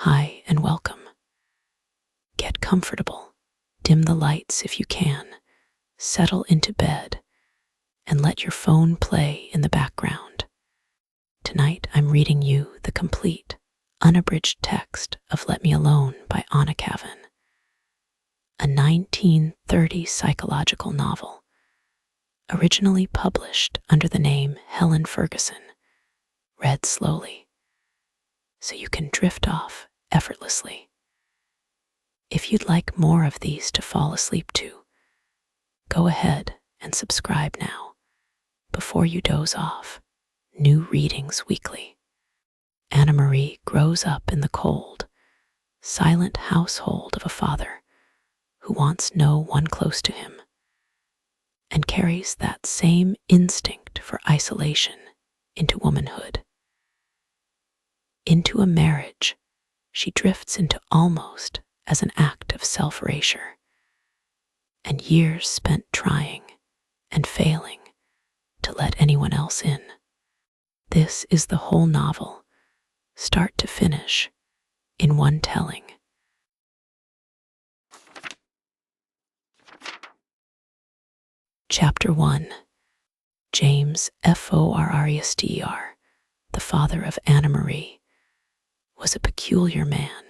Hi and welcome. Get comfortable, dim the lights if you can, settle into bed, and let your phone play in the background. Tonight I'm reading you the complete, unabridged text of Let Me Alone by Kavan, a 1930 psychological novel, originally published under the name Helen Ferguson, read slowly, so you can drift off effortlessly. If you'd like more of these to fall asleep to, go ahead and subscribe now before you doze off. New readings weekly. Anna Marie grows up in the cold, silent household of a father who wants no one close to him, and carries that same instinct for isolation into womanhood. Into a marriage she drifts into almost as an act of self-erasure, and years spent trying and failing to let anyone else in. This is the whole novel, start to finish, in one telling. Chapter 1. James Forrester, the father of Anna Marie, was a peculiar man.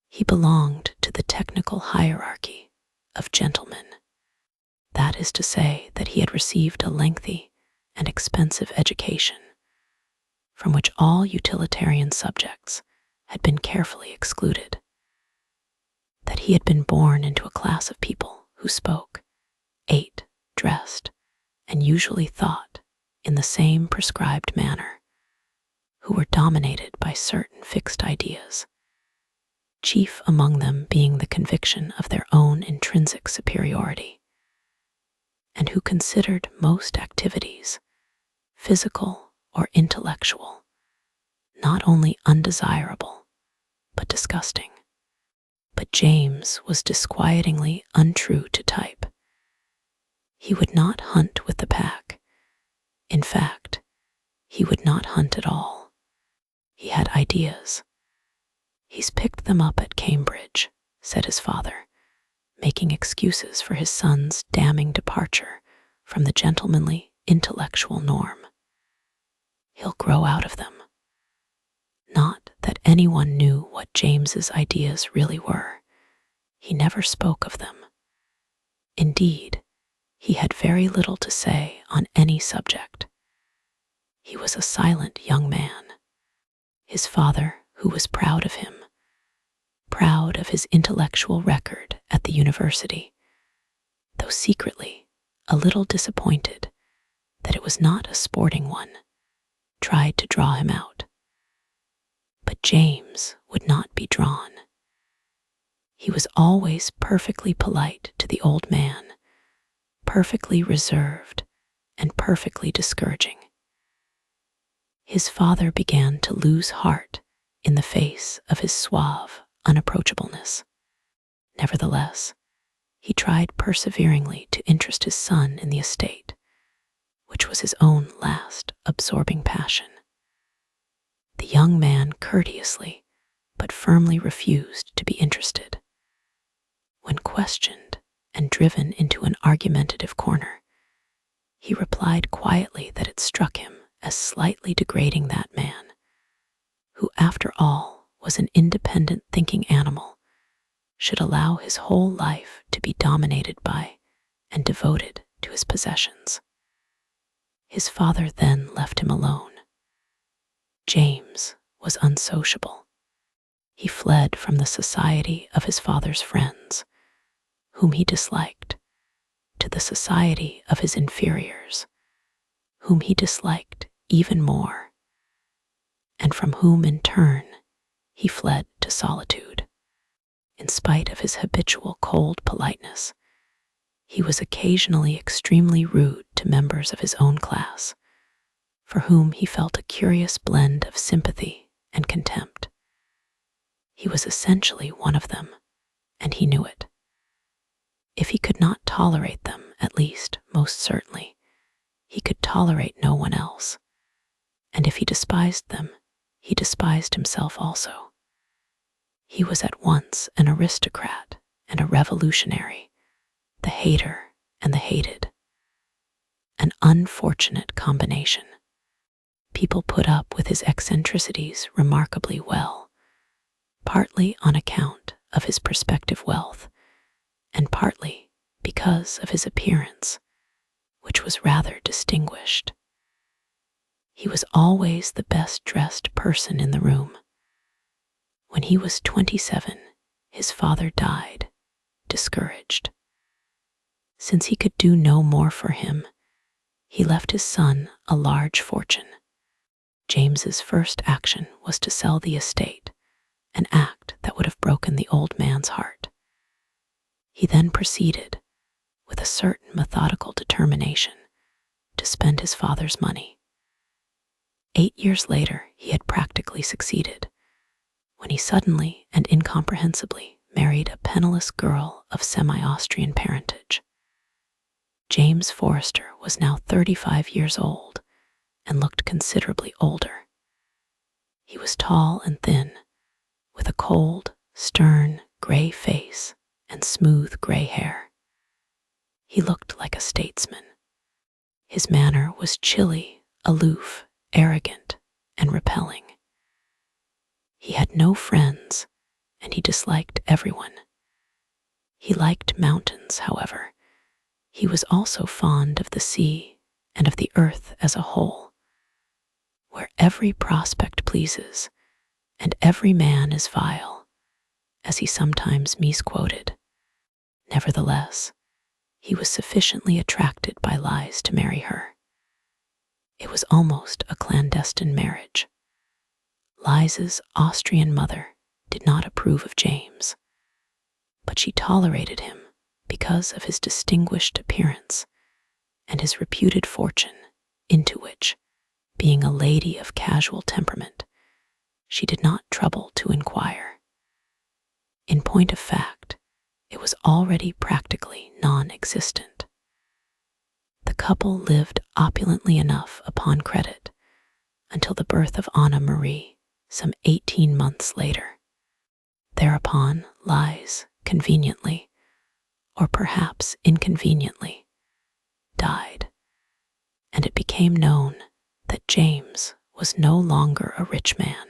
He belonged to the technical hierarchy of gentlemen. That is to say that he had received a lengthy and expensive education, from which all utilitarian subjects had been carefully excluded. That he had been born into a class of people who spoke, ate, dressed, and usually thought in the same prescribed manner, who were dominated by certain fixed ideas, chief among them being the conviction of their own intrinsic superiority, and who considered most activities, physical or intellectual, not only undesirable, but disgusting. But James was disquietingly untrue to type. He would not hunt with the pack. In fact, he would not hunt at all. He had ideas. He's picked them up at Cambridge, said his father, making excuses for his son's damning departure from the gentlemanly intellectual norm. He'll grow out of them. Not that anyone knew what James's ideas really were. He never spoke of them. Indeed, he had very little to say on any subject. He was a silent young man. His father, who was proud of him, proud of his intellectual record at the university, though secretly a little disappointed that it was not a sporting one, tried to draw him out. But James would not be drawn. He was always perfectly polite to the old man, perfectly reserved and perfectly discouraging. His father began to lose heart in the face of his suave unapproachableness. Nevertheless, he tried perseveringly to interest his son in the estate, which was his own last absorbing passion. The young man courteously but firmly refused to be interested. When questioned and driven into an argumentative corner, he replied quietly that it struck him as slightly degrading that man, who after all was an independent thinking animal, should allow his whole life to be dominated by and devoted to his possessions. His father then left him alone. James was unsociable. He fled from the society of his father's friends, whom he disliked, to the society of his inferiors, whom he disliked even more, and from whom in turn he fled to solitude. In spite of his habitual cold politeness, he was occasionally extremely rude to members of his own class, for whom he felt a curious blend of sympathy and contempt. He was essentially one of them, and he knew it. If he could not tolerate them, at least, most certainly, he could tolerate no one else, and if he despised them, he despised himself also. He was at once an aristocrat and a revolutionary, the hater and the hated. An unfortunate combination. People put up with his eccentricities remarkably well, partly on account of his prospective wealth, and partly because of his appearance, which was rather distinguished. He was always the best dressed person in the room. When he was 27, his father died, discouraged. Since he could do no more for him, he left his son a large fortune. James's first action was to sell the estate, an act that would have broken the old man's heart. He then proceeded, with a certain methodical determination, to spend his father's money. 8 years later, he had practically succeeded, when he suddenly and incomprehensibly married a penniless girl of semi-Austrian parentage. James Forrester was now 35 years old and looked considerably older. He was tall and thin, with a cold, stern, gray face and smooth gray hair. He looked like a statesman. His manner was chilly, aloof, arrogant, and repelling. He had no friends, and he disliked everyone. He liked mountains, however. He was also fond of the sea and of the earth as a whole, where every prospect pleases and every man is vile, as he sometimes misquoted. Nevertheless, he was sufficiently attracted by lies to marry her. It was almost a clandestine marriage. Liza's Austrian mother did not approve of James, but she tolerated him because of his distinguished appearance and his reputed fortune, into which, being a lady of casual temperament, she did not trouble to inquire. In point of fact, it was already practically non-existent. The couple lived opulently enough upon credit until the birth of Anna Marie, some 18 months later. Thereupon, Lies conveniently, or perhaps inconveniently, died, and it became known that James was no longer a rich man.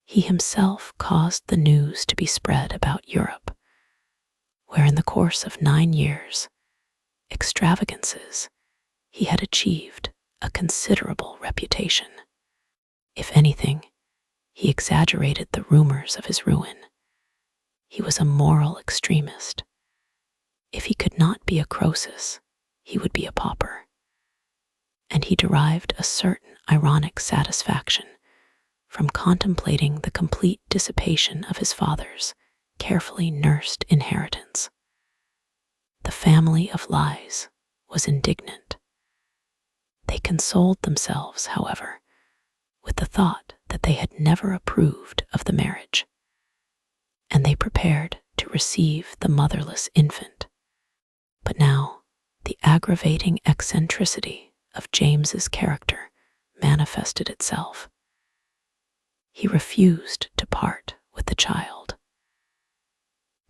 He himself caused the news to be spread about Europe, where in the course of 9 years, extravagances, he had achieved a considerable reputation. If anything, he exaggerated the rumors of his ruin. He was a moral extremist. If he could not be a Croesus, he would be a pauper. And he derived a certain ironic satisfaction from contemplating the complete dissipation of his father's carefully nursed inheritance. The family of Lies was indignant. They consoled themselves, however, with the thought that they had never approved of the marriage, and they prepared to receive the motherless infant. But now, the aggravating eccentricity of James's character manifested itself. He refused to part with the child.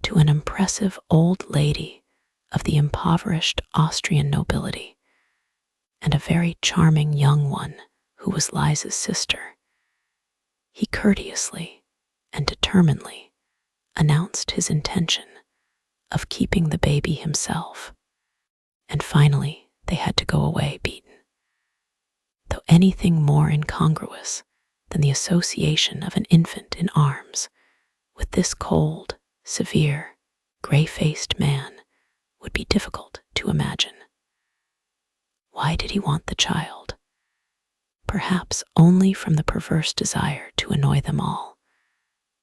To an impressive old lady of the impoverished Austrian nobility, and a very charming young one who was Liza's sister, he courteously and determinedly announced his intention of keeping the baby himself, and finally they had to go away beaten. Though anything more incongruous than the association of an infant in arms with this cold, severe, gray-faced man would be difficult to imagine. Why did he want the child? Perhaps only from the perverse desire to annoy them all,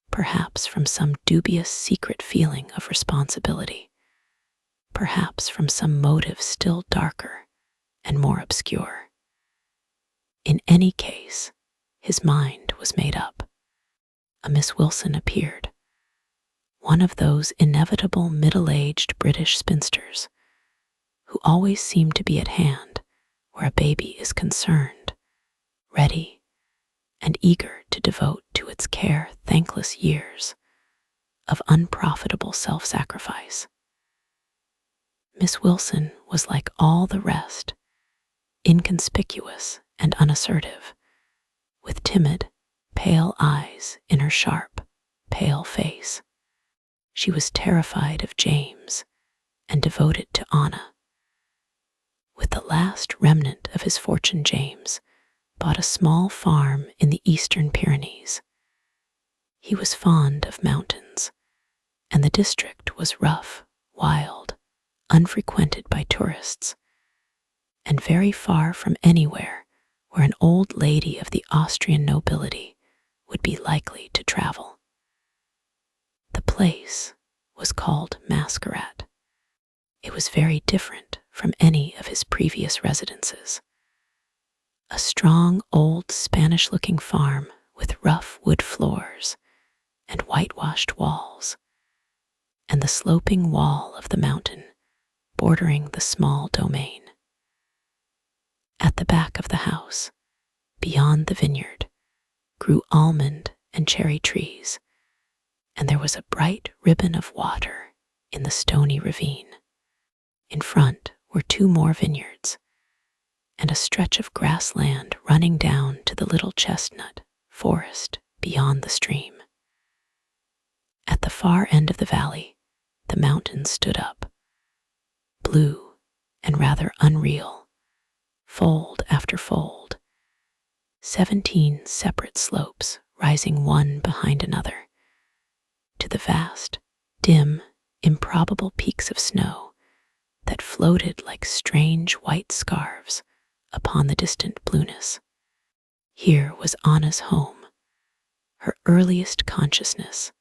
perhaps from some dubious secret feeling of responsibility, perhaps from some motive still darker and more obscure. In any case, his mind was made up. A Miss Wilson appeared, one of those inevitable middle-aged British spinsters who always seem to be at hand where a baby is concerned, ready and eager to devote to its care thankless years of unprofitable self-sacrifice. Miss Wilson was like all the rest, inconspicuous and unassertive, with timid, pale eyes in her sharp, pale face. She was terrified of James and devoted to Anna. With the last remnant of his fortune, James bought a small farm in the eastern Pyrenees. He was fond of mountains, and the district was rough, wild, unfrequented by tourists, and very far from anywhere where an old lady of the Austrian nobility would be likely to travel. The place was called Mascarat. It was very different from any of his previous residences. A strong old Spanish-looking farm with rough wood floors and whitewashed walls, and the sloping wall of the mountain bordering the small domain. At the back of the house, beyond the vineyard, grew almond and cherry trees, and there was a bright ribbon of water in the stony ravine. In front were 2 more vineyards, and a stretch of grassland running down to the little chestnut forest beyond the stream. At the far end of the valley, the mountains stood up, blue and rather unreal, fold after fold, 17 separate slopes rising one behind another, to the vast, dim, improbable peaks of snow that floated like strange white scarves upon the distant blueness. Here was Anna's home, her earliest consciousness,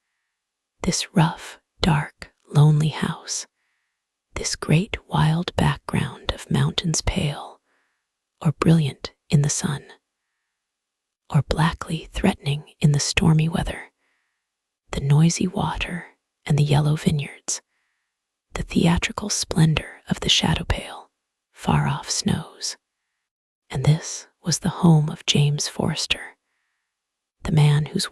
this rough, dark, lonely house, this great wild background of mountains pale or brilliant in the sun, or blackly threatening in the stormy weather, the noisy water and the yellow vineyards, the theatrical splendor of the shadow pale, far-off snows. And this was the home of James Forster, the man whose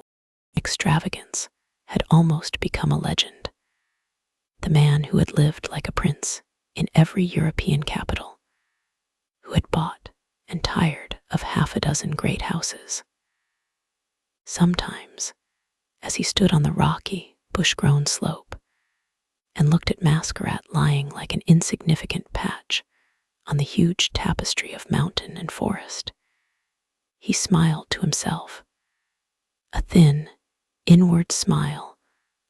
extravagance had almost become a legend, the man who had lived like a prince in every European capital, who had bought and tired of 6 great houses. Sometimes, as he stood on the rocky, bush-grown slope and looked at Mascarat lying like an insignificant patch on the huge tapestry of mountain and forest, he smiled to himself, a thin, inward smile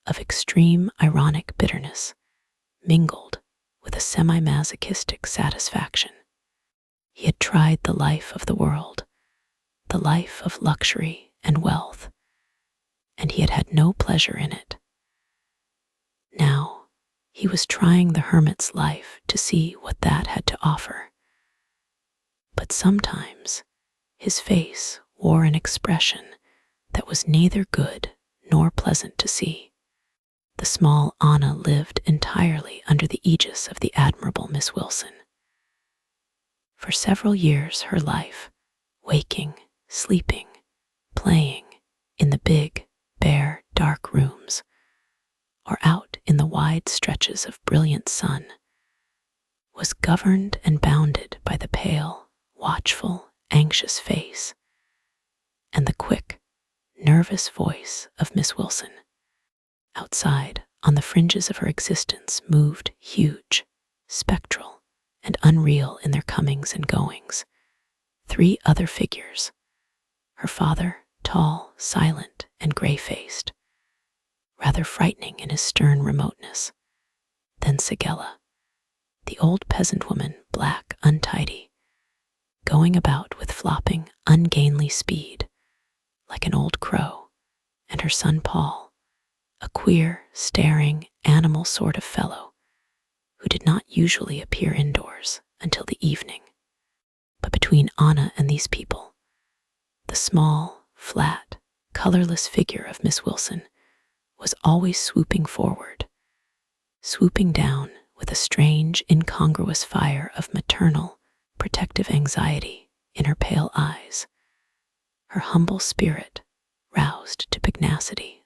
of extreme ironic bitterness mingled with a semi-masochistic satisfaction. He had tried the life of the world, the life of luxury and wealth, and he had had no pleasure in it. Now, he was trying the hermit's life to see what that had to offer. But sometimes his face wore an expression that was neither good nor pleasant to see. The small Anna lived entirely under the aegis of the admirable Miss Wilson. For several years her life, waking, sleeping, playing in the big, bare, dark rooms, or out in the wide stretches of brilliant sun, was governed and bounded by the pale, watchful, anxious face and the quick, nervous voice of Miss Wilson. Outside, on the fringes of her existence, moved huge, spectral, and unreal in their comings and goings, 3 other figures: her father, tall, silent, and gray-faced, rather frightening in his stern remoteness; then Sigella, the old peasant woman, black, untidy, going about with flopping, ungainly speed, like an old crow; and her son Paul, a queer, staring, animal sort of fellow who did not usually appear indoors until the evening. But between Anna and these people, the small, flat, colorless figure of Miss Wilson was always swooping forward, swooping down with a strange, incongruous fire of maternal, protective anxiety in her pale eyes, her humble spirit roused to pugnacity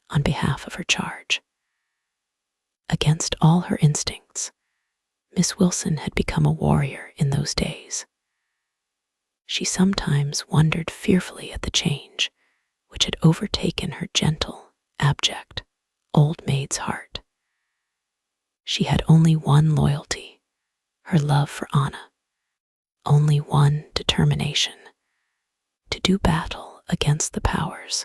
Against all her instincts, Miss Wilson had become a warrior in those days. She sometimes wondered fearfully at the change which had overtaken her gentle, abject, old maid's heart. She had only one loyalty, her love for Anna, only one determination, to do battle against the powers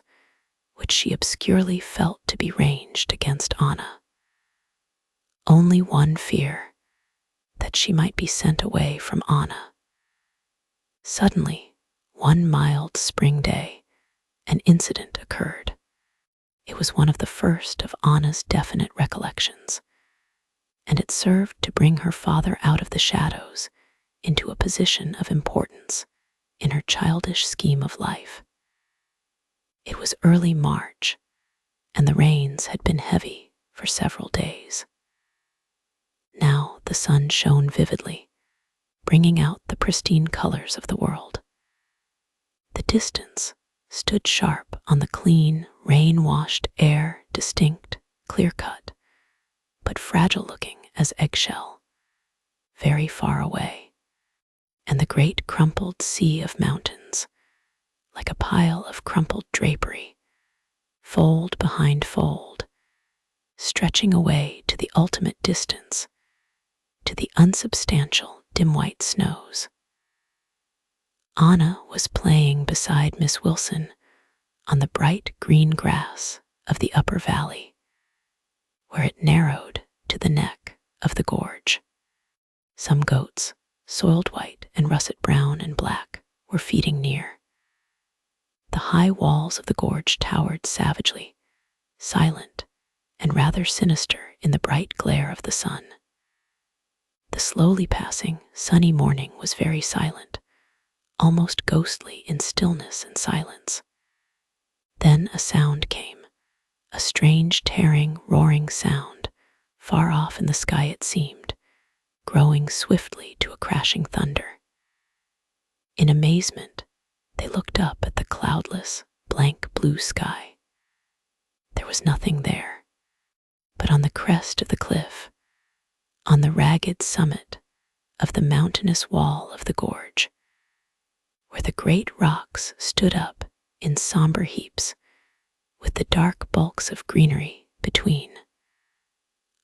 which she obscurely felt to be ranged against Anna. Only one fear, that she might be sent away from Anna. Suddenly, one mild spring day, an incident occurred. It was one of the first of Anna's definite recollections, and it served to bring her father out of the shadows into a position of importance in her childish scheme of life. It was early March, and the rains had been heavy for several days. Now the sun shone vividly, bringing out the pristine colors of the world. The distance stood sharp on the clean, rain-washed air, distinct, clear-cut, but fragile-looking as eggshell, very far away, and the great crumpled sea of mountains, like a pile of crumpled drapery, fold behind fold, stretching away to the ultimate distance, to the unsubstantial, dim-white snows. Anna was playing beside Miss Wilson on the bright green grass of the upper valley, where it narrowed to the neck of the gorge. Some goats, soiled white and russet brown and black, were feeding near. The high walls of the gorge towered savagely, silent and rather sinister in the bright glare of the sun. The slowly passing, sunny morning was very silent, almost ghostly in stillness and silence. Then a sound came, a strange, tearing, roaring sound, far off in the sky it seemed, growing swiftly to a crashing thunder. In amazement, they looked up at the cloudless, blank blue sky. There was nothing there, but on the crest of the cliff, on the ragged summit of the mountainous wall of the gorge, where the great rocks stood up in somber heaps, with the dark bulks of greenery between,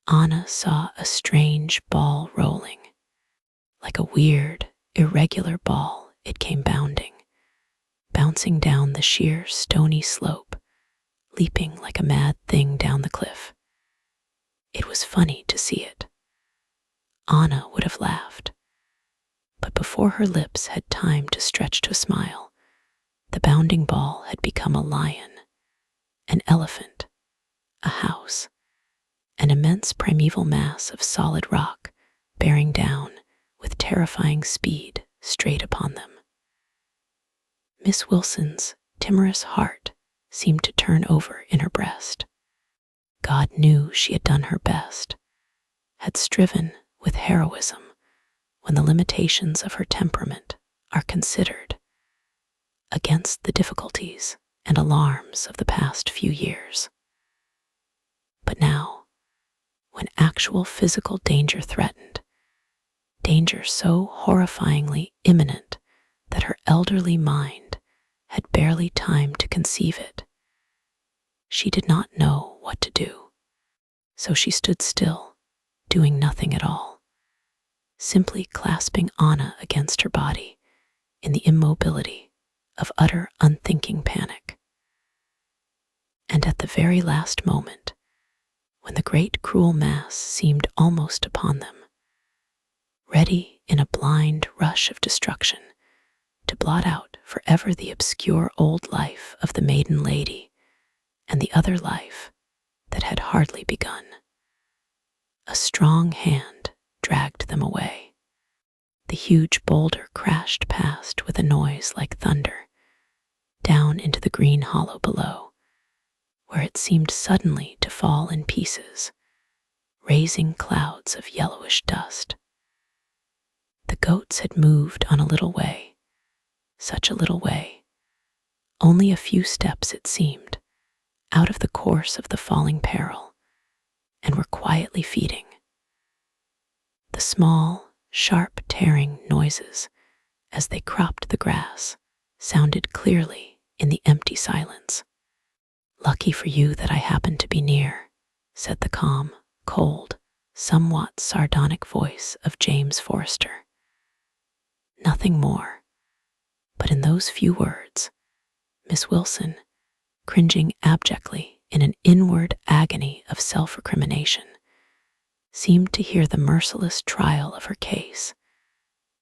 Anna saw a strange ball rolling. Like a weird, irregular ball, it came bounding, bouncing down the sheer stony slope, leaping like a mad thing down the cliff. It was funny to see it. Anna would have laughed, but before her lips had time to stretch to a smile, the bounding ball had become a lion, an elephant, a house, an immense primeval mass of solid rock bearing down with terrifying speed straight upon them. Miss Wilson's timorous heart seemed to turn over in her breast. God knew she had done her best, had striven with heroism when the limitations of her temperament are considered, against the difficulties and alarms of the past few years. But now, when actual physical danger threatened, danger so horrifyingly imminent that her elderly mind had barely time to conceive it, she did not know what to do. So she stood still, doing nothing at all, simply clasping Anna against her body in the immobility of utter unthinking panic. And at the very last moment, when the great cruel mass seemed almost upon them, ready in a blind rush of destruction to blot out forever the obscure old life of the maiden lady and the other life that had hardly begun, a strong hand dragged them away. The huge boulder crashed past with a noise like thunder, down into the green hollow below, where it seemed suddenly to fall in pieces, raising clouds of yellowish dust. The goats had moved on a little way, such a little way, only a few steps it seemed, out of the course of the falling peril, and were quietly feeding. The small, sharp tearing noises as they cropped the grass sounded clearly in the empty silence. "Lucky for you that I happened to be near," said the calm, cold, somewhat sardonic voice of James Forster. Nothing more, but in those few words, Miss Wilson, cringing abjectly in an inward agony of self-recrimination, seemed to hear the merciless trial of her case,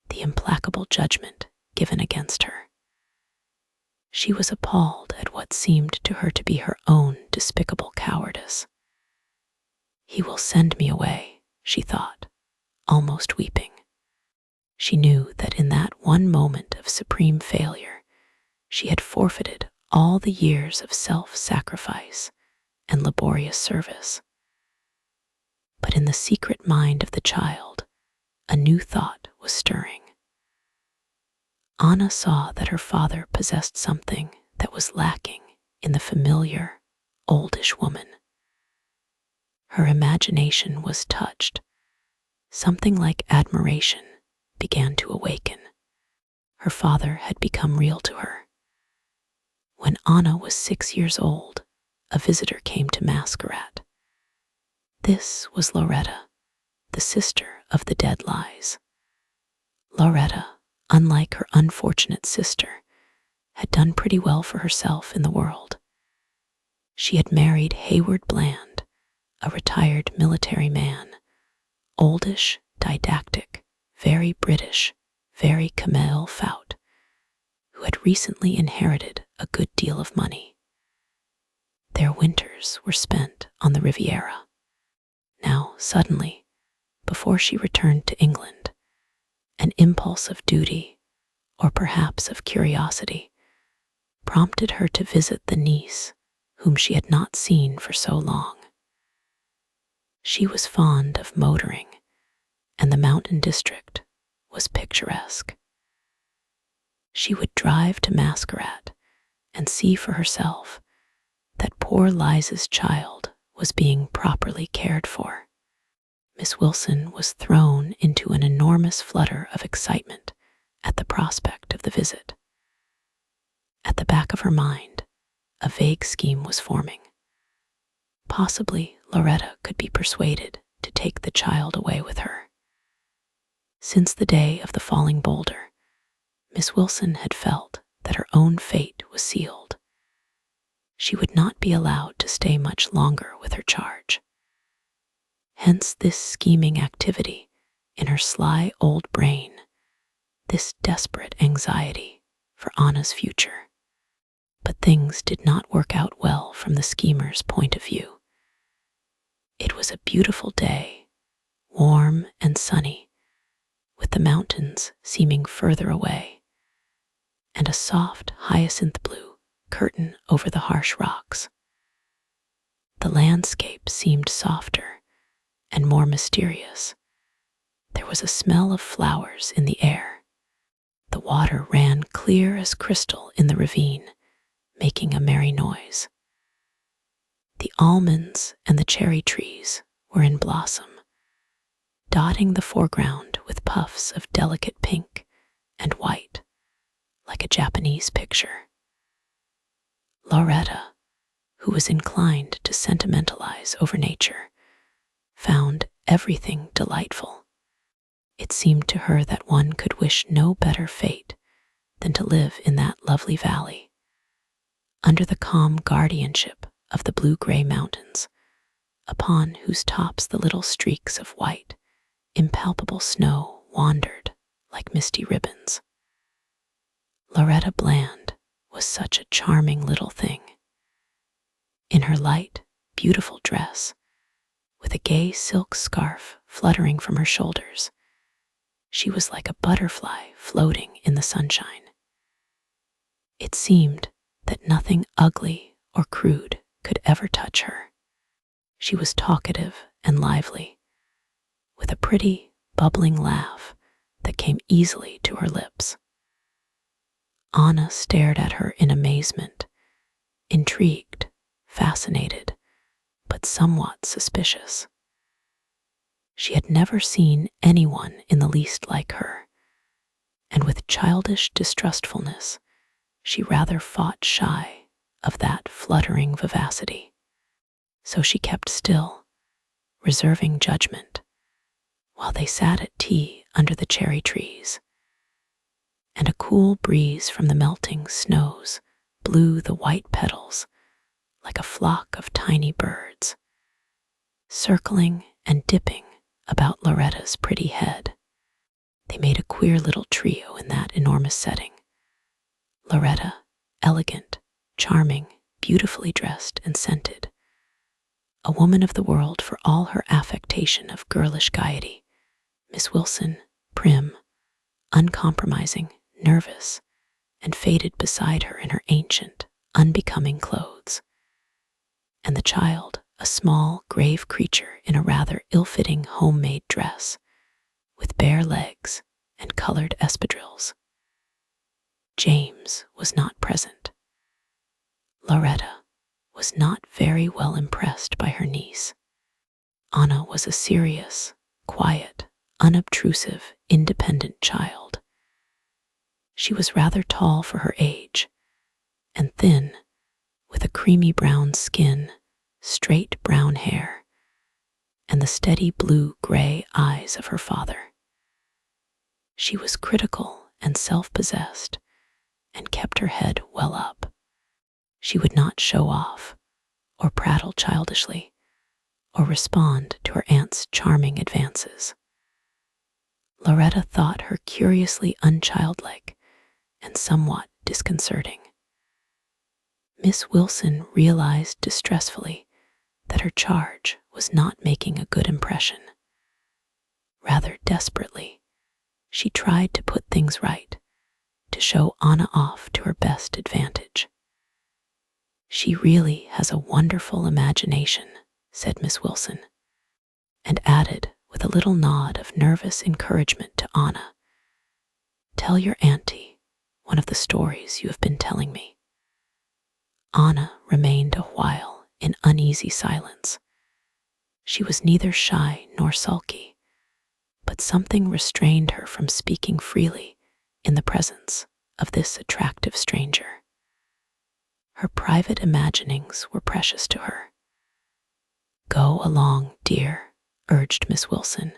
the implacable judgment given against her. She was appalled at what seemed to her to be her own despicable cowardice. "He will send me away," she thought, almost weeping. She knew that in that one moment of supreme failure, she had forfeited all the years of self-sacrifice and laborious service. But in the secret mind of the child, a new thought was stirring. Anna saw that her father possessed something that was lacking in the familiar, oldish woman. Her imagination was touched. Something like admiration began to awaken. Her father had become real to her. When Anna was 6 years old, a visitor came to Masquerade. This was Loretta, the sister of the dead Lies. Loretta, unlike her unfortunate sister, had done pretty well for herself in the world. She had married Hayward Bland, a retired military man, oldish, didactic, very British, very camel faut, who had recently inherited a good deal of money. Their winters were spent on the Riviera. Now, suddenly, before she returned to England, an impulse of duty, or perhaps of curiosity, prompted her to visit the niece whom she had not seen for so long. She was fond of motoring, and the mountain district was picturesque. She would drive to Masquerade and see for herself that poor Liza's child was being properly cared for. Miss Wilson was thrown into an enormous flutter of excitement at the prospect of the visit. At the back of her mind, a vague scheme was forming. Possibly Loretta could be persuaded to take the child away with her. Since the day of the falling boulder, Miss Wilson had felt that her own fate was sealed. She would not be allowed to stay much longer with her charge. Hence this scheming activity in her sly old brain, this desperate anxiety for Anna's future. But things did not work out well from the schemer's point of view. It was a beautiful day, warm and sunny, with the mountains seeming further away, and a soft hyacinth blue curtain over the harsh rocks. The landscape seemed softer and more mysterious. There was a smell of flowers in the air. The water ran clear as crystal in the ravine, making a merry noise. The almonds and the cherry trees were in blossom, dotting the foreground with puffs of delicate pink and white, like a Japanese picture. Loretta, who was inclined to sentimentalize over nature, found everything delightful. It seemed to her that one could wish no better fate than to live in that lovely valley, under the calm guardianship of the blue-gray mountains, upon whose tops the little streaks of white, impalpable snow wandered like misty ribbons. Loretta Bland was such a charming little thing. In her light, beautiful dress, with a gay silk scarf fluttering from her shoulders, she was like a butterfly floating in the sunshine. It seemed that nothing ugly or crude could ever touch her. She was talkative and lively, with a pretty, bubbling laugh that came easily to her lips. Anna stared at her in amazement, intrigued, fascinated, but somewhat suspicious. She had never seen anyone in the least like her, and with childish distrustfulness, she rather fought shy of that fluttering vivacity. So she kept still, reserving judgment, while they sat at tea under the cherry trees, and a cool breeze from the melting snows blew the white petals like a flock of tiny birds, circling and dipping about Loretta's pretty head. They made a queer little trio in that enormous setting. Loretta, elegant, charming, beautifully dressed and scented, a woman of the world for all her affectation of girlish gaiety. Miss Wilson, prim, uncompromising, nervous, and faded beside her in her ancient, unbecoming clothes. And the child, a small, grave creature in a rather ill-fitting homemade dress, with bare legs and colored espadrilles. James was not present. Loretta was not very well impressed by her niece. Anna was a serious, quiet, unobtrusive, independent child. She was rather tall for her age, and thin, with a creamy brown skin, straight brown hair, and the steady blue-gray eyes of her father. She was critical and self-possessed, and kept her head well up. She would not show off, or prattle childishly, or respond to her aunt's charming advances. Loretta thought her curiously unchildlike and somewhat disconcerting. Miss Wilson realized distressfully that her charge was not making a good impression. Rather desperately, she tried to put things right, to show Anna off to her best advantage. "She really has a wonderful imagination," said Miss Wilson, and added with a little nod of nervous encouragement to Anna, "Tell your auntie one of the stories you have been telling me." Anna remained a while in uneasy silence. She was neither shy nor sulky, but something restrained her from speaking freely in the presence of this attractive stranger. Her private imaginings were precious to her. "Go along, dear," urged Miss Wilson,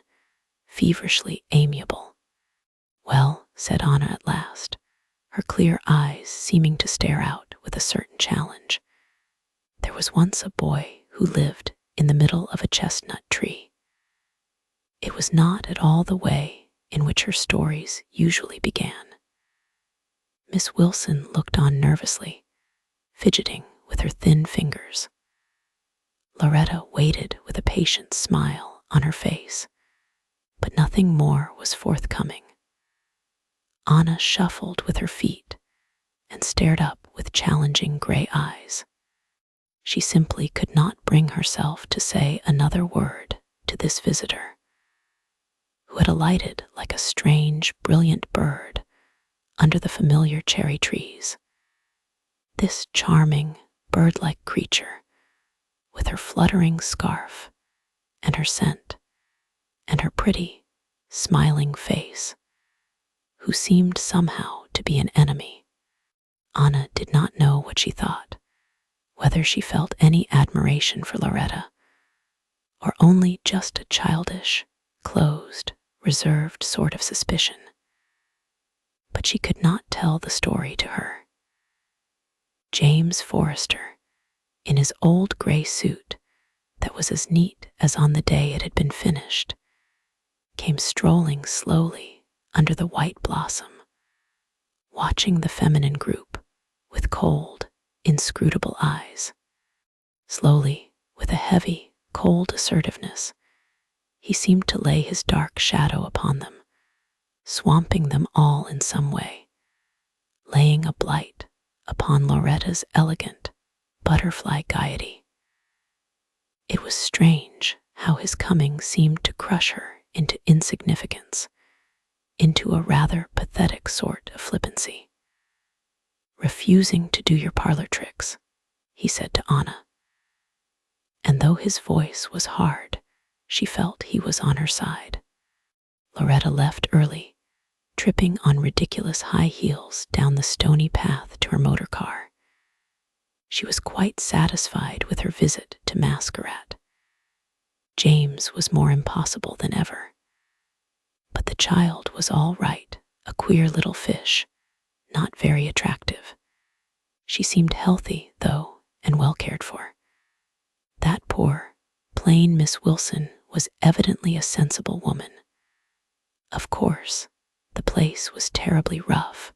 feverishly amiable. "Well," said Anna at last, her clear eyes seeming to stare out with a certain challenge, "there was once a boy who lived in the middle of a chestnut tree." It was not at all the way in which her stories usually began. Miss Wilson looked on nervously, fidgeting with her thin fingers. Loretta waited with a patient smile on her face, but nothing more was forthcoming. Anna shuffled with her feet and stared up with challenging gray eyes. She simply could not bring herself to say another word to this visitor, who had alighted like a strange, brilliant bird under the familiar cherry trees. This charming, bird-like creature, with her fluttering scarf and her scent and her pretty, smiling face, who seemed somehow to be an enemy. Anna did not know what she thought, whether she felt any admiration for Loretta, or only just a childish, closed, reserved sort of suspicion. But she could not tell the story to her. James Forrester, in his old gray suit that was as neat as on the day it had been finished, came strolling slowly under the white blossom, watching the feminine group with cold, inscrutable eyes. Slowly, with a heavy, cold assertiveness, he seemed to lay his dark shadow upon them, swamping them all in some way, laying a blight upon Loretta's elegant, butterfly gaiety. It was strange how his coming seemed to crush her into insignificance, into a rather pathetic sort of flippancy. "Refusing to do your parlor tricks," he said to Anna. And though his voice was hard, she felt he was on her side. Loretta left early, tripping on ridiculous high heels down the stony path to her motor car. She was quite satisfied with her visit to Masquerade. James was more impossible than ever. But the child was all right, a queer little fish, not very attractive. She seemed healthy, though, and well cared for. That poor, plain Miss Wilson was evidently a sensible woman. Of course, the place was terribly rough,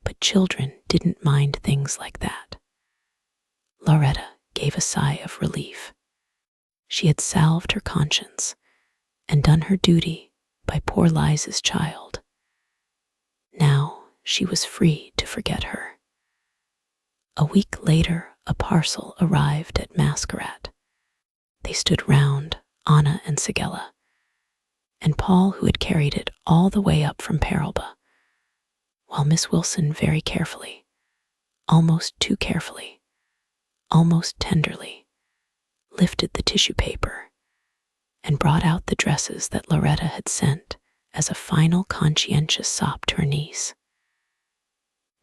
but children didn't mind things like that. Loretta gave a sigh of relief. She had salved her conscience and done her duty by poor Liza's child. Now she was free to forget her. A week later, a parcel arrived at Masquerade. They stood round, Anna and Sigella, and Paul, who had carried it all the way up from Parelba, while Miss Wilson very carefully, almost too carefully, almost tenderly, lifted the tissue paper and brought out the dresses that Loretta had sent as a final conscientious sop to her niece.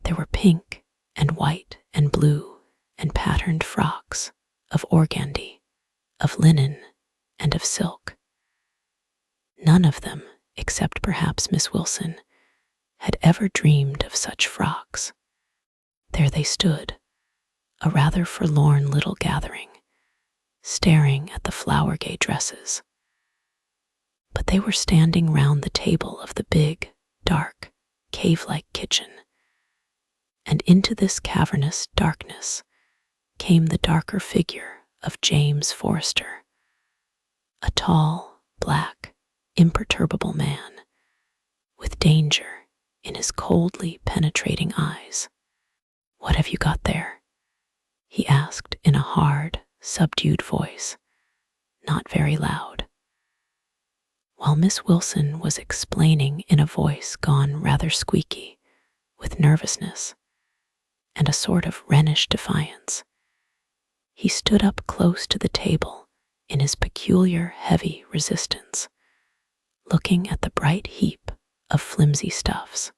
There were pink and white and blue and patterned frocks of organdie, of linen, and of silk. None of them, except perhaps Miss Wilson, had ever dreamed of such frocks. There they stood, a rather forlorn little gathering, staring at the flower-gay dresses. But they were standing round the table of the big, dark, cave-like kitchen, and into this cavernous darkness came the darker figure of James Forrester, a tall, black, imperturbable man, with danger in his coldly penetrating eyes. "What have you got there?" he asked in a hard, subdued voice, not very loud. While Miss Wilson was explaining in a voice gone rather squeaky, with nervousness and a sort of wrenish defiance, he stood up close to the table in his peculiar heavy resistance, looking at the bright heap of flimsy stuffs.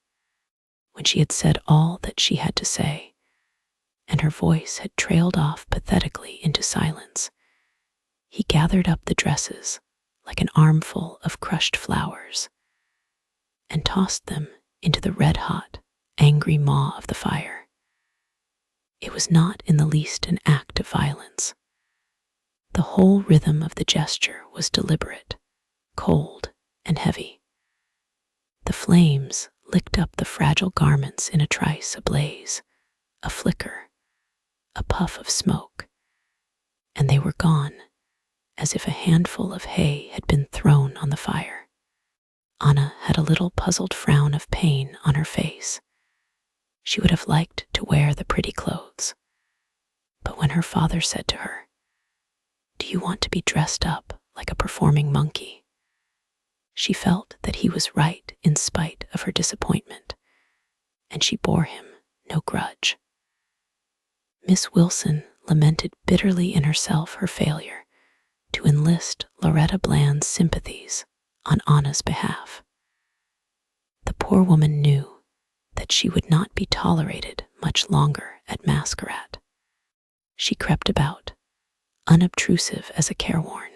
When she had said all that she had to say, and her voice had trailed off pathetically into silence, he gathered up the dresses like an armful of crushed flowers and tossed them into the red-hot, angry maw of the fire. It was not in the least an act of violence. The whole rhythm of the gesture was deliberate, cold, and heavy. The flames licked up the fragile garments in a trice, a blaze, a flicker, a puff of smoke, and they were gone, as if a handful of hay had been thrown on the fire. Anna had a little puzzled frown of pain on her face. She would have liked to wear the pretty clothes. But when her father said to her, "Do you want to be dressed up like a performing monkey?" she felt that he was right in spite of her disappointment, and she bore him no grudge. Miss Wilson lamented bitterly in herself her failure to enlist Loretta Bland's sympathies on Anna's behalf. The poor woman knew that she would not be tolerated much longer at Masquerade. She crept about, unobtrusive as a careworn,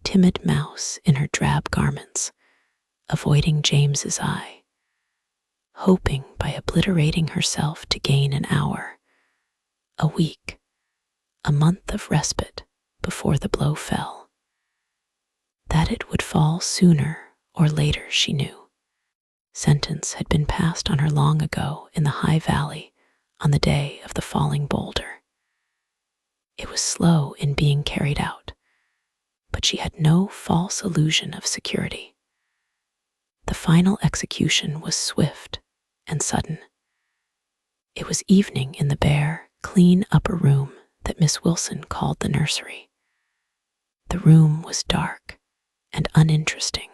timid mouse in her drab garments, avoiding James's eye, hoping by obliterating herself to gain an hour, a week, a month of respite before the blow fell. That it would fall sooner or later, she knew. Sentence had been passed on her long ago in the high valley on the day of the falling boulder. It was slow in being carried out, but she had no false illusion of security. The final execution was swift and sudden. It was evening in the bare, clean upper room that Miss Wilson called the nursery. The room was dark and uninteresting,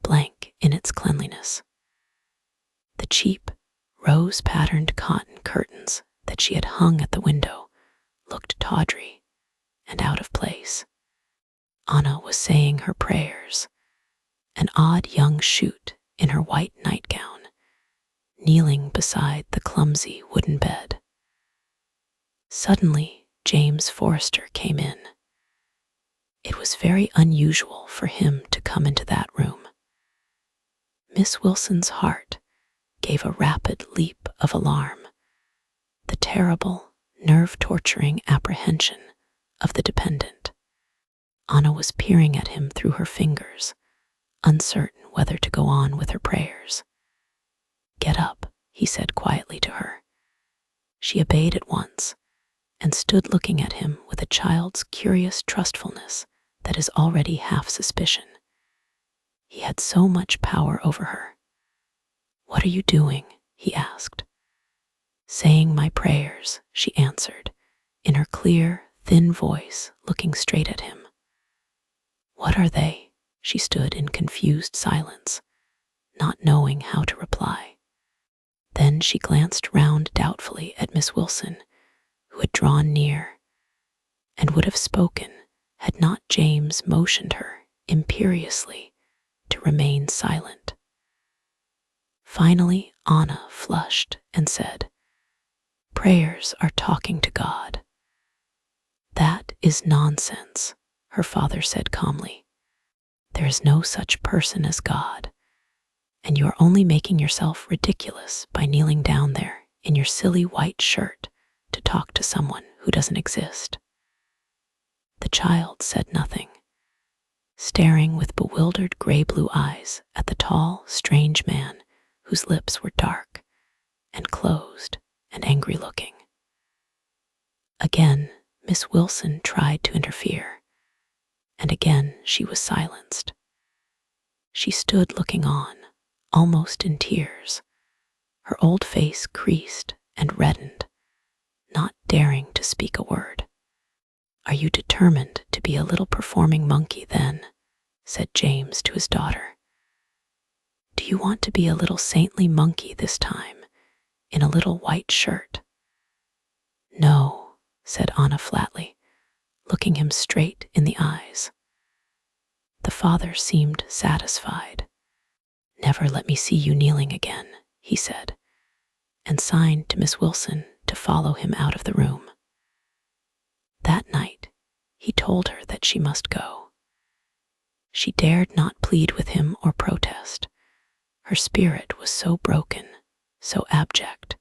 blank in its cleanliness. The cheap, rose-patterned cotton curtains that she had hung at the window looked tawdry and out of place. Anna was saying her prayers, an odd young shoot in her white nightgown, kneeling beside the clumsy wooden bed. Suddenly, James Forrester came in. It was very unusual for him to come into that room. Miss Wilson's heart gave a rapid leap of alarm, the terrible, nerve-torturing apprehension of the dependent. Anna was peering at him through her fingers, uncertain whether to go on with her prayers. "Get up," he said quietly to her. She obeyed at once and stood looking at him with a child's curious trustfulness that is already half suspicion. He had so much power over her. "What are you doing?" he asked. "Saying my prayers," she answered, in her clear, thin voice, looking straight at him. "What are they?" She stood in confused silence, not knowing how to reply. Then she glanced round doubtfully at Miss Wilson, who had drawn near, and would have spoken had not James motioned her imperiously to remain silent. Finally, Anna flushed and said, "Prayers are talking to God." "That is nonsense," her father said calmly. "There is no such person as God, and you are only making yourself ridiculous by kneeling down there in your silly white shirt to talk to someone who doesn't exist." The child said nothing, staring with bewildered gray-blue eyes at the tall, strange man whose lips were dark and closed and angry-looking. Again, Miss Wilson tried to interfere, and again she was silenced. She stood looking on, almost in tears, her old face creased and reddened, not daring to speak a word. "Are you determined to be a little performing monkey then?" said James to his daughter. "Do you want to be a little saintly monkey this time, in a little white shirt?" "No," said Anna flatly, looking him straight in the eyes. The father seemed satisfied. "Never let me see you kneeling again," he said, and signed to Miss Wilson to follow him out of the room. That night, he told her that she must go. She dared not plead with him or protest. Her spirit was so broken, so abject,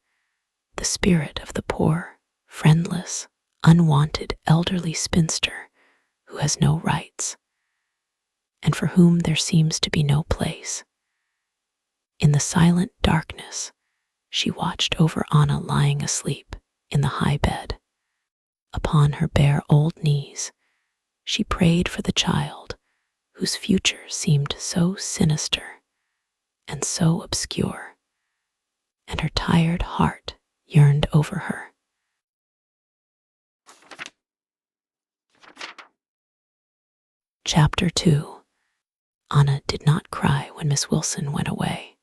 the spirit of the poor, friendless, unwanted elderly spinster who has no rights, and for whom there seems to be no place. In the silent darkness, she watched over Anna lying asleep in the high bed. Upon her bare old knees, she prayed for the child whose future seemed so sinister and so obscure, and her tired heart yearned over her. Chapter 2. Anna did not cry when Miss Wilson went away.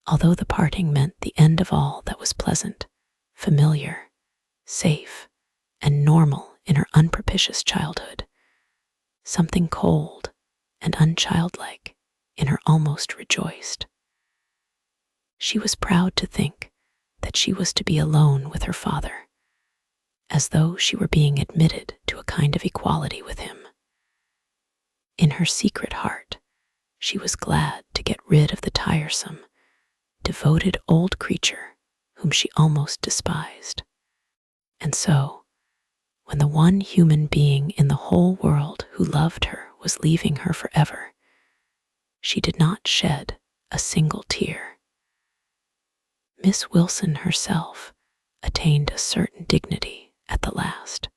Although the parting meant the end of all that was pleasant, familiar, safe, and normal in her unpropitious childhood, something cold and unchildlike in her almost rejoiced. She was proud to think that she was to be alone with her father, as though she were being admitted to a kind of equality with him. In her secret heart, she was glad to get rid of the tiresome, devoted old creature whom she almost despised. And so, when the one human being in the whole world who loved her was leaving her forever, she did not shed a single tear. Miss Wilson herself attained a certain dignity at the last.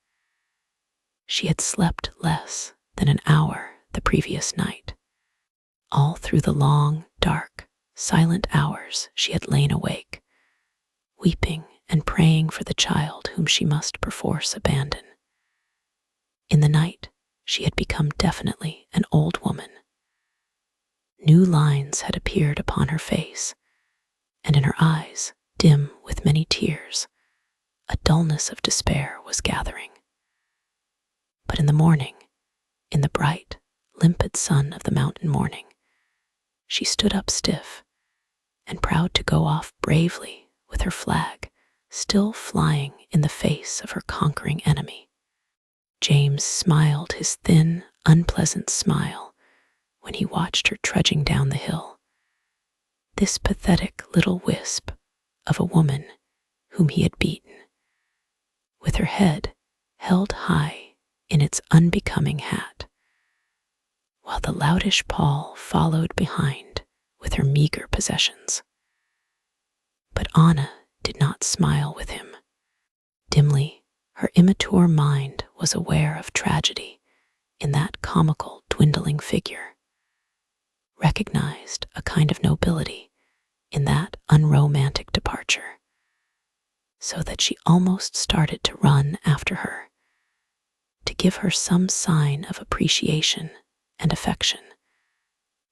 She had slept less than an hour the previous night. All through the long, dark, silent hours she had lain awake, weeping and praying for the child whom she must perforce abandon. In the night, she had become definitely an old woman. New lines had appeared upon her face, and in her eyes, dim with many tears, a dullness of despair was gathering. But in the morning, in bright, limpid sun of the mountain morning, she stood up stiff and proud to go off bravely with her flag still flying in the face of her conquering enemy. James smiled his thin, unpleasant smile when he watched her trudging down the hill. This pathetic little wisp of a woman whom he had beaten, with her head held high in its unbecoming hat, while the loutish Paul followed behind with her meager possessions. But Anna did not smile with him. Dimly, her immature mind was aware of tragedy in that comical, dwindling figure, recognized a kind of nobility in that unromantic departure, so that she almost started to run after her, to give her some sign of appreciation and affection,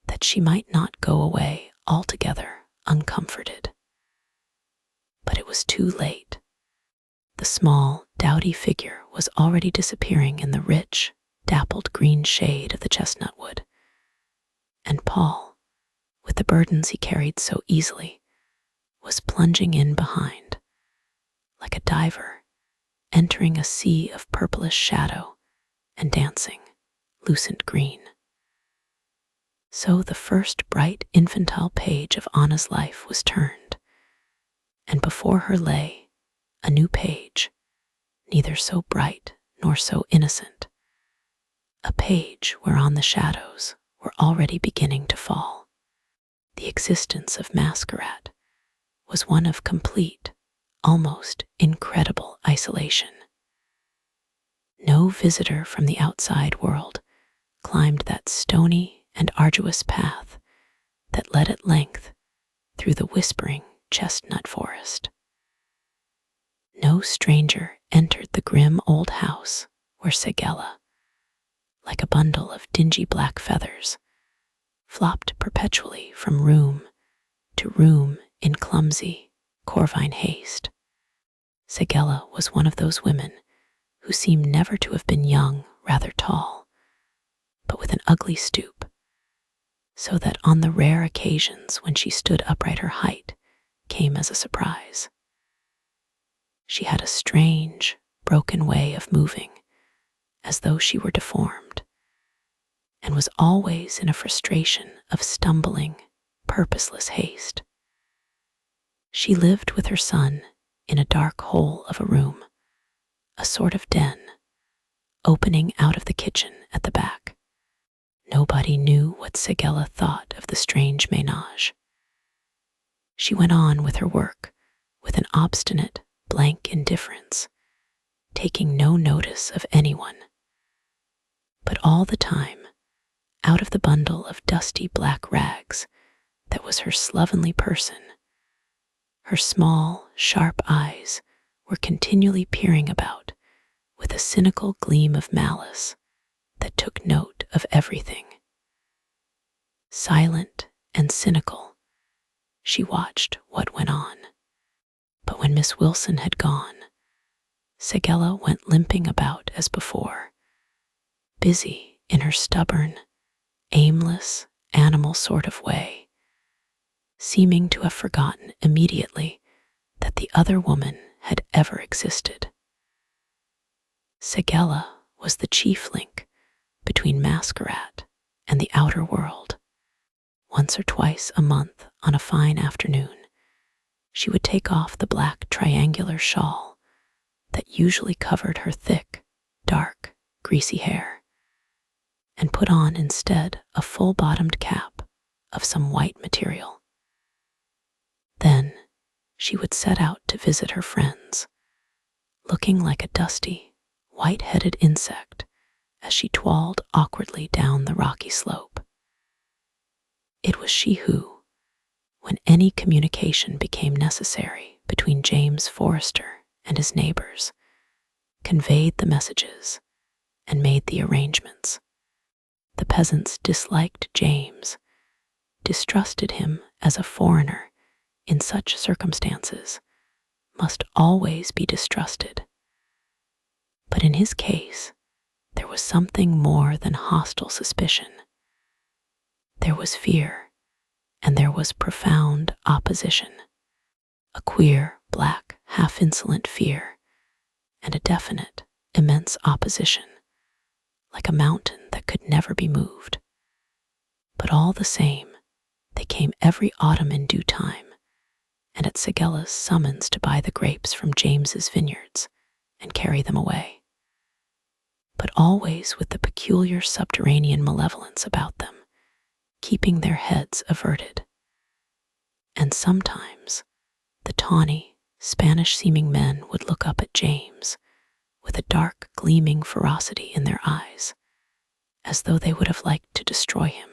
that she might not go away altogether uncomforted. But it was too late. The small, dowdy figure was already disappearing in the rich, dappled green shade of the chestnut wood, and Paul, with the burdens he carried so easily, was plunging in behind, like a diver entering a sea of purplish shadow and dancing, lucent green. So the first bright infantile page of Anna's life was turned, and before her lay a new page, neither so bright nor so innocent, a page whereon the shadows were already beginning to fall. The existence of Masquerade was one of complete, almost incredible isolation. No visitor from the outside world climbed that stony and arduous path that led at length through the whispering chestnut forest. No stranger entered the grim old house where Segela, like a bundle of dingy black feathers, flopped perpetually from room to room in clumsy, corvine haste. Segela was one of those women who seem never to have been young, rather tall, but with an ugly stoop, so that on the rare occasions when she stood upright her height came as a surprise. She had a strange, broken way of moving, as though she were deformed, and was always in a frustration of stumbling, purposeless haste. She lived with her son in a dark hole of a room, a sort of den, opening out of the kitchen at the back. Nobody knew what Segela thought of the strange ménage. She went on with her work with an obstinate, blank indifference, taking no notice of anyone. But all the time, out of the bundle of dusty black rags that was her slovenly person, her small, sharp eyes were continually peering about with a cynical gleam of malice that took note of everything. Silent and cynical, she watched what went on. But when Miss Wilson had gone, Segela went limping about as before, busy in her stubborn, aimless, animal sort of way, seeming to have forgotten immediately that the other woman had ever existed. Segela was the chief link between Masquerade and the outer world. Once or twice a month on a fine afternoon, she would take off the black triangular shawl that usually covered her thick, dark, greasy hair, and put on instead a full-bottomed cap of some white material. Then she would set out to visit her friends, looking like a dusty, white-headed insect as she twirled awkwardly down the rocky slope. It was she who, when any communication became necessary between James Forrester and his neighbors, conveyed the messages and made the arrangements. The peasants disliked James, distrusted him as a foreigner in such circumstances must always be distrusted. But in his case, there was was something more than hostile suspicion. There was fear, and there was profound opposition. A queer, black, half-insolent fear, and a definite, immense opposition, like a mountain that could never be moved. But all the same, they came every autumn in due time, and at Sigella's summons to buy the grapes from James's vineyards and carry them away. But always with the peculiar subterranean malevolence about them, keeping their heads averted. And sometimes the tawny, Spanish-seeming men would look up at James with a dark, gleaming ferocity in their eyes, as though they would have liked to destroy him,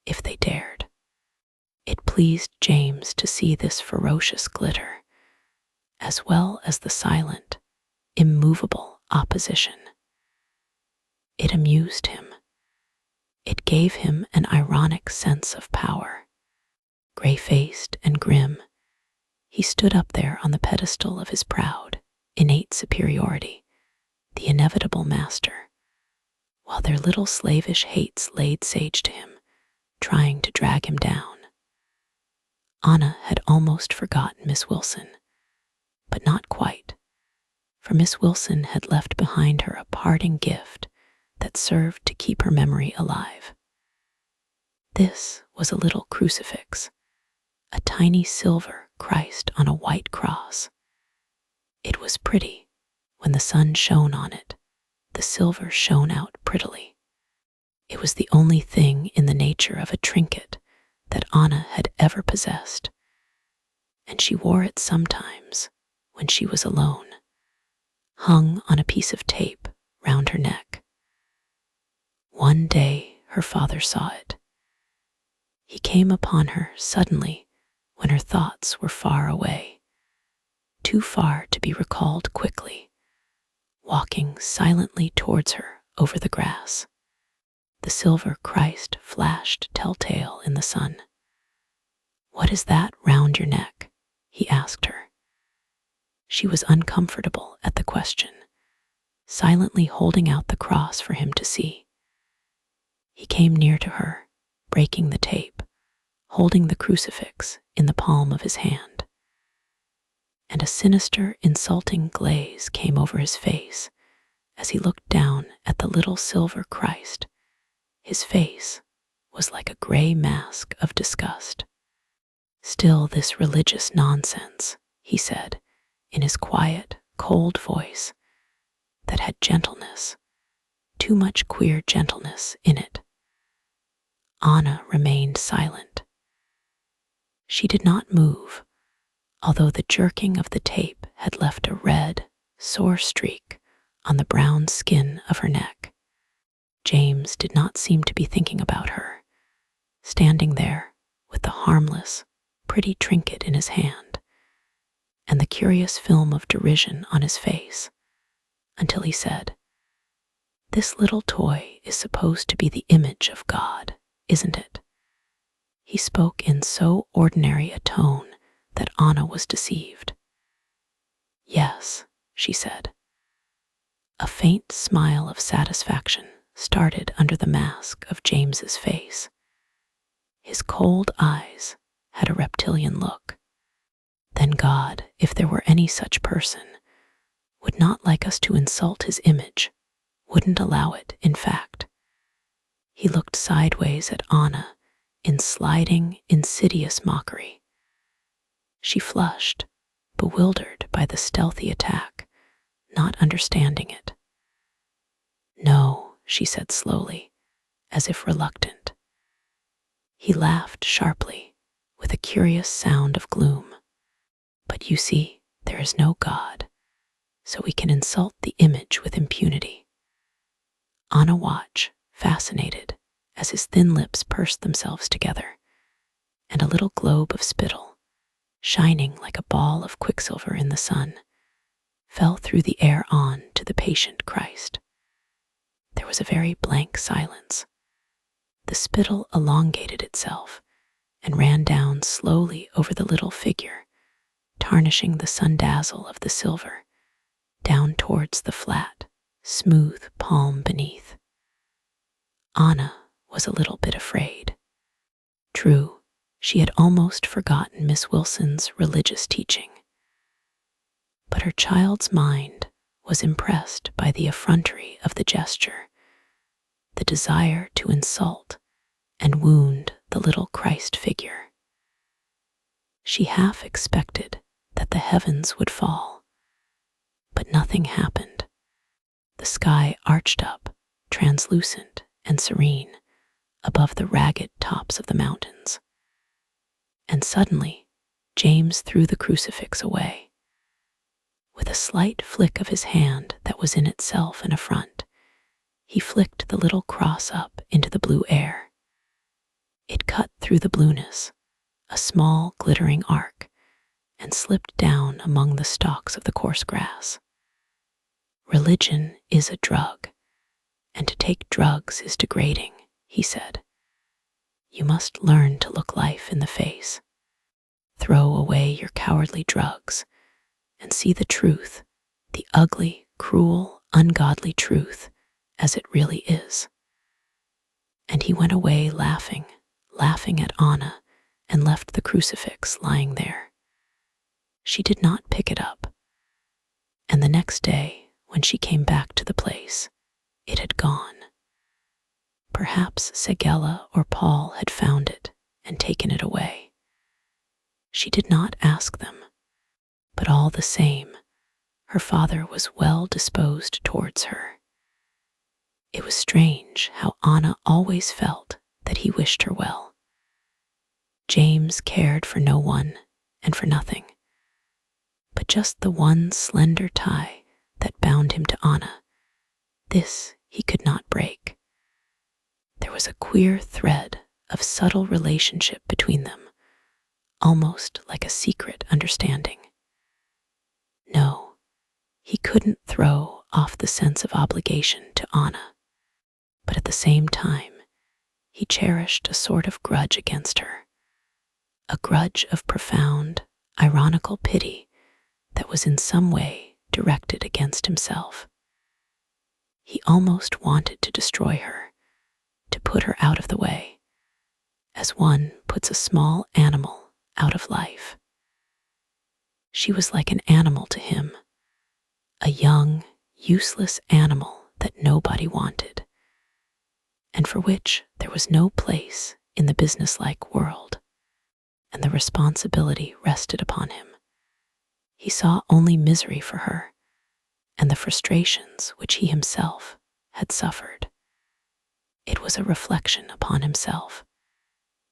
if they dared. It pleased James to see this ferocious glitter, as well as the silent, immovable opposition. It amused him. It gave him an ironic sense of power. Gray-faced and grim, he stood up there on the pedestal of his proud, innate superiority, the inevitable master, while their little slavish hates laid siege to him, trying to drag him down. Anna had almost forgotten Miss Wilson, but not quite, for Miss Wilson had left behind her a parting gift that served to keep her memory alive. This was a little crucifix, a tiny silver Christ on a white cross. It was pretty. When the sun shone on it, the silver shone out prettily. It was the only thing in the nature of a trinket that Anna had ever possessed, and she wore it sometimes when she was alone, hung on a piece of tape round her neck. One day her father saw it. He came upon her suddenly when her thoughts were far away, too far to be recalled quickly, walking silently towards her over the grass. The silver Christ flashed telltale in the sun. "What is that round your neck?" he asked her. She was uncomfortable at the question, silently holding out the cross for him to see. He came near to her, breaking the tape, holding the crucifix in the palm of his hand. And a sinister, insulting glaze came over his face as he looked down at the little silver Christ. His face was like a gray mask of disgust. "Still this religious nonsense," he said, in his quiet, cold voice that had gentleness, too much queer gentleness in it. Anna remained silent. She did not move, although the jerking of the tape had left a red, sore streak on the brown skin of her neck. James did not seem to be thinking about her, standing there with the harmless, pretty trinket in his hand and the curious film of derision on his face, until he said, "This little toy is supposed to be the image of God, isn't it?" He spoke in so ordinary a tone that Anna was deceived. "Yes," she said. A faint smile of satisfaction started under the mask of James's face. His cold eyes had a reptilian look. Then God, if there were any such person, would not like us to insult his image, wouldn't allow it, in fact. He looked sideways at Anna in sliding, insidious mockery. She flushed, bewildered by the stealthy attack, not understanding it. "No," she said slowly, as if reluctant. He laughed sharply, with a curious sound of gloom. "But you see, there is no God, so we can insult the image with impunity." Anna watched, fascinated, as his thin lips pursed themselves together, and a little globe of spittle, shining like a ball of quicksilver in the sun, fell through the air on to the patient Christ. There was a very blank silence. The spittle elongated itself and ran down slowly over the little figure, tarnishing the sun dazzle of the silver, down towards the flat, smooth palm beneath. Anna was a little bit afraid. True, she had almost forgotten Miss Wilson's religious teaching. But her child's mind was impressed by the effrontery of the gesture, the desire to insult and wound the little Christ figure. She half expected that the heavens would fall, but nothing happened. The sky arched up, translucent and serene, above the ragged tops of the mountains. And suddenly, James threw the crucifix away. With a slight flick of his hand that was in itself an affront, he flicked the little cross up into the blue air. It cut through the blueness, a small glittering arc, and slipped down among the stalks of the coarse grass. Religion is a drug, and to take drugs is degrading, he said. You must learn to look life in the face. Throw away your cowardly drugs and see the truth, the ugly, cruel, ungodly truth, as it really is. And he went away laughing at Anna, and left the crucifix lying there. She did not pick it up, and the next day, when she came back to the place, it had gone. Perhaps Segella or Paul had found it and taken it away. She did not ask them, but all the same, her father was well disposed towards her. It was strange how Anna always felt that he wished her well. James cared for no one and for nothing, but just the one slender tie that bound him to Anna. This he could not break. There was a queer thread of subtle relationship between them, almost like a secret understanding. No, he couldn't throw off the sense of obligation to Anna, but at the same time, he cherished a sort of grudge against her, a grudge of profound, ironical pity that was in some way directed against himself. He almost wanted to destroy her, to put her out of the way, as one puts a small animal out of life. She was like an animal to him, a young, useless animal that nobody wanted, and for which there was no place in the businesslike world, and the responsibility rested upon him. He saw only misery for her, and the frustrations which he himself had suffered. It was a reflection upon himself.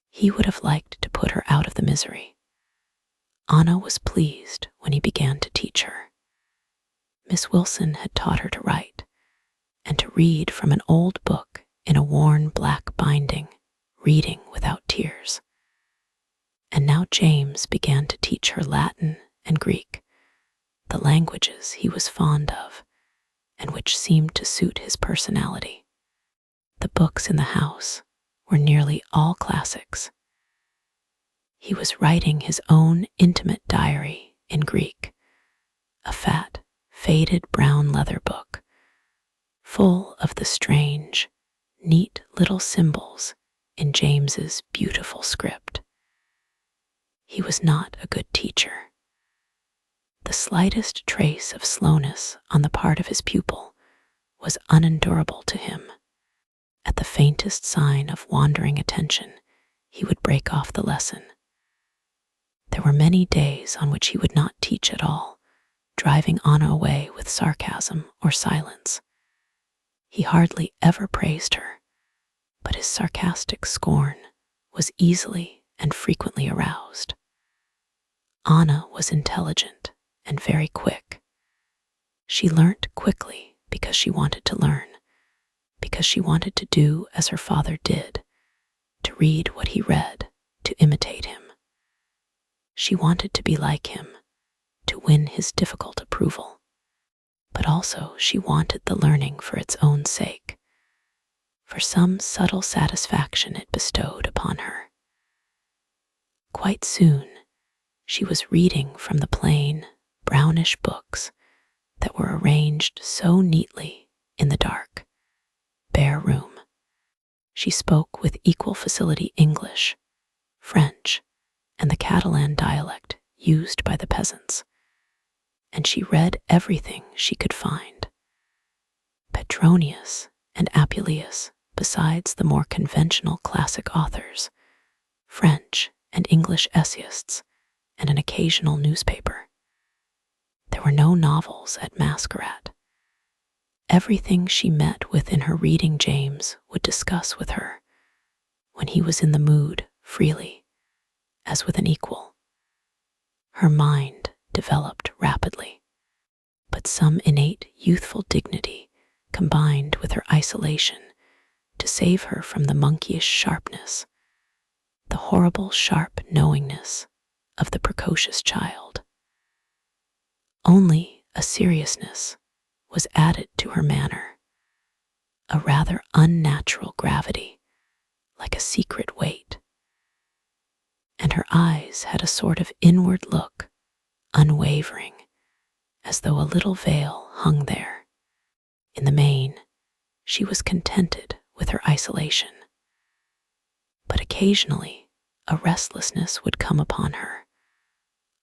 He would have liked to put her out of the misery. Anna was pleased when he began to teach her. Miss Wilson had taught her to write, and to read from an old book in a worn black binding, reading without tears. And now James began to teach her Latin and Greek, the languages he was fond of, and which seemed to suit his personality. The books in the house were nearly all classics. He was writing his own intimate diary in Greek, a fat, faded brown leather book, full of the strange, neat little symbols in James's beautiful script. He was not a good teacher. The slightest trace of slowness on the part of his pupil was unendurable to him. At the faintest sign of wandering attention, he would break off the lesson. There were many days on which he would not teach at all, driving Anna away with sarcasm or silence. He hardly ever praised her, but his sarcastic scorn was easily and frequently aroused. Anna was intelligent and very quick. She learnt quickly because she wanted to learn, because she wanted to do as her father did, to read what he read, to imitate him. She wanted to be like him, to win his difficult approval, but also she wanted the learning for its own sake, for some subtle satisfaction it bestowed upon her. Quite soon, she was reading from the plain, brownish books that were arranged so neatly in the dark, bare room. She spoke with equal facility English, French, and the Catalan dialect used by the peasants, and she read everything she could find. Petronius and Apuleius, besides the more conventional classic authors, French and English essayists, and an occasional newspaper. There were no novels at Masquerade. Everything she met with in her reading James would discuss with her, when he was in the mood, freely, as with an equal. Her mind developed rapidly, but some innate youthful dignity combined with her isolation to save her from the monkeyish sharpness, the horrible sharp knowingness of the precocious child. Only a seriousness was added to her manner, a rather unnatural gravity, like a secret weight. And her eyes had a sort of inward look, unwavering, as though a little veil hung there. In the main, she was contented with her isolation. But occasionally, a restlessness would come upon her,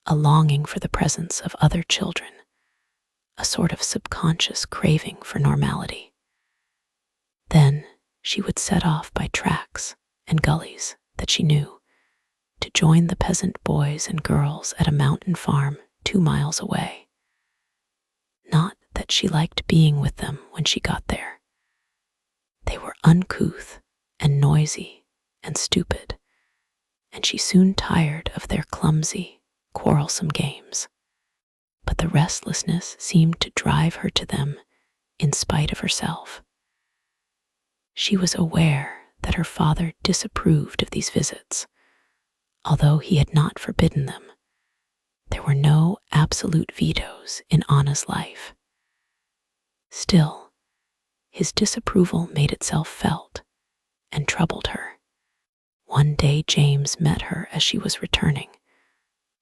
a longing for the presence of other children, a sort of subconscious craving for normality. Then she would set off by tracks and gullies that she knew to join the peasant boys and girls at a mountain farm 2 miles away. Not that she liked being with them when she got there. They were uncouth and noisy and stupid, and she soon tired of their clumsy, quarrelsome games. But the restlessness seemed to drive her to them in spite of herself. She was aware that her father disapproved of these visits, although he had not forbidden them. There were no absolute vetoes in Anna's life. Still, his disapproval made itself felt and troubled her. One day James met her as she was returning,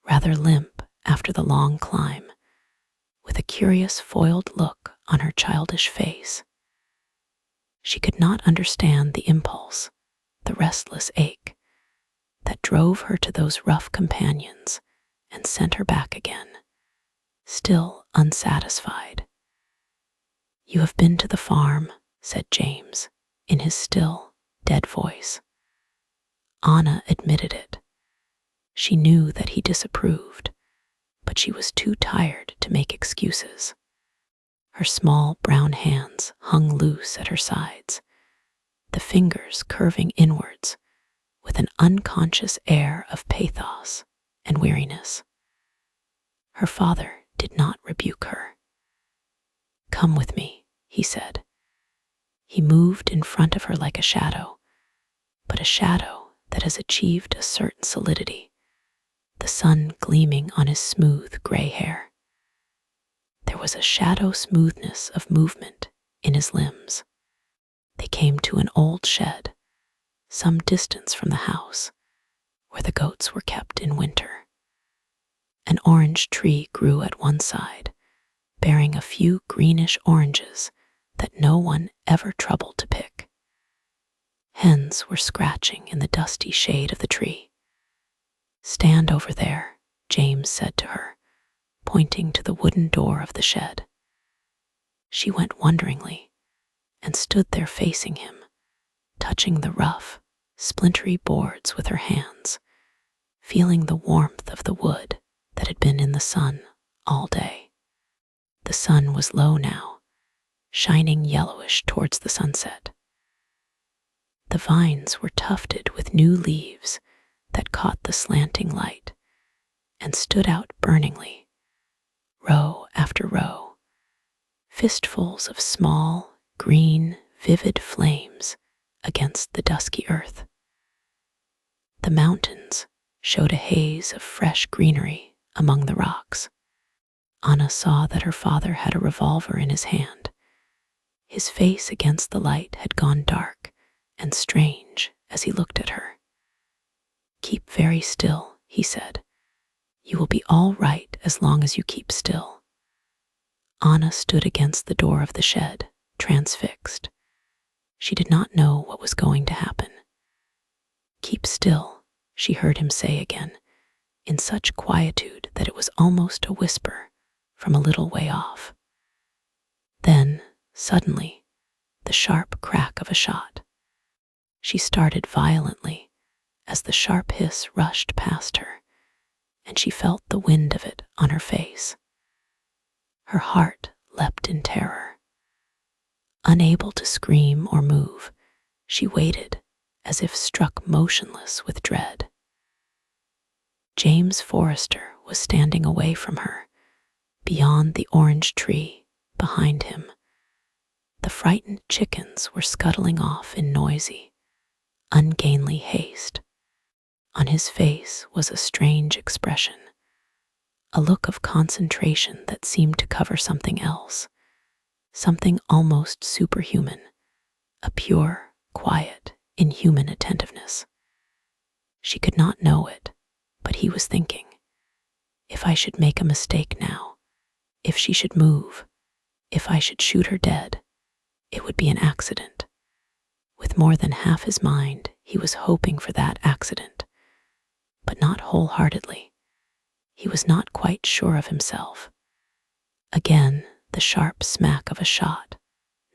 rather limp after the long climb, with a curious foiled look on her childish face. She could not understand the impulse, the restless ache, that drove her to those rough companions and sent her back again, still unsatisfied. "You have been to the farm," said James, in his still, dead voice. Anna admitted it. She knew that he disapproved, but she was too tired to make excuses. Her small brown hands hung loose at her sides, the fingers curving inwards with an unconscious air of pathos and weariness. Her father did not rebuke her. "Come with me," he said. He moved in front of her like a shadow, but a shadow that has achieved a certain solidity, the sun gleaming on his smooth gray hair. There was a shadow smoothness of movement in his limbs. They came to an old shed, some distance from the house, where the goats were kept in winter. An orange tree grew at one side, bearing a few greenish oranges that no one ever troubled to pick. Hens were scratching in the dusty shade of the tree. "Stand over there," James said to her, pointing to the wooden door of the shed. She went wonderingly and stood there facing him, touching the rough, splintery boards with her hands, feeling the warmth of the wood that had been in the sun all day. The sun was low now, shining yellowish towards the sunset. The vines were tufted with new leaves that caught the slanting light and stood out burningly, row after row, fistfuls of small, green, vivid flames against the dusky earth. The mountains showed a haze of fresh greenery among the rocks. Anna saw that her father had a revolver in his hand. His face against the light had gone dark and strange as he looked at her. "Keep very still," he said. "You will be all right as long as you keep still." Anna stood against the door of the shed, transfixed. She did not know what was going to happen. "Keep still," she heard him say again, in such quietude that it was almost a whisper from a little way off. Then, suddenly, the sharp crack of a shot. She started violently as the sharp hiss rushed past her, and she felt the wind of it on her face. Her heart leapt in terror. Unable to scream or move, she waited as if struck motionless with dread. James Forrester was standing away from her, beyond the orange tree behind him. The frightened chickens were scuttling off in noisy, ungainly haste. On his face was a strange expression, a look of concentration that seemed to cover something else, something almost superhuman, a pure, quiet, inhuman attentiveness. She could not know it, but he was thinking, if I should make a mistake now, if she should move, if I should shoot her dead, it would be an accident. With more than half his mind, he was hoping for that accident, but not wholeheartedly. He was not quite sure of himself. Again, the sharp smack of a shot,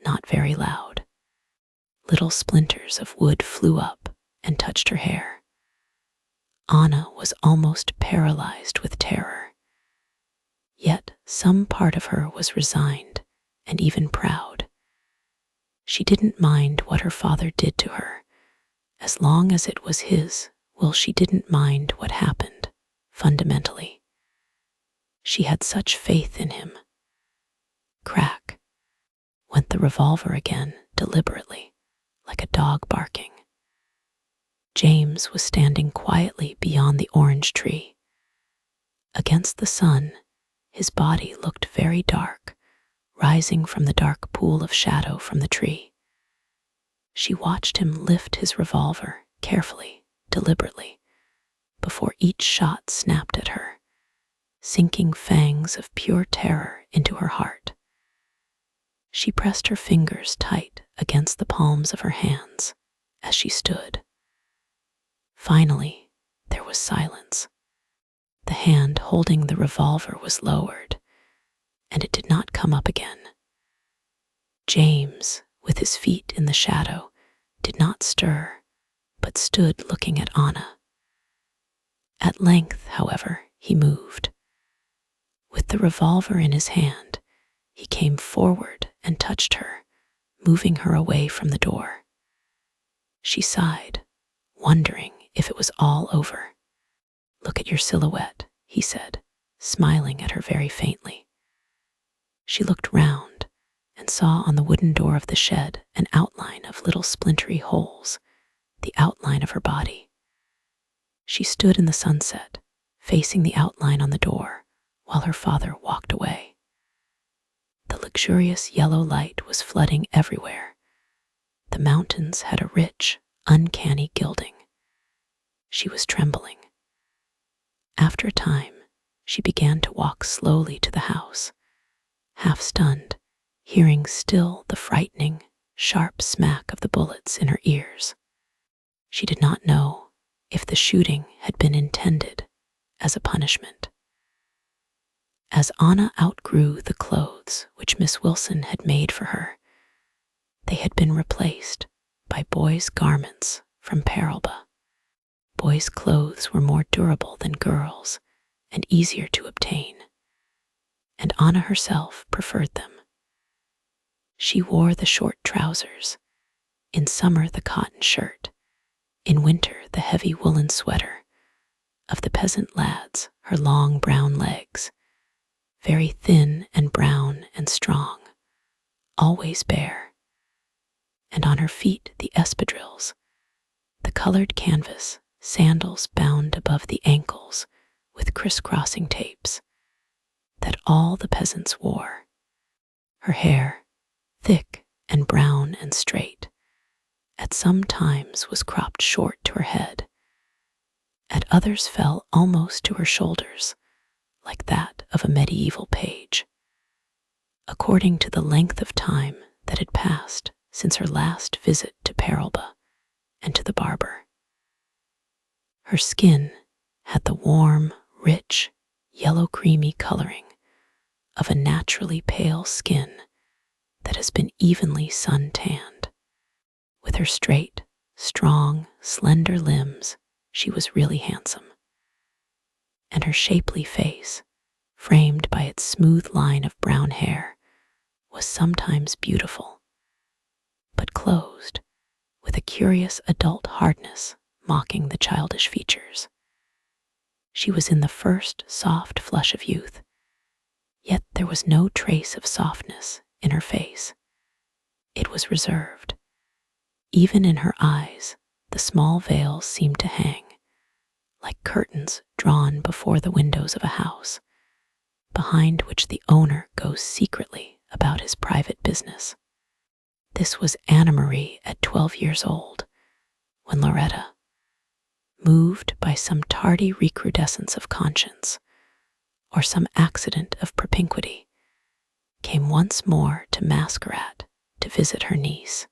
not very loud. Little splinters of wood flew up and touched her hair. Anna was almost paralyzed with terror. Yet some part of her was resigned and even proud. She didn't mind what her father did to her, as long as it was his. Well, she didn't mind what happened, fundamentally. She had such faith in him. Crack went the revolver again, deliberately, like a dog barking. James was standing quietly beyond the orange tree. Against the sun, his body looked very dark, rising from the dark pool of shadow from the tree. She watched him lift his revolver carefully, deliberately, before each shot snapped at her, sinking fangs of pure terror into her heart. She pressed her fingers tight against the palms of her hands as she stood. Finally, there was silence. The hand holding the revolver was lowered, and it did not come up again. James, with his feet in the shadow, did not stir, but stood looking at Anna. At length, however, he moved. With the revolver in his hand, he came forward and touched her, moving her away from the door. She sighed, wondering if it was all over. "Look at your silhouette," he said, smiling at her very faintly. She looked round and saw on the wooden door of the shed an outline of little splintery holes, the outline of her body. She stood in the sunset, facing the outline on the door, while her father walked away. The luxurious yellow light was flooding everywhere. The mountains had a rich, uncanny gilding. She was trembling. After a time, she began to walk slowly to the house, half stunned, hearing still the frightening, sharp smack of the bullets in her ears. She did not know if the shooting had been intended as a punishment. As Anna outgrew the clothes which Miss Wilson had made for her, they had been replaced by boys' garments from Parelba. Boys' clothes were more durable than girls' and easier to obtain, and Anna herself preferred them. She wore the short trousers, in summer the cotton shirt, in winter the heavy woolen sweater of the peasant lads, her long brown legs, very thin and brown and strong, always bare, and on her feet the espadrilles, the colored canvas sandals bound above the ankles with crisscrossing tapes, that all the peasants wore. Her hair, thick and brown and straight, at some times was cropped short to her head, at others fell almost to her shoulders, like that of a medieval page. According to the length of time that had passed since her last visit to Parelba and to the barber. Her skin had the warm, rich, yellow-creamy coloring of a naturally pale skin that has been evenly sun-tanned. With her straight, strong, slender limbs, she was really handsome. And her shapely face, framed by its smooth line of brown hair, was sometimes beautiful, but closed, with a curious adult hardness mocking the childish features. She was in the first soft flush of youth, yet there was no trace of softness in her face. It was reserved. Even in her eyes, the small veils seemed to hang, like curtains drawn before the windows of a house, behind which the owner goes secretly about his private business. This was Anna Marie at 12 years old, when Loretta, moved by some tardy recrudescence of conscience or some accident of propinquity, came once more to Masquerat to visit her niece.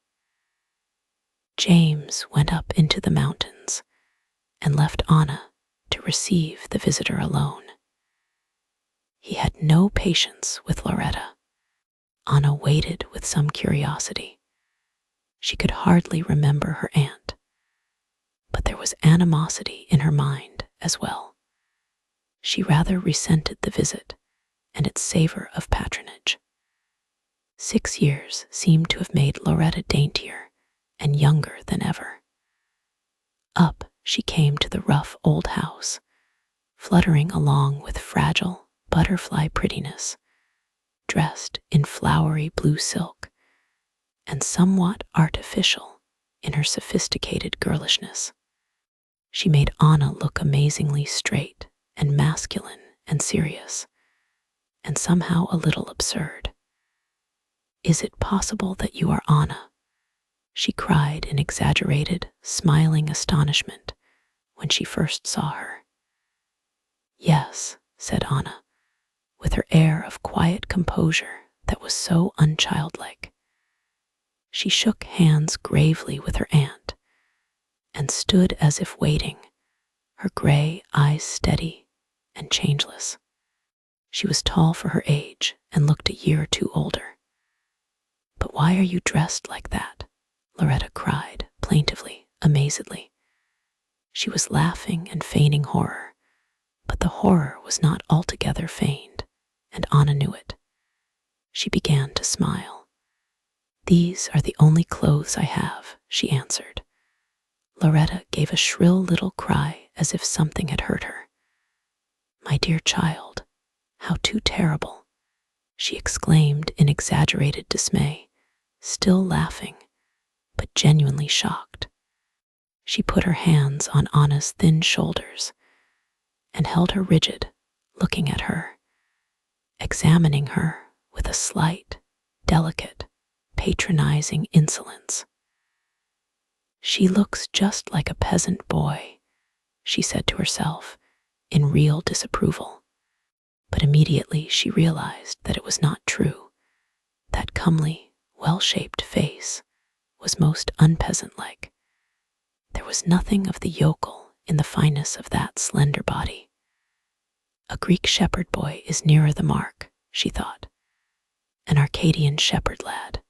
James went up into the mountains and left Anna to receive the visitor alone. He had no patience with Loretta. Anna waited with some curiosity. She could hardly remember her aunt, but there was animosity in her mind as well. She rather resented the visit and its savor of patronage. 6 years seemed to have made Loretta daintier and younger than ever. Up she came to the rough old house, fluttering along with fragile butterfly prettiness, dressed in flowery blue silk and somewhat artificial in her sophisticated girlishness. She made Anna look amazingly straight and masculine and serious, and somehow a little absurd. "Is it possible that you are Anna?" she cried in exaggerated, smiling astonishment when she first saw her. "Yes," said Anna, with her air of quiet composure that was so unchildlike. She shook hands gravely with her aunt and stood as if waiting, her gray eyes steady and changeless. She was tall for her age and looked a year or two older. "But why are you dressed like that?" Loretta cried, plaintively, amazedly. She was laughing and feigning horror, but the horror was not altogether feigned, and Anna knew it. She began to smile. "These are the only clothes I have," she answered. Loretta gave a shrill little cry as if something had hurt her. "My dear child, how too terrible," she exclaimed in exaggerated dismay, still laughing, but genuinely shocked. She put her hands on Anna's thin shoulders and held her rigid, looking at her, examining her with a slight, delicate, patronizing insolence. "She looks just like a peasant boy," she said to herself in real disapproval. But immediately she realized that it was not true. That comely, well-shaped face was most unpeasant-like. There was nothing of the yokel in the fineness of that slender body. A Greek shepherd boy is nearer the mark, she thought, an Arcadian shepherd lad.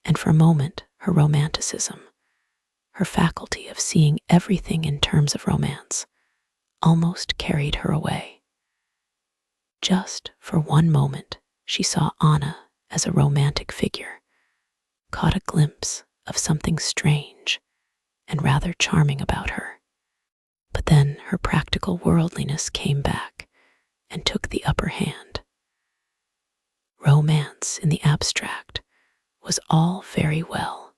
And for a moment her romanticism, her faculty of seeing everything in terms of romance, almost carried her away. Just for one moment she saw Anna as a romantic figure, caught a glimpse of something strange and rather charming about her. But then her practical worldliness came back and took the upper hand. Romance in the abstract was all very well,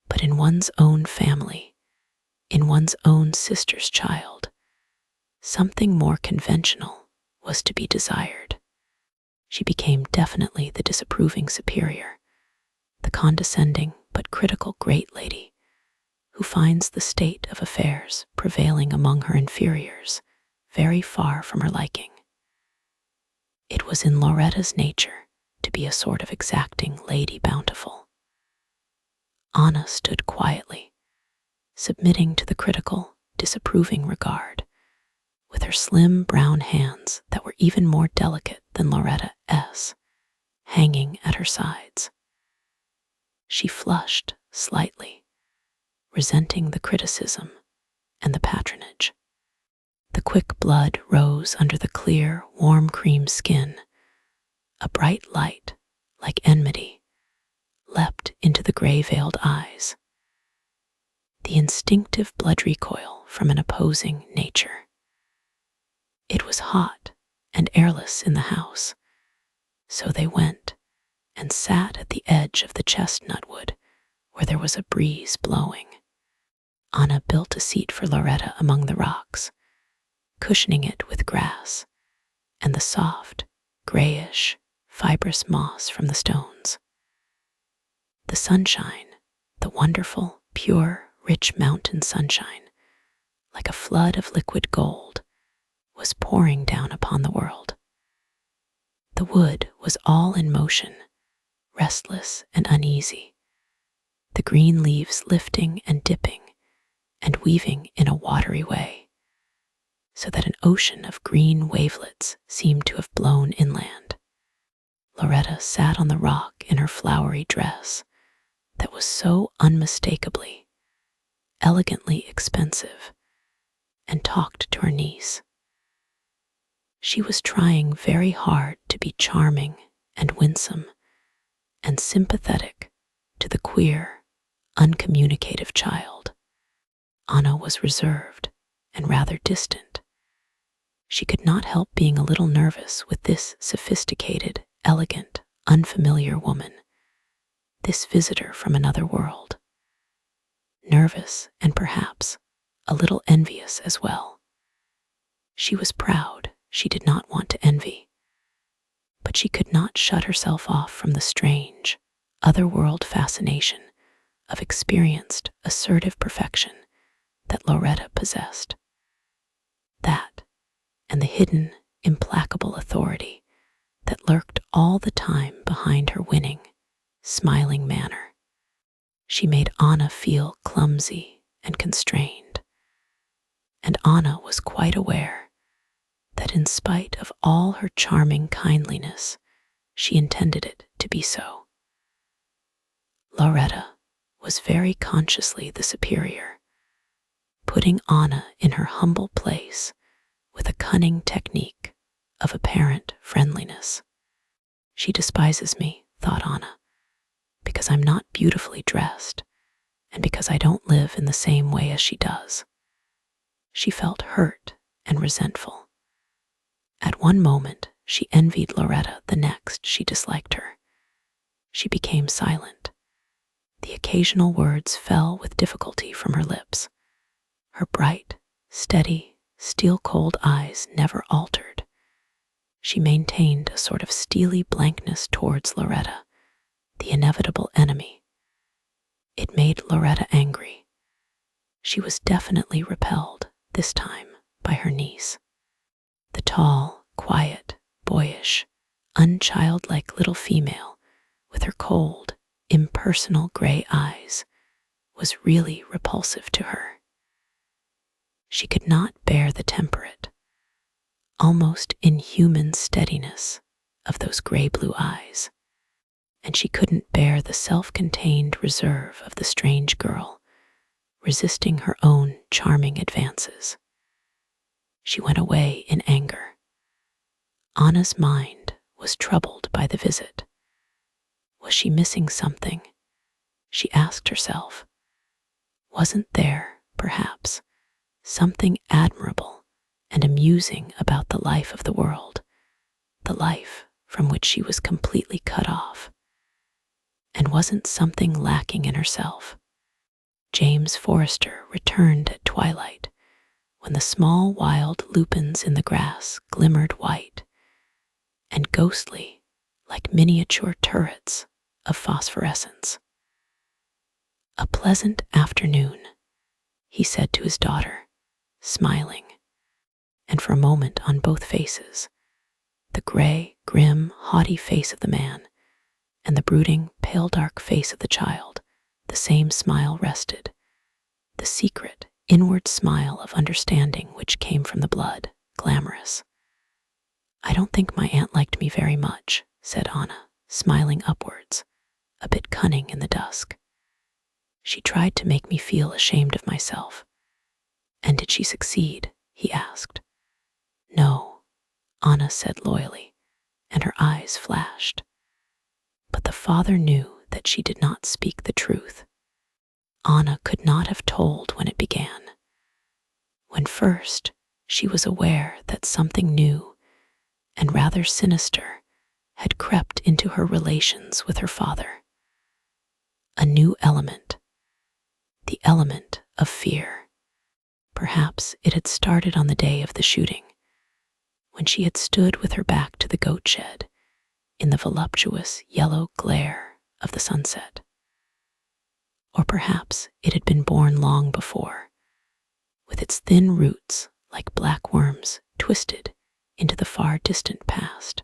but in one's own family, in one's own sister's child, something more conventional was to be desired. She became definitely the disapproving superior, the condescending but critical great lady who finds the state of affairs prevailing among her inferiors very far from her liking. It was in Loretta's nature to be a sort of exacting Lady Bountiful. Anna stood quietly, submitting to the critical, disapproving regard, with her slim brown hands that were even more delicate than Loretta's hanging at her sides. She flushed slightly, resenting the criticism and the patronage. The quick blood rose under the clear, warm cream skin. A bright light, like enmity, leapt into the gray-veiled eyes. The instinctive blood recoil from an opposing nature. It was hot and airless in the house, so they went and sat at the edge of the chestnut wood where there was a breeze blowing. Anna built a seat for Loretta among the rocks, cushioning it with grass and the soft, grayish, fibrous moss from the stones. The sunshine, the wonderful, pure, rich mountain sunshine, like a flood of liquid gold, was pouring down upon the world. The wood was all in motion, restless and uneasy, the green leaves lifting and dipping and weaving in a watery way, so that an ocean of green wavelets seemed to have blown inland. Loretta sat on the rock in her flowery dress that was so unmistakably, elegantly expensive, and talked to her niece. She was trying very hard to be charming and winsome and sympathetic to the queer, uncommunicative child. Anna was reserved and rather distant. She could not help being a little nervous with this sophisticated, elegant, unfamiliar woman, this visitor from another world. Nervous and perhaps a little envious as well. She was proud. She did not want to envy, but she could not shut herself off from the strange, otherworld fascination of experienced, assertive perfection that Loretta possessed. That, and the hidden, implacable authority that lurked all the time behind her winning, smiling manner. She made Anna feel clumsy and constrained, and Anna was quite aware that in spite of all her charming kindliness, she intended it to be so. Loretta was very consciously the superior, putting Anna in her humble place with a cunning technique of apparent friendliness. She despises me, thought Anna, because I'm not beautifully dressed and because I don't live in the same way as she does. She felt hurt and resentful. At one moment, she envied Loretta, the next, she disliked her. She became silent. The occasional words fell with difficulty from her lips. Her bright, steady, steel-cold eyes never altered. She maintained a sort of steely blankness towards Loretta, the inevitable enemy. It made Loretta angry. She was definitely repelled, this time, by her niece. The tall, quiet, boyish, unchildlike little female with her cold, impersonal gray eyes was really repulsive to her. She could not bear the temperate, almost inhuman steadiness of those gray-blue eyes, and she couldn't bear the self-contained reserve of the strange girl, resisting her own charming advances. She went away in anger. Anna's mind was troubled by the visit. Was she missing something? She asked herself. Wasn't there, perhaps, something admirable and amusing about the life of the world, the life from which she was completely cut off? And wasn't something lacking in herself? James Forrester returned at twilight, when the small wild lupins in the grass glimmered white and ghostly like miniature turrets of phosphorescence. A pleasant afternoon, he said to his daughter, smiling, and for a moment on both faces, the gray, grim, haughty face of the man and the brooding, pale dark face of the child, the same smile rested, the secret, inward smile of understanding which came from the blood, glamorous. "I don't think my aunt liked me very much," said Anna, smiling upwards, a bit cunning in the dusk. "She tried to make me feel ashamed of myself." "And did she succeed?" he asked. "No," Anna said loyally, and her eyes flashed. But the father knew that she did not speak the truth. Anna could not have told when it began. When first she was aware that something new and rather sinister had crept into her relations with her father. A new element, the element of fear. Perhaps it had started on the day of the shooting, when she had stood with her back to the goat shed in the voluptuous yellow glare of the sunset. Or perhaps it had been born long before, with its thin roots like black worms twisted into the far distant past.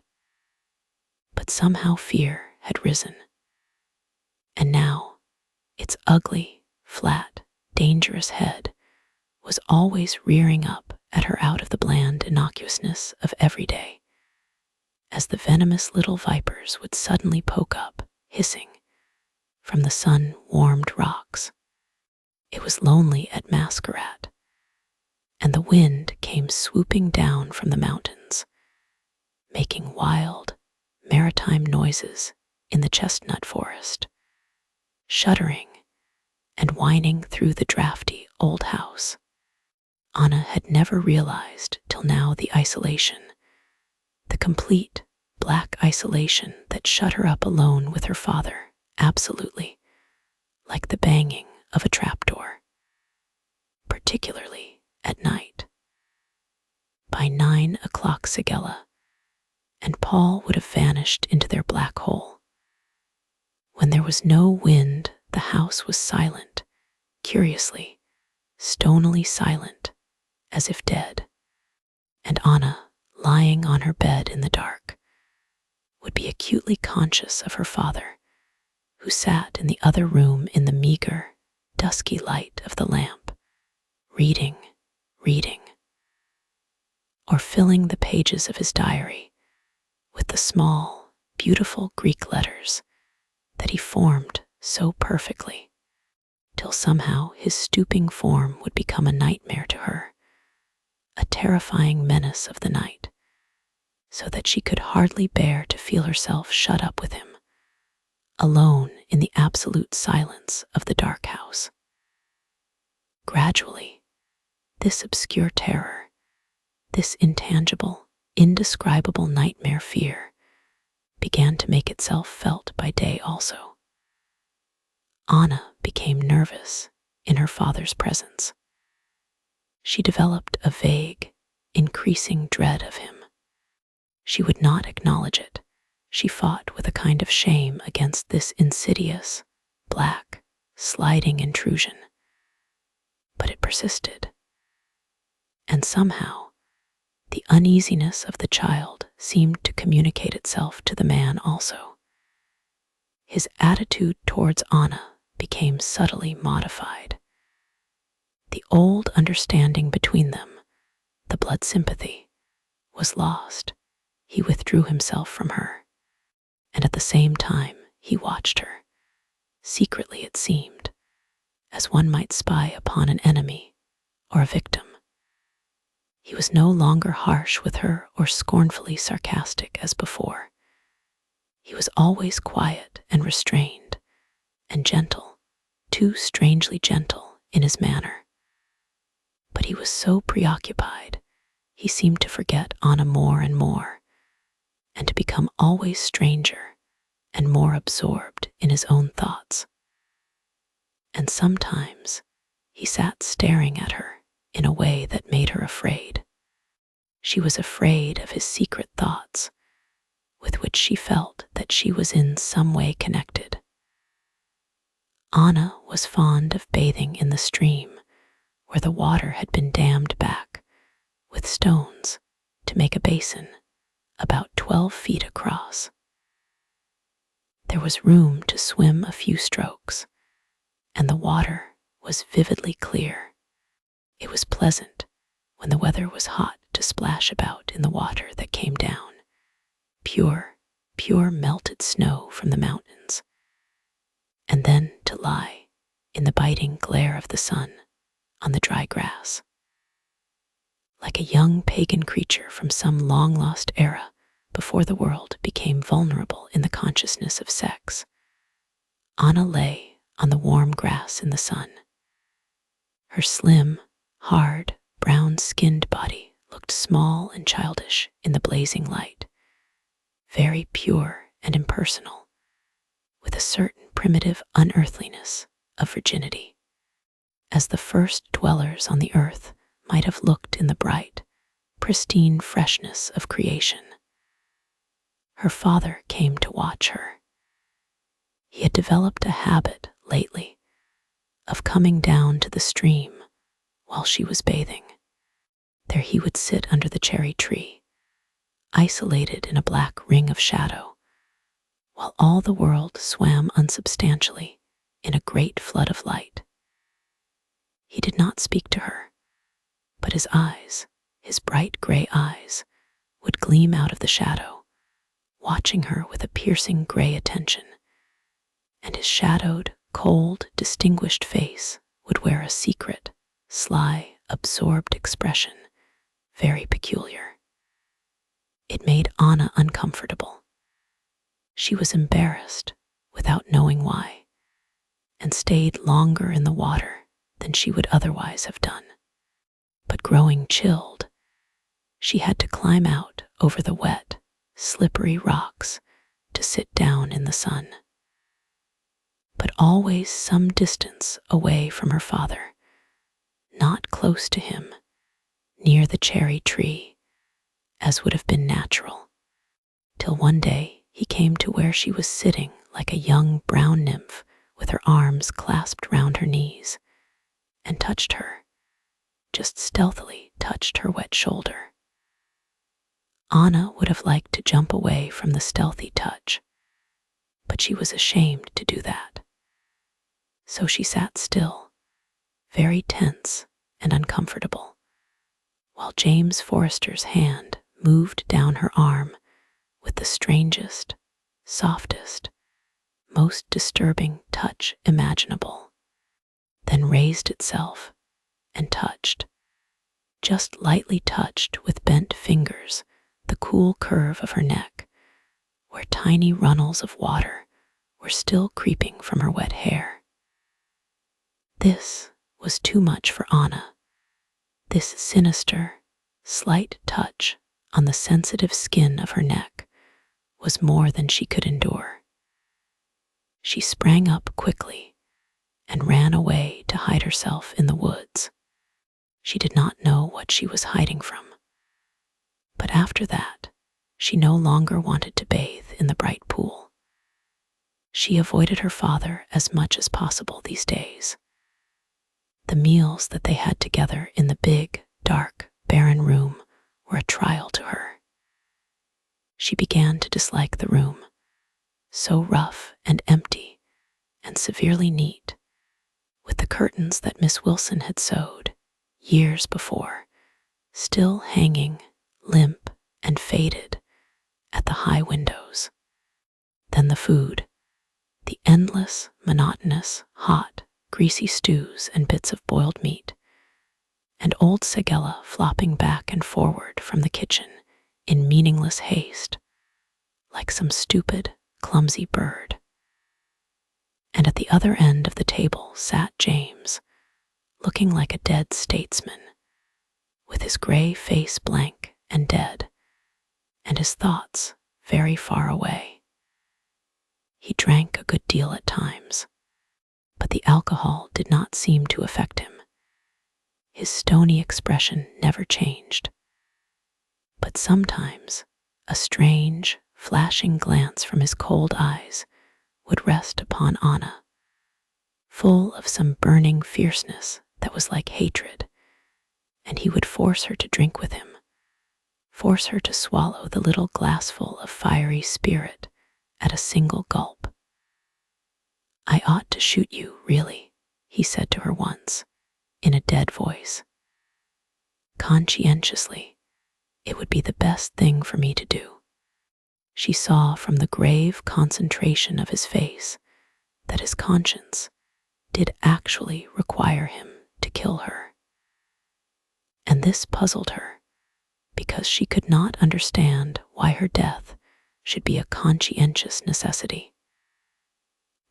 But somehow fear had risen, and now its ugly, flat, dangerous head was always rearing up at her out of the bland innocuousness of every day, as the venomous little vipers would suddenly poke up, hissing, from the sun-warmed rocks. It was lonely at Masquerade, and the wind came swooping down from the mountains, making wild, maritime noises in the chestnut forest, shuddering and whining through the drafty old house. Anna had never realized till now the isolation, the complete black isolation that shut her up alone with her father, absolutely, like the banging of a trapdoor, particularly at night. By 9 o'clock Sigella and Paul would have vanished into their black hole. When there was no wind, the house was silent, curiously, stonily silent, as if dead, and Anna, lying on her bed in the dark, would be acutely conscious of her father, who sat in the other room in the meager, dusky light of the lamp, reading, or filling the pages of his diary with the small, beautiful Greek letters that he formed so perfectly, till somehow his stooping form would become a nightmare to her, a terrifying menace of the night, so that she could hardly bear to feel herself shut up with him, alone in the absolute silence of the dark house. Gradually, this obscure terror, this intangible, indescribable nightmare fear, began to make itself felt by day also. Anna became nervous in her father's presence. She developed a vague, increasing dread of him. She would not acknowledge it. She fought with a kind of shame against this insidious, black, sliding intrusion. But it persisted. And somehow, the uneasiness of the child seemed to communicate itself to the man also. His attitude towards Anna became subtly modified. The old understanding between them, the blood sympathy, was lost. He withdrew himself from her, and at the same time he watched her, secretly it seemed, as one might spy upon an enemy or a victim. He was no longer harsh with her or scornfully sarcastic as before. He was always quiet and restrained, and gentle, too strangely gentle in his manner. But he was so preoccupied, he seemed to forget Anna more and more, and to become always stranger and more absorbed in his own thoughts. And sometimes he sat staring at her in a way that made her afraid. She was afraid of his secret thoughts, with which she felt that she was in some way connected. Anna was fond of bathing in the stream, where the water had been dammed back with stones to make a basin about 12 feet across. There was room to swim a few strokes, and the water was vividly clear. It was pleasant when the weather was hot to splash about in the water that came down, pure melted snow from the mountains, and then to lie in the biting glare of the sun on the dry grass. Like a young pagan creature from some long-lost era before the world became vulnerable in the consciousness of sex, Anna lay on the warm grass in the sun. Her slim, hard, brown-skinned body looked small and childish in the blazing light, very pure and impersonal, with a certain primitive unearthliness of virginity, as the first dwellers on the earth might have looked in the bright, pristine freshness of creation. Her father came to watch her. He had developed a habit lately of coming down to the stream while she was bathing. There he would sit under the cherry tree, isolated in a black ring of shadow, while all the world swam unsubstantially in a great flood of light. He did not speak to her, but his eyes, his bright gray eyes, would gleam out of the shadow, watching her with a piercing gray attention, and his shadowed, cold, distinguished face would wear a secret, sly, absorbed expression, very peculiar. It made Anna uncomfortable. She was embarrassed without knowing why, and stayed longer in the water than she would otherwise have done. But growing chilled, she had to climb out over the wet, slippery rocks to sit down in the sun. But always some distance away from her father, not close to him, near the cherry tree, as would have been natural, till one day he came to where she was sitting like a young brown nymph with her arms clasped round her knees, and touched her, just stealthily touched her wet shoulder. Anna would have liked to jump away from the stealthy touch, but she was ashamed to do that. So she sat still, very tense and uncomfortable, while James Forrester's hand moved down her arm with the strangest, softest, most disturbing touch imaginable, then raised itself and touched, just lightly touched with bent fingers, the cool curve of her neck, where tiny runnels of water were still creeping from her wet hair. This was too much for Anna. This sinister, slight touch on the sensitive skin of her neck was more than she could endure. She sprang up quickly and ran away to hide herself in the woods. She did not know what she was hiding from. But after that, she no longer wanted to bathe in the bright pool. She avoided her father as much as possible these days. The meals that they had together in the big, dark, barren room were a trial to her. She began to dislike the room, so rough and empty and severely neat, with the curtains that Miss Wilson had sewed years before, still hanging, limp and faded, at the high windows. Then the food, the endless, monotonous, hot, greasy stews and bits of boiled meat, and old Segella flopping back and forward from the kitchen in meaningless haste, like some stupid, clumsy bird. And at the other end of the table sat James, looking like a dead statesman, with his gray face blank and dead, and his thoughts very far away. He drank a good deal at times, but the alcohol did not seem to affect him. His stony expression never changed. But sometimes a strange, flashing glance from his cold eyes would rest upon Anna, full of some burning fierceness that was like hatred, and he would force her to drink with him, force her to swallow the little glassful of fiery spirit at a single gulp. "I ought to shoot you, really," he said to her once, in a dead voice. "Conscientiously, it would be the best thing for me to do." She saw from the grave concentration of his face that his conscience did actually require him to kill her. And this puzzled her, because she could not understand why her death should be a conscientious necessity.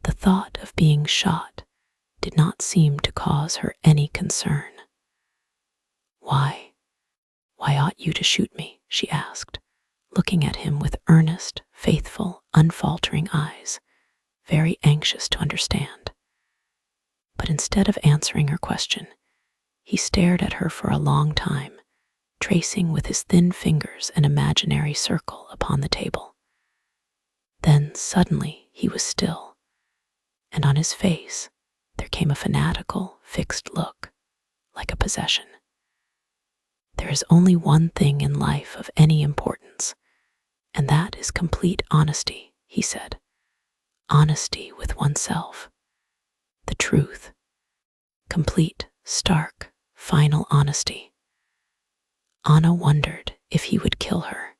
The thought of being shot did not seem to cause her any concern. "Why? Why ought you to shoot me?" she asked, looking at him with earnest, faithful, unfaltering eyes, very anxious to understand. But instead of answering her question, he stared at her for a long time, tracing with his thin fingers an imaginary circle upon the table. Then suddenly he was still, and on his face there came a fanatical, fixed look, like a possession. "There is only one thing in life of any importance, and that is complete honesty," he said. "Honesty with oneself. The truth. Complete, stark, final honesty." Anna wondered if he would kill her.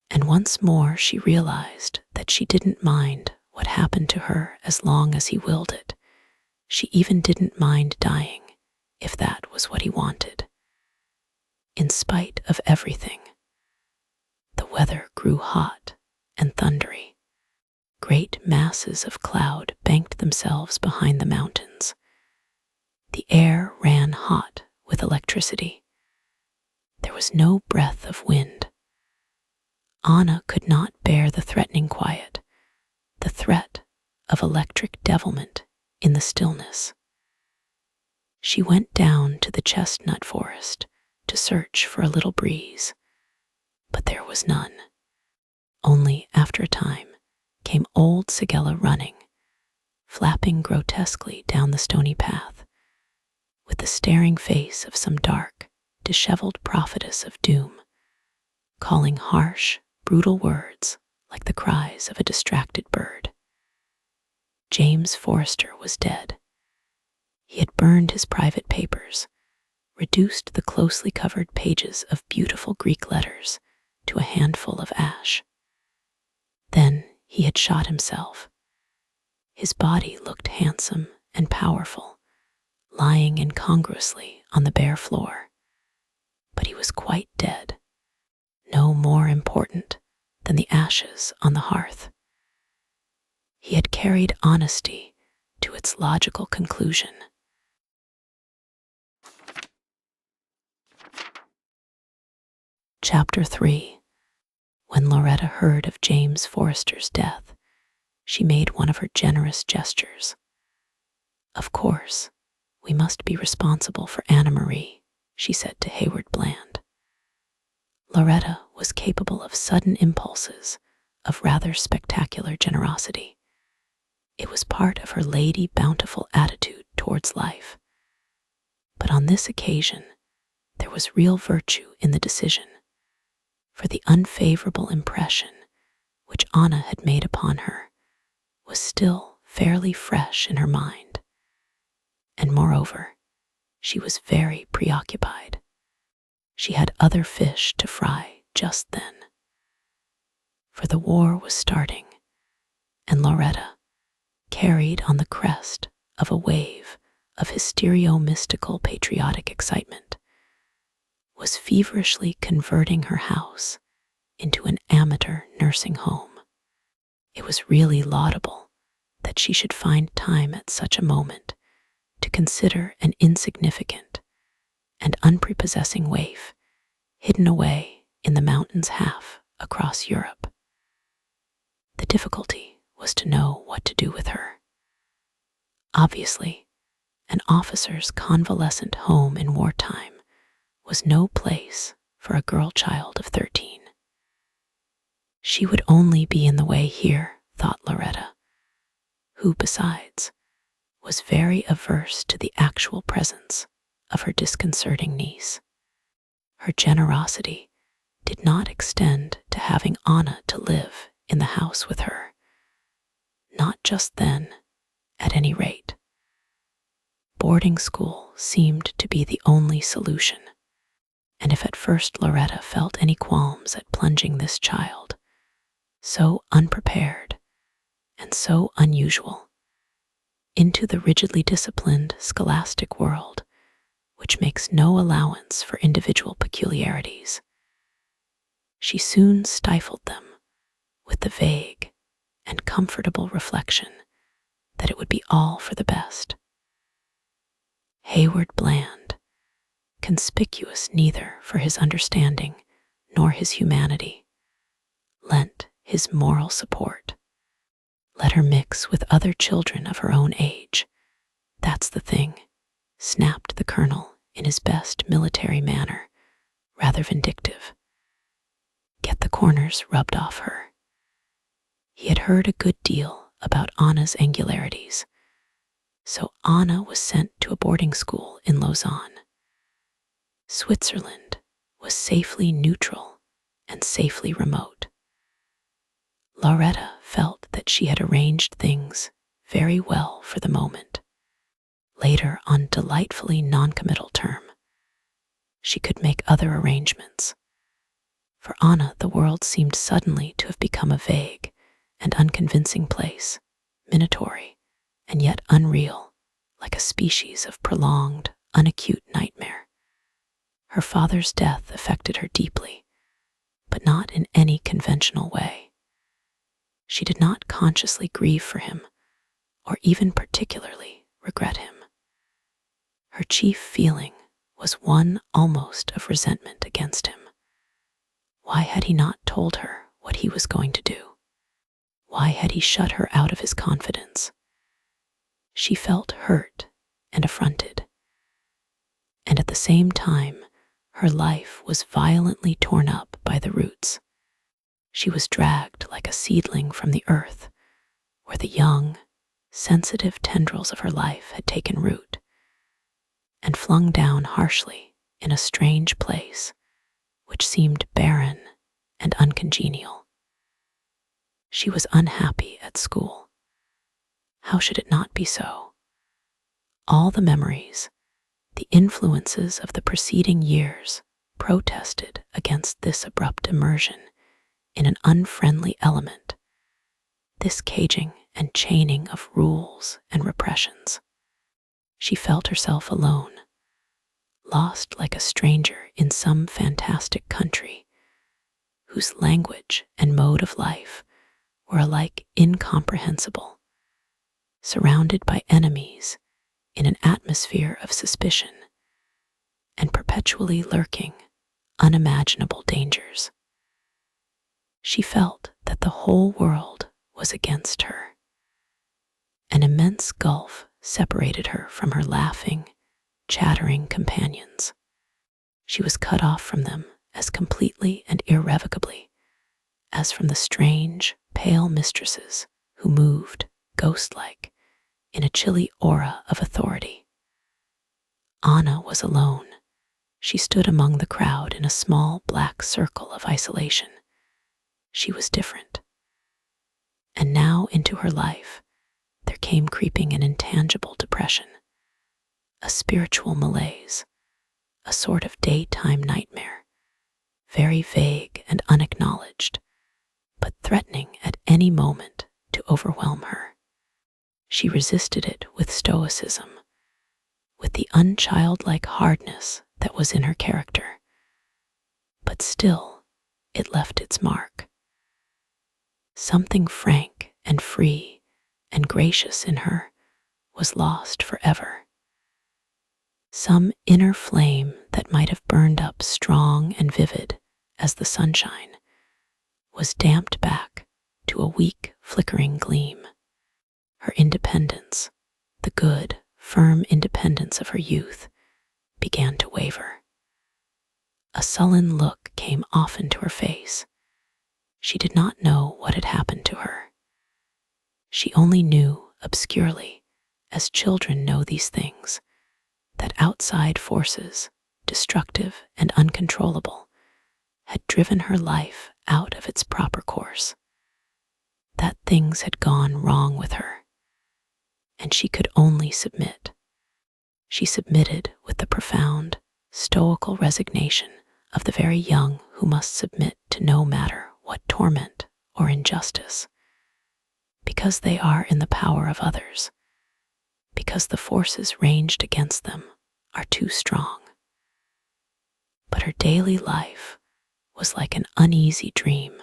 And once more she realized that she didn't mind what happened to her as long as he willed it. She even didn't mind dying, if that was what he wanted. In spite of everything, the weather grew hot and thundery. Great masses of cloud banked themselves behind the mountains. The air ran hot with electricity. There was no breath of wind. Anna could not bear the threatening quiet, the threat of electric devilment in the stillness. She went down to the chestnut forest to search for a little breeze, but there was none. Only after a time came old Sigella running, flapping grotesquely down the stony path, with the staring face of some dark, disheveled prophetess of doom, calling harsh, brutal words like the cries of a distracted bird. James Forrester was dead. He had burned his private papers, reduced the closely covered pages of beautiful Greek letters to a handful of ash. Then he had shot himself. His body looked handsome and powerful, lying incongruously on the bare floor. But he was quite dead, no more important than the ashes on the hearth. He had carried honesty to its logical conclusion. Chapter 3. When Loretta heard of James Forrester's death, she made one of her generous gestures. "Of course, we must be responsible for Anna Marie," she said to Hayward Bland. Loretta was capable of sudden impulses of rather spectacular generosity. It was part of her lady bountiful attitude towards life. But on this occasion, there was real virtue in the decision, for the unfavorable impression which Anna had made upon her was still fairly fresh in her mind. And moreover, she was very preoccupied. She had other fish to fry just then. For the war was starting, and Loretta, carried on the crest of a wave of hysterio-mystical patriotic excitement, was feverishly converting her house into an amateur nursing home. It was really laudable that she should find time at such a moment to consider an insignificant and unprepossessing waif hidden away in the mountains half across Europe. The difficulty was to know what to do with her. Obviously, an officer's convalescent home in wartime was no place for a girl child of 13. She would only be in the way here, thought Loretta, who, besides, was very averse to the actual presence of her disconcerting niece. Her generosity did not extend to having Anna to live in the house with her. Not just then, at any rate. Boarding school seemed to be the only solution, and if at first Loretta felt any qualms at plunging this child, so unprepared and so unusual, into the rigidly disciplined scholastic world, which makes no allowance for individual peculiarities, she soon stifled them with the vague and comfortable reflection that it would be all for the best. Hayward Bland, conspicuous neither for his understanding nor his humanity, lent his moral support. Let her mix with other children of her own age. That's the thing, snapped the colonel in his best military manner, rather vindictive. Get the corners rubbed off her. He had heard a good deal about Anna's angularities, so Anna was sent to a boarding school in Lausanne. Switzerland was safely neutral and safely remote. Loretta felt that she had arranged things very well for the moment. Later, on delightfully non-committal term, she could make other arrangements. For Anna, the world seemed suddenly to have become a vague and unconvincing place, minatory and yet unreal, like a species of prolonged, unacute nightmare. Her father's death affected her deeply, but not in any conventional way. She did not consciously grieve for him, or even particularly regret him. Her chief feeling was one almost of resentment against him. Why had he not told her what he was going to do? Why had he shut her out of his confidence? She felt hurt and affronted, and at the same time, her life was violently torn up by the roots. She was dragged like a seedling from the earth, where the young, sensitive tendrils of her life had taken root, and flung down harshly in a strange place which seemed barren and uncongenial. She was unhappy at school. How should it not be so? All the memories, the influences of the preceding years, protested against this abrupt immersion in an unfriendly element, this caging and chaining of rules and repressions. She felt herself alone, lost like a stranger in some fantastic country, whose language and mode of life were alike incomprehensible, surrounded by enemies in an atmosphere of suspicion, and perpetually lurking unimaginable dangers. She felt that the whole world was against her. An immense gulf separated her from her laughing, chattering companions. She was cut off from them as completely and irrevocably as from the strange, pale mistresses who moved, ghost-like, in a chilly aura of authority. Anna was alone. She stood among the crowd in a small black circle of isolation. She was different. And now into her life there came creeping an intangible depression, a spiritual malaise, a sort of daytime nightmare, very vague and unacknowledged, but threatening at any moment to overwhelm her. She resisted it with stoicism, with the unchildlike hardness that was in her character, but still it left its mark. Something frank and free and gracious in her was lost forever. Some inner flame that might have burned up strong and vivid as the sunshine was damped back to a weak, flickering gleam. Her independence, the good, firm independence of her youth, began to waver. A sullen look came often to her face. She did not know what had happened to her. She only knew obscurely, as children know these things, that outside forces, destructive and uncontrollable, had driven her life out of its proper course, that things had gone wrong with her, and she could only submit. She submitted with the profound, stoical resignation of the very young who must submit to no matter what torment or injustice, because they are in the power of others, because the forces ranged against them are too strong. But her daily life was like an uneasy dream,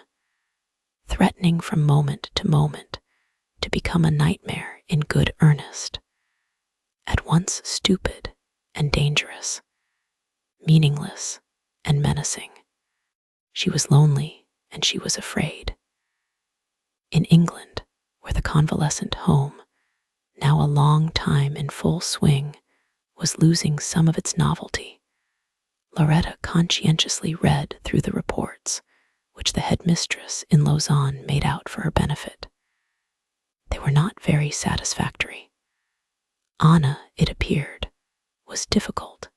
threatening from moment to moment to become a nightmare in good earnest, at once stupid and dangerous, meaningless and menacing. She was lonely and she was afraid. In England, where the convalescent home, now a long time in full swing, was losing some of its novelty, Loretta conscientiously read through the reports which the headmistress in Lausanne made out for her benefit. They were not very satisfactory. Anna, it appeared, was difficult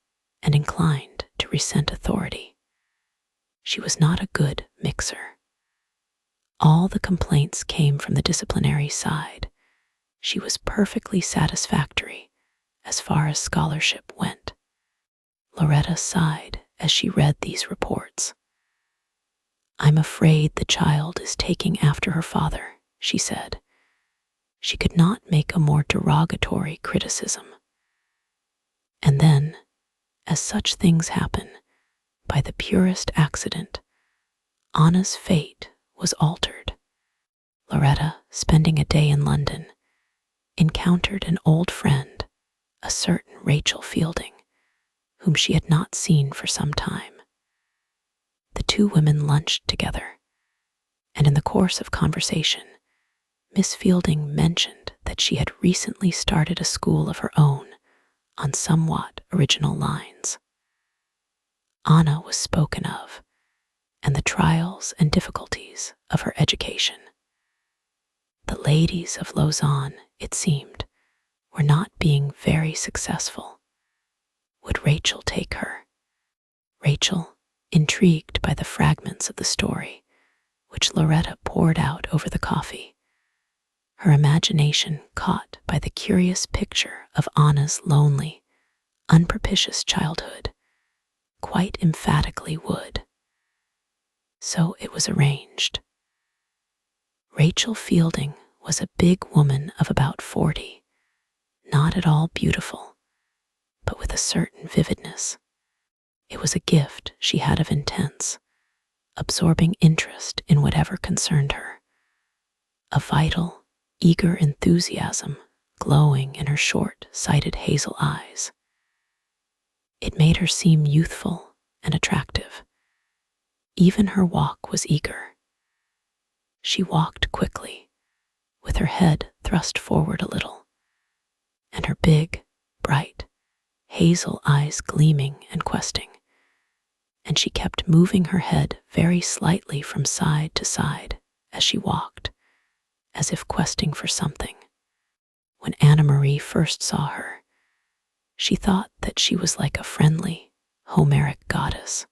and inclined to resent authority. She was not a good mixer. All the complaints came from the disciplinary side. She was perfectly satisfactory as far as scholarship went. Loretta sighed as she read these reports. "I'm afraid the child is taking after her father," she said. She could not make a more derogatory criticism. And then, as such things happen, by the purest accident, Anna's fate was altered. Loretta, spending a day in London, encountered an old friend, a certain Rachel Fielding, whom she had not seen for some time. The two women lunched together, and in the course of conversation, Miss Fielding mentioned that she had recently started a school of her own on somewhat original lines. Anna was spoken of, and the trials and difficulties of her education. The ladies of Lausanne, it seemed, were not being very successful. Would Rachel take her? Rachel, intrigued by the fragments of the story, which Loretta poured out over the coffee, her imagination caught by the curious picture of Anna's lonely, unpropitious childhood, quite emphatically would. So it was arranged. Rachel Fielding was a big woman of about 40, not at all beautiful, but with a certain vividness. It was a gift she had of intense, absorbing interest in whatever concerned her, a vital, eager enthusiasm glowing in her short-sighted hazel eyes. It made her seem youthful and attractive. Even her walk was eager. She walked quickly, with her head thrust forward a little, and her big, bright, hazel eyes gleaming and questing, and she kept moving her head very slightly from side to side as she walked, as if questing for something. When Anna Marie first saw her, she thought that she was like a friendly, Homeric goddess.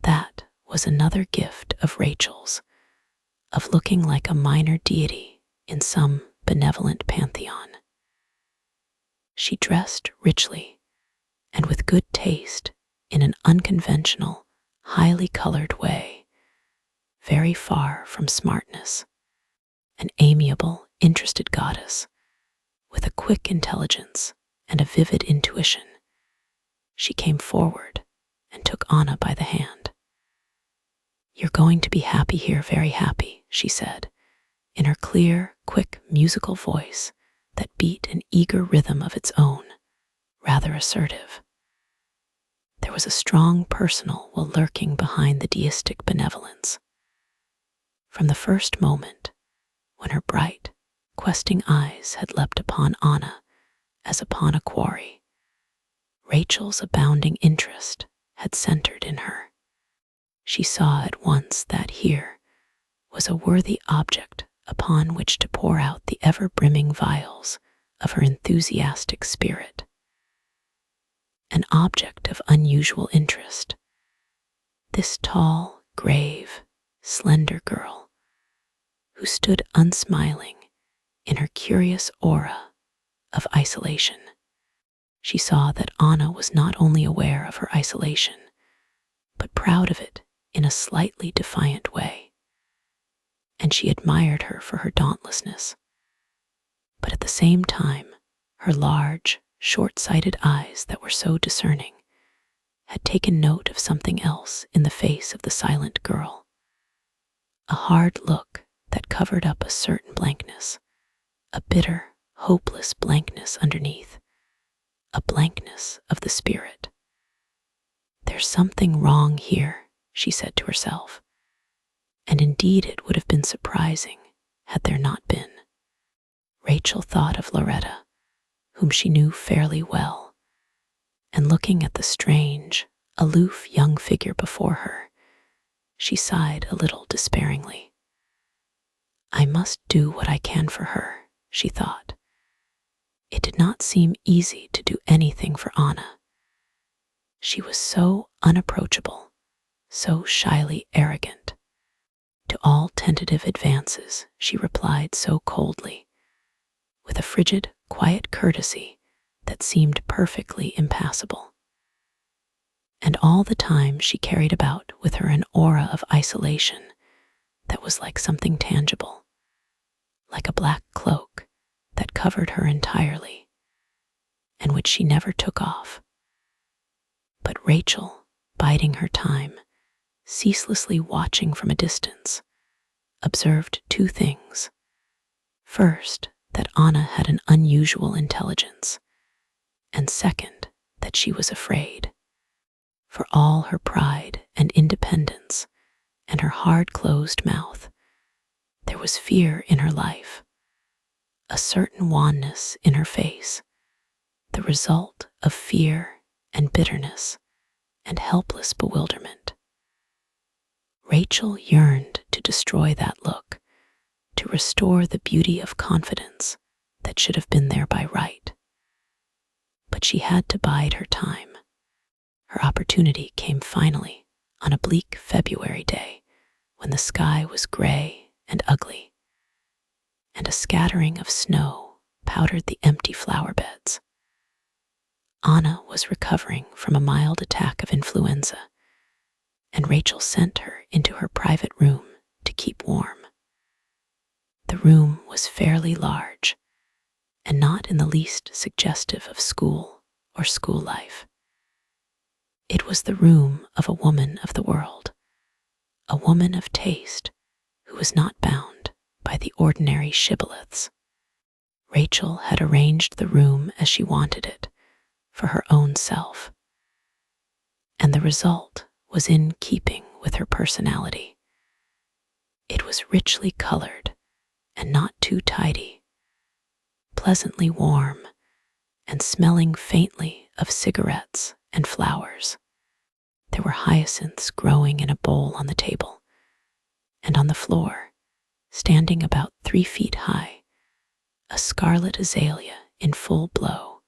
That was another gift of Rachel's, of looking like a minor deity in some benevolent pantheon. She dressed richly and with good taste in an unconventional, highly colored way, very far from smartness. An amiable, interested goddess, with a quick intelligence and a vivid intuition. She came forward and took Anna by the hand. "You're going to be happy here, very happy," she said, in her clear, quick, musical voice that beat an eager rhythm of its own, rather assertive. There was a strong personal will lurking behind the deistic benevolence. From the first moment, when her bright, questing eyes had leapt upon Anna as upon a quarry, Rachel's abounding interest had centered in her. She saw at once that here was a worthy object upon which to pour out the ever-brimming vials of her enthusiastic spirit. An object of unusual interest. This tall, grave, slender girl, who stood unsmiling in her curious aura of isolation. She saw that Anna was not only aware of her isolation, but proud of it in a slightly defiant way. And she admired her for her dauntlessness. But at the same time, her large, short-sighted eyes that were so discerning had taken note of something else in the face of the silent girl. A hard look that covered up a certain blankness, a bitter, hopeless blankness underneath, a blankness of the spirit. "There's something wrong here," she said to herself. And indeed it would have been surprising had there not been. Rachel thought of Loretta, whom she knew fairly well, and looking at the strange, aloof young figure before her, she sighed a little despairingly. "I must do what I can for her," she thought. It did not seem easy to do anything for Anna. She was so unapproachable, so shyly arrogant. To all tentative advances, she replied so coldly, with a frigid, quiet courtesy that seemed perfectly impassable. And all the time she carried about with her an aura of isolation that was like something tangible, like a black cloak that covered her entirely, and which she never took off. But Rachel, biding her time, ceaselessly watching from a distance, observed two things. First, that Anna had an unusual intelligence, and second, that she was afraid. For all her pride and independence and her hard-closed mouth, there was fear in her life, a certain wanness in her face, the result of fear and bitterness and helpless bewilderment. Rachel yearned to destroy that look, to restore the beauty of confidence that should have been there by right. But she had to bide her time. Her opportunity came finally on a bleak February day when the sky was gray and ugly, and a scattering of snow powdered the empty flower beds. Anna was recovering from a mild attack of influenza, and Rachel sent her into her private room to keep warm. The room was fairly large, and not in the least suggestive of school or school life. It was the room of a woman of the world, a woman of taste who was not bound by the ordinary shibboleths. Rachel had arranged the room as she wanted it, for her own self, and the result was in keeping with her personality. It was richly colored and not too tidy, pleasantly warm and smelling faintly of cigarettes and flowers. There were hyacinths growing in a bowl on the table, and on the floor, standing about 3 feet high, a scarlet azalea in full blow,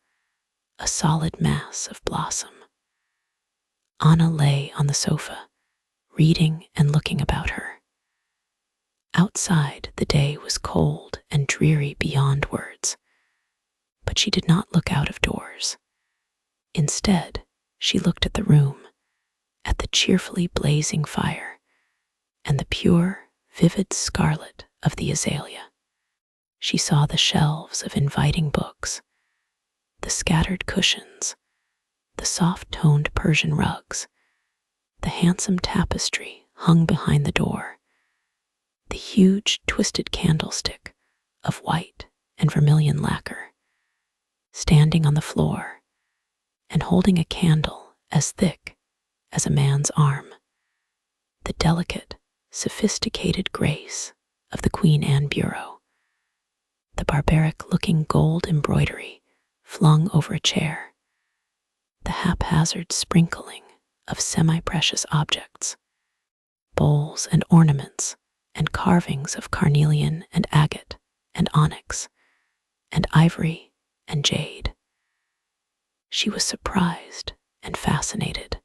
a solid mass of blossom. Anna lay on the sofa, reading and looking about her. Outside, the day was cold and dreary beyond words, but she did not look out of doors. Instead, she looked at the room, at the cheerfully blazing fire, and the pure, vivid scarlet of the azalea. She saw the shelves of inviting books, the scattered cushions, the soft-toned Persian rugs, the handsome tapestry hung behind the door, the huge twisted candlestick of white and vermilion lacquer, standing on the floor and holding a candle as thick as a man's arm, the delicate, sophisticated grace of the Queen Anne bureau, the barbaric-looking gold embroidery flung over a chair, the haphazard sprinkling of semi-precious objects, bowls and ornaments and carvings of carnelian and agate and onyx and ivory and jade. She was surprised and fascinated.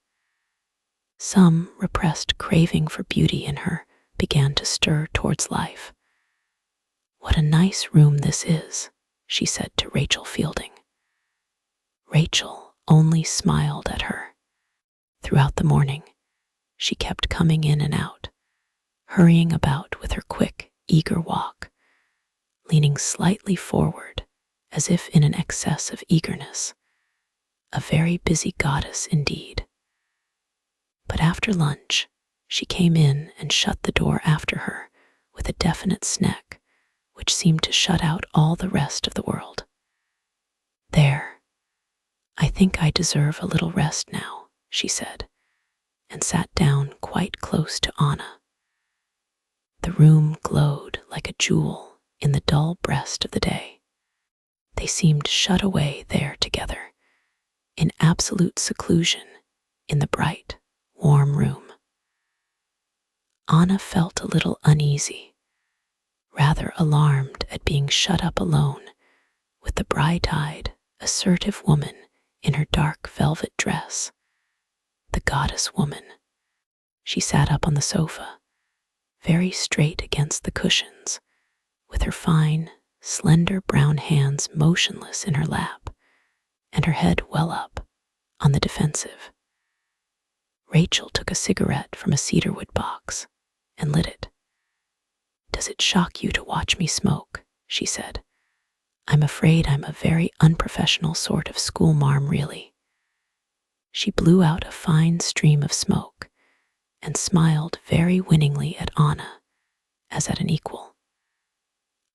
Some repressed craving for beauty in her began to stir towards life. "What a nice room this is," she said to Rachel Fielding. Rachel only smiled at her. Throughout the morning, she kept coming in and out, hurrying about with her quick, eager walk, leaning slightly forward as if in an excess of eagerness. A very busy goddess indeed. But after lunch, she came in and shut the door after her with a definite sneck, which seemed to shut out all the rest of the world. "There, I think I deserve a little rest now," she said, and sat down quite close to Anna. The room glowed like a jewel in the dull breast of the day. They seemed shut away there together, in absolute seclusion in the bright, warm room. Anna felt a little uneasy, rather alarmed at being shut up alone with the bright-eyed, assertive woman in her dark velvet dress, the goddess woman. She sat up on the sofa, very straight against the cushions, with her fine, slender brown hands motionless in her lap, and her head well up, on the defensive. Rachel took a cigarette from a cedarwood box and lit it. "Does it shock you to watch me smoke?" she said. "I'm afraid I'm a very unprofessional sort of schoolmarm, really." She blew out a fine stream of smoke and smiled very winningly at Anna, as at an equal.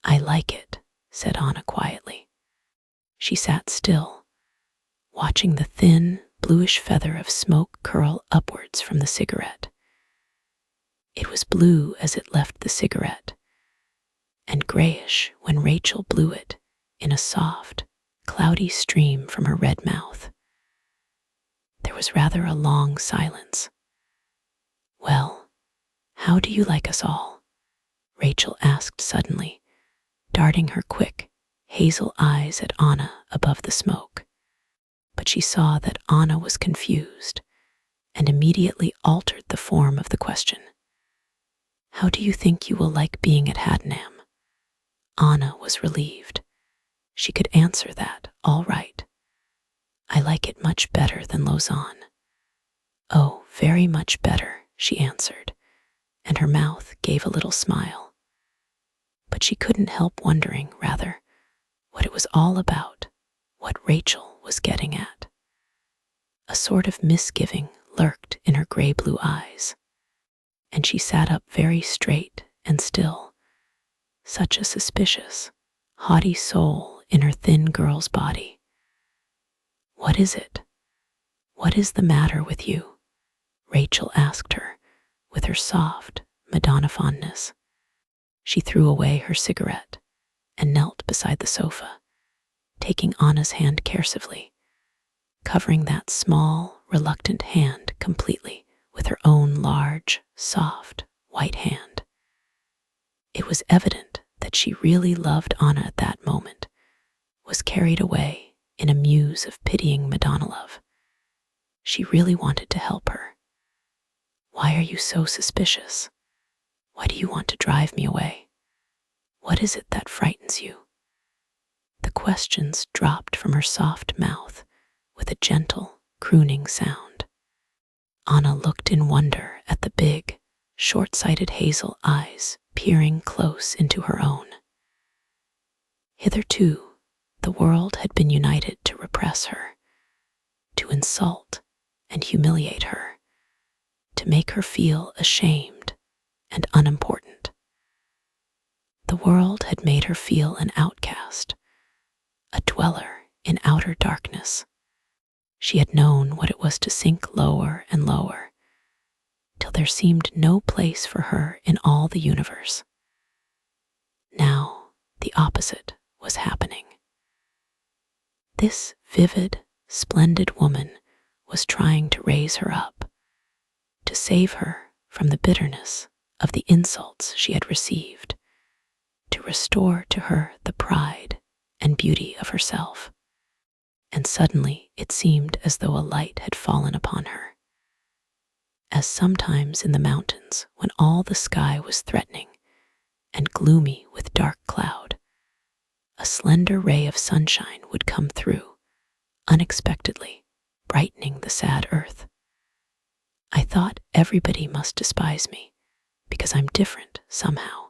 "I like it," said Anna quietly. She sat still, watching the thin, bluish feather of smoke curl upwards from the cigarette. It was blue as it left the cigarette, and grayish when Rachel blew it in a soft, cloudy stream from her red mouth. There was rather a long silence. "Well, how do you like us all?" Rachel asked suddenly, darting her quick, hazel eyes at Anna above the smoke. But she saw that Anna was confused and immediately altered the form of the question. "How do you think you will like being at Haddenham?" Anna was relieved. She could answer that all right. "I like it much better than Lausanne." "Oh, very much better," she answered, and her mouth gave a little smile. But she couldn't help wondering, rather, what it was all about, what Rachel was getting at. A sort of misgiving lurked in her gray-blue eyes, and she sat up very straight and still, such a suspicious, haughty soul in her thin girl's body. "What is it? What is the matter with you?" Rachel asked her, with her soft, Madonna fondness. She threw away her cigarette and knelt beside the sofa, taking Anna's hand caressively, covering that small, reluctant hand completely with her own large, soft, white hand. It was evident that she really loved Anna at that moment, was carried away in a muse of pitying Madonna love. She really wanted to help her. "Why are you so suspicious? Why do you want to drive me away? What is it that frightens you?" The questions dropped from her soft mouth with a gentle, crooning sound. Anna looked in wonder at the big, short-sighted hazel eyes peering close into her own. Hitherto, the world had been united to repress her, to insult and humiliate her, to make her feel ashamed and unimportant. The world had made her feel an outcast, a dweller in outer darkness. She had known what it was to sink lower and lower, till there seemed no place for her in all the universe. Now, the opposite was happening. This vivid, splendid woman was trying to raise her up, to save her from the bitterness of the insults she had received, to restore to her the pride and beauty of herself. And suddenly it seemed as though a light had fallen upon her. As sometimes in the mountains, when all the sky was threatening, and gloomy with dark cloud, a slender ray of sunshine would come through, unexpectedly, brightening the sad earth. I thought everybody must despise me because I'm different somehow.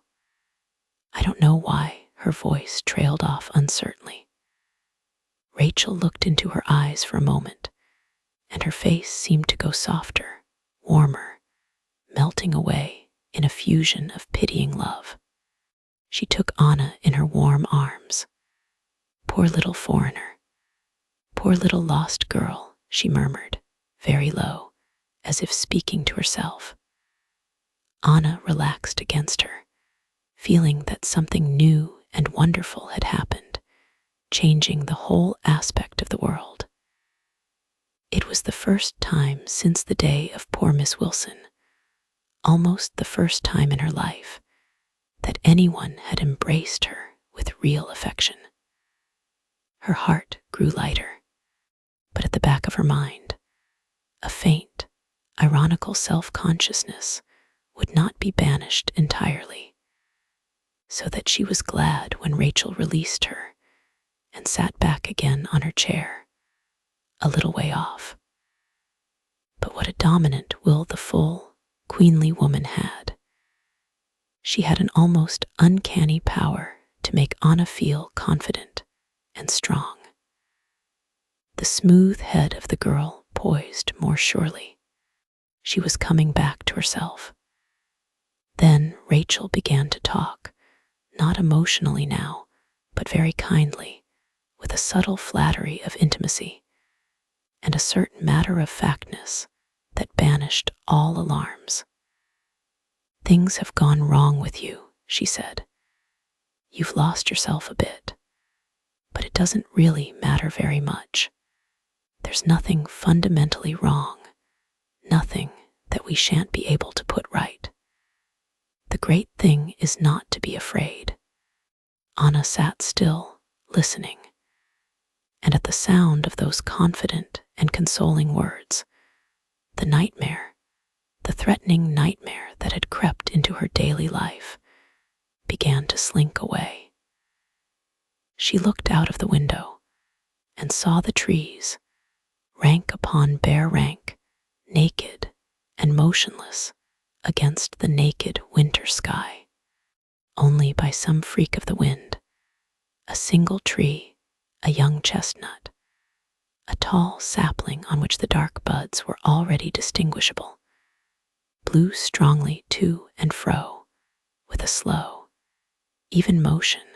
I don't know why. Her voice trailed off uncertainly. Rachel looked into her eyes for a moment, and her face seemed to go softer, warmer, melting away in a fusion of pitying love. She took Anna in her warm arms. Poor little foreigner. Poor little lost girl, she murmured, very low, as if speaking to herself. Anna relaxed against her, feeling that something new and wonderful had happened, changing the whole aspect of the world. It was the first time since the day of poor Miss Wilson, almost the first time in her life, that anyone had embraced her with real affection. Her heart grew lighter, but at the back of her mind, a faint, ironical self-consciousness would not be banished entirely, so that she was glad when Rachel released her and sat back again on her chair, a little way off. But what a dominant will the full, queenly woman had. She had an almost uncanny power to make Anna feel confident and strong. The smooth head of the girl poised more surely. She was coming back to herself. Then Rachel began to talk, not emotionally now, but very kindly, with a subtle flattery of intimacy, and a certain matter-of-factness that banished all alarms. "Things have gone wrong with you," she said. "You've lost yourself a bit, but it doesn't really matter very much. There's nothing fundamentally wrong, nothing that we shan't be able to put right. The great thing is not to be afraid." Anna sat still, listening, and at the sound of those confident and consoling words, the nightmare, the threatening nightmare that had crept into her daily life, began to slink away. She looked out of the window and saw the trees, rank upon bare rank, naked and motionless against the naked winter sky. Only by some freak of the wind, a single tree, a young chestnut, a tall sapling on which the dark buds were already distinguishable, blew strongly to and fro with a slow, even motion,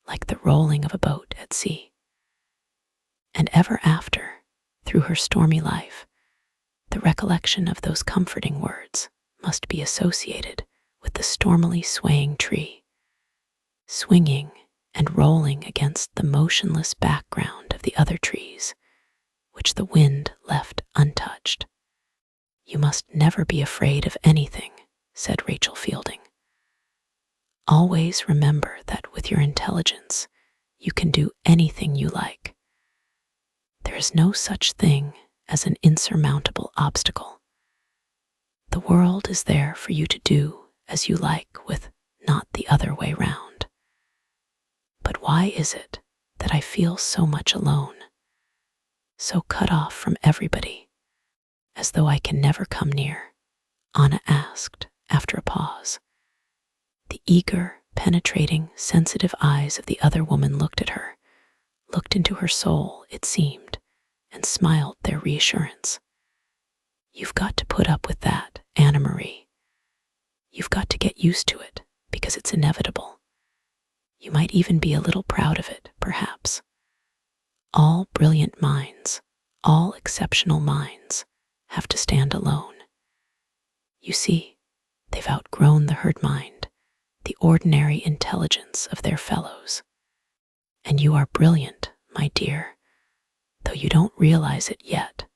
like the rolling of a boat at sea. And ever after, through her stormy life, the recollection of those comforting words must be associated with the stormily swaying tree, swinging and rolling against the motionless background of the other trees, which the wind left untouched. "You must never be afraid of anything," said Rachel Fielding. "Always remember that with your intelligence, you can do anything you like. There is no such thing as an insurmountable obstacle. The world is there for you to do as you like with, not the other way round. But why is it that I feel so much alone, so cut off from everybody, as though I can never come near?" Anna asked after a pause. The eager, penetrating, sensitive eyes of the other woman looked at her, looked into her soul, it seemed, and smiled their reassurance. "You've got to put up with that, Anna Marie. You've got to get used to it, because it's inevitable. You might even be a little proud of it, perhaps. All brilliant minds, all exceptional minds, have to stand alone. You see, they've outgrown the herd mind, the ordinary intelligence of their fellows. And you are brilliant, my dear, though you don't realize it yet.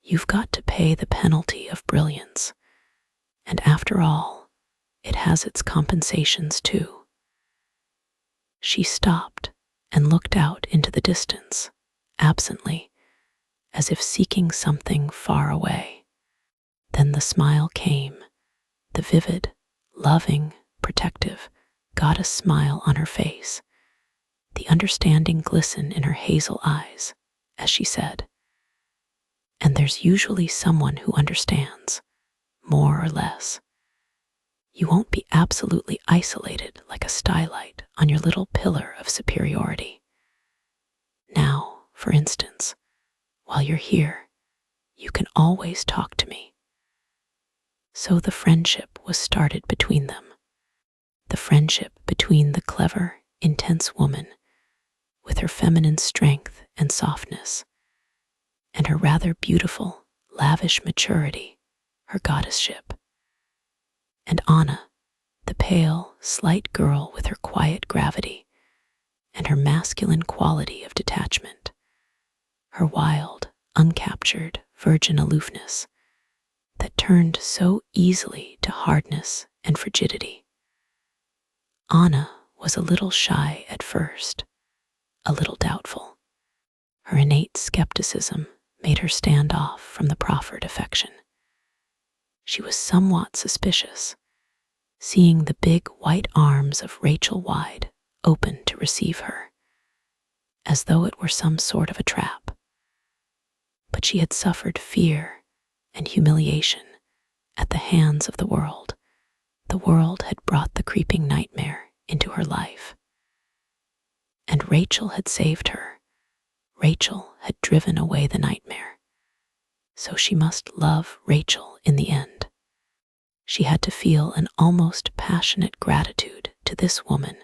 You've got to pay the penalty of brilliance, and after all, it has its compensations too." She stopped and looked out into the distance, absently, as if seeking something far away. Then the smile came, the vivid, loving, protective, goddess smile on her face, the understanding glisten in her hazel eyes, as she said, "And there's usually someone who understands, more or less. You won't be absolutely isolated like a skylight on your little pillar of superiority. Now, for instance, while you're here, you can always talk to me." So the friendship was started between them. The friendship between the clever, intense woman with her feminine strength and softness, and her rather beautiful, lavish maturity, her goddesship. And Anna, the pale, slight girl with her quiet gravity and her masculine quality of detachment, her wild, uncaptured, virgin aloofness that turned so easily to hardness and frigidity. Anna was a little shy at first, a little doubtful. Her innate skepticism made her stand off from the proffered affection. She was somewhat suspicious, seeing the big white arms of Rachel wide open to receive her, as though it were some sort of a trap. But she had suffered fear and humiliation at the hands of the world. The world had brought the creeping nightmare into her life. And Rachel had saved her. Rachel had driven away the nightmare. So she must love Rachel in the end. She had to feel an almost passionate gratitude to this woman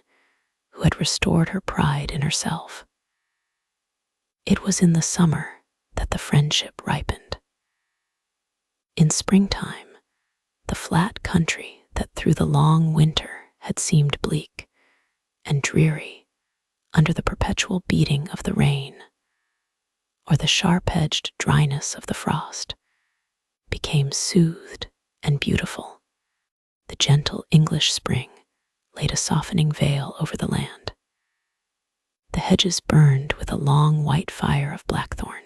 who had restored her pride in herself. It was in the summer that the friendship ripened. In springtime, the flat country that through the long winter had seemed bleak and dreary under the perpetual beating of the rain, or the sharp-edged dryness of the frost, became soothed and beautiful. The gentle English spring laid a softening veil over the land. The hedges burned with a long white fire of blackthorn.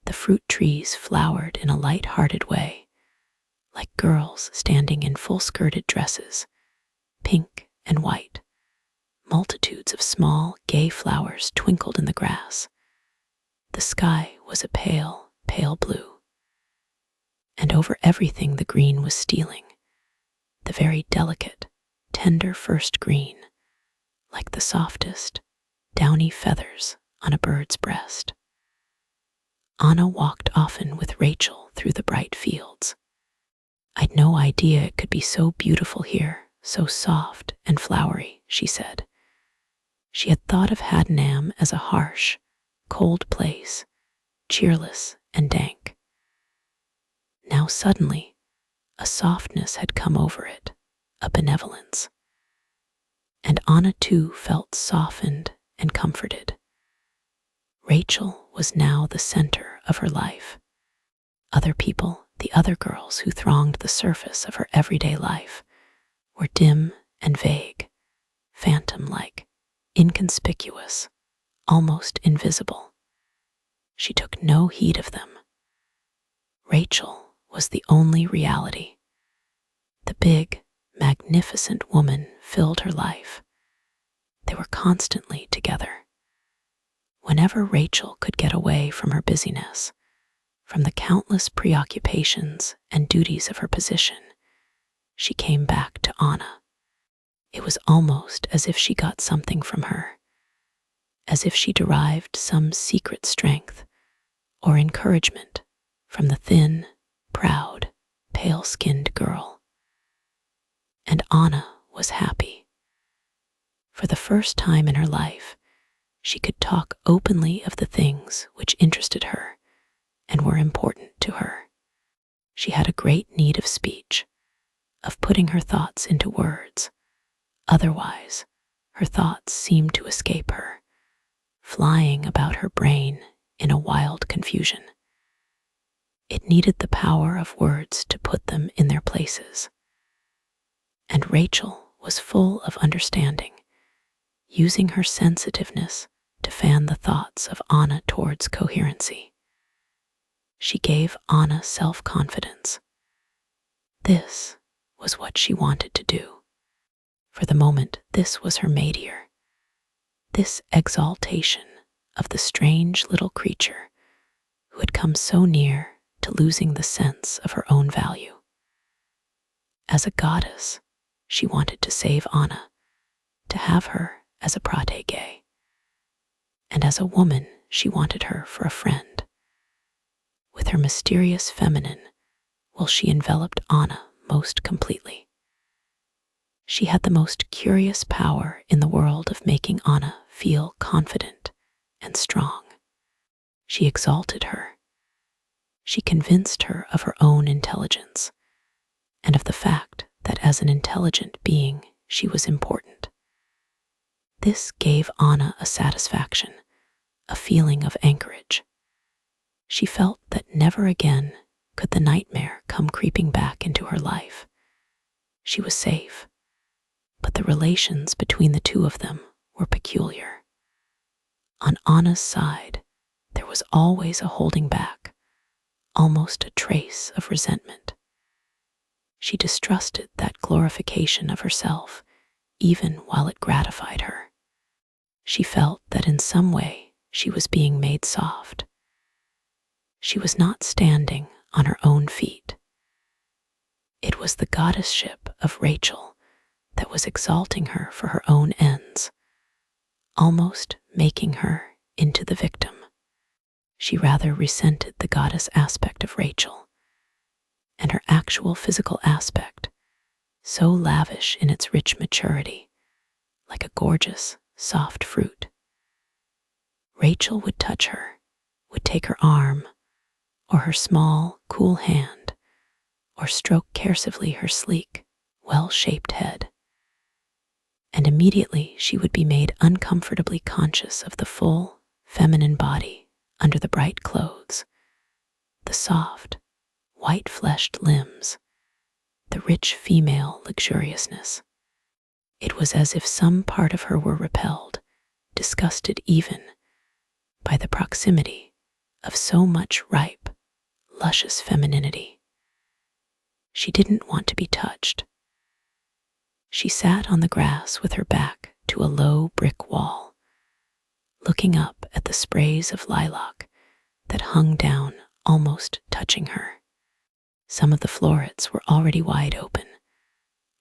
The fruit trees flowered in a light-hearted way, like girls standing in full-skirted dresses, pink and white. Multitudes of small, gay flowers twinkled in the grass. The sky was a pale, pale blue. And over everything the green was stealing, the very delicate, tender first green, like the softest, downy feathers on a bird's breast. Anna walked often with Rachel through the bright fields. "I'd no idea it could be so beautiful here, so soft and flowery," she said. She had thought of Haddam as a harsh, cold place, cheerless and dank. Now suddenly, a softness had come over it, a benevolence. And Anna too felt softened and comforted. Rachel was now the center of her life. Other people, the other girls who thronged the surface of her everyday life, were dim and vague, phantom-like, inconspicuous, almost invisible. She took no heed of them. Rachel was the only reality. The big, magnificent woman filled her life. They were constantly together. Whenever Rachel could get away from her busyness, from the countless preoccupations and duties of her position, she came back to Anna. It was almost as if she got something from her, as if she derived some secret strength or encouragement from the thin, proud, pale-skinned girl. And Anna was happy. For the first time in her life, she could talk openly of the things which interested her and were important to her. She had a great need of speech, of putting her thoughts into words. Otherwise, her thoughts seemed to escape her, flying about her brain in a wild confusion. It needed the power of words to put them in their places. And Rachel was full of understanding, using her sensitiveness to fan the thoughts of Anna towards coherency. She gave Anna self-confidence. This was what she wanted to do. For the moment, this was her maidier. This exaltation of the strange little creature who had come so near to losing the sense of her own value. As a goddess, she wanted to save Anna, to have her as a protégée. And as a woman, she wanted her for a friend. With her mysterious feminine, she enveloped Anna most completely. She had the most curious power in the world of making Anna feel confident and strong. She exalted her. She convinced her of her own intelligence and of the fact that as an intelligent being, she was important. This gave Anna a satisfaction, a feeling of anchorage. She felt that never again could the nightmare come creeping back into her life. She was safe, but the relations between the two of them were peculiar. On Anna's side, there was always a holding back, almost a trace of resentment. She distrusted that glorification of herself, even while it gratified her. She felt that in some way she was being made soft. She was not standing on her own feet. It was the goddesship of Rachel that was exalting her for her own ends, almost making her into the victim. She rather resented the goddess aspect of Rachel, and her actual physical aspect, so lavish in its rich maturity, like a gorgeous, soft fruit. Rachel would touch her, would take her arm, or her small, cool hand, or stroke caressively her sleek, well-shaped head. And immediately she would be made uncomfortably conscious of the full, feminine body under the bright clothes, the soft, white-fleshed limbs, the rich female luxuriousness. It was as if some part of her were repelled, disgusted even, by the proximity of so much ripe, luscious femininity. She didn't want to be touched. She sat on the grass with her back to a low brick wall, looking up at the sprays of lilac that hung down, almost touching her. Some of the florets were already wide open,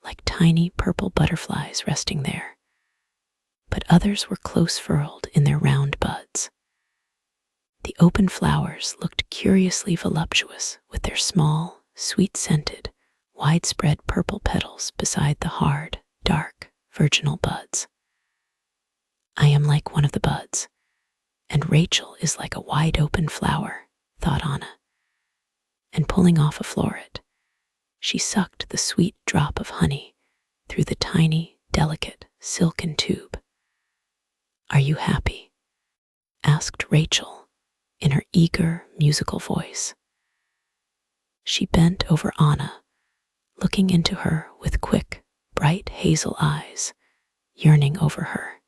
like tiny purple butterflies resting there, but others were close furled in their round buds. The open flowers looked curiously voluptuous with their small, sweet-scented, widespread purple petals beside the hard, dark, virginal buds. I am like one of the buds, and Rachel is like a wide-open flower, thought Anna. And pulling off a floret, she sucked the sweet drop of honey through the tiny, delicate, silken tube. "Are you happy?" asked Rachel in her eager, musical voice. She bent over Anna, looking into her with quick, bright hazel eyes, yearning over her.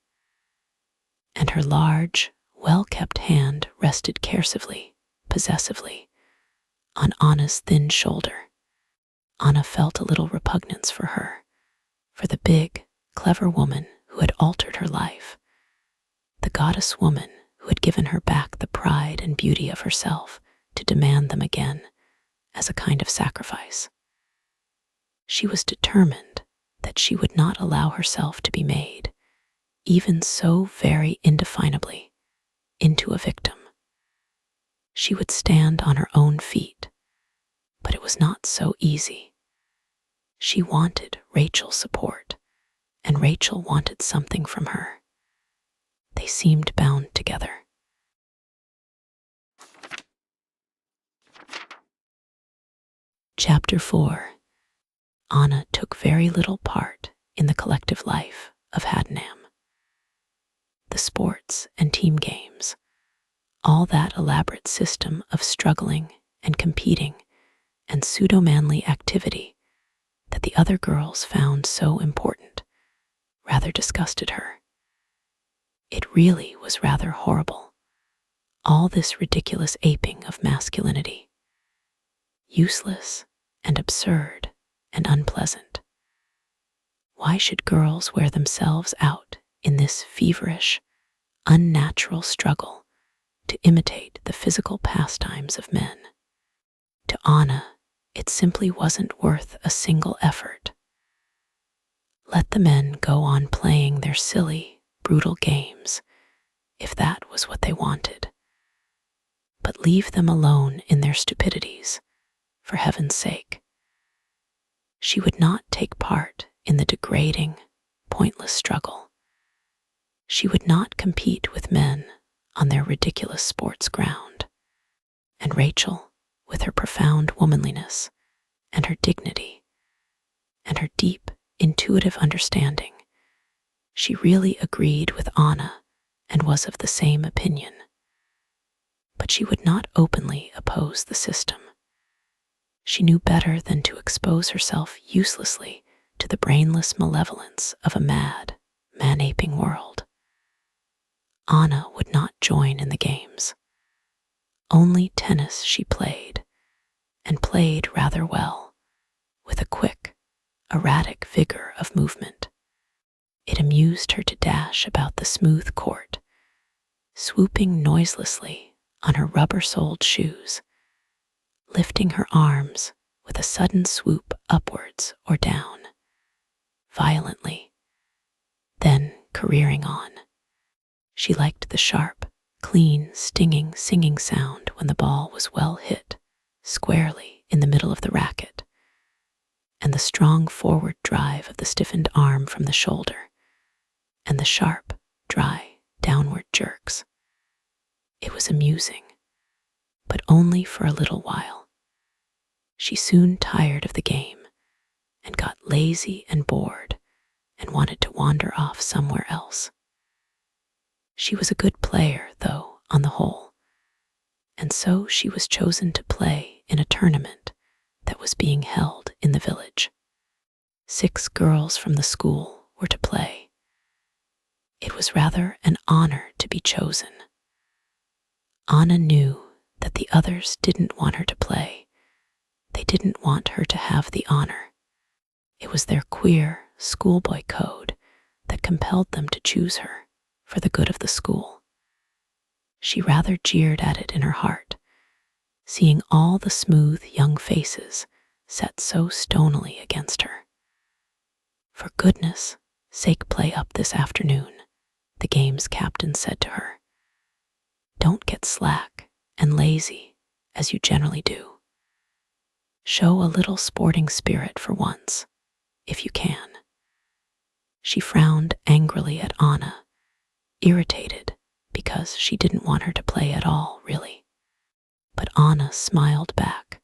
And her large, well-kept hand rested caressively, possessively, on Anna's thin shoulder. Anna felt a little repugnance for her, for the big, clever woman who had altered her life, the goddess woman who had given her back the pride and beauty of herself to demand them again as a kind of sacrifice. She was determined that she would not allow herself to be made, even so very indefinably, into a victim. She would stand on her own feet, but it was not so easy. She wanted Rachel's support, and Rachel wanted something from her. They seemed bound together. Chapter 4. Anna took very little part in the collective life of Haddenham. The sports and team games, all that elaborate system of struggling and competing and pseudo-manly activity that the other girls found so important, rather disgusted her. It really was rather horrible, all this ridiculous aping of masculinity, useless and absurd and unpleasant. Why should girls wear themselves out in this feverish, unnatural struggle to imitate the physical pastimes of men? To Anna, it simply wasn't worth a single effort. Let the men go on playing their silly, brutal games, if that was what they wanted. But leave them alone in their stupidities, for heaven's sake. She would not take part in the degrading, pointless struggle. She would not compete with men on their ridiculous sports ground. And Rachel, with her profound womanliness and her dignity and her deep, intuitive understanding, she really agreed with Anna and was of the same opinion. But she would not openly oppose the system. She knew better than to expose herself uselessly to the brainless malevolence of a mad, man-aping world. Anna would not join in the games. Only tennis she played, and played rather well, with a quick, erratic vigor of movement. It amused her to dash about the smooth court, swooping noiselessly on her rubber-soled shoes, lifting her arms with a sudden swoop upwards or down, violently, then careering on. She liked the sharp, clean, stinging, singing sound when the ball was well hit, squarely in the middle of the racket, and the strong forward drive of the stiffened arm from the shoulder, and the sharp, dry, downward jerks. It was amusing, but only for a little while. She soon tired of the game and got lazy and bored and wanted to wander off somewhere else. She was a good player, though, on the whole, and so she was chosen to play in a tournament that was being held in the village. 6 girls from the school were to play. It was rather an honor to be chosen. Anna knew that the others didn't want her to play. They didn't want her to have the honor. It was their queer schoolboy code that compelled them to choose her for the good of the school. She rather jeered at it in her heart, seeing all the smooth young faces set so stonily against her. For goodness' sake, play up this afternoon, the game's captain said to her. Don't get slack and lazy, as you generally do. Show a little sporting spirit for once, if you can. She frowned angrily at Anna, irritated because she didn't want her to play at all, really. But Anna smiled back,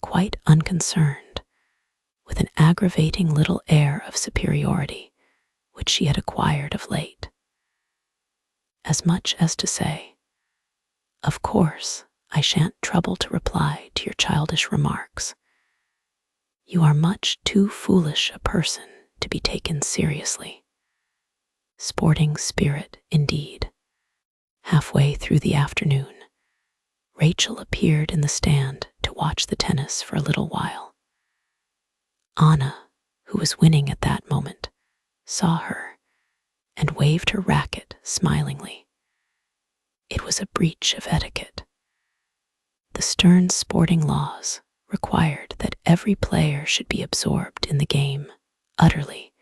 quite unconcerned, with an aggravating little air of superiority which she had acquired of late. As much as to say, of course, I shan't trouble to reply to your childish remarks. You are much too foolish a person to be taken seriously. Sporting spirit, indeed. Halfway through the afternoon, Rachel appeared in the stand to watch the tennis for a little while. Anna, who was winning at that moment, saw her and waved her racket smilingly. It was a breach of etiquette. The stern sporting laws required that every player should be absorbed in the game utterly,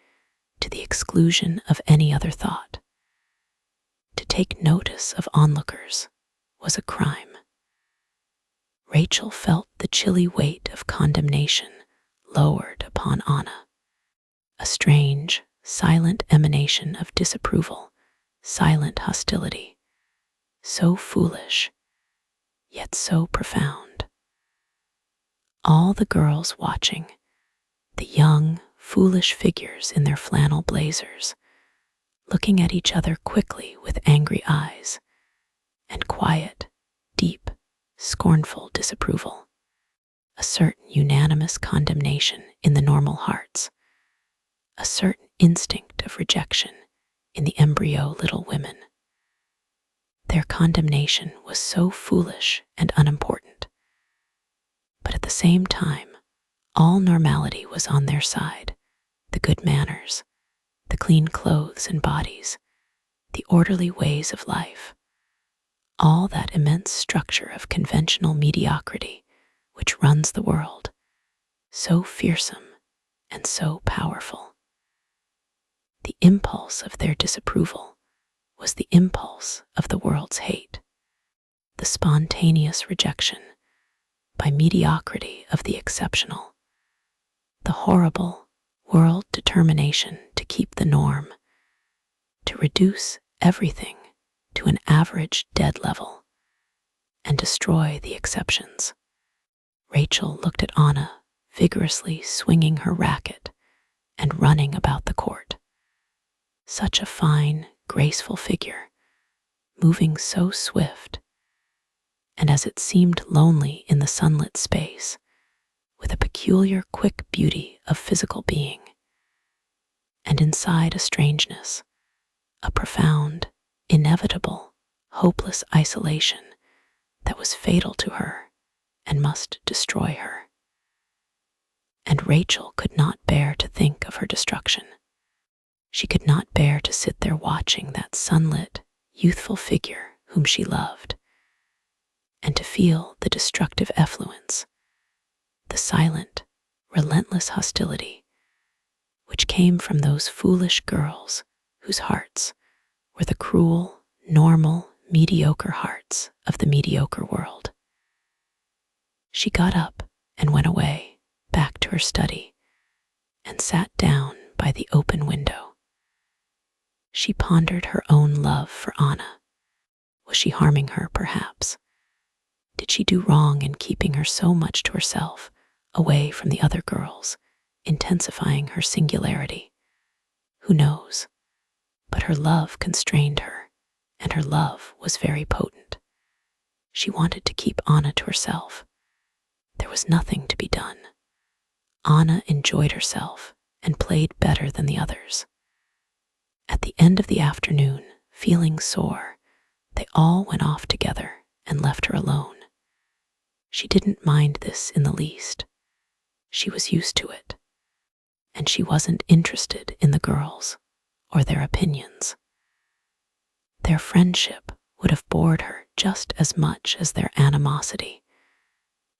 to the exclusion of any other thought. To take notice of onlookers was a crime. Rachel felt the chilly weight of condemnation lowered upon Anna, a strange, silent emanation of disapproval, silent hostility, so foolish, yet so profound. All the girls watching, the young, foolish figures in their flannel blazers, looking at each other quickly with angry eyes, and quiet, deep, scornful disapproval, a certain unanimous condemnation in the normal hearts, a certain instinct of rejection in the embryo little women. Their condemnation was so foolish and unimportant, but at the same time, all normality was on their side. The good manners, the clean clothes and bodies, the orderly ways of life, all that immense structure of conventional mediocrity which runs the world, so fearsome and so powerful. The impulse of their disapproval was the impulse of the world's hate, the spontaneous rejection by mediocrity of the exceptional, the horrible world determination to keep the norm, to reduce everything to an average dead level and destroy the exceptions. Rachel looked at Anna vigorously swinging her racket and running about the court. Such a fine, graceful figure, moving so swift, and as it seemed lonely in the sunlit space, with a peculiar quick beauty of physical being, and inside a strangeness, a profound, inevitable, hopeless isolation that was fatal to her and must destroy her. And Rachel could not bear to think of her destruction. She could not bear to sit there watching that sunlit, youthful figure whom she loved, and to feel the destructive effluence, the silent, relentless hostility, which came from those foolish girls whose hearts were the cruel, normal, mediocre hearts of the mediocre world. She got up and went away, back to her study, and sat down by the open window. She pondered her own love for Anna. Was she harming her, perhaps? Did she do wrong in keeping her so much to herself, away from the other girls, intensifying her singularity? Who knows? But her love constrained her, and her love was very potent. She wanted to keep Anna to herself. There was nothing to be done. Anna enjoyed herself and played better than the others. At the end of the afternoon, feeling sore, they all went off together and left her alone. She didn't mind this in the least. She was used to it, and she wasn't interested in the girls or their opinions. Their friendship would have bored her just as much as their animosity.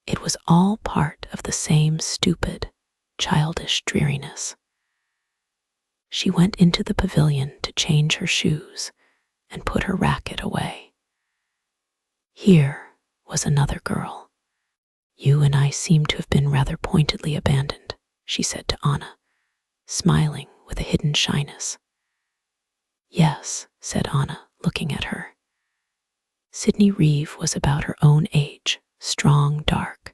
It was all part of the same stupid, childish dreariness. She went into the pavilion to change her shoes and put her racket away. Here was another girl. "You and I seem to have been rather pointedly abandoned," she said to Anna, smiling with a hidden shyness. "Yes," said Anna, looking at her. Sydney Reeve was about her own age, strong, dark,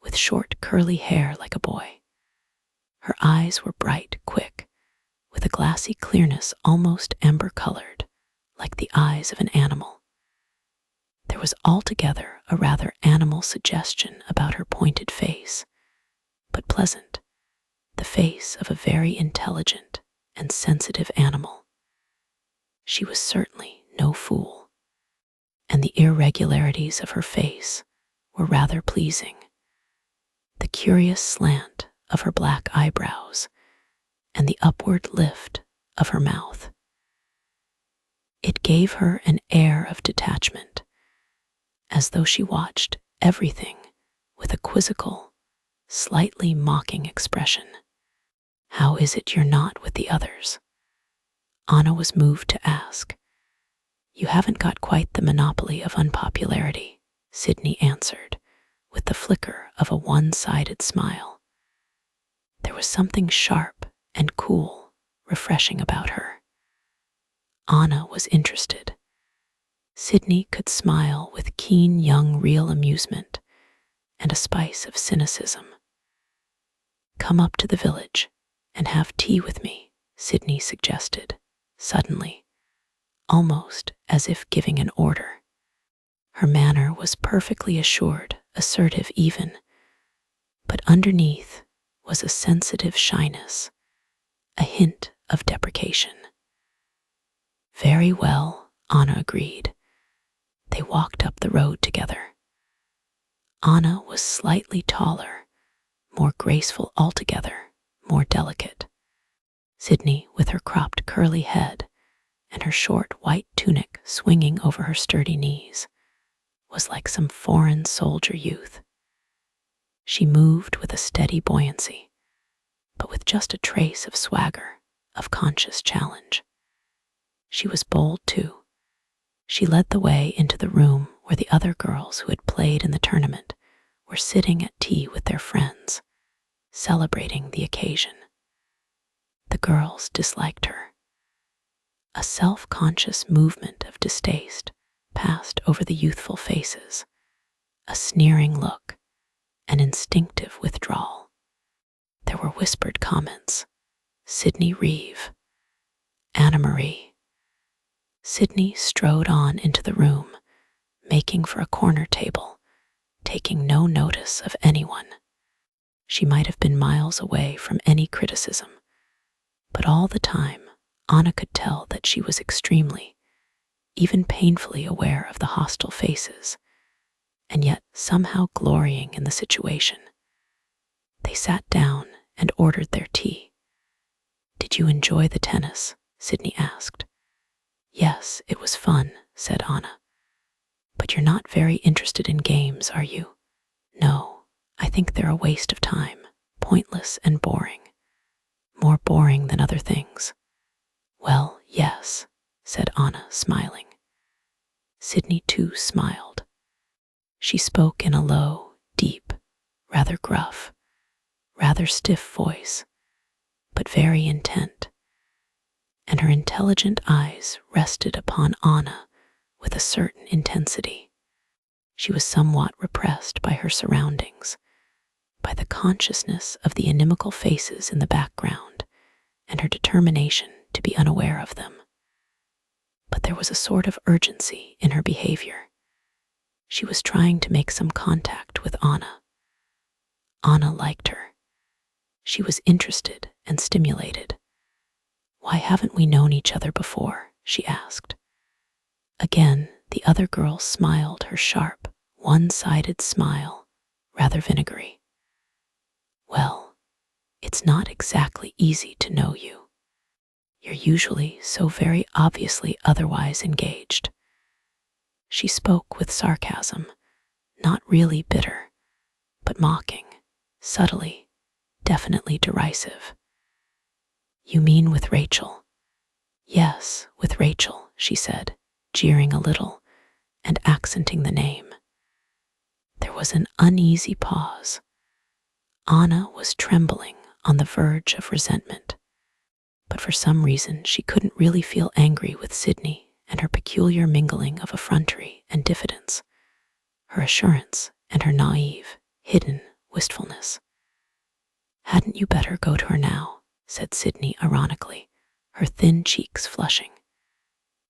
with short curly hair like a boy. Her eyes were bright, quick, with a glassy clearness almost amber-colored, like the eyes of an animal. There was altogether a rather animal suggestion about her pointed face, but pleasant, the face of a very intelligent and sensitive animal. She was certainly no fool, and the irregularities of her face were rather pleasing. The curious slant of her black eyebrows and the upward lift of her mouth. It gave her an air of detachment, as though she watched everything with a quizzical, slightly mocking expression. "How is it you're not with the others?" Anna was moved to ask. "You haven't got quite the monopoly of unpopularity," Sydney answered, with the flicker of a one-sided smile. There was something sharp and cool, refreshing about her. Anna was interested. Sydney could smile with keen young real amusement and a spice of cynicism. "Come up to the village and have tea with me," Sydney suggested, suddenly, almost as if giving an order. Her manner was perfectly assured, assertive even, but underneath was a sensitive shyness, a hint of deprecation. "Very well," Anna agreed. They walked up the road together. Anna was slightly taller, more graceful altogether, more delicate. Sydney, with her cropped curly head and her short white tunic swinging over her sturdy knees, was like some foreign soldier youth. She moved with a steady buoyancy, but with just a trace of swagger, of conscious challenge. She was bold too. She led the way into the room where the other girls who had played in the tournament were sitting at tea with their friends, celebrating the occasion. The girls disliked her. A self-conscious movement of distaste passed over the youthful faces, a sneering look, an instinctive withdrawal. There were whispered comments. Sydney Reeve, Anna Marie. Sydney strode on into the room, making for a corner table, taking no notice of anyone. She might have been miles away from any criticism, but all the time, Anna could tell that she was extremely, even painfully aware of the hostile faces, and yet somehow glorying in the situation. They sat down and ordered their tea. "Did you enjoy the tennis?" Sydney asked. "Yes, it was fun," said Anna. "But you're not very interested in games, are you?" "No, I think they're a waste of time, pointless and boring. More boring than other things." "Well, yes," said Anna, smiling. Sydney too smiled. She spoke in a low, deep, rather gruff, rather stiff voice, but very intent, and her intelligent eyes rested upon Anna with a certain intensity. She was somewhat repressed by her surroundings, by the consciousness of the inimical faces in the background, and her determination to be unaware of them. But there was a sort of urgency in her behavior. She was trying to make some contact with Anna. Anna liked her. She was interested and stimulated. "Why haven't we known each other before?" she asked. Again, the other girl smiled her sharp, one-sided smile, rather vinegary. "Well, it's not exactly easy to know you. You're usually so very obviously otherwise engaged." She spoke with sarcasm, not really bitter, but mocking, subtly, definitely derisive. "You mean with Rachel?" "Yes, with Rachel," she said, jeering a little and accenting the name. There was an uneasy pause. Anna was trembling on the verge of resentment, but for some reason she couldn't really feel angry with Sydney and her peculiar mingling of effrontery and diffidence, her assurance and her naive, hidden wistfulness. "Hadn't you better go to her now?" said Sydney ironically, her thin cheeks flushing.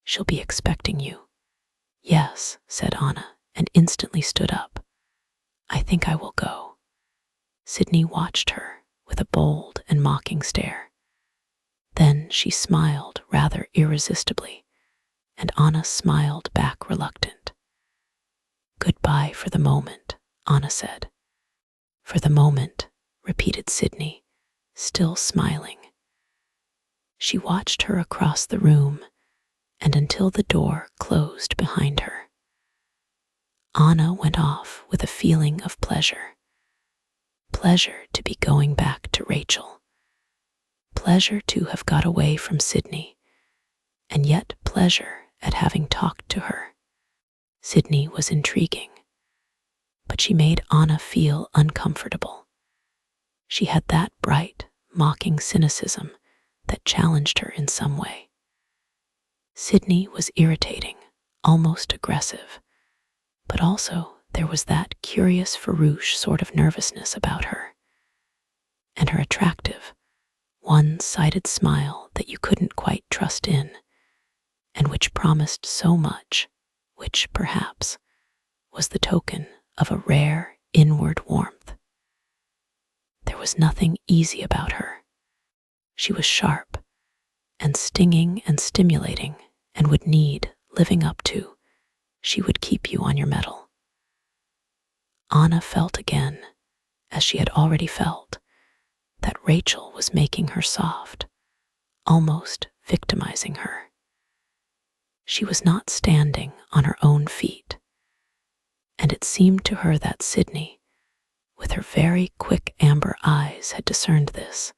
"She'll be expecting you." "Yes," said Anna, and instantly stood up. "I think I will go." Sydney watched her with a bold and mocking stare. Then she smiled rather irresistibly, and Anna smiled back reluctant. "Goodbye for the moment," Anna said. "For the moment," repeated Sydney, still smiling. She watched her across the room and until the door closed behind her. Anna went off with a feeling of pleasure. Pleasure to be going back to Rachel. Pleasure to have got away from Sydney, and yet pleasure at having talked to her. Sydney was intriguing, but she made Anna feel uncomfortable. She had that bright, mocking cynicism that challenged her in some way. Sydney was irritating, almost aggressive, but also there was that curious farouche sort of nervousness about her, and her attractive, one-sided smile that you couldn't quite trust in, and which promised so much, which, perhaps, was the token of a rare inward warmth. There was nothing easy about her. She was sharp and stinging and stimulating and would need living up to. She would keep you on your mettle. Anna felt again, as she had already felt, that Rachel was making her soft, almost victimizing her. She was not standing on her own feet, and it seemed to her that Sydney, with her very quick amber eyes, had discerned this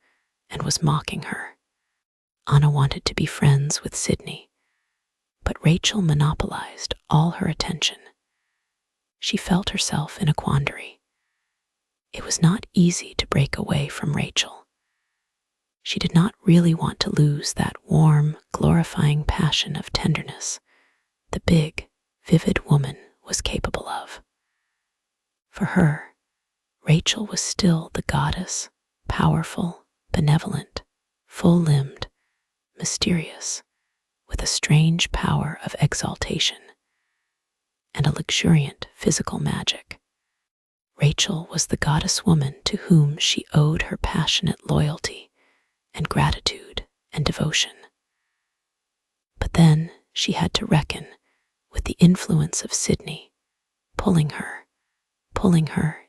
and was mocking her. Anna wanted to be friends with Sydney, but Rachel monopolized all her attention. She felt herself in a quandary. It was not easy to break away from Rachel. She did not really want to lose that warm, glorifying passion of tenderness the big, vivid woman was capable of. For her, Rachel was still the goddess, powerful, benevolent, full-limbed, mysterious, with a strange power of exaltation and a luxuriant physical magic. Rachel was the goddess woman to whom she owed her passionate loyalty and gratitude and devotion. But then she had to reckon with the influence of Sydney, pulling her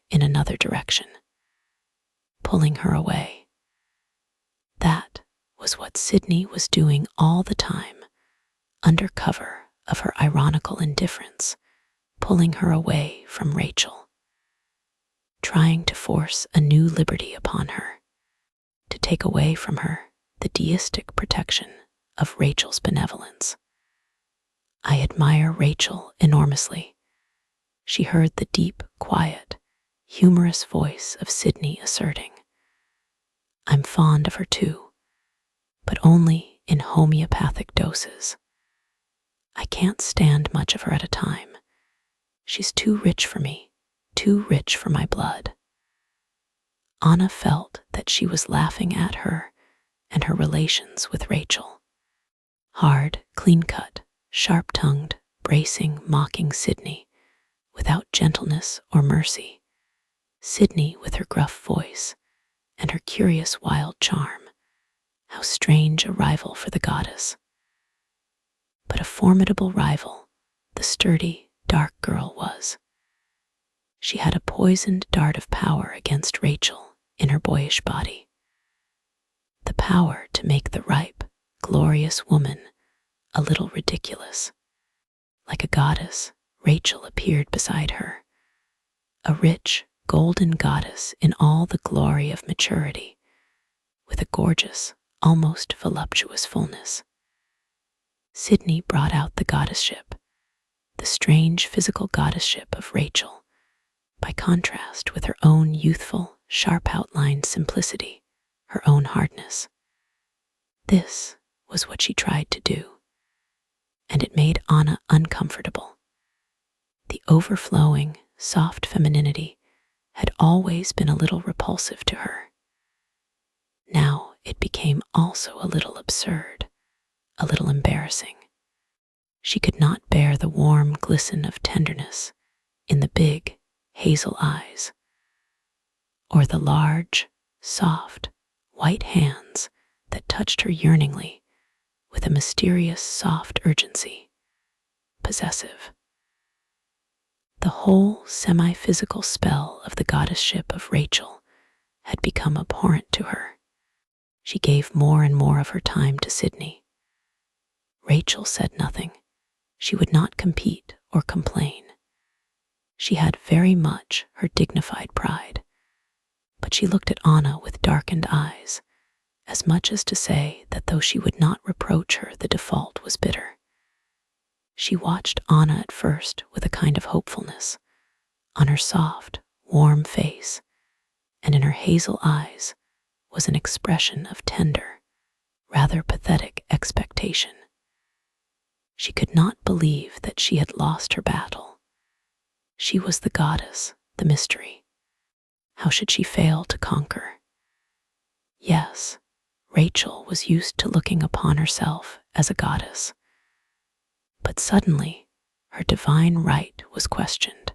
in another direction, pulling her away. That was what Sydney was doing all the time, under cover of her ironical indifference, pulling her away from Rachel, trying to force a new liberty upon her, to take away from her the deistic protection of Rachel's benevolence. I admire Rachel enormously. She heard the deep, quiet, humorous voice of Sydney asserting, "I'm fond of her too, but only in homeopathic doses. I can't stand much of her at a time. She's too rich for me, too rich for my blood." Anna felt that she was laughing at her and her relations with Rachel. Hard, clean-cut, sharp-tongued, bracing, mocking Sydney, without gentleness or mercy. Sydney with her gruff voice and her curious wild charm. How strange a rival for the goddess. But a formidable rival the sturdy, dark girl was. She had a poisoned dart of power against Rachel in her boyish body. The power to make the ripe, glorious woman a little ridiculous. Like a goddess, Rachel appeared beside her, a rich, golden goddess in all the glory of maturity, with a gorgeous, almost voluptuous fullness. Sydney brought out the goddesship, the strange physical goddesship of Rachel, by contrast with her own youthful, sharp outlined simplicity, her own hardness. This was what she tried to do, and it made Anna uncomfortable. The overflowing, soft femininity had always been a little repulsive to her. Now it became also a little absurd, a little embarrassing. She could not bear the warm glisten of tenderness in the big, hazel eyes, or the large, soft, white hands that touched her yearningly with a mysterious, soft urgency, possessive. The whole semi-physical spell of the goddesship of Rachel had become abhorrent to her. She gave more and more of her time to Sydney. Rachel said nothing. She would not compete or complain. She had very much her dignified pride, but she looked at Anna with darkened eyes, as much as to say that though she would not reproach her, the default was bitter. She watched Anna at first with a kind of hopefulness, on her soft, warm face, and in her hazel eyes was an expression of tender, rather pathetic expectation. She could not believe that she had lost her battle. She was the goddess, the mystery. How should she fail to conquer? Yes, Rachel was used to looking upon herself as a goddess. But suddenly, her divine right was questioned,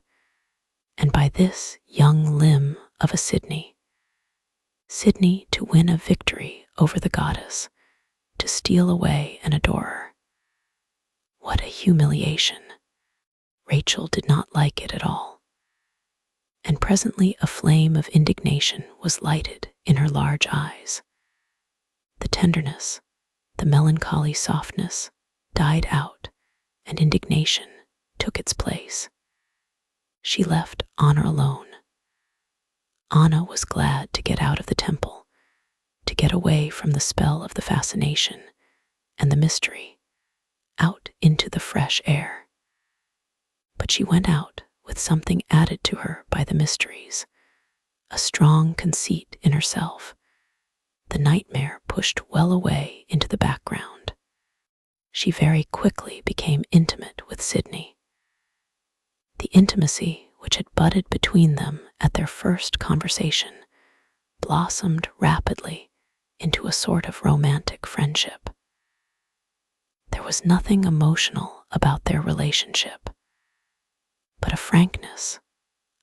and by this young limb of a Sydney. Sydney to win a victory over the goddess, to steal away an adorer. What a humiliation! Rachel did not like it at all. And presently a flame of indignation was lighted in her large eyes. The tenderness, The melancholy softness died out, and indignation took its place. She left Anna alone. Anna was glad to get out of the temple, to get away from the spell of the fascination and the mystery, out into the fresh air. But she went out with something added to her by the mysteries, a strong conceit in herself. The nightmare pushed well away into the background. She very quickly became intimate with Sydney. The intimacy which had budded between them at their first conversation blossomed rapidly into a sort of romantic friendship. There was nothing emotional about their relationship, but a frankness,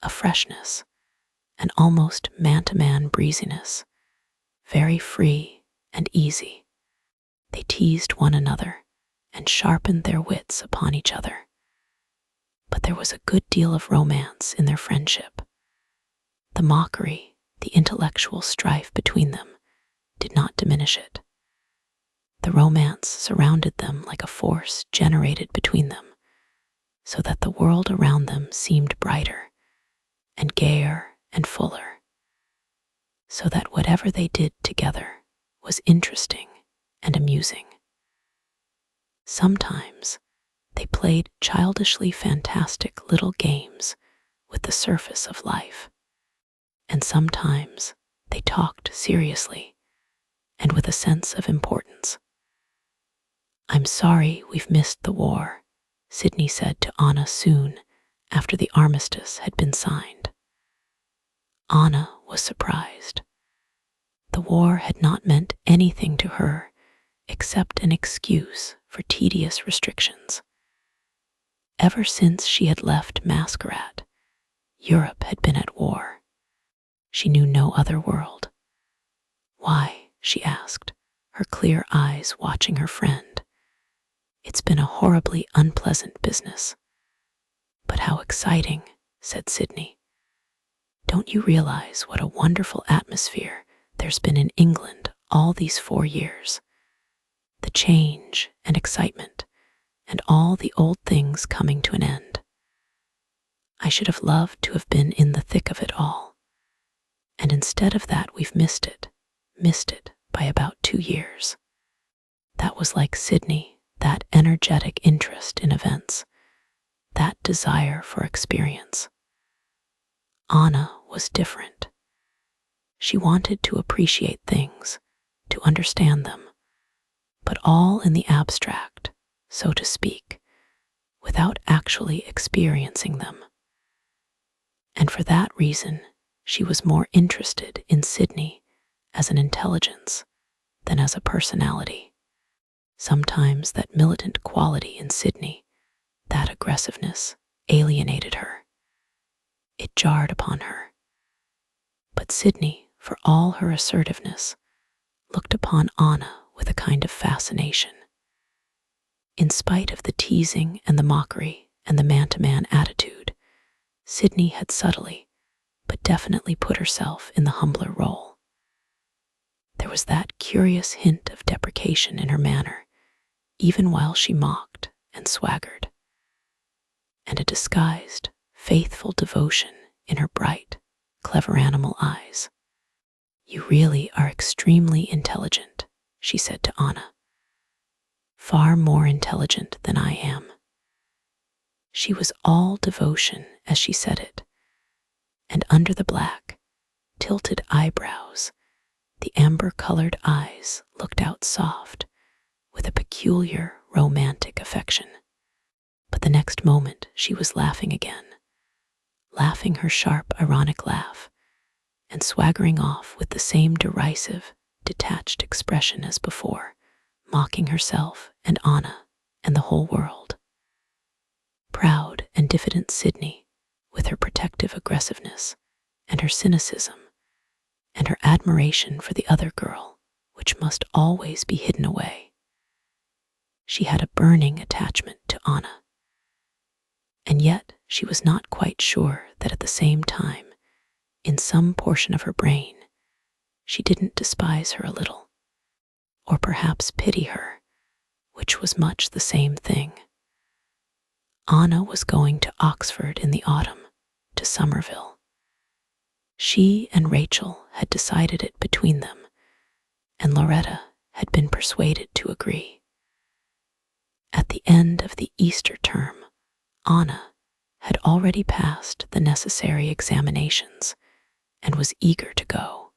a freshness, an almost man-to-man breeziness, very free and easy. They teased one another and sharpened their wits upon each other. But there was a good deal of romance in their friendship. The mockery, the intellectual strife between them did not diminish it. The romance surrounded them like a force generated between them, so that the world around them seemed brighter and gayer and fuller, so that whatever they did together was interesting and amusing. Sometimes they played childishly fantastic little games with the surface of life, and sometimes they talked seriously and with a sense of importance. "I'm sorry we've missed the war," Sydney said to Anna soon after the armistice had been signed. Anna was surprised. The war had not meant anything to her except an excuse for tedious restrictions. Ever since she had left Masquerade, Europe had been at war. She knew no other world. "Why?" she asked, her clear eyes watching her friend. "It's been a horribly unpleasant business." "But how exciting," said Sydney. "Don't you realize what a wonderful atmosphere there's been in England all these 4 years? The change and excitement, and all the old things coming to an end. I should have loved to have been in the thick of it all. And instead of that, we've missed it by about 2 years." That was like Sydney, that energetic interest in events, that desire for experience. Anna was different. She wanted to appreciate things, to understand them, but all in the abstract, so to speak, without actually experiencing them. And for that reason, she was more interested in Sydney as an intelligence than as a personality. Sometimes that militant quality in Sydney, that aggressiveness, alienated her. It jarred upon her. But Sydney, for all her assertiveness, looked upon Anna with a kind of fascination. In spite of the teasing and the mockery and the man-to-man attitude, Sydney had subtly, but definitely put herself in the humbler role. There was that curious hint of deprecation in her manner, even while she mocked and swaggered, and a disguised, faithful devotion in her bright, clever animal eyes. "You really are extremely intelligent," she said to Anna. "Far more intelligent than I am." She was all devotion as she said it, and under the black, tilted eyebrows, the amber-colored eyes looked out soft, with a peculiar romantic affection. But the next moment she was laughing again, laughing her sharp, ironic laugh, and swaggering off with the same derisive, detached expression as before, mocking herself and Anna and the whole world. Proud and diffident Sydney, with her protective aggressiveness and her cynicism and her admiration for the other girl, which must always be hidden away. She had a burning attachment to Anna, and yet she was not quite sure that at the same time, in some portion of her brain, she didn't despise her a little. or perhaps pity her, which was much the same thing. Anna was going to Oxford in the autumn, to Somerville. She and Rachel had decided it between them, and Loretta had been persuaded to agree. At the end of the Easter term, Anna had already passed the necessary examinations and was eager to go,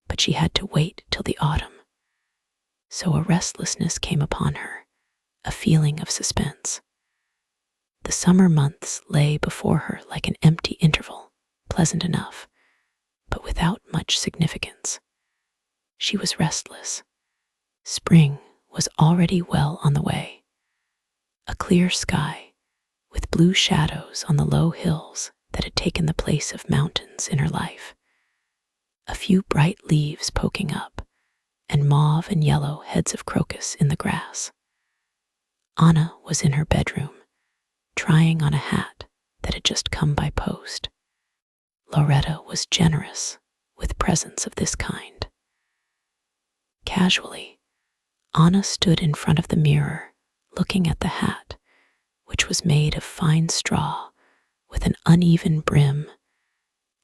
but she had to wait till the autumn. So a restlessness came upon her, a feeling of suspense. The summer months lay before her like an empty interval, pleasant enough, but without much significance. She was restless. Spring was already well on the way. A clear sky, with blue shadows on the low hills that had taken the place of mountains in her life. A few bright leaves poking up, and mauve and yellow heads of crocus in the grass. Anna was in her bedroom, trying on a hat that had just come by post. Loretta was generous with presents of this kind. Casually, Anna stood in front of the mirror, looking at the hat, which was made of fine straw with an uneven brim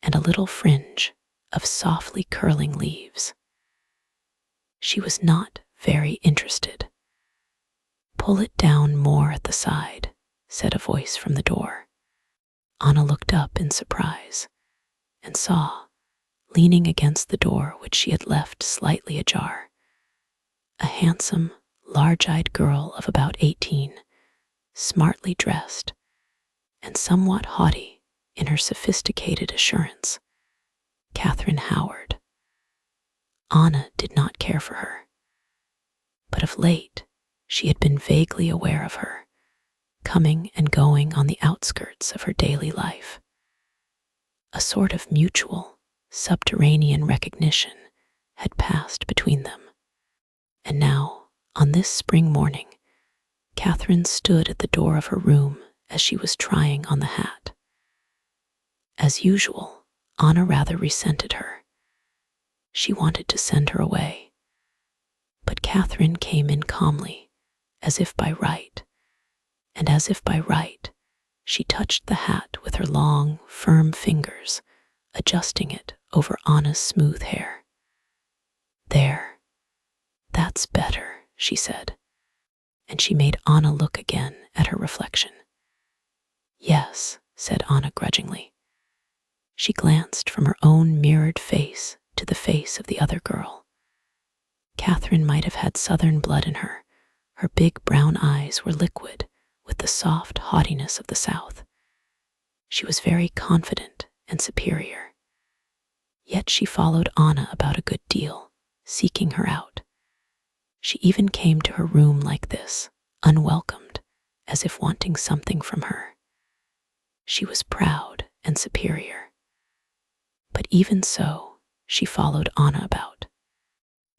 and a little fringe of softly curling leaves. She was not very interested. "Pull it down more at the side," said a voice from the door. Anna looked up in surprise and saw, leaning against the door which she had left slightly ajar, a handsome, large-eyed girl of about 18, smartly dressed and somewhat haughty in her sophisticated assurance. Catherine Howard. Anna did not care for her, but of late she had been vaguely aware of her, coming and going on the outskirts of her daily life. A sort of mutual, subterranean recognition had passed between them. And now, on this spring morning, Catherine stood at the door of her room as she was trying on the hat. As usual, Anna rather resented her. She wanted to send her away. But Catherine came in calmly, as if by right, and as if by right, she touched the hat with her long, firm fingers, adjusting it over Anna's smooth hair. "There, that's better," she said, and she made Anna look again at her reflection. "Yes," said Anna grudgingly. She glanced from her own mirrored face to the face of the other girl. Catherine might have had southern blood in her. Her big brown eyes were liquid with the soft haughtiness of the South. She was very confident and superior. Yet she followed Anna about a good deal, seeking her out. She even came to her room like this, unwelcomed, as if wanting something from her. She was proud and superior. But even so, she followed Anna about.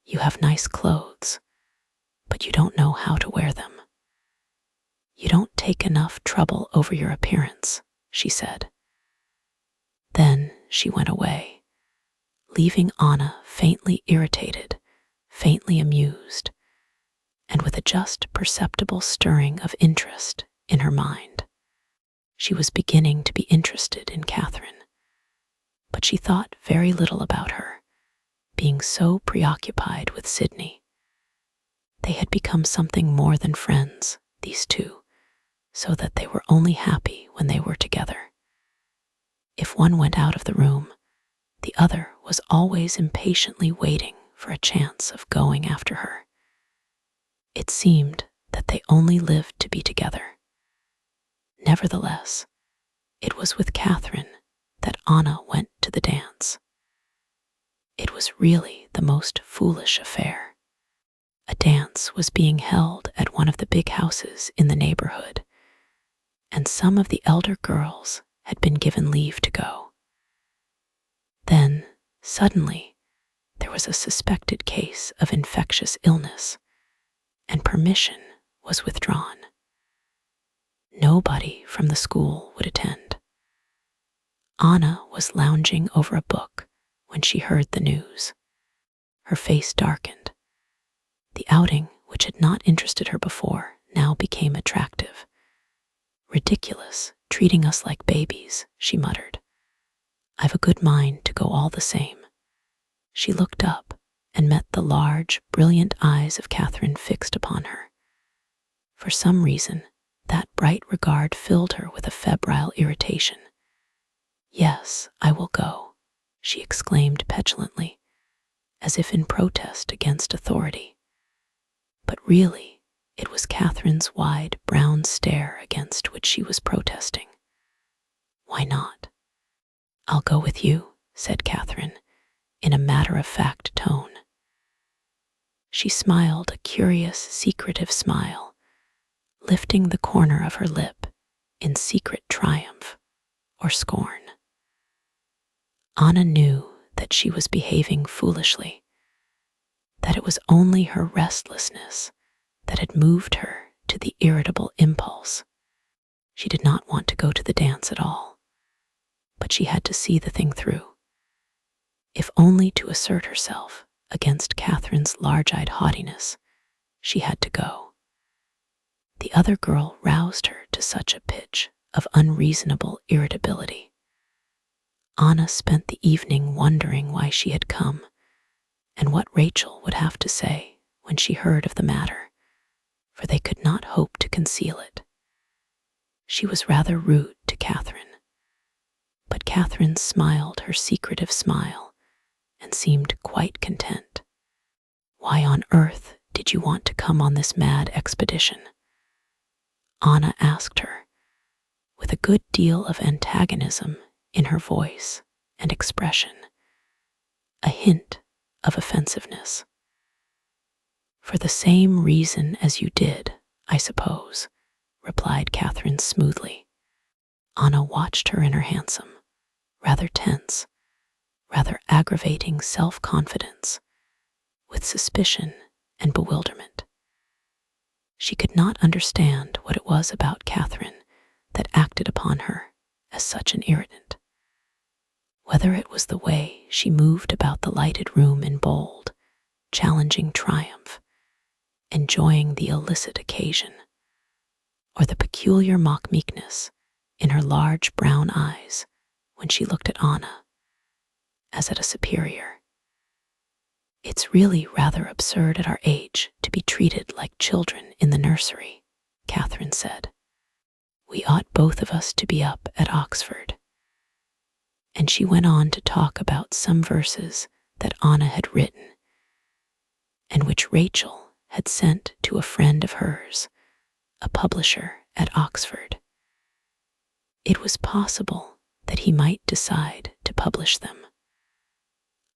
"You have nice clothes, but you don't know how to wear them. You don't take enough trouble over your appearance," she said. Then she went away, leaving Anna faintly irritated, faintly amused, and with a just perceptible stirring of interest in her mind. She was beginning to be interested in Catherine, but she thought very little about her, being so preoccupied with Sydney. They had become something more than friends, these two, so that they were only happy when they were together. If one went out of the room, the other was always impatiently waiting for a chance of going after her. It seemed that they only lived to be together. Nevertheless, it was with Catherine that Anna went to the dance. It was really the most foolish affair. A dance was being held at one of the big houses in the neighborhood, and some of the elder girls had been given leave to go. Then, suddenly, there was a suspected case of infectious illness, and permission was withdrawn. Nobody from the school would attend. Anna was lounging over a book when she heard the news. Her face darkened. The outing, which had not interested her before, now became attractive. "Ridiculous, treating us like babies," she muttered. "I've a good mind to go all the same." She looked up and met the large, brilliant eyes of Catherine fixed upon her. For some reason, that bright regard filled her with a febrile irritation. "Yes, I will go," she exclaimed petulantly, as if in protest against authority. But really, it was Catherine's wide brown stare against which she was protesting. "Why not?" "I'll go with you," said Catherine, in a matter-of-fact tone. She smiled a curious, secretive smile, lifting the corner of her lip in secret triumph or scorn. Anna knew that she was behaving foolishly, that it was only her restlessness that had moved her to the irritable impulse. She did not want to go to the dance at all, but she had to see the thing through. If only to assert herself against Catherine's large-eyed haughtiness, she had to go. The other girl roused her to such a pitch of unreasonable irritability. Anna spent the evening wondering why she had come and what Rachel would have to say when she heard of the matter, for they could not hope to conceal it. She was rather rude to Catherine, but Catherine smiled her secretive smile and seemed quite content. "Why on earth did you want to come on this mad expedition?" Anna asked her, with a good deal of antagonism in her voice and expression, a hint of offensiveness. "For the same reason as you did, I suppose," replied Catherine smoothly. Anna watched her in her handsome, rather tense, rather aggravating self-confidence, with suspicion and bewilderment. She could not understand what it was about Catherine that acted upon her as such an irritant. Whether it was the way she moved about the lighted room in bold, challenging triumph, enjoying the illicit occasion, or the peculiar mock meekness in her large brown eyes when she looked at Anna as at a superior. "It's really rather absurd at our age to be treated like children in the nursery," Catherine said. "We ought both of us to be up at Oxford." And she went on to talk about some verses that Anna had written, and which Rachel had sent to a friend of hers, a publisher at Oxford. It was possible that he might decide to publish them.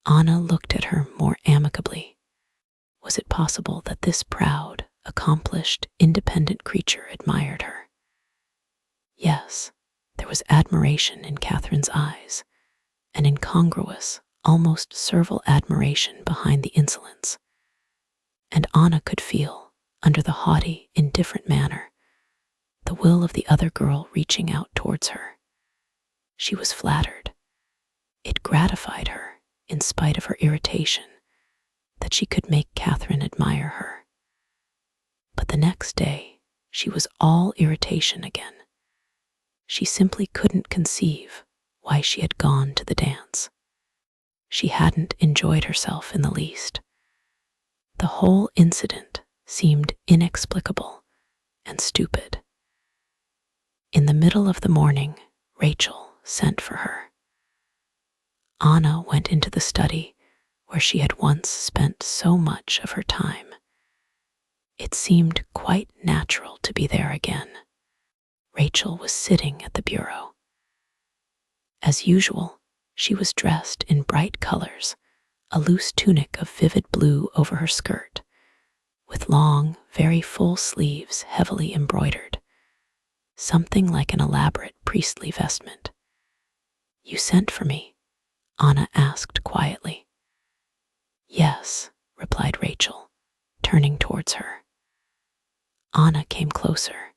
Anna looked at her more amicably. Was it possible that this proud, accomplished, independent creature admired her? Yes, there was admiration in Catherine's eyes, an incongruous, almost servile admiration behind the insolence. And Anna could feel, under the haughty, indifferent manner, the will of the other girl reaching out towards her. She was flattered. It gratified her, in spite of her irritation, that she could make Catherine admire her. But the next day, she was all irritation again. She simply couldn't conceive why she had gone to the dance. She hadn't enjoyed herself in the least. The whole incident seemed inexplicable and stupid. In the middle of the morning, Rachel sent for her. Anna went into the study where she had once spent so much of her time. It seemed quite natural to be there again. Rachel was sitting at the bureau. As usual, she was dressed in bright colors, a loose tunic of vivid blue over her skirt, with long, very full sleeves heavily embroidered, something like an elaborate priestly vestment. "You sent for me?" Anna asked quietly. "Yes," replied Rachel, turning towards her. Anna came closer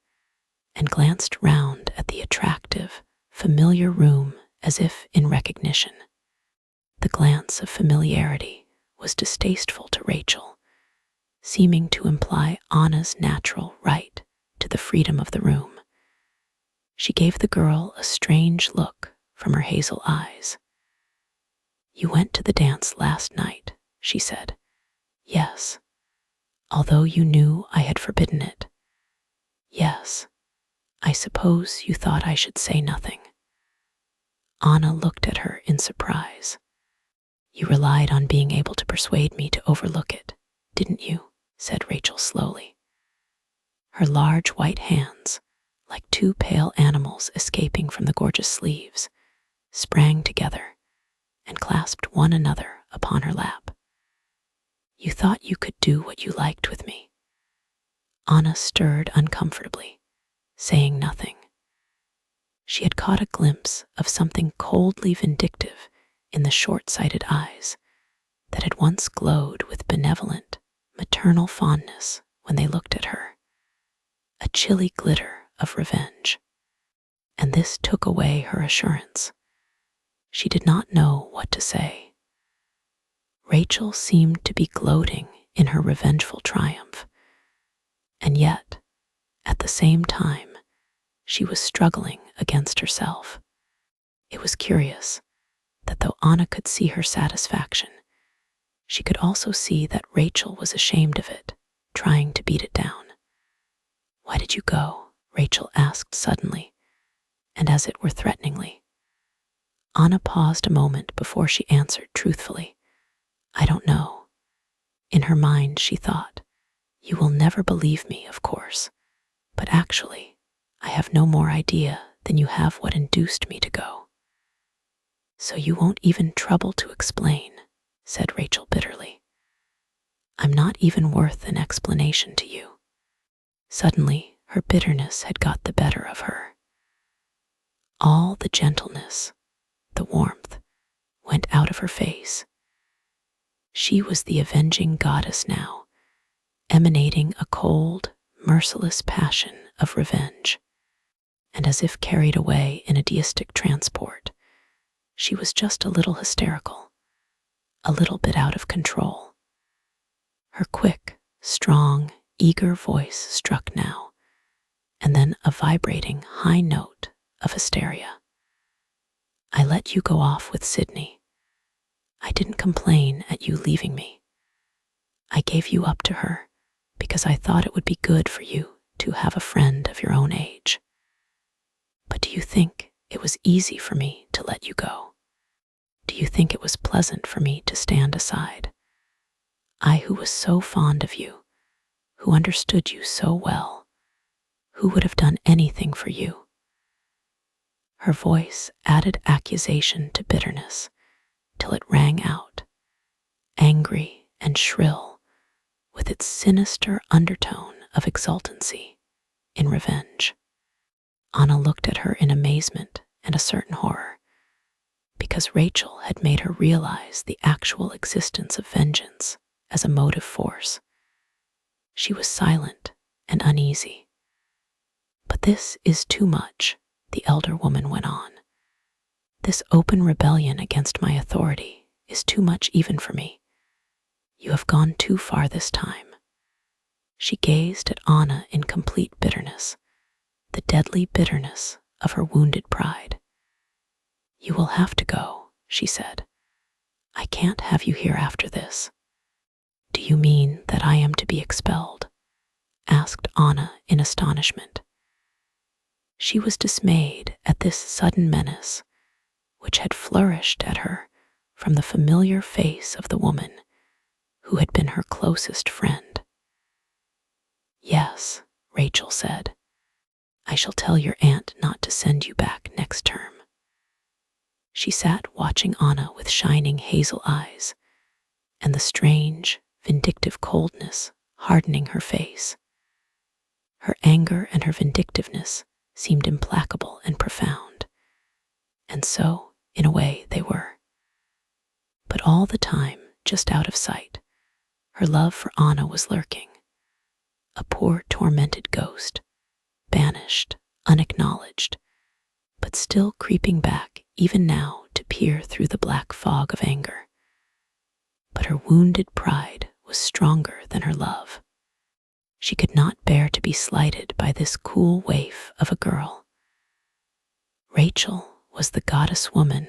and glanced round at the attractive, familiar room as if in recognition. The glance of familiarity was distasteful to Rachel, seeming to imply Anna's natural right to the freedom of the room. She gave the girl a strange look from her hazel eyes. "You went to the dance last night," she said. "Yes. Although you knew I had forbidden it. Yes. I suppose you thought I should say nothing." Anna looked at her in surprise. "You relied on being able to persuade me to overlook it, didn't you?" said Rachel slowly. Her large white hands, like two pale animals escaping from the gorgeous sleeves, sprang together and clasped one another upon her lap. "You thought you could do what you liked with me." Anna stirred uncomfortably, saying nothing. She had caught a glimpse of something coldly vindictive in the short-sighted eyes that had once glowed with benevolent, maternal fondness when they looked at her, a chilly glitter of revenge. And this took away her assurance. She did not know what to say. Rachel seemed to be gloating in her revengeful triumph, and yet, at the same time, she was struggling against herself. It was curious that though Anna could see her satisfaction, she could also see that Rachel was ashamed of it, trying to beat it down. "Why did you go?" Rachel asked suddenly, and as it were threateningly. Anna paused a moment before she answered truthfully, "I don't know." In her mind she thought, "You will never believe me, of course, but actually, I have no more idea than you have what induced me to go." "So you won't even trouble to explain," said Rachel bitterly. "I'm not even worth an explanation to you." Suddenly, her bitterness had got the better of her. All the gentleness, the warmth, went out of her face. She was the avenging goddess now, emanating a cold, merciless passion of revenge. And as if carried away in a deistic transport, she was just a little hysterical, a little bit out of control. Her quick, strong, eager voice struck now, and then a vibrating high note of hysteria. "I let you go off with Sydney. I didn't complain at you leaving me. I gave you up to her because I thought it would be good for you to have a friend of your own age. But do you think it was easy for me to let you go? Do you think it was pleasant for me to stand aside? I who was so fond of you, who understood you so well, who would have done anything for you." Her voice added accusation to bitterness till it rang out, angry and shrill, with its sinister undertone of exultancy in revenge. Anna looked at her in amazement and a certain horror, because Rachel had made her realize the actual existence of vengeance as a motive force. She was silent and uneasy. "But this is too much," the elder woman went on. "This open rebellion against my authority is too much even for me. You have gone too far this time." She gazed at Anna in complete bitterness, the deadly bitterness of her wounded pride. "You will have to go," she said. "I can't have you here after this." "Do you mean that I am to be expelled?" asked Anna in astonishment. She was dismayed at this sudden menace, which had flourished at her from the familiar face of the woman who had been her closest friend. "Yes," Rachel said. "I shall tell your aunt not to send you back next term." She sat watching Anna with shining hazel eyes, and the strange, vindictive coldness hardening her face. Her anger and her vindictiveness seemed implacable and profound, and so, in a way, they were. But all the time, just out of sight, her love for Anna was lurking, a poor tormented ghost, banished, unacknowledged, but still creeping back even now to peer through the black fog of anger. But her wounded pride was stronger than her love. She could not bear to be slighted by this cool waif of a girl. Rachel was the goddess woman,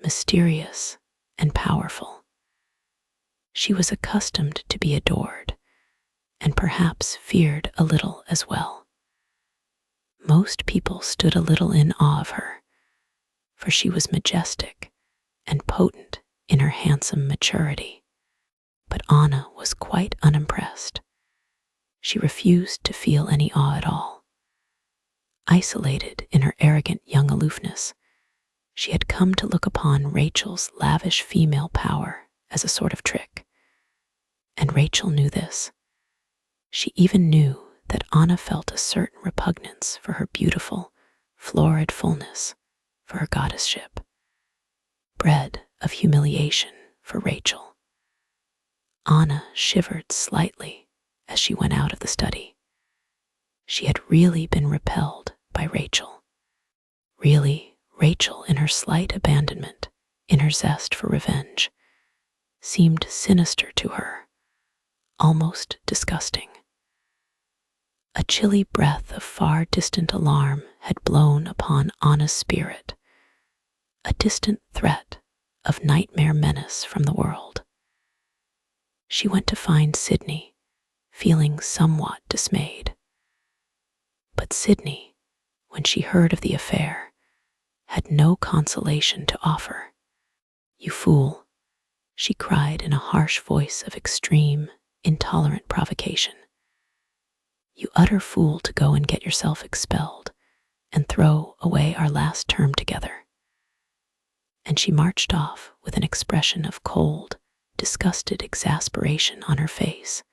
mysterious and powerful. She was accustomed to be adored, and perhaps feared a little as well. Most people stood a little in awe of her, for she was majestic and potent in her handsome maturity. But Anna was quite unimpressed. She refused to feel any awe at all. Isolated in her arrogant young aloofness, she had come to look upon Rachel's lavish female power as a sort of trick. And Rachel knew this. She even knew that Anna felt a certain repugnance for her beautiful, florid fullness, for her goddessship, bred of humiliation for Rachel. Anna shivered slightly as she went out of the study. She had really been repelled by Rachel. Really, Rachel, in her slight abandonment, in her zest for revenge, seemed sinister to her, almost disgusting. A chilly breath of far distant alarm had blown upon Anna's spirit, a distant threat of nightmare menace from the world. She went to find Sydney, feeling somewhat dismayed. But Sydney, when she heard of the affair, had no consolation to offer. "You fool," she cried in a harsh voice of extreme, intolerant provocation. "You utter fool to go and get yourself expelled and throw away our last term together." And she marched off with an expression of cold, disgusted exasperation on her face,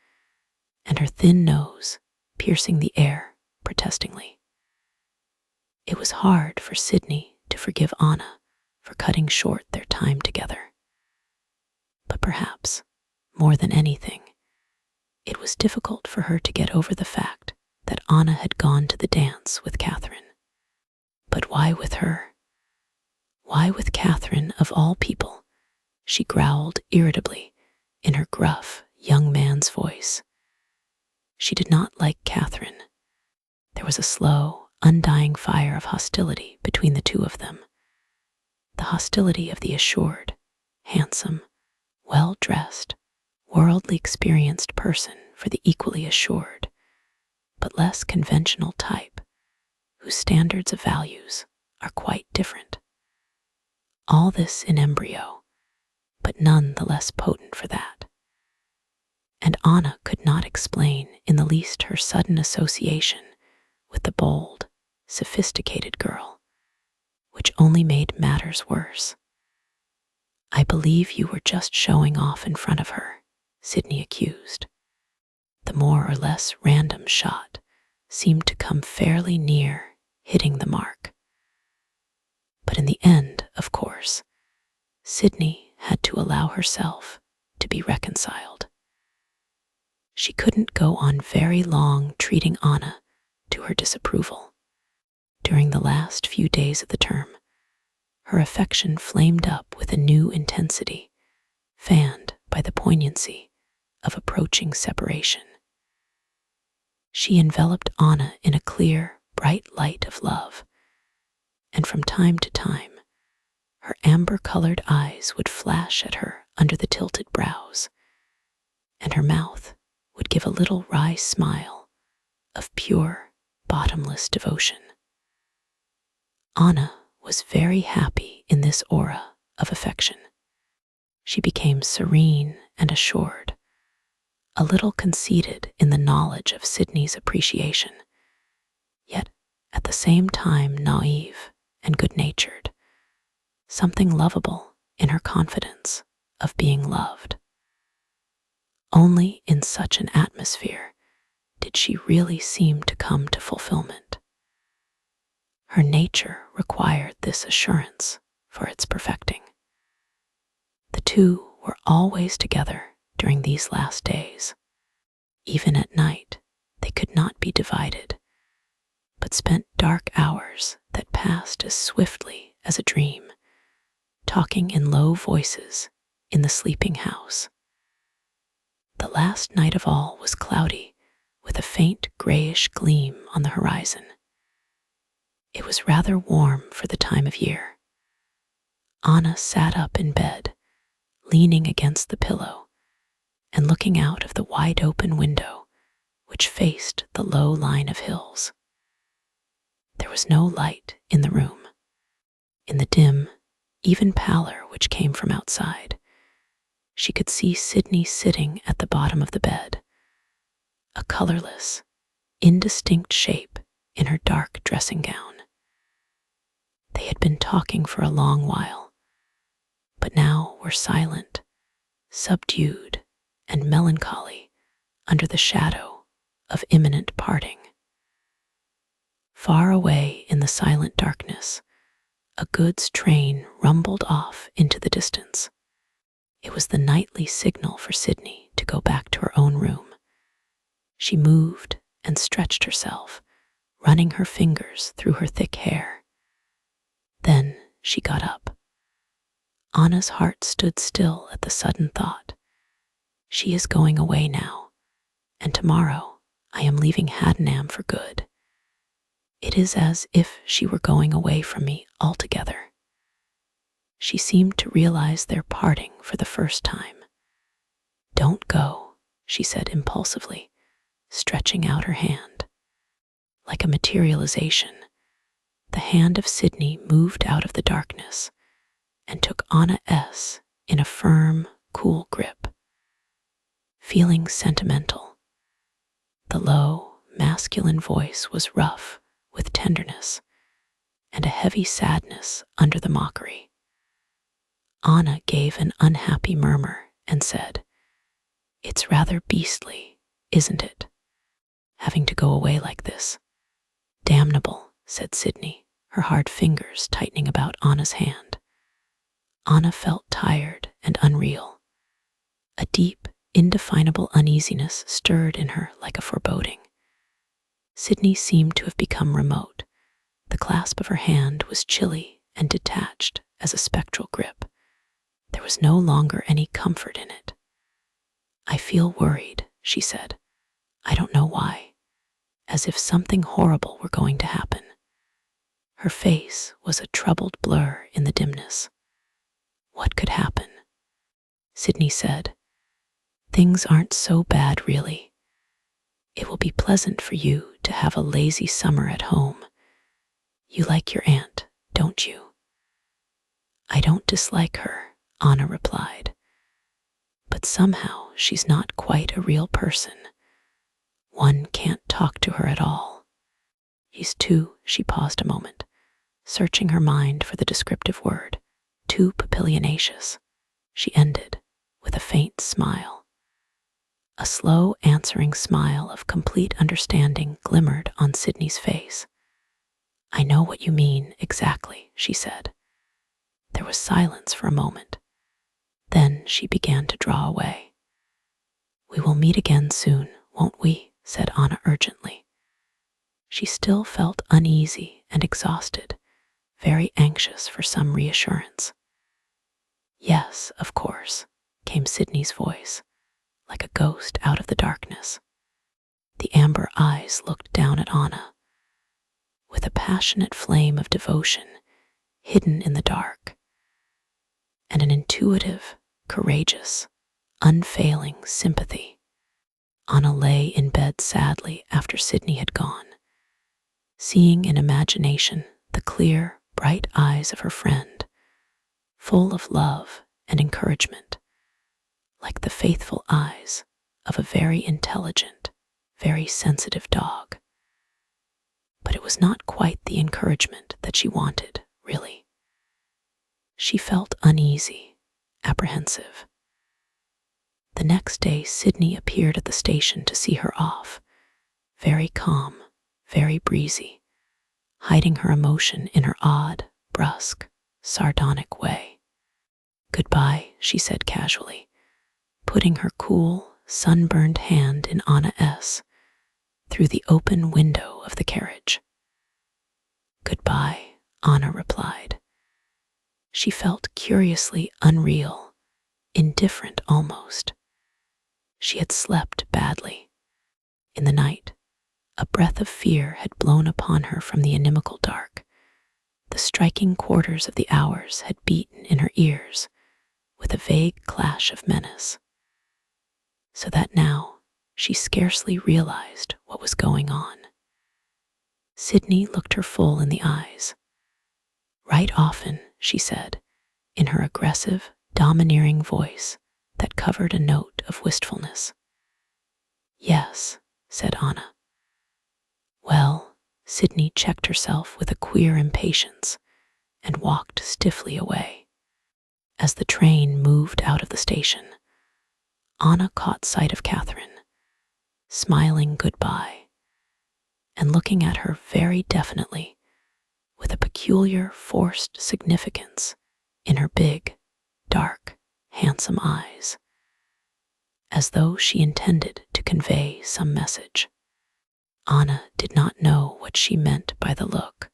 and her thin nose piercing the air protestingly. It was hard for Sydney to forgive Anna for cutting short their time together. But perhaps, more than anything, it was difficult for her to get over the fact that Anna had gone to the dance with Catherine. But why with her? Why with Catherine of all people? She growled irritably in her gruff, young man's voice. She did not like Catherine. There was a slow, undying fire of hostility between the two of them. The hostility of the assured, handsome, well-dressed, worldly experienced person for the equally assured, but less conventional type, whose standards of values are quite different. All this in embryo, but none the less potent for that. And Anna could not explain in the least her sudden association with the bold, sophisticated girl, which only made matters worse. "I believe you were just showing off in front of her," Sydney accused. The more or less random shot seemed to come fairly near hitting the mark. But in the end, of course, Sydney had to allow herself to be reconciled. She couldn't go on very long treating Anna to her disapproval. During the last few days of the term, her affection flamed up with a new intensity, fanned by the poignancy of approaching separation. She enveloped Anna in a clear, bright light of love, and from time to time, her amber-colored eyes would flash at her under the tilted brows, and her mouth would give a little wry smile of pure, bottomless devotion. Anna was very happy in this aura of affection. She became serene and assured, a little conceited in the knowledge of Sydney's appreciation, yet at the same time naive and good-natured, something lovable in her confidence of being loved. Only in such an atmosphere did she really seem to come to fulfillment. Her nature required this assurance for its perfecting. The two were always together during these last days. Even at night, they could not be divided, but spent dark hours that passed as swiftly as a dream, talking in low voices in the sleeping house. The last night of all was cloudy, with a faint grayish gleam on the horizon. It was rather warm for the time of year. Anna sat up in bed, leaning against the pillow and looking out of the wide-open window which faced the low line of hills. There was no light in the room. In the dim, even pallor which came from outside, she could see Sydney sitting at the bottom of the bed, a colorless, indistinct shape in her dark dressing gown. They had been talking for a long while, but now were silent, subdued, and melancholy under the shadow of imminent parting. Far away in the silent darkness, a goods train rumbled off into the distance. It was the nightly signal for Sydney to go back to her own room. She moved and stretched herself, running her fingers through her thick hair. Then she got up. Anna's heart stood still at the sudden thought. She is going away now, and tomorrow I am leaving Haddam for good. It is as if she were going away from me altogether. She seemed to realize their parting for the first time. "Don't go," she said impulsively, stretching out her hand. Like a materialization, the hand of Sydney moved out of the darkness and took Anna S. in a firm, cool grip. Feeling sentimental, the low, masculine voice was rough with tenderness and a heavy sadness under the mockery. Anna gave an unhappy murmur and said, "It's rather beastly, isn't it? Having to go away like this." "Damnable," said Sydney, her hard fingers tightening about Anna's hand. Anna felt tired and unreal. A deep, indefinable uneasiness stirred in her like a foreboding. Sydney seemed to have become remote. The clasp of her hand was chilly and detached as a spectral grip. There was no longer any comfort in it. "I feel worried," she said. "I don't know why. As if something horrible were going to happen." Her face was a troubled blur in the dimness. "What could happen?" Sydney said, "Things aren't so bad, really. It will be pleasant for you to have a lazy summer at home. You like your aunt, don't you?" "I don't dislike her," Anna replied. "But somehow she's not quite a real person. One can't talk to her at all. She paused a moment, searching her mind for the descriptive word, "too papilionaceous," she ended with a faint smile. A slow answering smile of complete understanding glimmered on Sydney's face. "I know what you mean exactly," she said. There was silence for a moment. Then she began to draw away. "We will meet again soon, won't we?" said Anna urgently. She still felt uneasy and exhausted, very anxious for some reassurance. "Yes, of course," came Sydney's voice, like a ghost out of the darkness. The amber eyes looked down at Anna with a passionate flame of devotion hidden in the dark, and an intuitive, courageous, unfailing sympathy. Anna lay in bed sadly after Sydney had gone, seeing in imagination the clear, bright eyes of her friend, full of love and encouragement, like the faithful eyes of a very intelligent, very sensitive dog. But it was not quite the encouragement that she wanted, really. She felt uneasy, apprehensive. The next day, Sydney appeared at the station to see her off, very calm, very breezy, hiding her emotion in her odd, brusque, sardonic way. "Goodbye," she said casually, putting her cool, sunburned hand in Anna S. through the open window of the carriage. "Goodbye," Anna replied. She felt curiously unreal, indifferent almost. she had slept badly. In the night, a breath of fear had blown upon her from the inimical dark. The striking quarters of the hours had beaten in her ears with a vague clash of menace, so that now she scarcely realized what was going on. Sydney looked her full in the eyes. "Right often," she said, in her aggressive, domineering voice that covered a note of wistfulness. "Yes," said Anna. "Well," Sydney checked herself with a queer impatience and walked stiffly away. As the train moved out of the station, Anna caught sight of Catherine, smiling goodbye, and looking at her very definitely with a peculiar forced significance in her big, dark, handsome eyes, as though she intended to convey some message. Anna did not know what she meant by the look.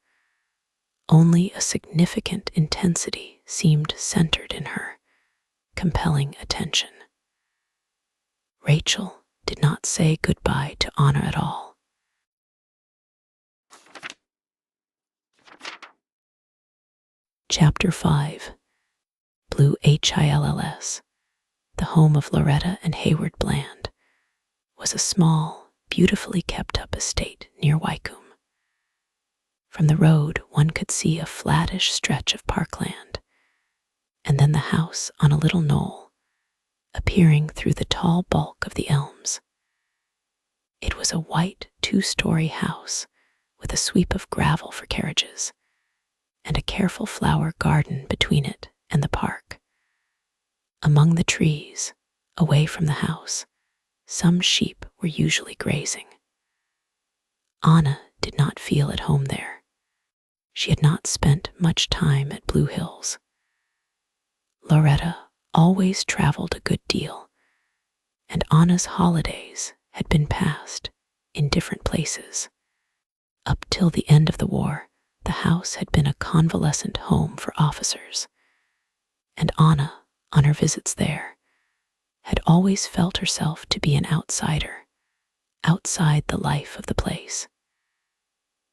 Only a significant intensity seemed centered in her, compelling attention. Rachel did not say goodbye to Anna at all. Chapter 5. Blue Hills, the home of Loretta and Hayward Bland, was a small, beautifully kept-up estate near Wycombe. From the road, one could see a flattish stretch of parkland, and then the house on a little knoll, appearing through the tall bulk of the elms. It was a white two-story house with a sweep of gravel for carriages, and a careful flower garden between it and the park. Among the trees, away from the house, some sheep were usually grazing. Anna did not feel at home there. She had not spent much time at Blue Hills. Loretta always traveled a good deal, and Anna's holidays had been passed in different places. Up till the end of the war, the house had been a convalescent home for officers, and Anna, on her visits there, had always felt herself to be an outsider, outside the life of the place.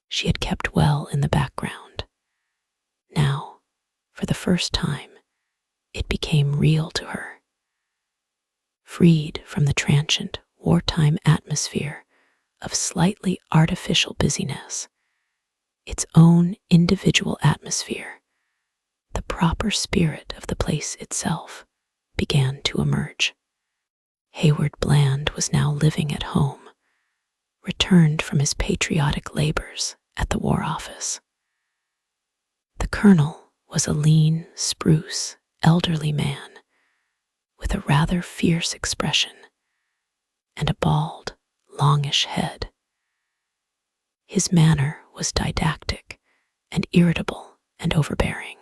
She had kept well in the background. Now, for the first time, it became real to her. Freed from the transient, wartime atmosphere of slightly artificial busyness, its own individual atmosphere, the proper spirit of the place itself began to emerge. Hayward Bland was now living at home, returned from his patriotic labors at the War Office. The colonel was a lean, spruce, elderly man with a rather fierce expression and a bald, longish head. His manner was didactic and irritable and overbearing,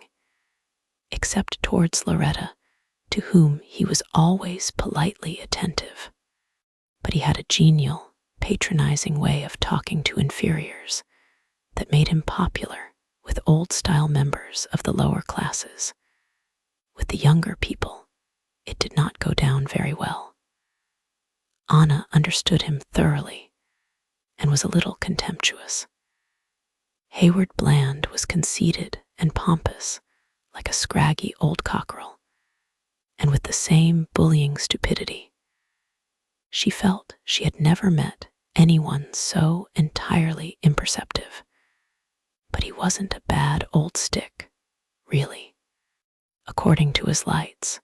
except towards Loretta, to whom he was always politely attentive. But he had a genial, patronizing way of talking to inferiors that made him popular with old-style members of the lower classes. With the younger people, it did not go down very well. Anna understood him thoroughly and was a little contemptuous. Hayward Bland was conceited and pompous, like a scraggy old cockerel, and with the same bullying stupidity. She felt she had never met anyone so entirely imperceptive. But he wasn't a bad old stick, really. According to his lights,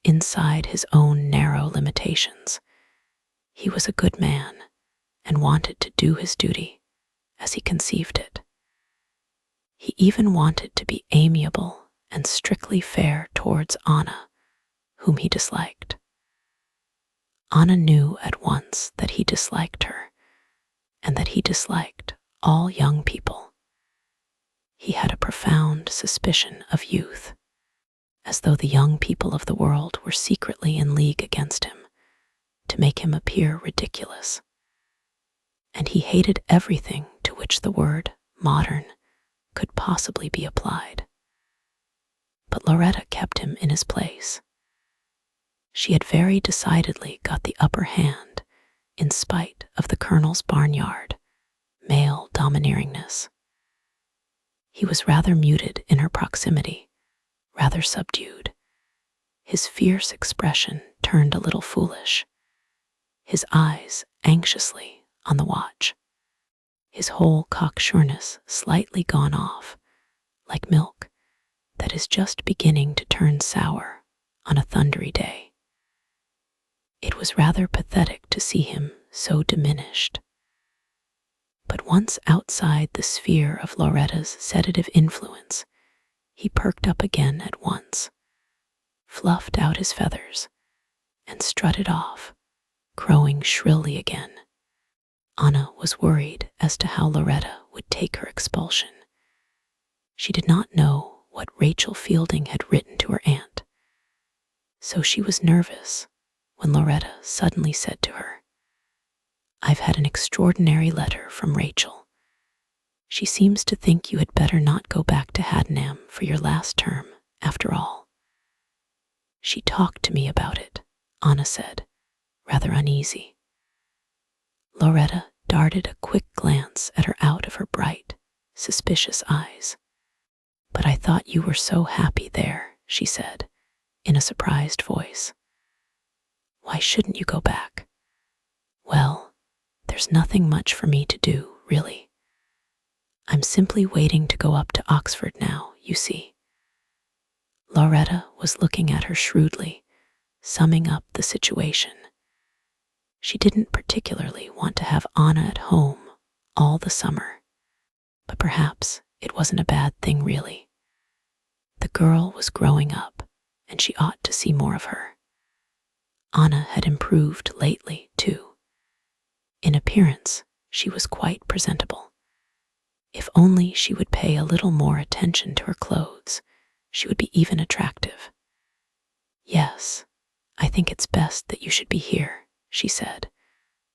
inside his own narrow limitations, he was a good man and wanted to do his duty as he conceived it. He even wanted to be amiable and strictly fair towards Anna, whom he disliked. Anna knew at once that he disliked her, and that he disliked all young people. He had a profound suspicion of youth, as though the young people of the world were secretly in league against him to make him appear ridiculous. And he hated everything to which the word modern could possibly be applied. But Loretta kept him in his place. She had very decidedly got the upper hand in spite of the colonel's barnyard, male domineeringness. He was rather muted in her proximity, rather subdued. His fierce expression turned a little foolish, his eyes anxiously on the watch, his whole cocksureness slightly gone off, like milk that is just beginning to turn sour on a thundery day. It was rather pathetic to see him so diminished. But once outside the sphere of Loretta's sedative influence, he perked up again at once, fluffed out his feathers, and strutted off, crowing shrilly again. Anna was worried as to how Loretta would take her expulsion. She did not know what Rachel Fielding had written to her aunt, so she was nervous when Loretta suddenly said to her, "I've had an extraordinary letter from Rachel. She seems to think you had better not go back to Haddenham for your last term, after all." "She talked to me about it," Anna said, rather uneasy. Loretta darted a quick glance at her out of her bright, suspicious eyes. "But I thought you were so happy there," she said, in a surprised voice. "Why shouldn't you go back?" "Well, there's nothing much for me to do, really. I'm simply waiting to go up to Oxford now, you see." Loretta was looking at her shrewdly, summing up the situation. She didn't particularly want to have Anna at home all the summer, but perhaps it wasn't a bad thing really. The girl was growing up, and she ought to see more of her. Anna had improved lately, too. In appearance, she was quite presentable. If only she would pay a little more attention to her clothes, she would be even attractive. "Yes, I think it's best that you should be here," she said,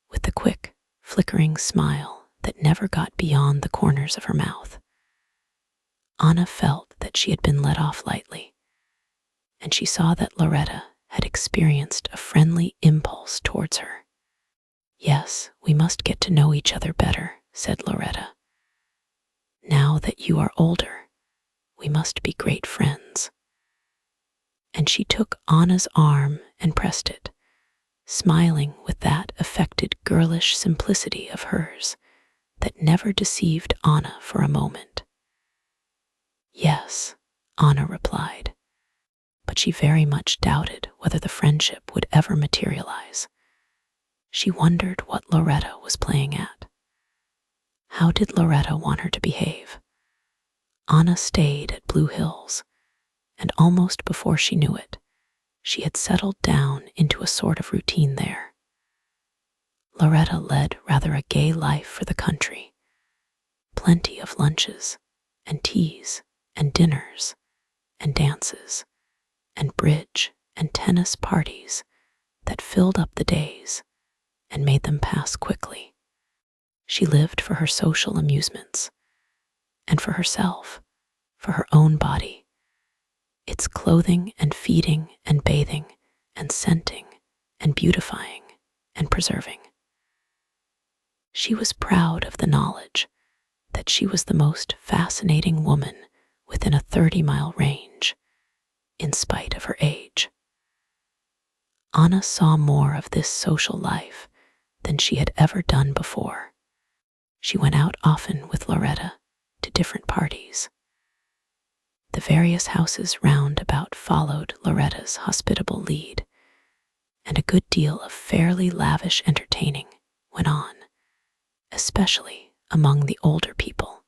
with the quick, flickering smile that never got beyond the corners of her mouth. Anna felt that she had been let off lightly, and she saw that Loretta had experienced a friendly impulse towards her. "Yes, we must get to know each other better," said Loretta. "Now that you are older, we must be great friends." And she took Anna's arm and pressed it, smiling with that affected girlish simplicity of hers that never deceived Anna for a moment. "Yes," Anna replied, but she very much doubted whether the friendship would ever materialize. She wondered what Loretta was playing at. How did Loretta want her to behave? Anna stayed at Blue Hills, and almost before she knew it, she had settled down into a sort of routine there. Loretta led rather a gay life for the country. Plenty of lunches, and teas, and dinners, and dances, and bridge and tennis parties that filled up the days and made them pass quickly. She lived for her social amusements, and for herself, for her own body, its clothing and feeding and bathing and scenting and beautifying and preserving. She was proud of the knowledge that she was the most fascinating woman within a 30-mile range, in spite of her age. Anna saw more of this social life than she had ever done before. She went out often with Loretta to different parties. The various houses round about followed Loretta's hospitable lead, and a good deal of fairly lavish entertaining went on, especially among the older people.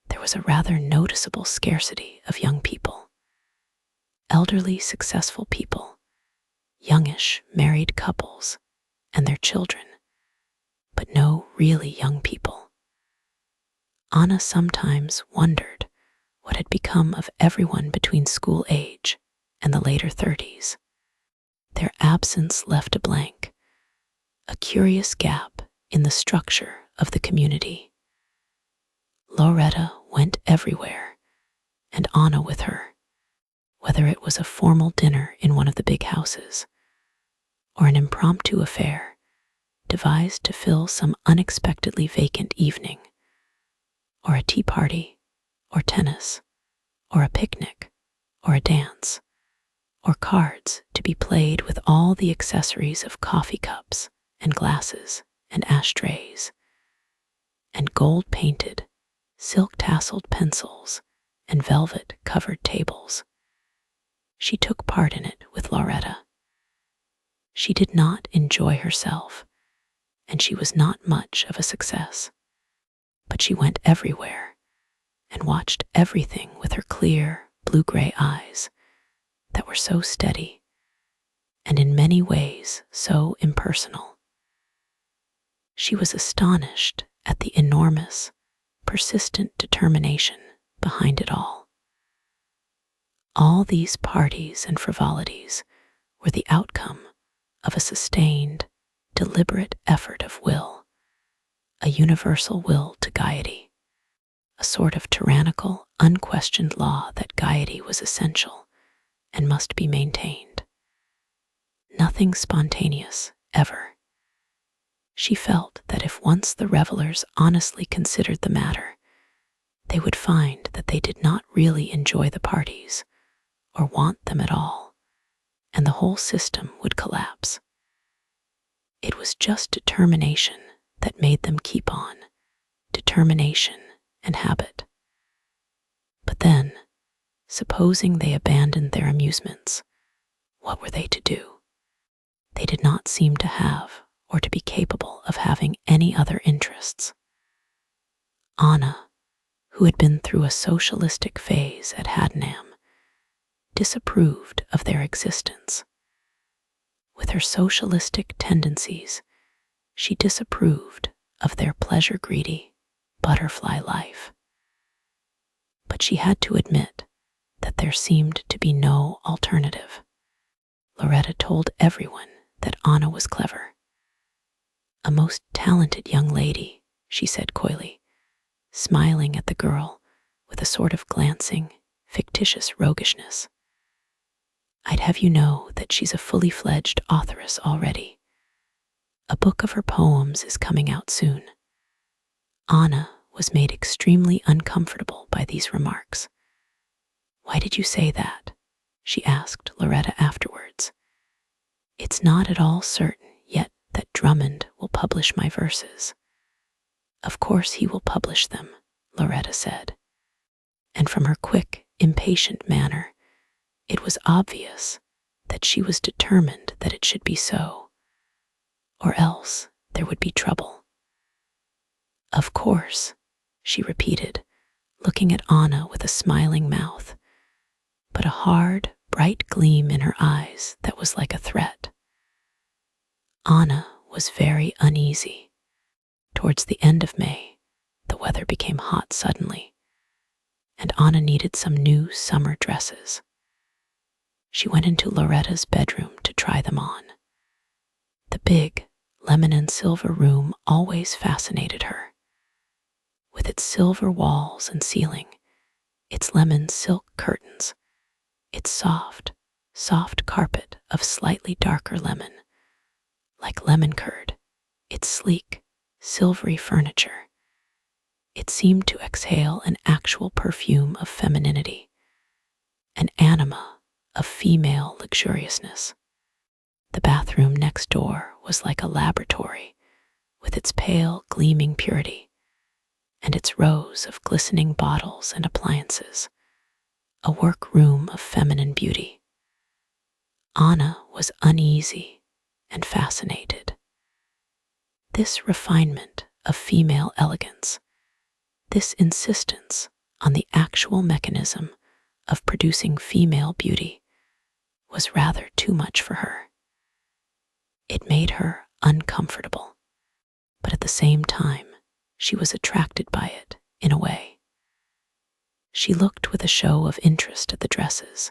There was a rather noticeable scarcity of young people. Elderly, successful people, youngish married couples, and their children, but no really young people. Anna sometimes wondered what had become of everyone between school age and the later 30s. Their absence left a blank, a curious gap in the structure of the community. Loretta went everywhere, and Anna with her, Whether it was a formal dinner in one of the big houses, or an impromptu affair devised to fill some unexpectedly vacant evening, or a tea party, or tennis, or a picnic, or a dance, or cards to be played with all the accessories of coffee cups and glasses and ashtrays, and gold-painted, silk-tasseled pencils and velvet-covered tables. She took part in it with Loretta. She did not enjoy herself, and she was not much of a success. But she went everywhere and watched everything with her clear, blue-gray eyes that were so steady and in many ways so impersonal. She was astonished at the enormous, persistent determination behind it all. All these parties and frivolities were the outcome of a sustained, deliberate effort of will, a universal will to gaiety, a sort of tyrannical, unquestioned law that gaiety was essential and must be maintained. Nothing spontaneous, ever. She felt that if once the revelers honestly considered the matter, they would find that they did not really enjoy the parties or want them at all, and the whole system would collapse. It was just determination that made them keep on, determination and habit. But then, supposing they abandoned their amusements, what were they to do? They did not seem to have or to be capable of having any other interests. Anna, who had been through a socialistic phase at Haddenham, disapproved of their existence. With her socialistic tendencies, she disapproved of their pleasure-greedy, butterfly life. But she had to admit that there seemed to be no alternative. Loretta told everyone that Anna was clever. A most talented young lady, she said coyly, smiling at the girl with a sort of glancing, fictitious roguishness. I'd have you know that she's a fully fledged authoress already. A book of her poems is coming out soon. Anna was made extremely uncomfortable by these remarks. Why did you say that? She asked Loretta afterwards. It's not at all certain yet that Drummond will publish my verses. Of course he will publish them, Loretta said. And from her quick, impatient manner, it was obvious that she was determined that it should be so, or else there would be trouble. Of course, she repeated, looking at Anna with a smiling mouth, but a hard, bright gleam in her eyes that was like a threat. Anna was very uneasy. Towards the end of May, the weather became hot suddenly, and Anna needed some new summer dresses. She went into Loretta's bedroom to try them on. The big, lemon and silver room always fascinated her. With its silver walls and ceiling, its lemon silk curtains, its soft, soft carpet of slightly darker lemon, like lemon curd, its sleek, silvery furniture. It seemed to exhale an actual perfume of femininity, an anima of female luxuriousness. The bathroom next door was like a laboratory, with its pale, gleaming purity, and its rows of glistening bottles and appliances, a workroom of feminine beauty. Anna was uneasy and fascinated. This refinement of female elegance, this insistence on the actual mechanism of producing female beauty, was rather too much for her. It made her uncomfortable, but at the same time, she was attracted by it in a way. She looked with a show of interest at the dresses,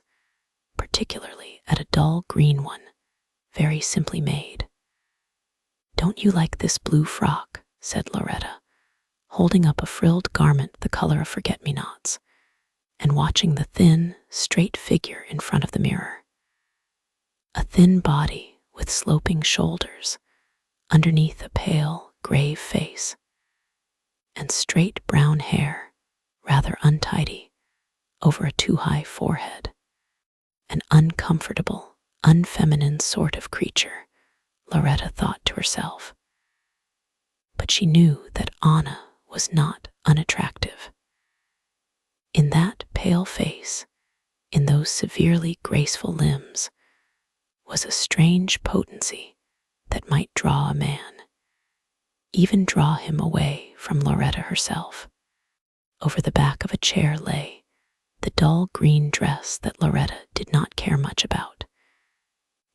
particularly at a dull green one, very simply made. Don't you like this blue frock? Said Loretta, holding up a frilled garment the color of forget-me-nots, and watching the thin, straight figure in front of the mirror. A thin body with sloping shoulders underneath a pale, grave face, and straight brown hair, rather untidy, over a too-high forehead. An uncomfortable, unfeminine sort of creature, Loretta thought to herself. But she knew that Anna was not unattractive. In that pale face, in those severely graceful limbs, was a strange potency that might draw a man, even draw him away from Loretta herself. Over the back of a chair lay the dull green dress that Loretta did not care much about.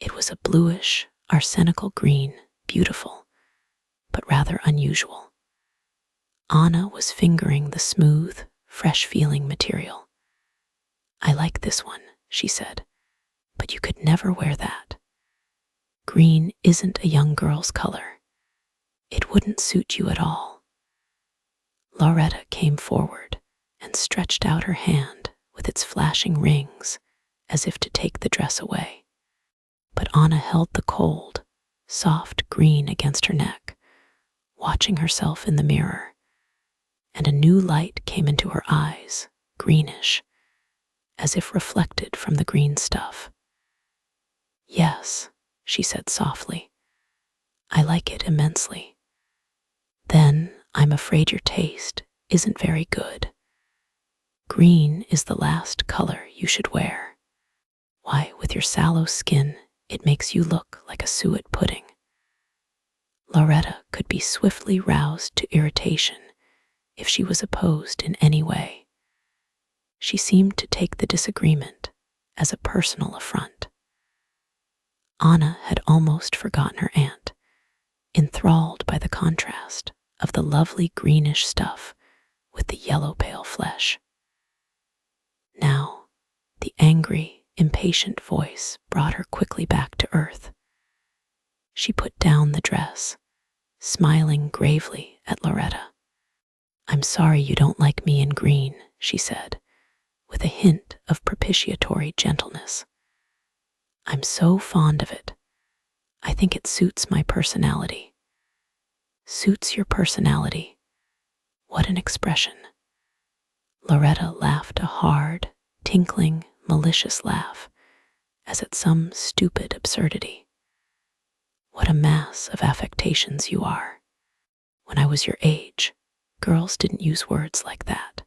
It was a bluish, arsenical green, beautiful, but rather unusual. Anna was fingering the smooth, fresh-feeling material. "I like this one," she said, "but you could never wear that. Green isn't a young girl's color. It wouldn't suit you at all." Loretta came forward and stretched out her hand with its flashing rings as if to take the dress away. But Anna held the cold, soft green against her neck, watching herself in the mirror, and a new light came into her eyes, greenish, as if reflected from the green stuff. "Yes," she said softly, "I like it immensely." "Then I'm afraid your taste isn't very good. Green is the last color you should wear. Why, with your sallow skin, it makes you look like a suet pudding." Loretta could be swiftly roused to irritation if she was opposed in any way. She seemed to take the disagreement as a personal affront. Anna had almost forgotten her aunt, enthralled by the contrast of the lovely greenish stuff with the yellow pale flesh. Now, the angry, impatient voice brought her quickly back to earth. She put down the dress, smiling gravely at Loretta. "I'm sorry you don't like me in green," she said, with a hint of propitiatory gentleness. "I'm so fond of it. I think it suits my personality." "Suits your personality? What an expression." Loretta laughed a hard, tinkling, malicious laugh, as at some stupid absurdity. "What a mass of affectations you are. When I was your age, girls didn't use words like that."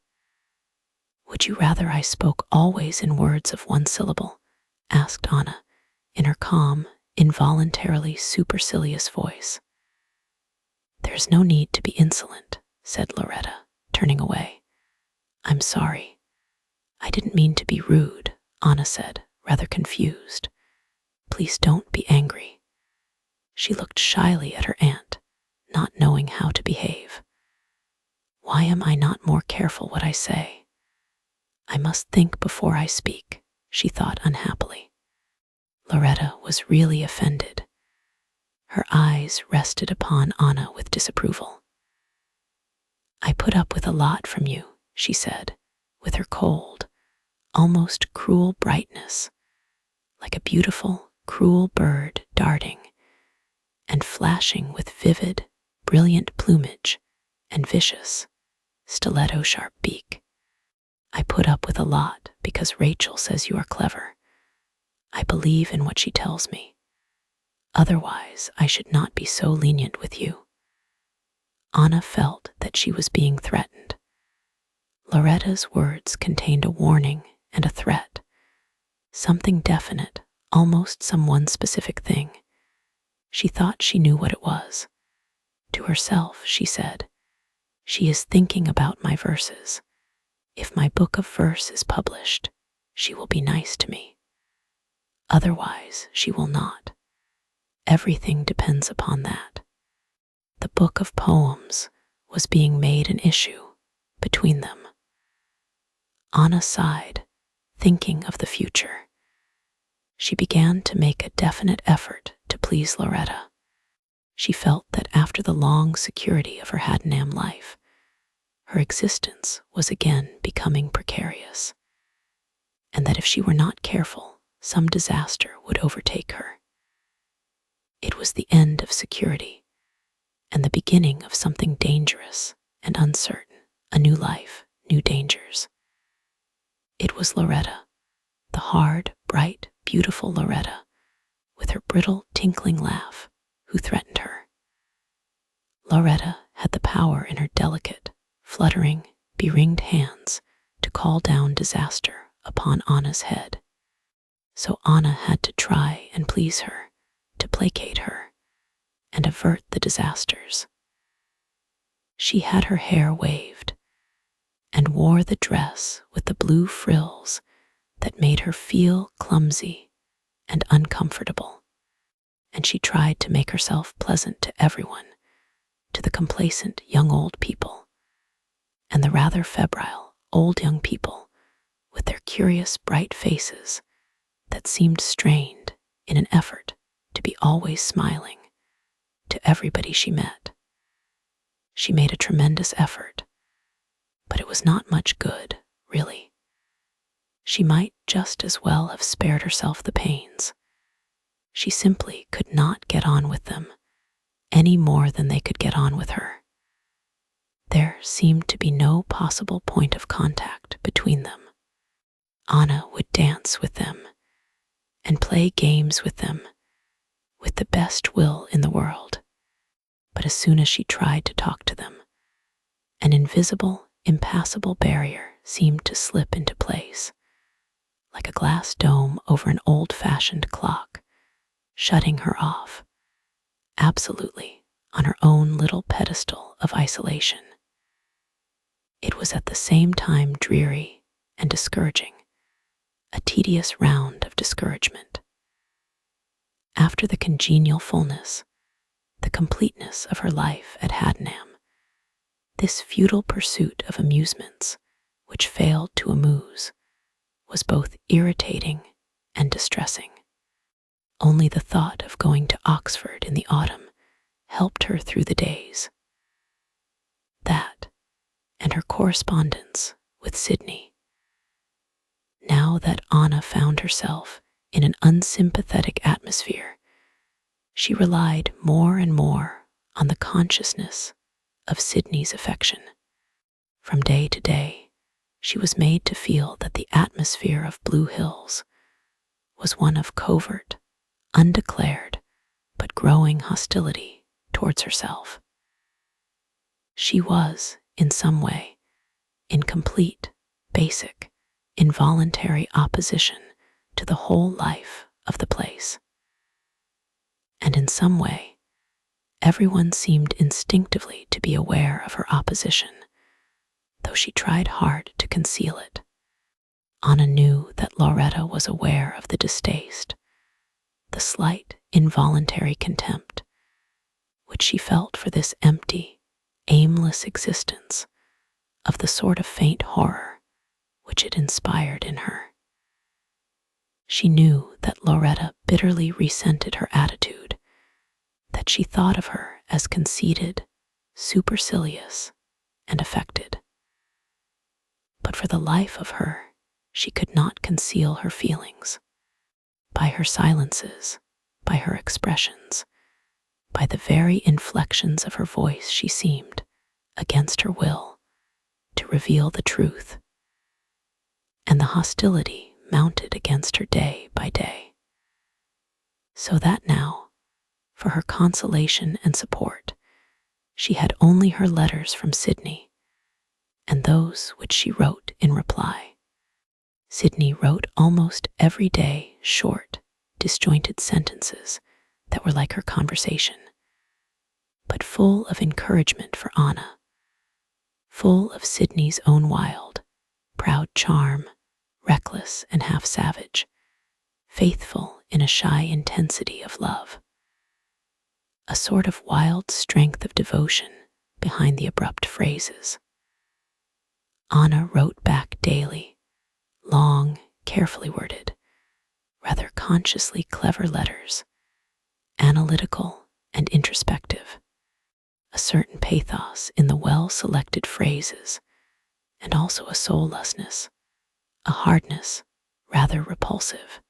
"Would you rather I spoke always in words of one syllable?" asked Anna, in her calm, involuntarily supercilious voice. "There's no need to be insolent," said Loretta, turning away. "I'm sorry. I didn't mean to be rude," Anna said, rather confused. "Please don't be angry." She looked shyly at her aunt, not knowing how to behave. "Why am I not more careful what I say? I must think before I speak," she thought unhappily. Loretta was really offended. Her eyes rested upon Anna with disapproval. "I put up with a lot from you," she said, with her cold, almost cruel brightness, like a beautiful, cruel bird darting and flashing with vivid, brilliant plumage and vicious, stiletto-sharp beak. "I put up with a lot because Rachel says you are clever. I believe in what she tells me. Otherwise, I should not be so lenient with you." Anna felt that she was being threatened. Loretta's words contained a warning and a threat, something definite, almost some one specific thing. She thought she knew what it was. To herself, she said, "She is thinking about my verses. If my book of verse is published, she will be nice to me. Otherwise, she will not. Everything depends upon that." The book of poems was being made an issue between them. Anna sighed, thinking of the future. She began to make a definite effort to please Loretta. She felt that after the long security of her Haddenham life, her existence was again becoming precarious. and that if she were not careful, some disaster would overtake her. It was the end of security, and the beginning of something dangerous and uncertain, a new life, new dangers. It was Loretta, the hard, bright, beautiful Loretta, with her brittle, tinkling laugh, who threatened her. Loretta had the power in her delicate, fluttering, beringed hands to call down disaster upon Anna's head. So Anna had to try and please her, to placate her, and avert the disasters. She had her hair waved, and wore the dress with the blue frills that made her feel clumsy and uncomfortable, and she tried to make herself pleasant to everyone, to the complacent young old people, and the rather febrile old young people with their curious bright faces that seemed strained in an effort to be always smiling, to everybody she met. She made a tremendous effort, but it was not much good, really. She might just as well have spared herself the pains. She simply could not get on with them, any more than they could get on with her. There seemed to be no possible point of contact between them. Anna would dance with them and play games with them with the best will in the world. But as soon as she tried to talk to them, an invisible, impassable barrier seemed to slip into place, like a glass dome over an old-fashioned clock, shutting her off, absolutely, on her own little pedestal of isolation. It was at the same time dreary and discouraging, a tedious round of discouragement. After the congenial fullness, the completeness of her life at Haddenham, this futile pursuit of amusements which failed to amuse was both irritating and distressing. Only the thought of going to Oxford in the autumn helped her through the days. That, and her correspondence with Sydney. Now that Anna found herself in an unsympathetic atmosphere, she relied more and more on the consciousness of Sydney's affection. From day to day, she was made to feel that the atmosphere of Blue Hills was one of covert, undeclared, but growing hostility towards herself. She was, in some way, in complete, basic, involuntary opposition to the whole life of the place. And in some way, everyone seemed instinctively to be aware of her opposition, though she tried hard to conceal it. Anna knew that Loretta was aware of the distaste, the slight, involuntary contempt, which she felt for this empty, aimless existence, of the sort of faint horror which it inspired in her. She knew that Loretta bitterly resented her attitude, that she thought of her as conceited, supercilious, and affected. But for the life of her, she could not conceal her feelings. By her silences, by her expressions, by the very inflections of her voice, she seemed, against her will, to reveal the truth. And the hostility mounted against her day by day. So that now, for her consolation and support, she had only her letters from Sydney, and those which she wrote in reply. Sydney wrote almost every day short, disjointed sentences that were like her conversation, but full of encouragement for Anna, full of Sydney's own wild, proud charm, reckless and half savage, faithful in a shy intensity of love. A sort of wild strength of devotion behind the abrupt phrases. Anna wrote back daily, long, carefully worded, rather consciously clever letters, analytical and introspective, a certain pathos in the well-selected phrases, and also a soullessness, a hardness, rather repulsive,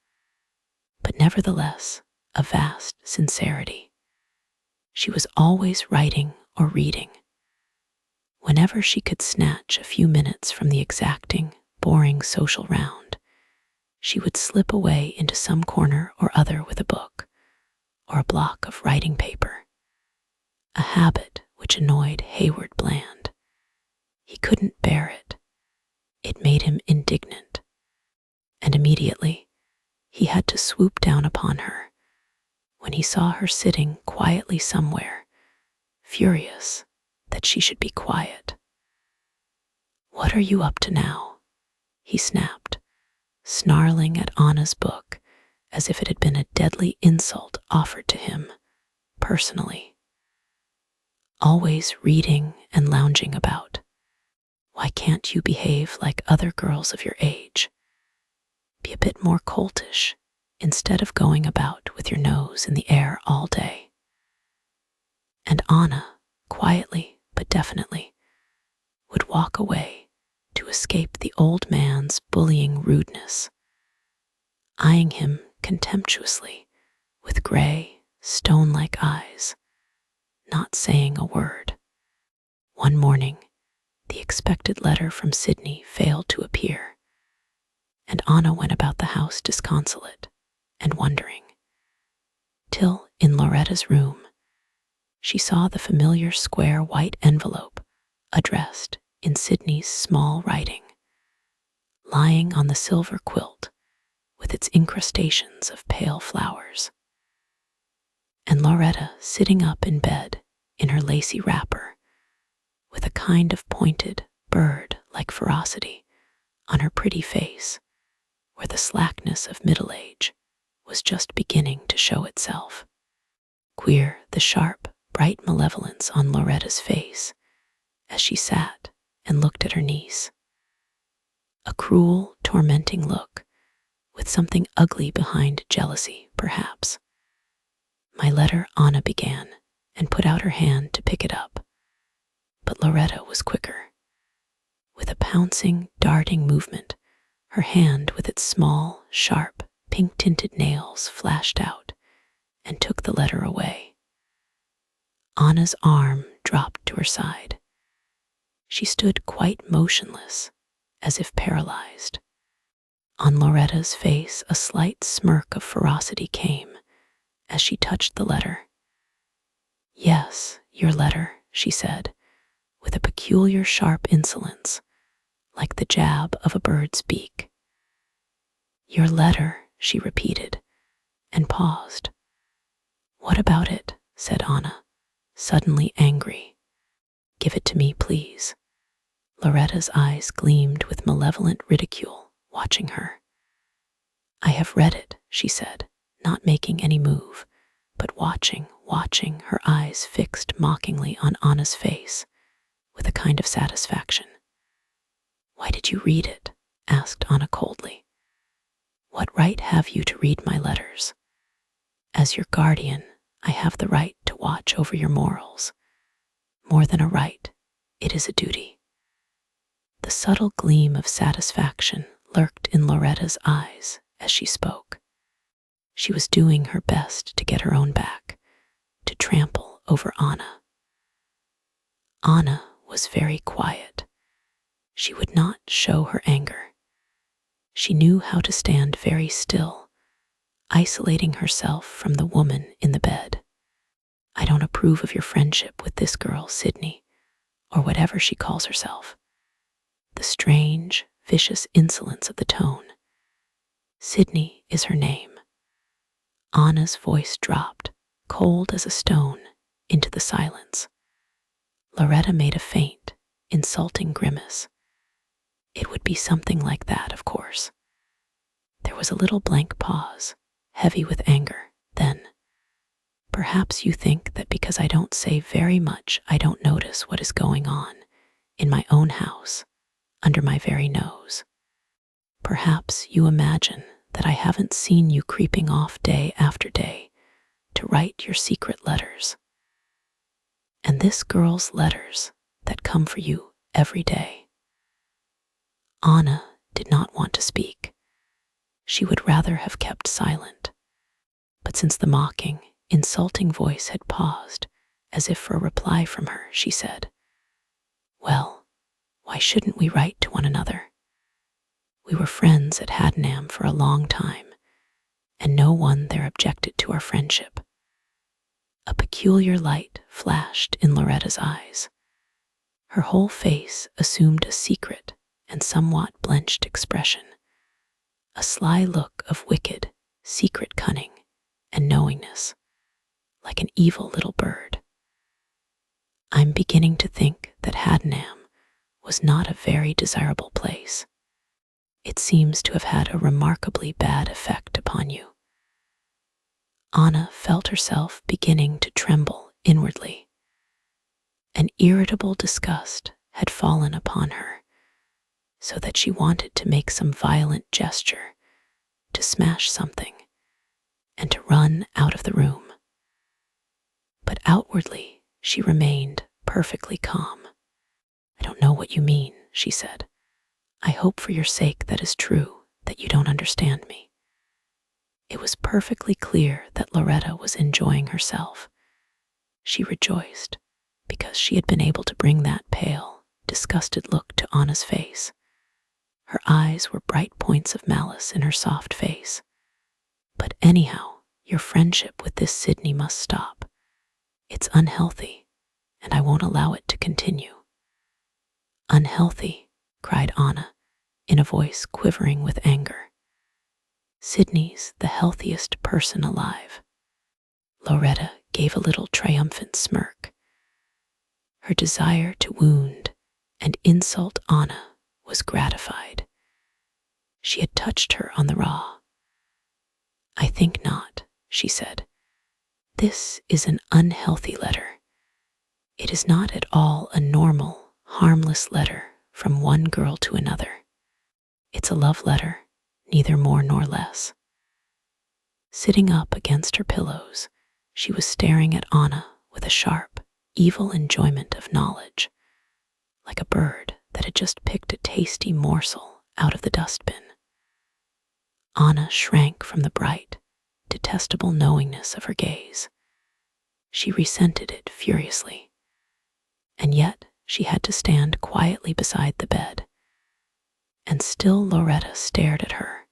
but nevertheless a vast sincerity. She was always writing or reading. Whenever she could snatch a few minutes from the exacting, boring social round, she would slip away into some corner or other with a book or a block of writing paper, a habit which annoyed Hayward Bland. He couldn't bear it. It made him indignant, and immediately he had to swoop down upon her when he saw her sitting quietly somewhere, furious that she should be quiet. "What are you up to now?" he snapped, snarling at Anna's book as if it had been a deadly insult offered to him personally. "Always reading and lounging about. Why can't you behave like other girls of your age? Be a bit more coltish instead of going about with your nose in the air all day." And Anna, quietly but definitely, would walk away to escape the old man's bullying rudeness, eyeing him contemptuously with gray, stone-like eyes, not saying a word. One morning, the expected letter from Sydney failed to appear, and Anna went about the house disconsolate and wondering, till in Loretta's room she saw the familiar square white envelope addressed in Sydney's small writing, lying on the silver quilt with its incrustations of pale flowers, and Loretta sitting up in bed in her lacy wrapper with a kind of pointed, bird-like ferocity on her pretty face, where the slackness of middle age was just beginning to show itself. Queer the sharp, bright malevolence on Loretta's face as she sat and looked at her niece. A cruel, tormenting look, with something ugly behind jealousy, perhaps. "My letter," Anna began, and put out her hand to pick it up. But Loretta was quicker. With a pouncing, darting movement, her hand with its small, sharp, pink-tinted nails flashed out and took the letter away. Anna's arm dropped to her side. She stood quite motionless, as if paralyzed. On Loretta's face a slight smirk of ferocity came as she touched the letter. "Yes, your letter," she said, with a peculiar sharp insolence, like the jab of a bird's beak. "Your letter," she repeated, and paused. "What about it?" said Anna, suddenly angry. "Give it to me, please." Loretta's eyes gleamed with malevolent ridicule, watching her. "I have read it," she said, not making any move, but watching, her eyes fixed mockingly on Anna's face, with a kind of satisfaction. "Why did you read it?" asked Anna coldly. "What right have you to read my letters? As your guardian, I have the right to watch over your morals. More than a right, it is a duty." The subtle gleam of satisfaction lurked in Loretta's eyes as she spoke. She was doing her best to get her own back, to trample over Anna. Anna was very quiet. She would not show her anger. She knew how to stand very still, isolating herself from the woman in the bed. "I don't approve of your friendship with this girl, Sydney, or whatever she calls herself." The strange, vicious insolence of the tone. "Sydney is her name." Anna's voice dropped, cold as a stone, into the silence. Loretta made a faint, insulting grimace. It would be something like that, of course. There was a little blank pause, heavy with anger. Then, "Perhaps you think that because I don't say very much, I don't notice what is going on in my own house, under my very nose. Perhaps you imagine that I haven't seen you creeping off day after day to write your secret letters. And this girl's letters that come for you every day." Anna did not want to speak. she would rather have kept silent. But since the mocking, insulting voice had paused, as if for a reply from her, she said, "Well, why shouldn't we write to one another? We were friends at Haddenham for a long time, and no one there objected to our friendship." A peculiar light flashed in Loretta's eyes. Her whole face assumed a secret and somewhat blenched expression, a sly look of wicked, secret cunning and knowingness, like an evil little bird. "I'm beginning to think that Haddenham was not a very desirable place. It seems to have had a remarkably bad effect upon you." Anna felt herself beginning to tremble inwardly. An irritable disgust had fallen upon her, so that she wanted to make some violent gesture, to smash something, and to run out of the room. But outwardly, she remained perfectly calm. "I don't know what you mean," she said. "I hope for your sake that is true, that you don't understand me." It was perfectly clear that Loretta was enjoying herself. She rejoiced because she had been able to bring that pale, disgusted look to Anna's face. Her eyes were bright points of malice in her soft face. "But anyhow, your friendship with this Sydney must stop. It's unhealthy, and I won't allow it to continue." "Unhealthy?" cried Anna, in a voice quivering with anger. "Sydney's the healthiest person alive." Loretta gave a little triumphant smirk. Her desire to wound and insult Anna was gratified. She had touched her on the raw. "I think not," she said. "This is an unhealthy letter. It is not at all a normal, harmless letter from one girl to another. It's a love letter, neither more nor less." Sitting up against her pillows, she was staring at Anna with a sharp, evil enjoyment of knowledge, like a bird that had just picked a tasty morsel out of the dustbin. Anna shrank from the bright, detestable knowingness of her gaze. She resented it furiously, and yet she had to stand quietly beside the bed. And still Loretta stared at her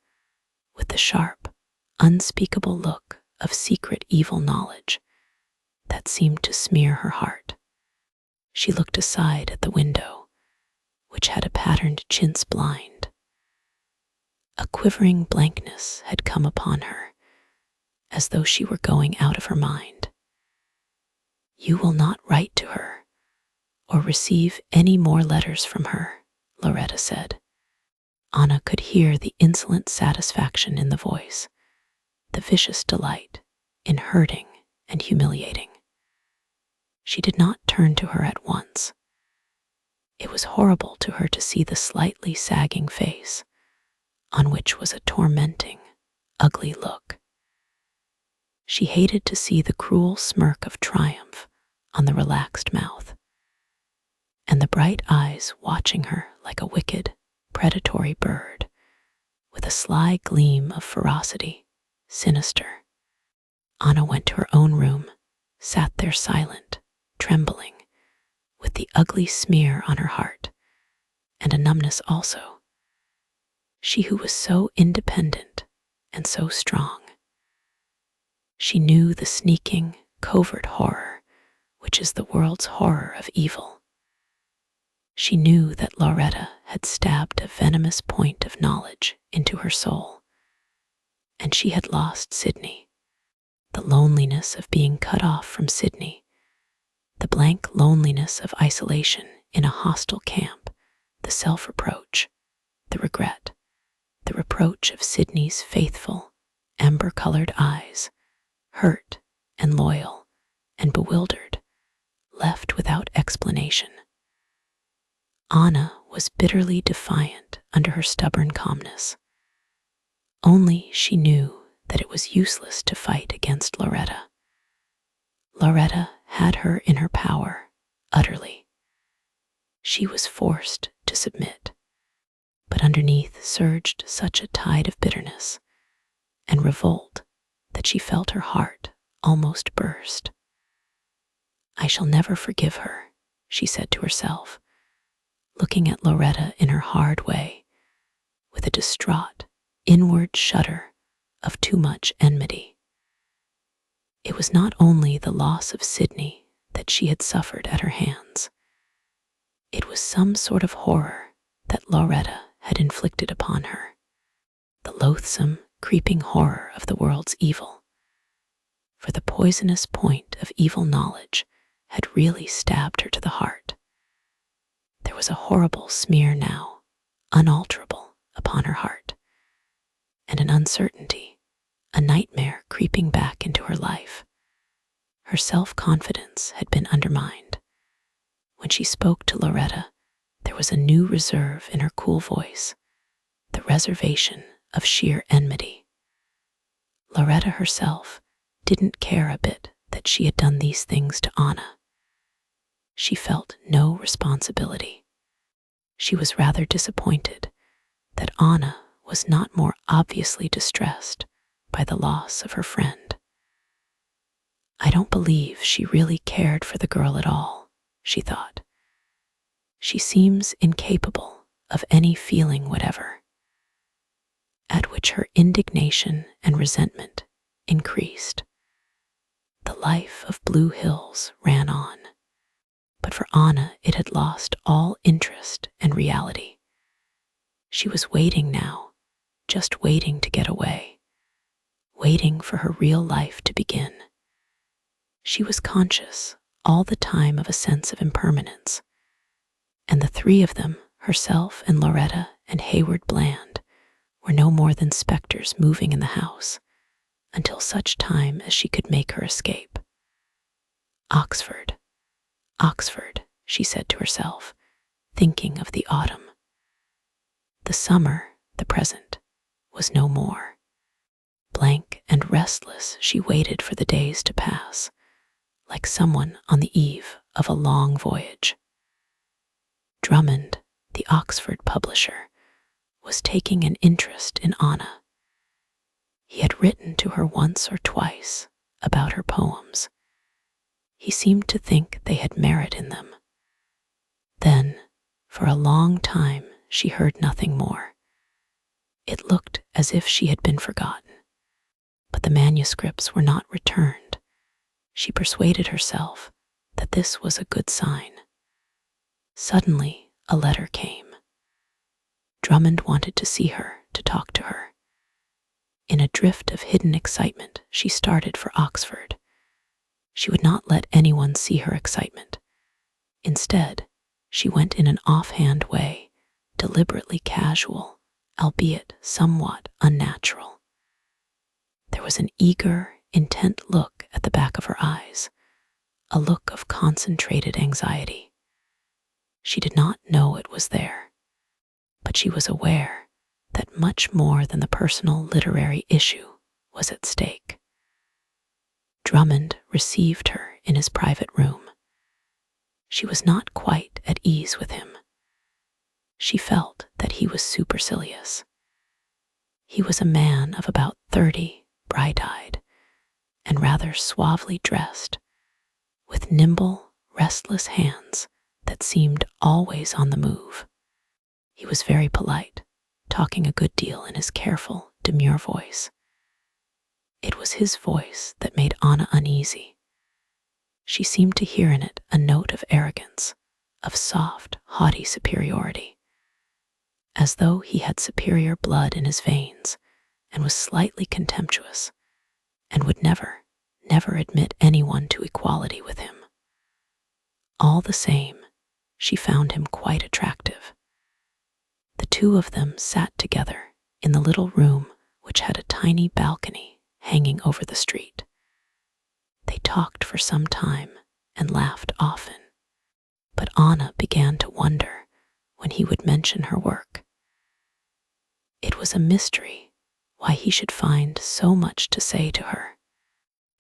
with the sharp, unspeakable look of secret evil knowledge that seemed to smear her heart. She looked aside at the window, which had a patterned chintz blind. A quivering blankness had come upon her, as though she were going out of her mind. "You will not write to her, or receive any more letters from her," Loretta said. Anna could hear the insolent satisfaction in the voice, the vicious delight in hurting and humiliating. She did not turn to her at once. It was horrible to her to see the slightly sagging face, on which was a tormenting, ugly look. She hated to see the cruel smirk of triumph on the relaxed mouth, and the bright eyes watching her like a wicked, predatory bird, with a sly gleam of ferocity, sinister. Anna went to her own room, sat there silent, trembling, with the ugly smear on her heart, and a numbness also. She who was so independent and so strong. She knew the sneaking, covert horror, which is the world's horror of evil. She knew that Loretta had stabbed a venomous point of knowledge into her soul, and she had lost Sydney. The loneliness of being cut off from Sydney, the blank loneliness of isolation in a hostile camp, the self-reproach, the regret, the reproach of Sydney's faithful, amber-colored eyes, hurt and loyal and bewildered, left without explanation. Anna was bitterly defiant under her stubborn calmness. Only she knew that it was useless to fight against Loretta. Loretta had her in her power, utterly. She was forced to submit, but underneath surged such a tide of bitterness and revolt that she felt her heart almost burst. "I shall never forgive her," she said to herself, looking at Loretta in her hard way, with a distraught, inward shudder of too much enmity. It was not only the loss of Sydney that she had suffered at her hands. It was some sort of horror that Loretta had inflicted upon her, the loathsome, creeping horror of the world's evil. For the poisonous point of evil knowledge had really stabbed her to the heart. There was a horrible smear now, unalterable, upon her heart, and an uncertainty, a nightmare creeping back into her life. Her self-confidence had been undermined. When she spoke to Loretta, there was a new reserve in her cool voice, the reservation of sheer enmity. Loretta herself didn't care a bit that she had done these things to Anna. She felt no responsibility. She was rather disappointed that Anna was not more obviously distressed by the loss of her friend. "I don't believe she really cared for the girl at all," she thought. "She seems incapable of any feeling whatever." At which her indignation and resentment increased. The life of Blue Hills ran on, but for Anna it had lost all interest and reality. She was waiting now, just waiting to get away, waiting for her real life to begin. She was conscious all the time of a sense of impermanence, and the three of them, herself and Loretta and Hayward Bland, were no more than specters moving in the house until such time as she could make her escape. "Oxford, Oxford," she said to herself, thinking of the autumn. The summer, the present, was no more. Blank and restless, she waited for the days to pass, like someone on the eve of a long voyage. Drummond, the Oxford publisher, was taking an interest in Anna. He had written to her once or twice about her poems. He seemed to think they had merit in them. Then, for a long time, she heard nothing more. It looked as if she had been forgotten, but the manuscripts were not returned. She persuaded herself that this was a good sign. Suddenly, a letter came. Drummond wanted to see her, to talk to her. In a drift of hidden excitement, she started for Oxford. She would not let anyone see her excitement. Instead, she went in an offhand way, deliberately casual, albeit somewhat unnatural. There was an eager, intent look at the back of her eyes, a look of concentrated anxiety. She did not know it was there, but she was aware that much more than the personal literary issue was at stake. Drummond received her in his private room. She was not quite at ease with him. She felt that he was supercilious. He was a man of about 30, bright-eyed, and rather suavely dressed, with nimble, restless hands that seemed always on the move. He was very polite, talking a good deal in his careful, demure voice. It was his voice that made Anna uneasy. She seemed to hear in it a note of arrogance, of soft, haughty superiority, as though he had superior blood in his veins and was slightly contemptuous, and would never admit anyone to equality with him. All the same, she found him quite attractive. The two of them sat together in the little room which had a tiny balcony hanging over the street. They talked for some time and laughed often, but Anna began to wonder when he would mention her work. It was a mystery why he should find so much to say to her,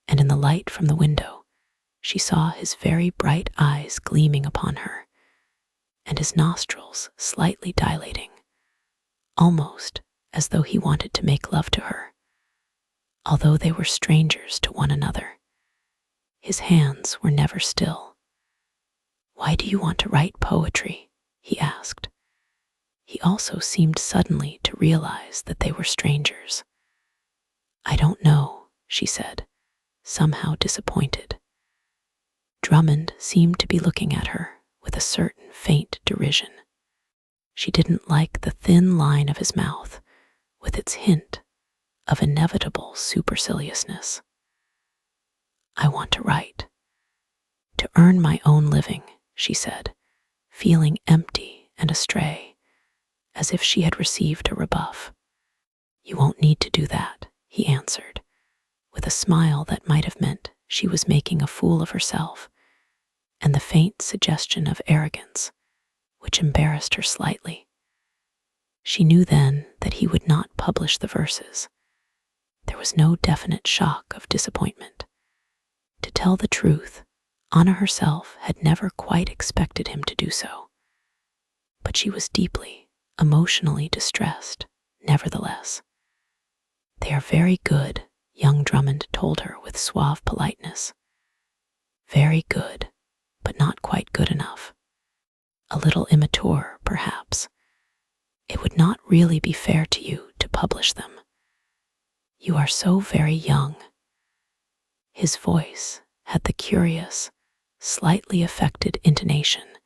and in the light from the window, she saw his very bright eyes gleaming upon her, and his nostrils slightly dilating, almost as though he wanted to make love to her, although they were strangers to one another. His hands were never still. "Why do you want to write poetry?" he asked. He also seemed suddenly to realize that they were strangers. "I don't know," she said, somehow disappointed. Drummond seemed to be looking at her with a certain faint derision. She didn't like the thin line of his mouth, with its hint of inevitable superciliousness. "I want to write. To earn my own living," she said, feeling empty and astray, as if she had received a rebuff. "You won't need to do that," he answered, with a smile that might have meant she was making a fool of herself, and the faint suggestion of arrogance, which embarrassed her slightly. She knew then that he would not publish the verses. There was no definite shock of disappointment. To tell the truth, Anna herself had never quite expected him to do so. But she was deeply, emotionally distressed, nevertheless. "They are very good," young Drummond told her with suave politeness. "Very good, but not quite good enough. A little immature, perhaps. It would not really be fair to you to publish them. You are so very young." His voice had the curious, slightly affected intonation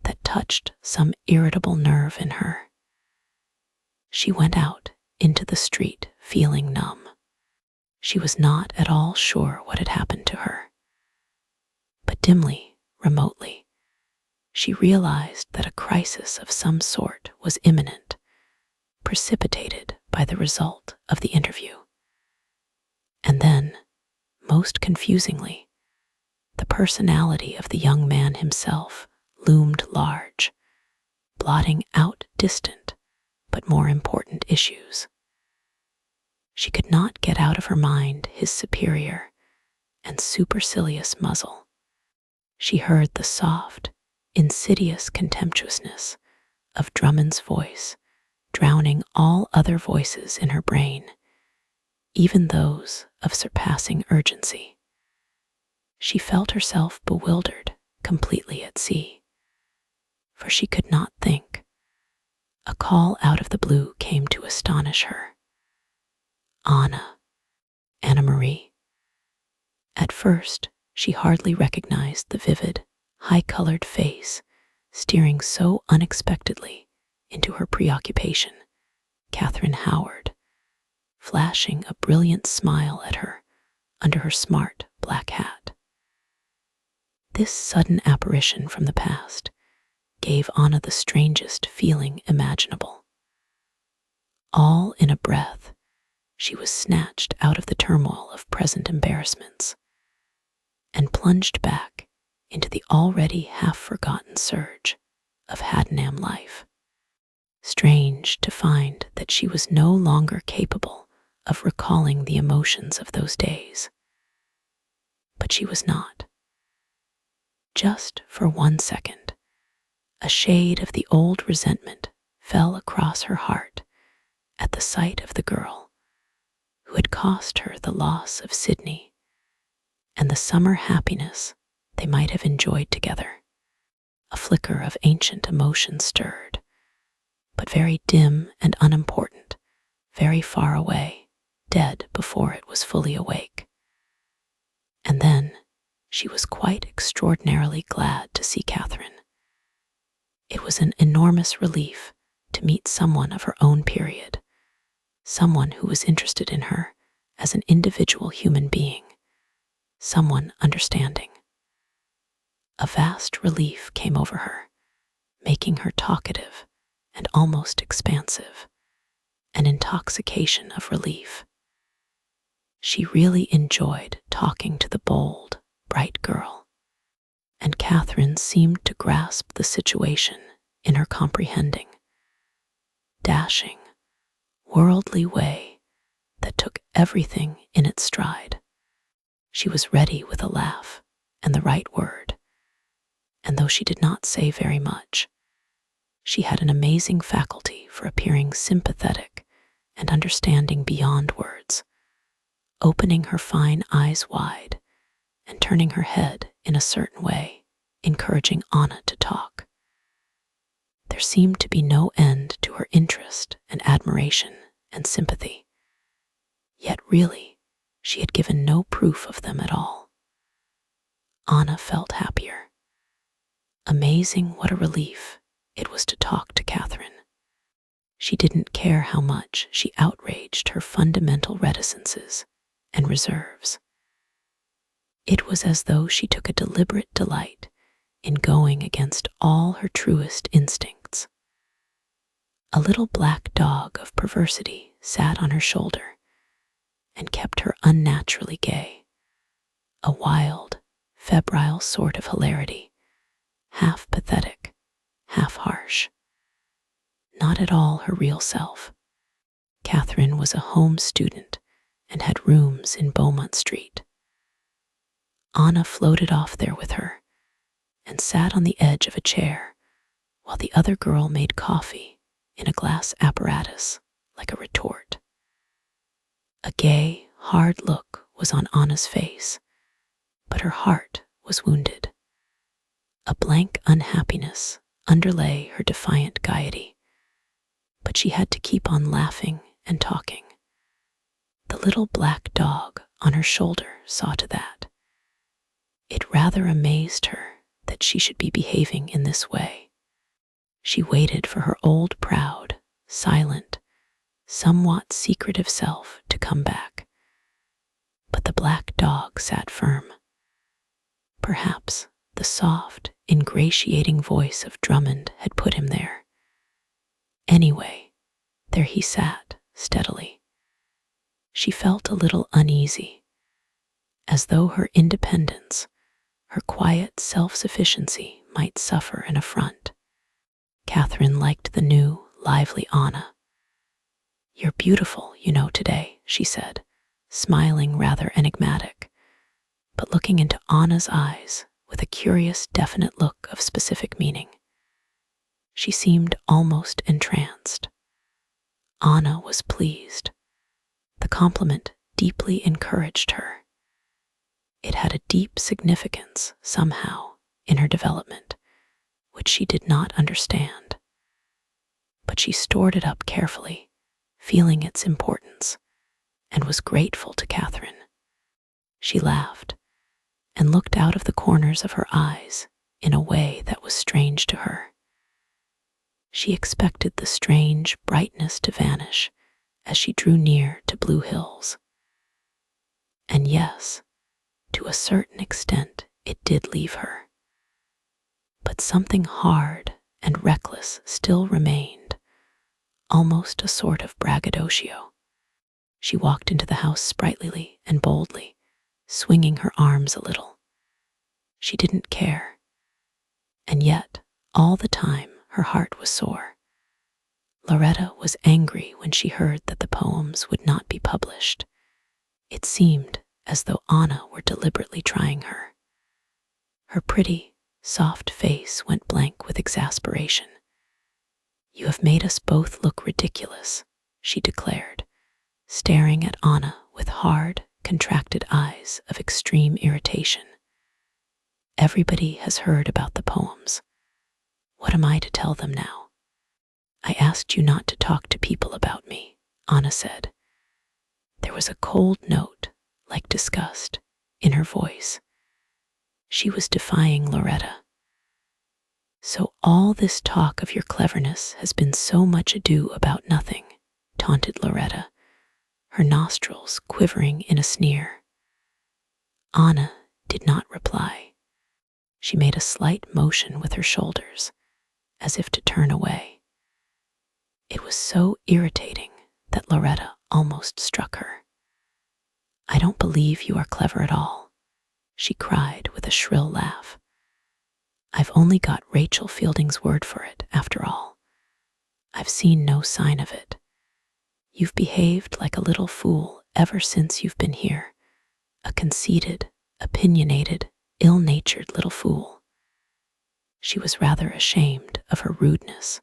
that touched some irritable nerve in her. She went out into the street feeling numb. She was not at all sure what had happened to her. But dimly, remotely, she realized that a crisis of some sort was imminent, precipitated by the result of the interview. And then, most confusingly, the personality of the young man himself loomed large, blotting out distant but more important issues. She could not get out of her mind his superior and supercilious muzzle. She heard the soft, insidious contemptuousness of Drummond's voice drowning all other voices in her brain, even those of surpassing urgency. She felt herself bewildered, completely at sea. For she could not think. A call out of the blue came to astonish her. Anna Marie. At first, she hardly recognized the vivid, high-colored face steering so unexpectedly into her preoccupation, Catherine Howard, flashing a brilliant smile at her under her smart black hat. This sudden apparition from the past gave Anna the strangest feeling imaginable. All in a breath, she was snatched out of the turmoil of present embarrassments and plunged back into the already half-forgotten surge of Haddenham life. Strange to find that she was no longer capable of recalling the emotions of those days. But she was not. Just for 1 second, a shade of the old resentment fell across her heart at the sight of the girl who had cost her the loss of Sydney and the summer happiness they might have enjoyed together. A flicker of ancient emotion stirred, but very dim and unimportant, very far away, dead before it was fully awake. And then she was quite extraordinarily glad to see Catherine. It was an enormous relief to meet someone of her own period, someone who was interested in her as an individual human being, someone understanding. A vast relief came over her, making her talkative and almost expansive, an intoxication of relief. She really enjoyed talking to the bold, bright girl, and Catherine seemed to grasp the situation in her comprehending, dashing, worldly way that took everything in its stride. She was ready with a laugh and the right word, and though she did not say very much, she had an amazing faculty for appearing sympathetic and understanding beyond words, opening her fine eyes wide and turning her head in a certain way, encouraging Anna to talk. There seemed to be no end to her interest and admiration and sympathy. Yet really, she had given no proof of them at all. Anna felt happier. Amazing what a relief it was to talk to Catherine. She didn't care how much she outraged her fundamental reticences and reserves. It was as though she took a deliberate delight in going against all her truest instincts. A little black dog of perversity sat on her shoulder and kept her unnaturally gay, a wild, febrile sort of hilarity, half pathetic, half harsh. Not at all her real self. Catherine was a home student and had rooms in Beaumont Street. Anna floated off there with her and sat on the edge of a chair while the other girl made coffee in a glass apparatus like a retort. A gay, hard look was on Anna's face, but her heart was wounded. A blank unhappiness underlay her defiant gaiety, but she had to keep on laughing and talking. The little black dog on her shoulder saw to that. It rather amazed her that she should be behaving in this way. She waited for her old proud, silent, somewhat secretive self to come back. But the black dog sat firm. Perhaps the soft, ingratiating voice of Drummond had put him there. Anyway, there he sat, steadily. She felt a little uneasy, as though her independence, her quiet self-sufficiency might suffer an affront. Catherine liked the new, lively Anna. "You're beautiful, you know, today," she said, smiling rather enigmatic, but looking into Anna's eyes with a curious, definite look of specific meaning. She seemed almost entranced. Anna was pleased. The compliment deeply encouraged her. It had a deep significance, somehow, in her development, which she did not understand. But she stored it up carefully, feeling its importance, and was grateful to Catherine. She laughed and looked out of the corners of her eyes in a way that was strange to her. She expected the strange brightness to vanish as she drew near to Blue Hills. And yes, to a certain extent it did leave her. But something hard and reckless still remained, almost a sort of braggadocio. She walked into the house sprightly and boldly, swinging her arms a little. She didn't care. And yet, all the time, her heart was sore. Loretta was angry when she heard that the poems would not be published. It seemed as though Anna were deliberately trying her. Her pretty, soft face went blank with exasperation. "You have made us both look ridiculous," she declared, staring at Anna with hard, contracted eyes of extreme irritation. "Everybody has heard about the poems. What am I to tell them now?" "I asked you not to talk to people about me," Anna said. There was a cold note, like disgust, in her voice. She was defying Loretta. "So all this talk of your cleverness has been so much ado about nothing," taunted Loretta, her nostrils quivering in a sneer. Anna did not reply. She made a slight motion with her shoulders, as if to turn away. It was so irritating that Loretta almost struck her. "I don't believe you are clever at all," she cried with a shrill laugh. "I've only got Rachel Fielding's word for it, after all. I've seen no sign of it. You've behaved like a little fool ever since you've been here, a conceited, opinionated, ill-natured little fool." She was rather ashamed of her rudeness,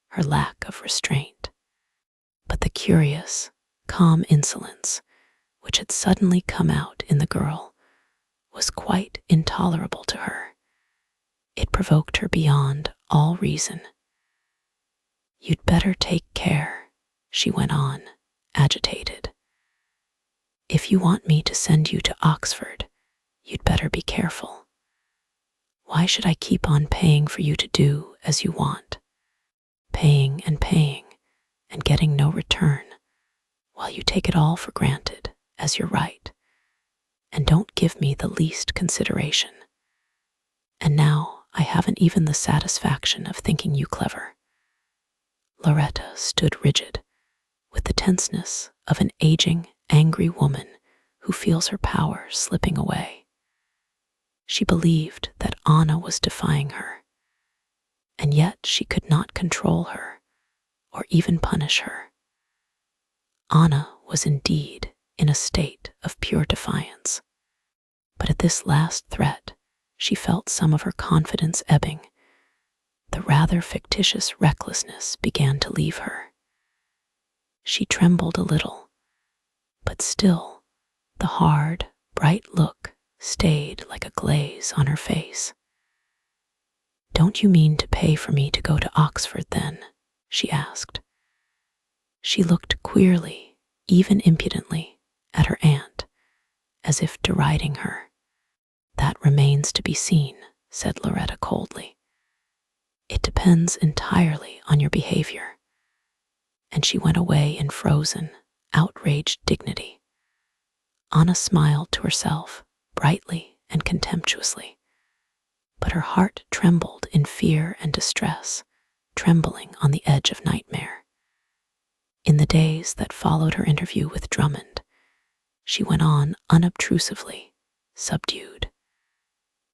her lack of restraint. But the curious, calm insolence which had suddenly come out in the girl, was quite intolerable to her. It provoked her beyond all reason. "You'd better take care," she went on, agitated. "If you want me to send you to Oxford, you'd better be careful. Why should I keep on paying for you to do as you want? Paying and getting no return, while you take it all for granted as your right, and don't give me the least consideration. And now I haven't even the satisfaction of thinking you clever." Loretta stood rigid, with the tenseness of an aging, angry woman who feels her power slipping away. She believed that Anna was defying her, and yet she could not control her or even punish her. Anna was indeed in a state of pure defiance, but at this last threat she felt some of her confidence ebbing. The rather fictitious recklessness began to leave her. She trembled a little, but still the hard, bright look stayed like a glaze on her face. "Don't you mean to pay for me to go to Oxford, then?" she asked. She looked queerly, even impudently, at her aunt, as if deriding her. "That remains to be seen," said Loretta coldly. "It depends entirely on your behavior." And she went away in frozen, outraged dignity. Anna smiled to herself, brightly and contemptuously, but her heart trembled in fear and distress, trembling on the edge of nightmare. In the days that followed her interview with Drummond, she went on unobtrusively, subdued.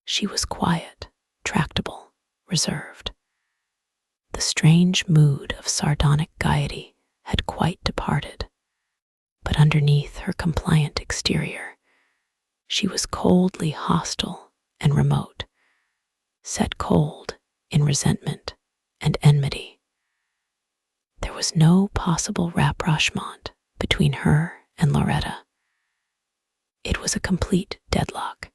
She was quiet, tractable, reserved. The strange mood of sardonic gaiety had quite departed, but underneath her compliant exterior, she was coldly hostile and remote, set cold in resentment and enmity. There was no possible rapprochement between her and Loretta. It was a complete deadlock.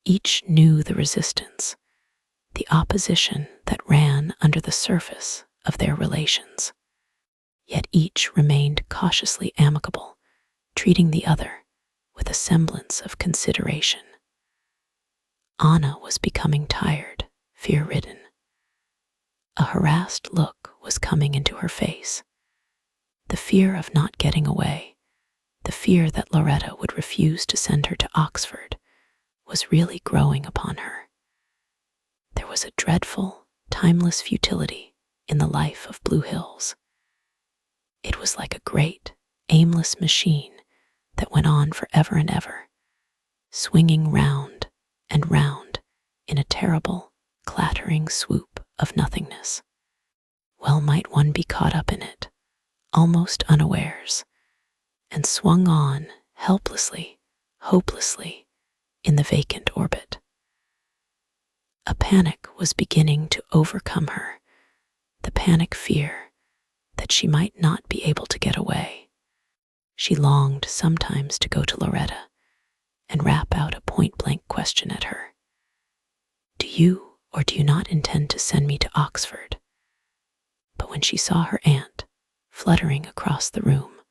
Each knew the resistance, the opposition that ran under the surface of their relations. Yet each remained cautiously amicable, treating the other with a semblance of consideration. Anna was becoming tired, fear-ridden. A harassed look was coming into her face. The fear of not getting away, the fear that Loretta would refuse to send her to Oxford, was really growing upon her. There was a dreadful, timeless futility in the life of Blue Hills. It was like a great, aimless machine that went on forever and ever, swinging round and round in a terrible, clattering swoop of nothingness. Well might one be caught up in it, almost unawares, and swung on helplessly, hopelessly, in the vacant orbit. A panic was beginning to overcome her, the panic fear that she might not be able to get away. She longed sometimes to go to Loretta and rap out a point-blank question at her. "Do you or do you not intend to send me to Oxford?" But when she saw her aunt fluttering across the room,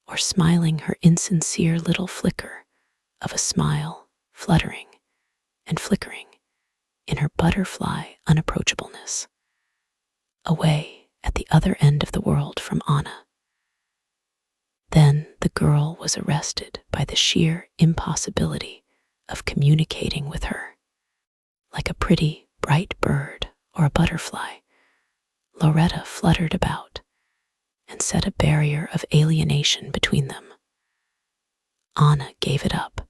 or smiling her insincere little flicker of a smile, fluttering and flickering in her butterfly unapproachableness, away at the other end of the world from Anna, then the girl was arrested by the sheer impossibility of communicating with her. Like a pretty, bright bird or a butterfly, Loretta fluttered about and set a barrier of alienation between them. Anna gave it up.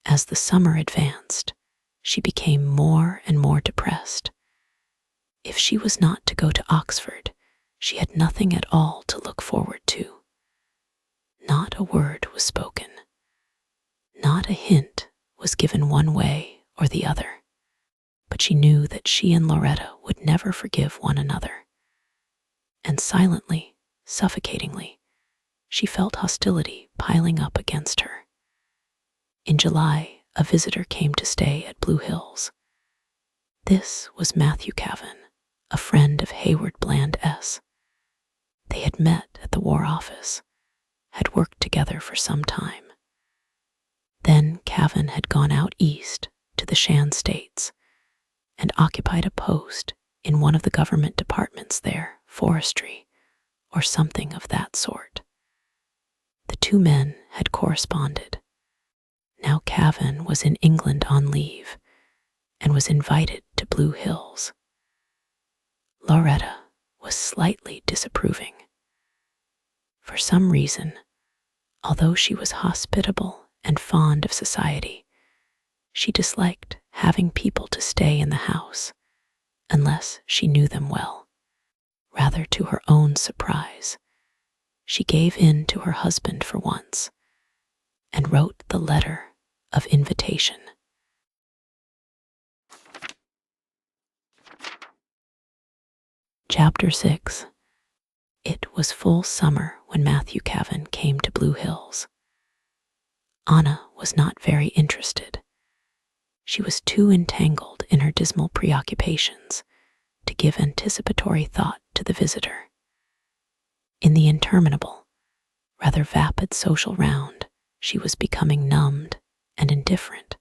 As the summer advanced, she became more and more depressed. If she was not to go to Oxford, she had nothing at all to look forward to. Not a word was spoken. Not a hint was given one way or the other. But she knew that she and Loretta would never forgive one another. And silently, suffocatingly, she felt hostility piling up against her. In July, a visitor came to stay at Blue Hills. This was Matthew Kavan, a friend of Hayward Bland S. They had met at the War Office, had worked together for some time. Then Kavan had gone out east to the Shan States and occupied a post in one of the government departments there, forestry, or something of that sort. The two men had corresponded. Now Kavan was in England on leave and was invited to Blue Hills. Loretta was slightly disapproving. For some reason, although she was hospitable and fond of society, she disliked having people to stay in the house unless she knew them well. Rather to her own surprise, she gave in to her husband for once and wrote the letter of invitation. Chapter 6. It was full summer when Matthew Kavan came to Blue Hills. Anna was not very interested. She was too entangled in her dismal preoccupations to give anticipatory thought to the visitor. In the interminable, rather vapid social round, she was becoming numbed and indifferent,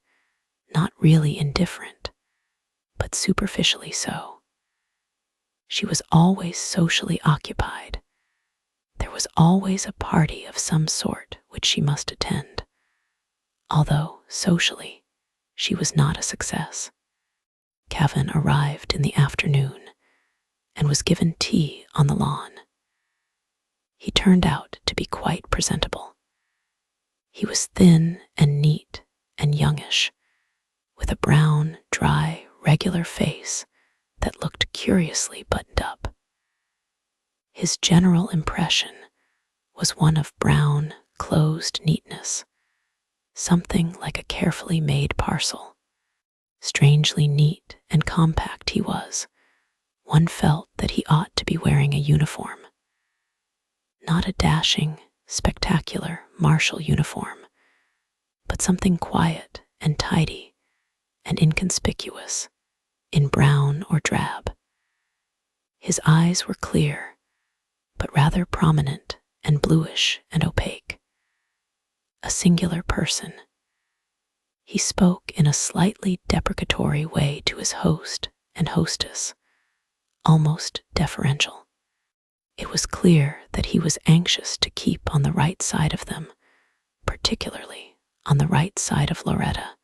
not really indifferent, but superficially so. She was always socially occupied. There was always a party of some sort which she must attend, although socially she was not a success. Kavan arrived in the afternoon and was given tea on the lawn. He turned out to be quite presentable. He was thin and neat and youngish, with a brown, dry, regular face that looked curiously buttoned up. His general impression was one of brown, closed neatness, something like a carefully made parcel. Strangely neat and compact he was. One felt that he ought to be wearing a uniform. Not a dashing, spectacular martial uniform, but something quiet and tidy and inconspicuous, in brown or drab. His eyes were clear, but rather prominent and bluish and opaque. A singular person. He spoke in a slightly deprecatory way to his host and hostess, almost deferential. It was clear that he was anxious to keep on the right side of them, particularly on the right side of Loretta,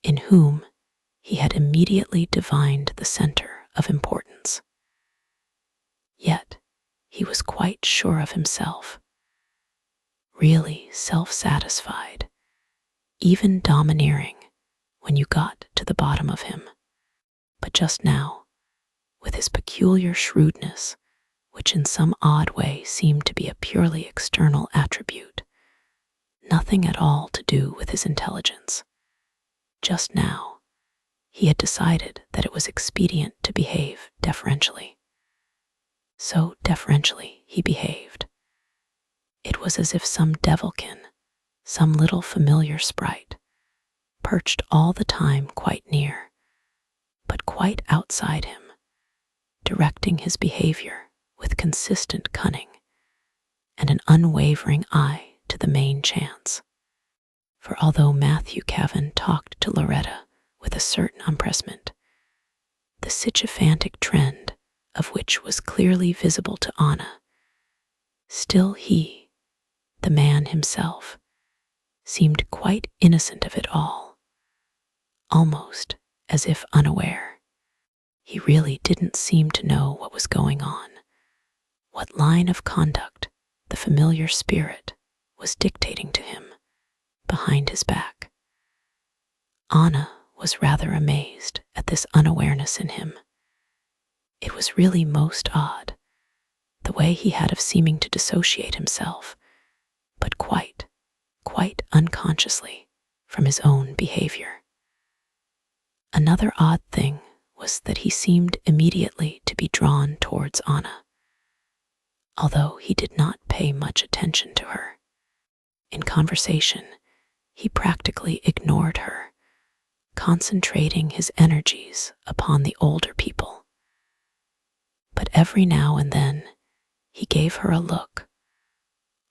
in whom he had immediately divined the center of importance. Yet he was quite sure of himself, really self-satisfied, even domineering when you got to the bottom of him. But just now, with his peculiar shrewdness, which in some odd way seemed to be a purely external attribute, nothing at all to do with his intelligence, just now, he had decided that it was expedient to behave deferentially. So deferentially he behaved. It was as if some devilkin, some little familiar sprite, perched all the time quite near, but quite outside him, directing his behavior with consistent cunning and an unwavering eye to the main chance. For although Matthew Kavan talked to Loretta with a certain empressement, the sycophantic trend of which was clearly visible to Anna, still he, the man himself, seemed quite innocent of it all, almost as if unaware. He really didn't seem to know what was going on, what line of conduct the familiar spirit was dictating to him behind his back. Anna was rather amazed at this unawareness in him. It was really most odd, the way he had of seeming to dissociate himself, but quite unconsciously, from his own behavior. Another odd thing was that he seemed immediately to be drawn towards Anna. although he did not pay much attention to her. In conversation, he practically ignored her, concentrating his energies upon the older people. But every now and then, he gave her a look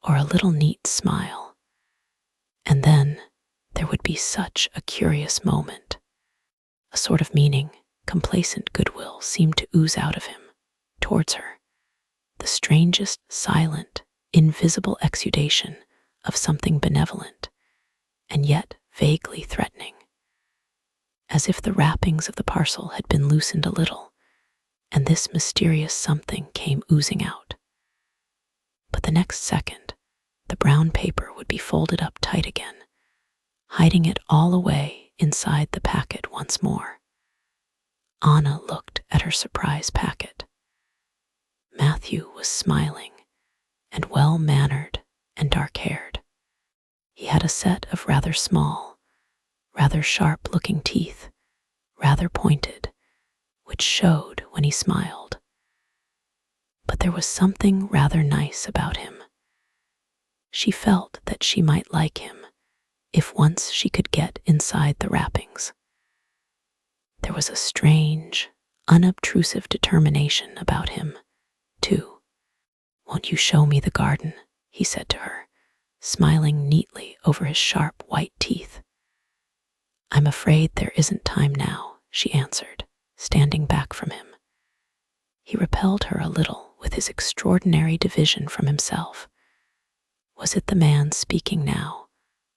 or a little neat smile, and then there would be such a curious moment. A sort of meaning, complacent goodwill seemed to ooze out of him towards her, the strangest, silent, invisible exudation of something benevolent and yet vaguely threatening, as if the wrappings of the parcel had been loosened a little and this mysterious something came oozing out. But the next second, the brown paper would be folded up tight again, hiding it all away inside the packet once more. Anna looked at her surprise packet. Matthew was smiling and well-mannered and dark-haired. He had a set of rather small, rather sharp-looking teeth, rather pointed, which showed when he smiled. But there was something rather nice about him. She felt that she might like him if once she could get inside the wrappings. There was a strange, unobtrusive determination about him, too. "Won't you show me the garden?" he said to her, smiling neatly over his sharp white teeth. "I'm afraid there isn't time now," she answered, standing back from him. He repelled her a little with his extraordinary division from himself. Was it the man speaking now,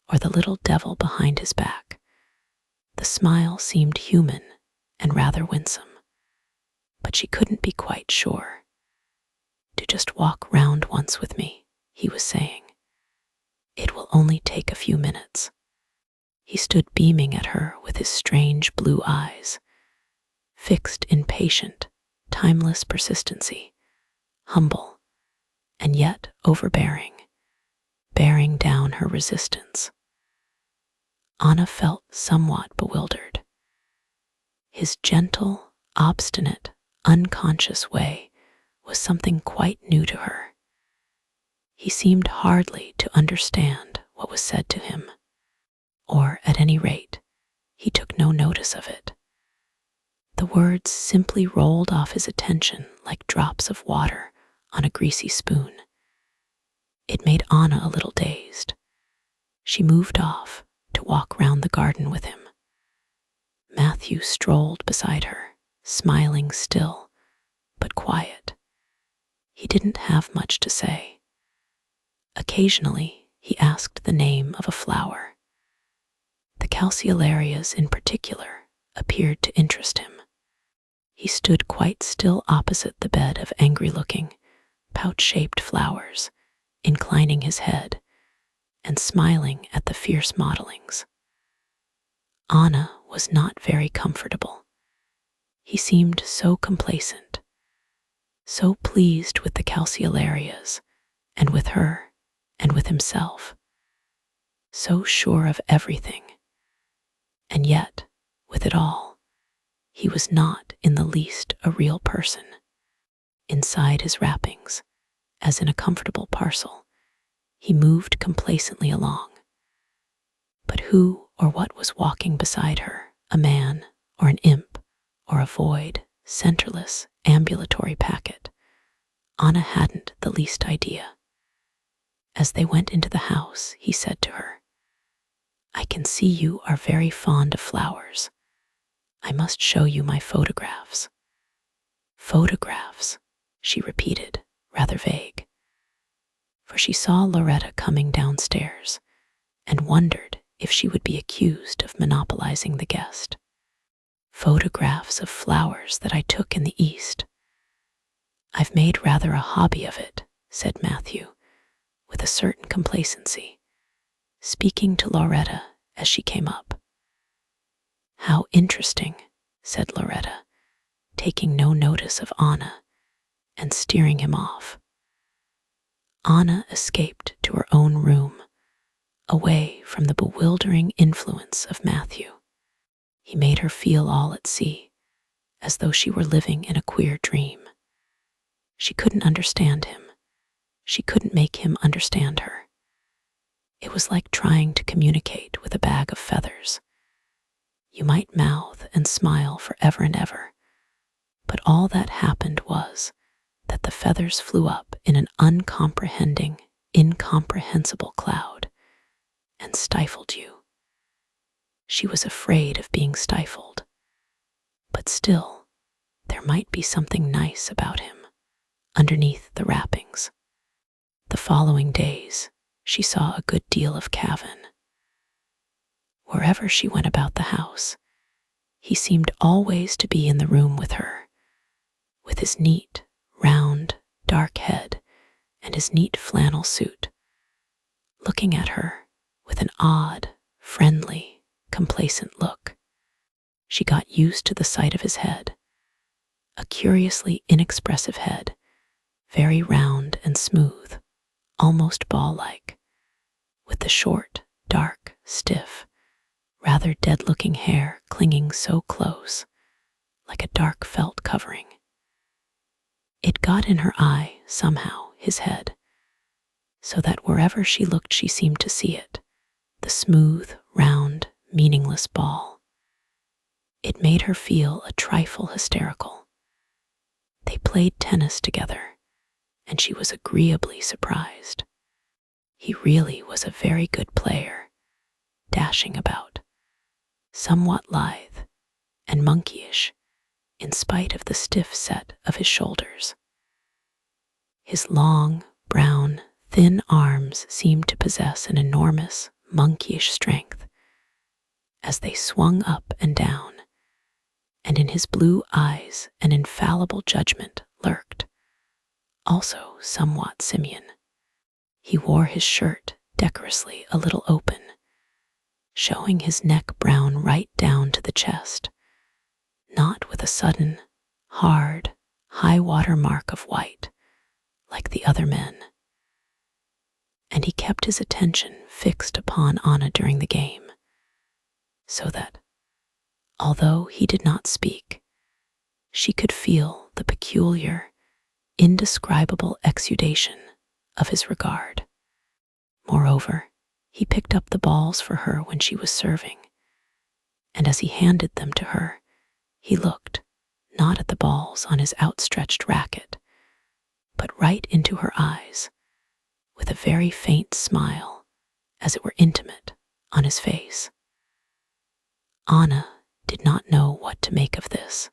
or the little devil behind his back? The smile seemed human and rather winsome, but she couldn't be quite sure. "Do just walk round once with me," he was saying. "It will only take a few minutes." He stood beaming at her with his strange blue eyes, fixed in patient, timeless persistency, humble, and yet overbearing, bearing down her resistance. Anna felt somewhat bewildered. His gentle, obstinate, unconscious way was something quite new to her. He seemed hardly to understand what was said to him, or at any rate, he took no notice of it. The words simply rolled off his attention like drops of water on a greasy spoon. It made Anna a little dazed. She moved off to walk round the garden with him. Matthew strolled beside her, smiling still, but quiet. He didn't have much to say. Occasionally, he asked the name of a flower. The calceolarias in particular appeared to interest him. He stood quite still opposite the bed of angry-looking, pouch-shaped flowers, inclining his head and smiling at the fierce mottlings. Anna was not very comfortable. He seemed so complacent, so pleased with the calceolarias and with her and with himself, so sure of everything. And yet, with it all, he was not in the least a real person. Inside his wrappings, as in a comfortable parcel, he moved complacently along. But who or what was walking beside her, a man or an imp or a void, centerless, ambulatory packet, Anna hadn't the least idea. As they went into the house, he said to her, "I can see you are very fond of flowers. I must show you my photographs." "Photographs," she repeated, rather vague, for she saw Loretta coming downstairs and wondered if she would be accused of monopolizing the guest. "Photographs of flowers that I took in the East. I've made rather a hobby of it," said Matthew, with a certain complacency, speaking to Loretta as she came up. "How interesting," said Loretta, taking no notice of Anna and steering him off. Anna escaped to her own room, away from the bewildering influence of Matthew. He made her feel all at sea, as though she were living in a queer dream. She couldn't understand him, she couldn't make him understand her. It was like trying to communicate with a bag of feathers. You might mouth and smile forever and ever, but all that happened was that the feathers flew up in an uncomprehending, incomprehensible cloud and stifled you. She was afraid of being stifled, but still, there might be something nice about him underneath the wrappings. The following days, she saw a good deal of Kavan. Wherever she went about the house, he seemed always to be in the room with her, with his neat, round, dark head and his neat flannel suit, looking at her with an odd, friendly, complacent look. She got used to the sight of his head, a curiously inexpressive head, very round and smooth, almost ball-like, with the short, dark, stiff, rather dead-looking hair clinging so close, like a dark felt covering. It got in her eye, somehow, his head, so that wherever she looked she seemed to see it, the smooth, round, meaningless ball. It made her feel a trifle hysterical. They played tennis together, and she was agreeably surprised. He really was a very good player, dashing about, somewhat lithe and monkeyish, in spite of the stiff set of his shoulders. His long, brown, thin arms seemed to possess an enormous, monkeyish strength as they swung up and down, and in his blue eyes an infallible judgment lurked, also somewhat simian. He wore his shirt decorously a little open, showing his neck brown right down to the chest, not with a sudden, hard, high-water mark of white, like the other men. And he kept his attention fixed upon Anna during the game, so that, although he did not speak, she could feel the peculiar, indescribable exudation of his regard. Moreover, he picked up the balls for her when she was serving, and as he handed them to her, he looked, not at the balls on his outstretched racket, but right into her eyes, with a very faint smile, as it were intimate, on his face. Anna did not know what to make of this.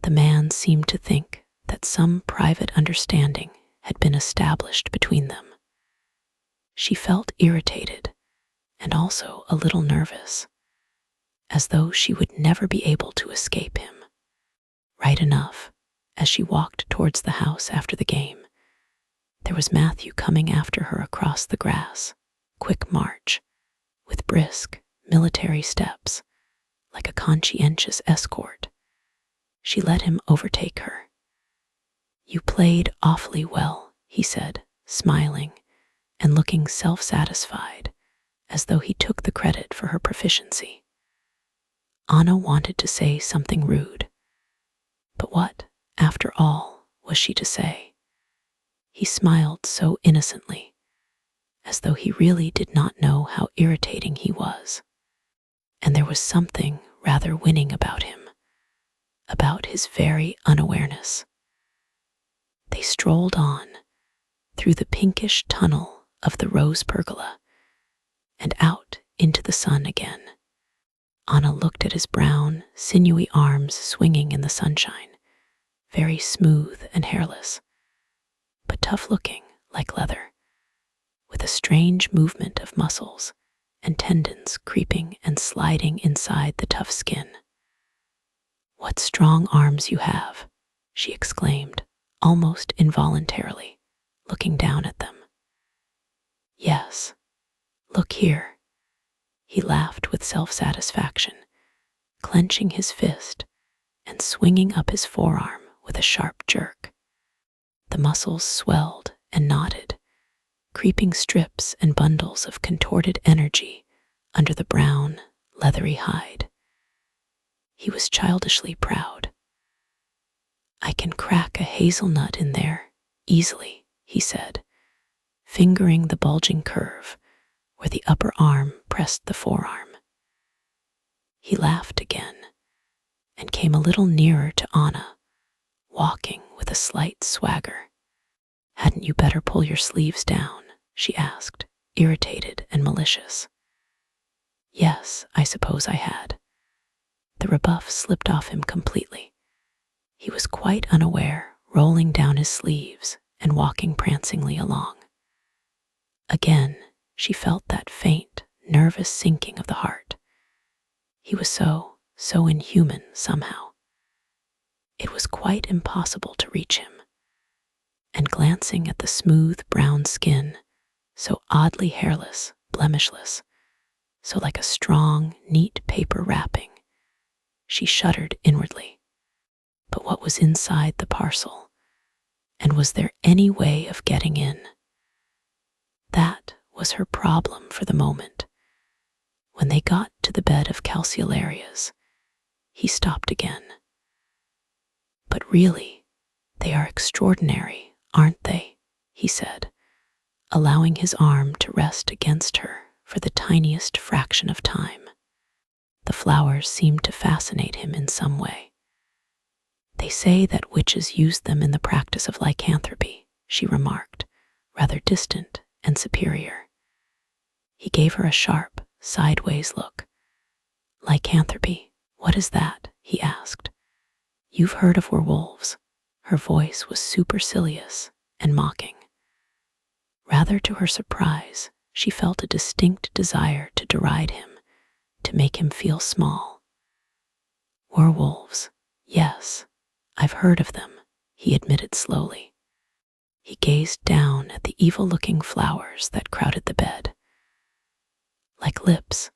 The man seemed to think that some private understanding had been established between them. She felt irritated and also a little nervous, as though she would never be able to escape him. Right enough, as she walked towards the house after the game, there was Matthew coming after her across the grass, quick march, with brisk, military steps, like a conscientious escort. She let him overtake her. "You played awfully well," he said, smiling and looking self-satisfied, as though he took the credit for her proficiency. Anna wanted to say something rude, but what, after all, was she to say? He smiled so innocently, as though he really did not know how irritating he was, and there was something rather winning about him, about his very unawareness. They strolled on, through the pinkish tunnel of the rose pergola, and out into the sun again. Anna looked at his brown, sinewy arms swinging in the sunshine, very smooth and hairless, but tough-looking like leather, with a strange movement of muscles and tendons creeping and sliding inside the tough skin. "What strong arms you have," she exclaimed, almost involuntarily, looking down at them. "Yes, look here." He laughed with self-satisfaction, clenching his fist and swinging up his forearm with a sharp jerk. The muscles swelled and knotted, creeping strips and bundles of contorted energy under the brown, leathery hide. He was childishly proud. "I can crack a hazelnut in there, easily," he said, fingering the bulging curve where the upper arm pressed the forearm. He laughed again and came a little nearer to Anna, walking with a slight swagger. "Hadn't you better pull your sleeves down?" she asked, irritated and malicious. "Yes, I suppose I had." The rebuff slipped off him completely. He was quite unaware, rolling down his sleeves and walking prancingly along. Again, she felt that faint, nervous sinking of the heart. He was so inhuman somehow. It was quite impossible to reach him. And glancing at the smooth brown skin, so oddly hairless, blemishless, so like a strong, neat paper wrapping, she shuddered inwardly. But what was inside the parcel? And was there any way of getting in? That was her problem for the moment. When they got to the bed of calceolarias, he stopped again. "But really, they are extraordinary, aren't they?" he said, allowing his arm to rest against her for the tiniest fraction of time. The flowers seemed to fascinate him in some way. "They say that witches use them in the practice of lycanthropy," she remarked, rather distant and superior. He gave her a sharp, sideways look. "Lycanthropy, what is that?" he asked. "You've heard of werewolves." Her voice was supercilious and mocking. Rather to her surprise, she felt a distinct desire to deride him, to make him feel small. "Werewolves, yes, I've heard of them," he admitted slowly. He gazed down at the evil-looking flowers that crowded the bed. Like lips,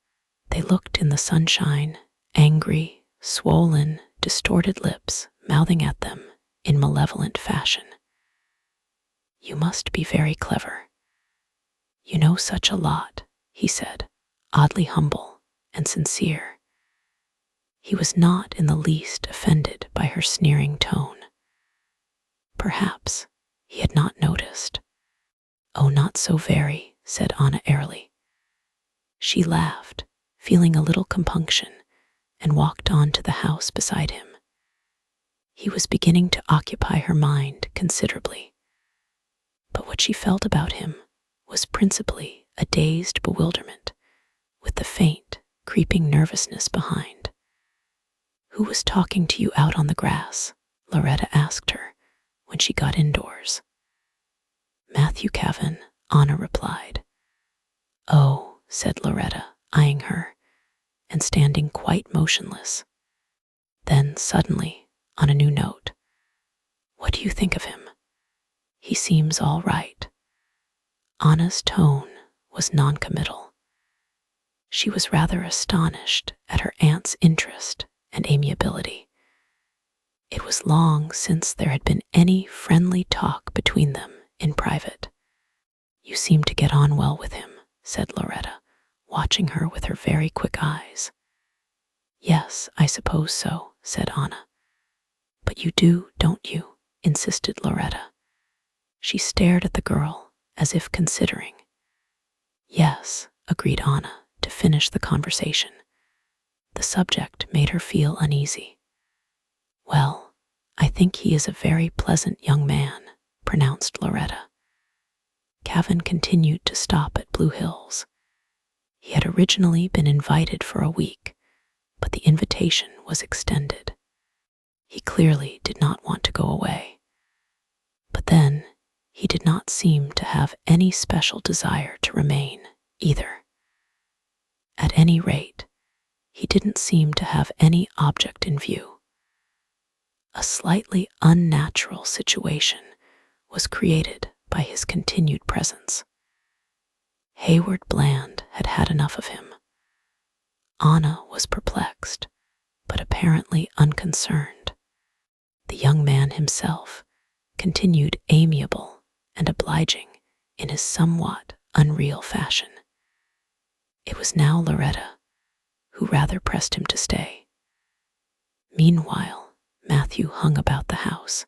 they looked in the sunshine, angry, swollen, distorted lips mouthing at them in malevolent fashion. "You must be very clever. You know such a lot," he said, oddly humble and sincere. He was not in the least offended by her sneering tone. Perhaps he had not noticed. "Oh, not so very," said Anna airily. She laughed, feeling a little compunction, and walked on to the house beside him. He was beginning to occupy her mind considerably. But what she felt about him was principally a dazed bewilderment, with the faint, creeping nervousness behind. "Who was talking to you out on the grass?" Loretta asked her when she got indoors. "Matthew Kavan," Anna replied. "Oh," said Loretta, eyeing her, and standing quite motionless. Then suddenly, on a new note, "What do you think of him? He seems all right." Anna's tone was noncommittal. She was rather astonished at her aunt's interest and amiability. It was long since there had been any friendly talk between them in private. "You seem to get on well with him," said Loretta, watching her with her very quick eyes. "Yes, I suppose so," said Anna. "But you do, don't you?" insisted Loretta. She stared at the girl as if considering. "Yes," agreed Anna to finish the conversation. The subject made her feel uneasy. "Well, I think he is a very pleasant young man," pronounced Loretta. Kavan continued to stop at Blue Hills. He had originally been invited for a week, but the invitation was extended. He clearly did not want to go away. But then, he did not seem to have any special desire to remain either. At any rate, he didn't seem to have any object in view. A slightly unnatural situation was created by his continued presence. Hayward Bland had had enough of him. Anna was perplexed, but apparently unconcerned. The young man himself continued amiable and obliging in his somewhat unreal fashion. It was now Loretta who rather pressed him to stay. Meanwhile, Matthew hung about the house.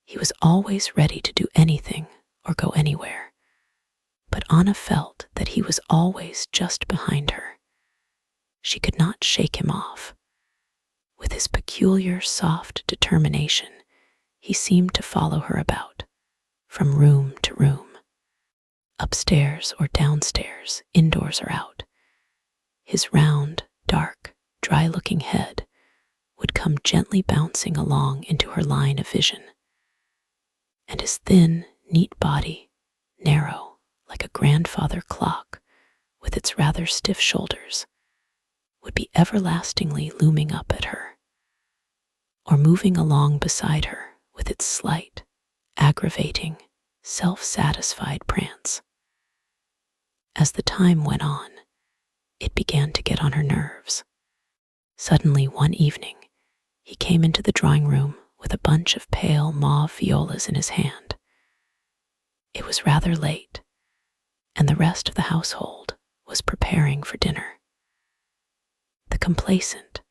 He was always ready to do anything or go anywhere, but Anna felt that he was always just behind her. She could not shake him off. With his peculiar, soft determination, he seemed to follow her about, from room to room, upstairs or downstairs, indoors or out. His round, dark, dry-looking head would come gently bouncing along into her line of vision, and his thin, neat body, narrow like a grandfather clock with its rather stiff shoulders, would be everlastingly looming up at her, or moving along beside her with its slight, aggravating, self-satisfied prance. As the time went on, it began to get on her nerves. Suddenly, one evening, he came into the drawing room with a bunch of pale mauve violas in his hand. It was rather late, and the rest of the household was preparing for dinner. The complacent,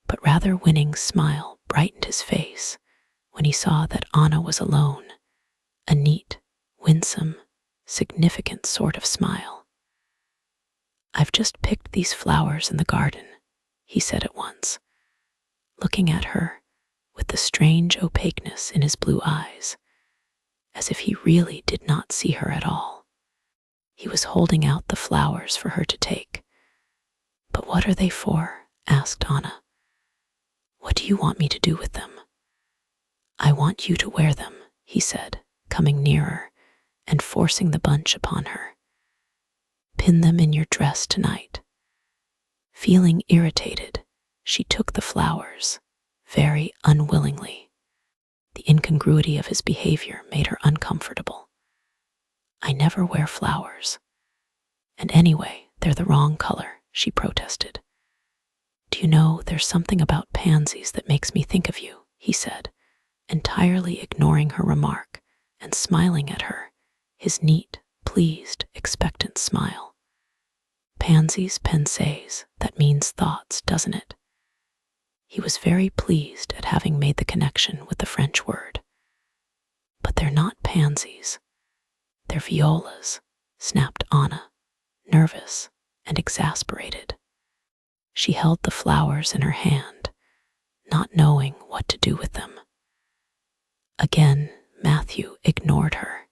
but rather winning smile brightened his face when he saw that Anna was alone, a neat, winsome, significant sort of smile. "I've just picked these flowers in the garden," he said at once, looking at her with the strange opaqueness in his blue eyes, as if he really did not see her at all. He was holding out the flowers for her to take. "But what are they for?" asked Anna. "What do you want me to do with them?" "I want you to wear them," he said, coming nearer and forcing the bunch upon her. "Pin them in your dress tonight." Feeling irritated, she took the flowers, very unwillingly. The incongruity of his behavior made her uncomfortable. "I never wear flowers. And anyway, they're the wrong color," she protested. "Do you know, there's something about pansies that makes me think of you," he said, entirely ignoring her remark and smiling at her, his neat, pleased, expectant smile. "Pansies, pensées, that means thoughts, doesn't it?" He was very pleased at having made the connection with the French word. "But they're not pansies. They're violas," snapped Anna, nervous and exasperated. She held the flowers in her hand, not knowing what to do with them. Again, Matthew ignored her.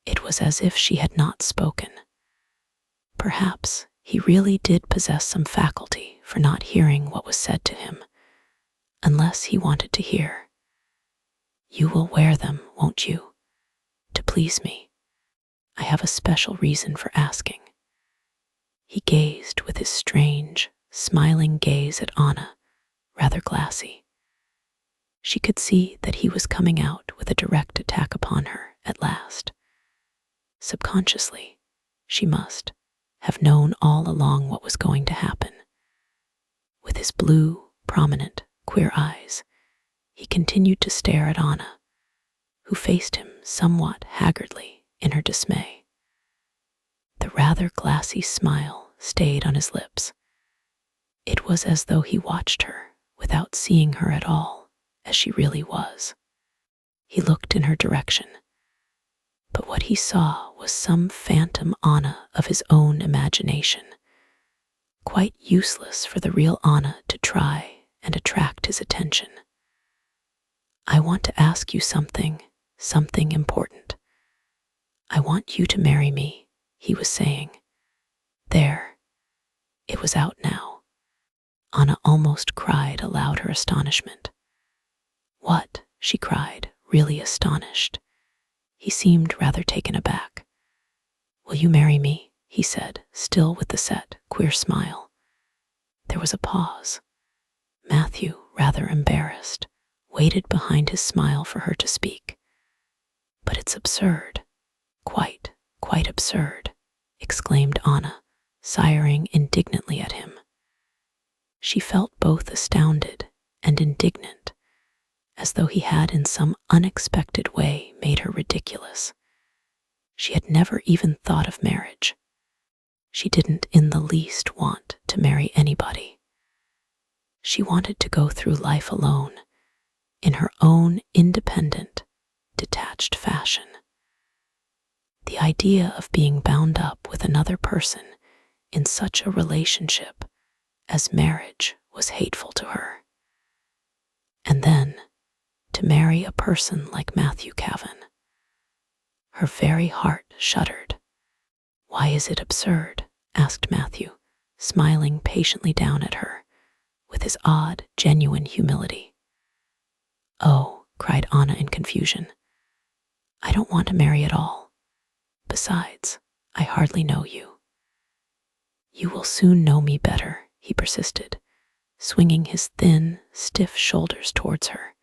It was as if she had not spoken. Perhaps he really did possess some faculty for not hearing what was said to him, unless he wanted to hear. "You will wear them, won't you? To please me. I have a special reason for asking." He gazed with his strange, smiling gaze at Anna, rather glassy. She could see that he was coming out with a direct attack upon her at last. Subconsciously, she must have known all along what was going to happen. With his blue, prominent, queer eyes, he continued to stare at Anna, who faced him somewhat haggardly in her dismay. The rather glassy smile stayed on his lips. It was as though he watched her without seeing her at all, as she really was. He looked in her direction, but what he saw was some phantom Anna of his own imagination, quite useless for the real Anna to try and attract his attention. "I want to ask you something important. I want you to marry me," he was saying. There. It was out now. Anna almost cried aloud her astonishment. "What?" she cried, really astonished. He seemed rather taken aback. "Will you marry me?" he said, still with the set, queer smile. There was a pause. Matthew, rather embarrassed, waited behind his smile for her to speak. "But it's absurd. Quite absurd," exclaimed Anna, sighing indignantly at him. She felt both astounded and indignant, as though he had in some unexpected way made her ridiculous. She had never even thought of marriage. She didn't in the least want to marry anybody. She wanted to go through life alone, in her own independent, detached fashion. The idea of being bound up with another person in such a relationship as marriage was hateful to her. And then, to marry a person like Matthew Kavan. Her very heart shuddered. "Why is it absurd?" asked Matthew, smiling patiently down at her, with his odd, genuine humility. "Oh," cried Anna in confusion, "I don't want to marry at all. Besides, I hardly know you." "You will soon know me better," he persisted, swinging his thin, stiff shoulders towards her,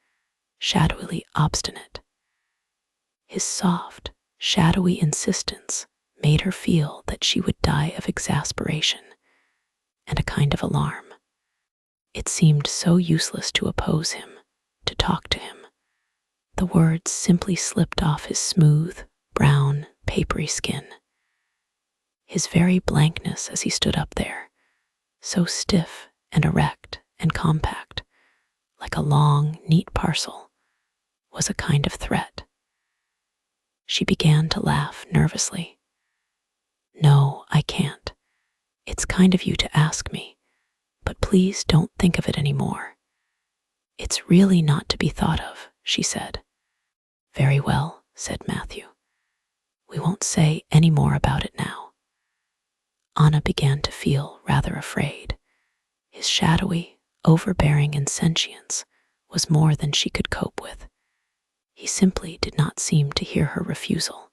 shadowily obstinate. His soft, shadowy insistence made her feel that she would die of exasperation and a kind of alarm. It seemed so useless to oppose him, to talk to him. The words simply slipped off his smooth, brown, papery skin. His very blankness as he stood up there, so stiff and erect and compact, like a long, neat parcel, was a kind of threat. She began to laugh nervously. "No, I can't. It's kind of you to ask me, but please don't think of it anymore. It's really not to be thought of," she said. "Very well," said Matthew. "We won't say any more about it now." Anna began to feel rather afraid. His shadowy, overbearing insentience was more than she could cope with. He simply did not seem to hear her refusal.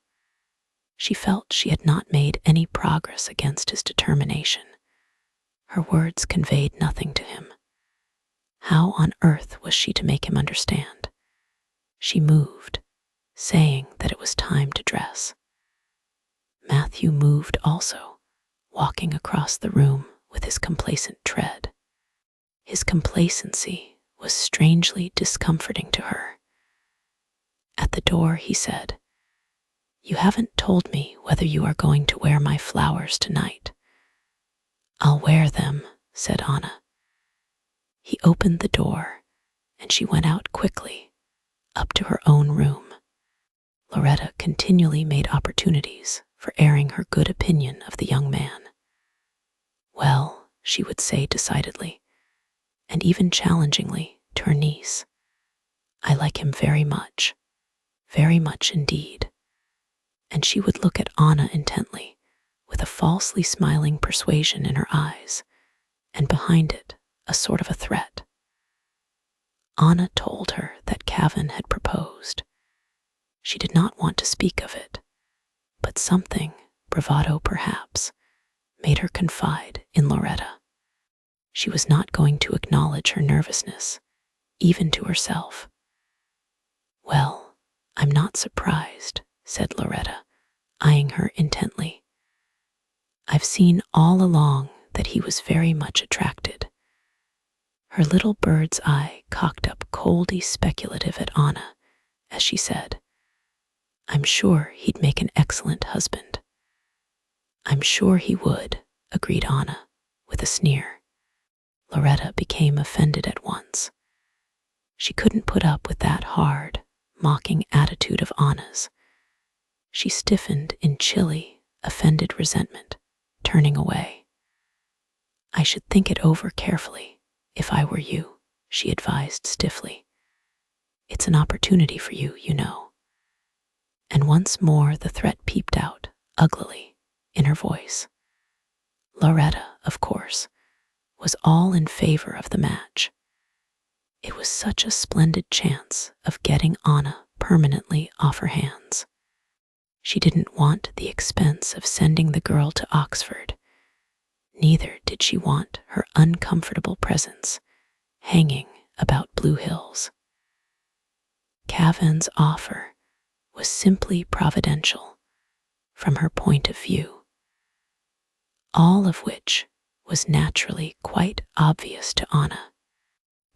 She felt she had not made any progress against his determination. Her words conveyed nothing to him. How on earth was she to make him understand? She moved, saying that it was time to dress. Matthew moved also, walking across the room with his complacent tread. His complacency was strangely discomforting to her. At the door he said, "You haven't told me whether you are going to wear my flowers tonight." "I'll wear them," said Anna. He opened the door, and she went out quickly, up to her own room. Loretta continually made opportunities for airing her good opinion of the young man. "Well," she would say decidedly, and even challengingly to her niece, "I like him very much indeed." And she would look at Anna intently, with a falsely smiling persuasion in her eyes, and behind it a sort of a threat. Anna told her that Kavan had proposed. She did not want to speak of it, but something, bravado perhaps, made her confide in Loretta. She was not going to acknowledge her nervousness, even to herself. "Well, I'm not surprised," said Loretta, eyeing her intently. "I've seen all along that he was very much attracted." Her little bird's eye cocked up coldly speculative at Anna as she said, "I'm sure he'd make an excellent husband." "I'm sure he would," agreed Anna, with a sneer. Loretta became offended at once. She couldn't put up with that hard, mocking attitude of Anna's. She stiffened in chilly, offended resentment, turning away. "I should think it over carefully, if I were you," she advised stiffly. "It's an opportunity for you, you know." And once more the threat peeped out, uglily, in her voice. Loretta, of course, was all in favor of the match. It was such a splendid chance of getting Anna permanently off her hands. She didn't want the expense of sending the girl to Oxford. Neither did she want her uncomfortable presence hanging about Blue Hills. Kavan's offer was simply providential from her point of view, all of which was naturally quite obvious to Anna.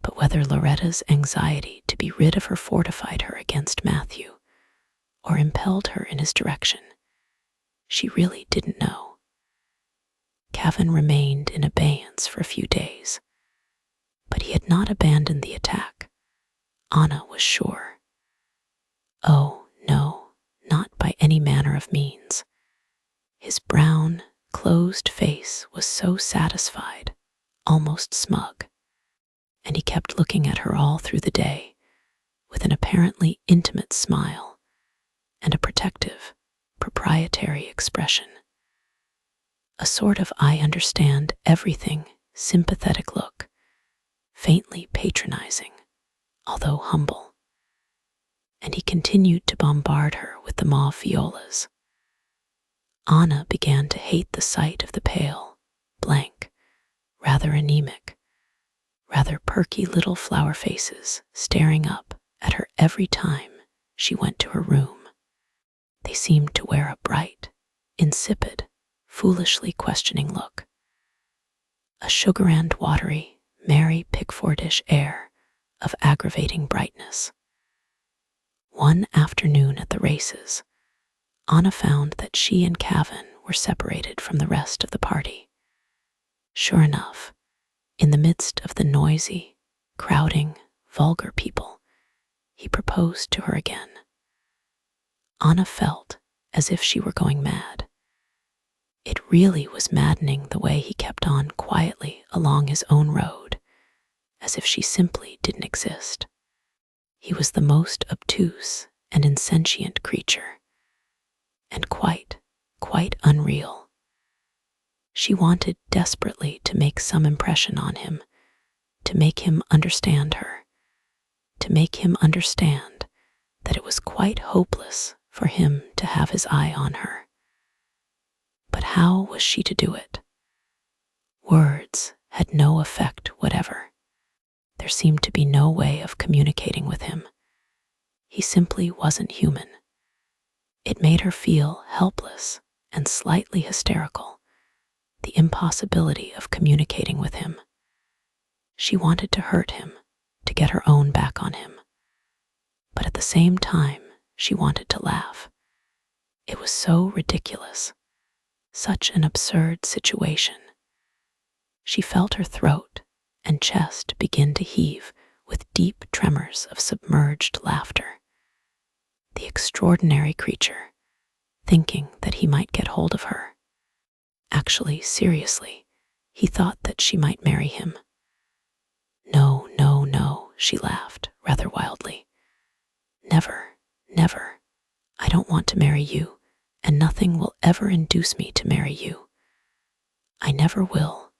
But whether Loretta's anxiety to be rid of her fortified her against Matthew, or impelled her in his direction, she really didn't know. Kavan remained in abeyance for a few days, but he had not abandoned the attack. Anna was sure. Oh, no, not by any manner of means. His brown, closed face was so satisfied, almost smug, and he kept looking at her all through the day with an apparently intimate smile and a protective, proprietary expression. A sort of I understand everything sympathetic look, faintly patronizing, although humble. And he continued to bombard her with the mauve violas. Anna began to hate the sight of the pale, blank, rather anemic, rather perky little flower faces staring up at her every time she went to her room. They seemed to wear a bright, insipid, foolishly questioning look, a sugar and watery, Mary Pickfordish air of aggravating brightness. One afternoon at the races, Anna found that she and Kavan were separated from the rest of the party. Sure enough, in the midst of the noisy, crowding, vulgar people, he proposed to her again. Anna felt as if she were going mad. It really was maddening the way he kept on quietly along his own road, as if she simply didn't exist. He was the most obtuse and insentient creature, and quite unreal. She wanted desperately to make some impression on him, to make him understand her, to make him understand that it was quite hopeless for him to have his eye on her. But how was she to do it? Words had no effect whatever. There seemed to be no way of communicating with him. He simply wasn't human. It made her feel helpless and slightly hysterical, the impossibility of communicating with him. She wanted to hurt him, to get her own back on him. But at the same time, she wanted to laugh. It was so ridiculous, such an absurd situation. She felt her throat and chest begin to heave with deep tremors of submerged laughter. The extraordinary creature, thinking that he might get hold of her. Actually, seriously, he thought that she might marry him. No, no, no, she laughed, rather wildly. Never, never. I don't want to marry you, and nothing will ever induce me to marry you. I never will,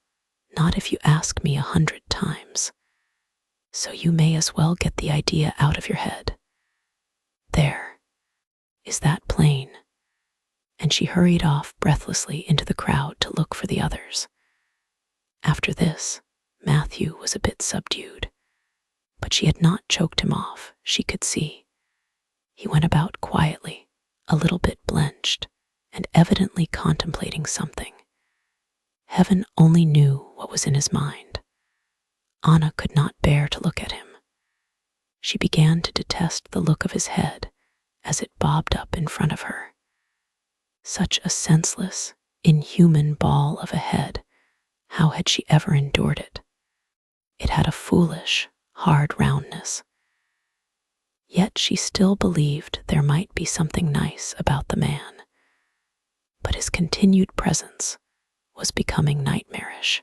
not if you ask me 100 times. So you may as well get the idea out of your head. There. Is that plain? And she hurried off breathlessly into the crowd to look for the others. After this, Matthew was a bit subdued, but she had not choked him off, she could see. He went about quietly, a little bit blenched, and evidently contemplating something. Heaven only knew what was in his mind. Anna could not bear to look at him. She began to detest the look of his head as it bobbed up in front of her. Such a senseless, inhuman ball of a head. How had she ever endured it? It had a foolish, hard roundness. Yet she still believed there might be something nice about the man. But his continued presence was becoming nightmarish.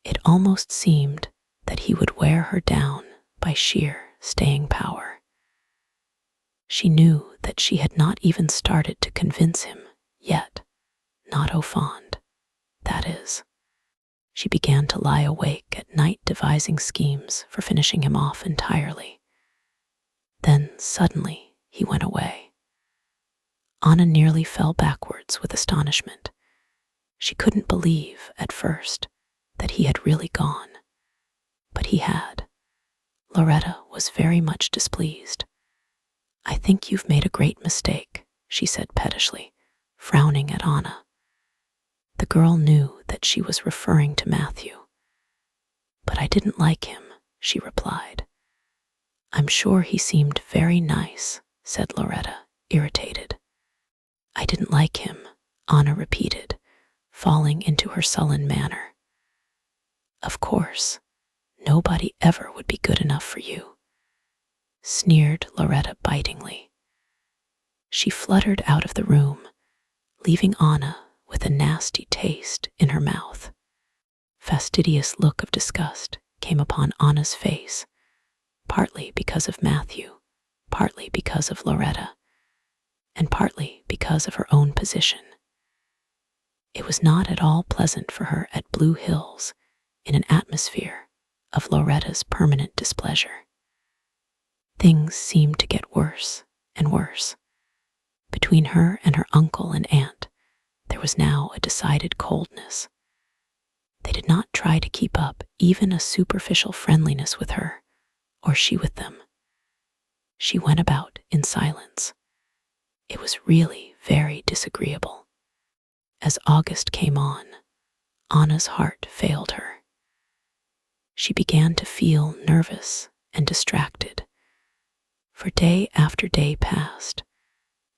It almost seemed that he would wear her down by sheer staying power. She knew that she had not even started to convince him yet, not au fond, that is. She began to lie awake at night devising schemes for finishing him off entirely. Then suddenly he went away. Anna nearly fell backwards with astonishment. She couldn't believe, at first, that he had really gone. But he had. Loretta was very much displeased. I think you've made a great mistake, she said pettishly, frowning at Anna. The girl knew that she was referring to Matthew. But I didn't like him, she replied. I'm sure he seemed very nice, said Loretta, irritated. I didn't like him, Anna repeated, falling into her sullen manner. Of course, nobody ever would be good enough for you. sneered Loretta bitingly. She fluttered out of the room, leaving Anna with a nasty taste in her mouth. Fastidious look of disgust came upon Anna's face, partly because of Matthew, partly because of Loretta, and partly because of her own position. It was not at all pleasant for her at Blue Hills in an atmosphere of Loretta's permanent displeasure. Things seemed to get worse and worse. Between her and her uncle and aunt, there was now a decided coldness. They did not try to keep up even a superficial friendliness with her, or she with them. She went about in silence. It was really very disagreeable. As August came on, Anna's heart failed her. She began to feel nervous and distracted. For day after day passed,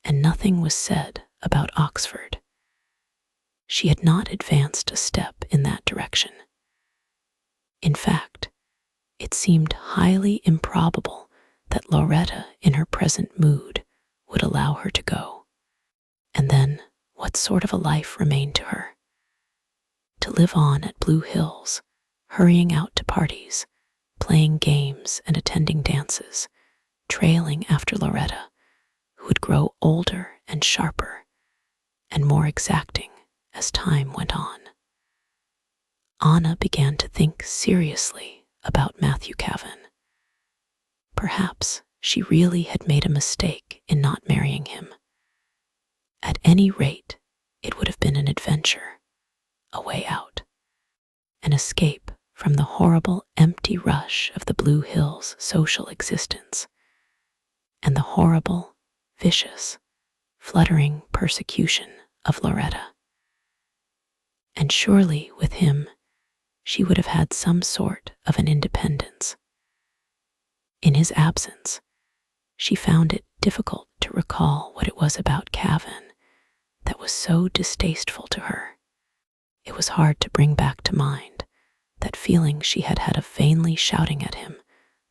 and nothing was said about Oxford. She had not advanced a step in that direction. In fact, it seemed highly improbable that Loretta, in her present mood, would allow her to go. And then, what sort of a life remained to her? To live on at Blue Hills, hurrying out to parties, playing games and attending dances, trailing after Loretta, who would grow older and sharper and more exacting as time went on. Anna began to think seriously about Matthew Kavan. Perhaps she really had made a mistake in not marrying him. At any rate, it would have been an adventure, a way out, an escape from the horrible empty rush of the Blue Hills social existence, and the horrible, vicious, fluttering persecution of Loretta. And surely with him, she would have had some sort of an independence. In his absence, she found it difficult to recall what it was about Kavan that was so distasteful to her. It was hard to bring back to mind that feeling she had had of vainly shouting at him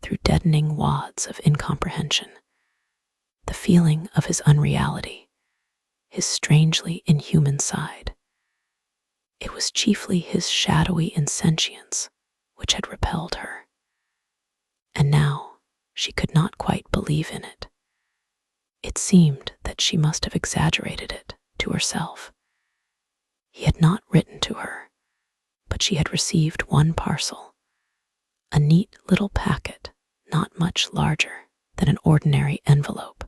through deadening wads of incomprehension, the feeling of his unreality, his strangely inhuman side. It was chiefly his shadowy insentience which had repelled her. And now she could not quite believe in it. It seemed that she must have exaggerated it to herself. He had not written to her, but she had received one parcel, a neat little packet not much larger than an ordinary envelope.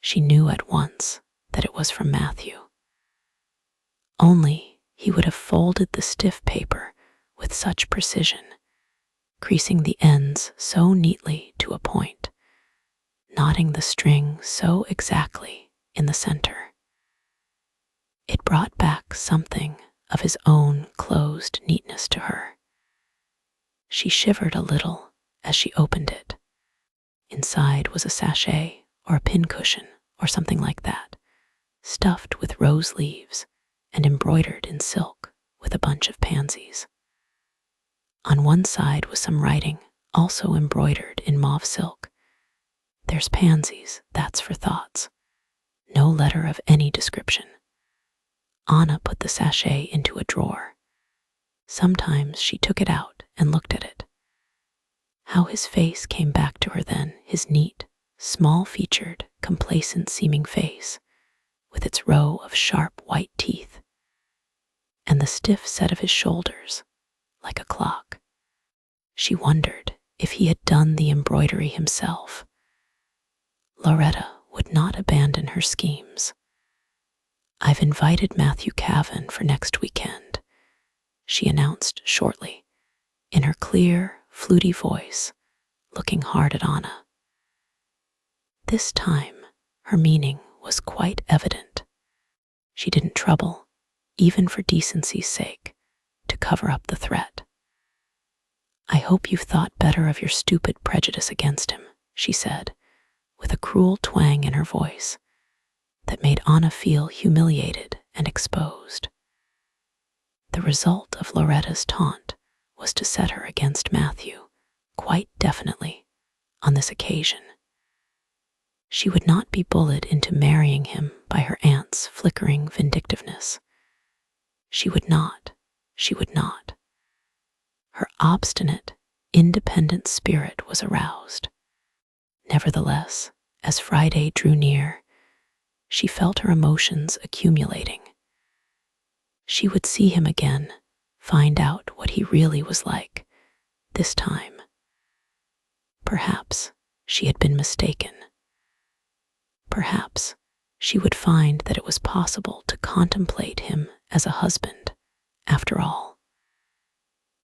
She knew at once that it was from Matthew. Only he would have folded the stiff paper with such precision, creasing the ends so neatly to a point, knotting the string so exactly in the center. It brought back something of his own closed neatness to her. She shivered a little as she opened it. Inside was a sachet or a pincushion or something like that, stuffed with rose leaves and embroidered in silk with a bunch of pansies. On one side was some writing, also embroidered in mauve silk. "There's pansies, that's for thoughts." No letter of any description. Anna put the sachet into a drawer. Sometimes she took it out and looked at it. How his face came back to her then, his neat, small-featured, complacent-seeming face, with its row of sharp white teeth, and the stiff set of his shoulders, like a clock. She wondered if he had done the embroidery himself. Loretta would not abandon her schemes. "I've invited Matthew Kavan for next weekend," she announced shortly, in her clear, fluty voice, looking hard at Anna. This time, her meaning was quite evident. She didn't trouble, even for decency's sake, to cover up the threat. "I hope you've thought better of your stupid prejudice against him," she said, with a cruel twang in her voice that made Anna feel humiliated and exposed. The result of Loretta's taunt was to set her against Matthew, quite definitely, on this occasion. She would not be bullied into marrying him by her aunt's flickering vindictiveness. She would not. She would not. Her obstinate, independent spirit was aroused. Nevertheless, as Friday drew near, she felt her emotions accumulating. She would see him again, find out what he really was like, this time. Perhaps she had been mistaken. Perhaps she would find that it was possible to contemplate him as a husband, after all.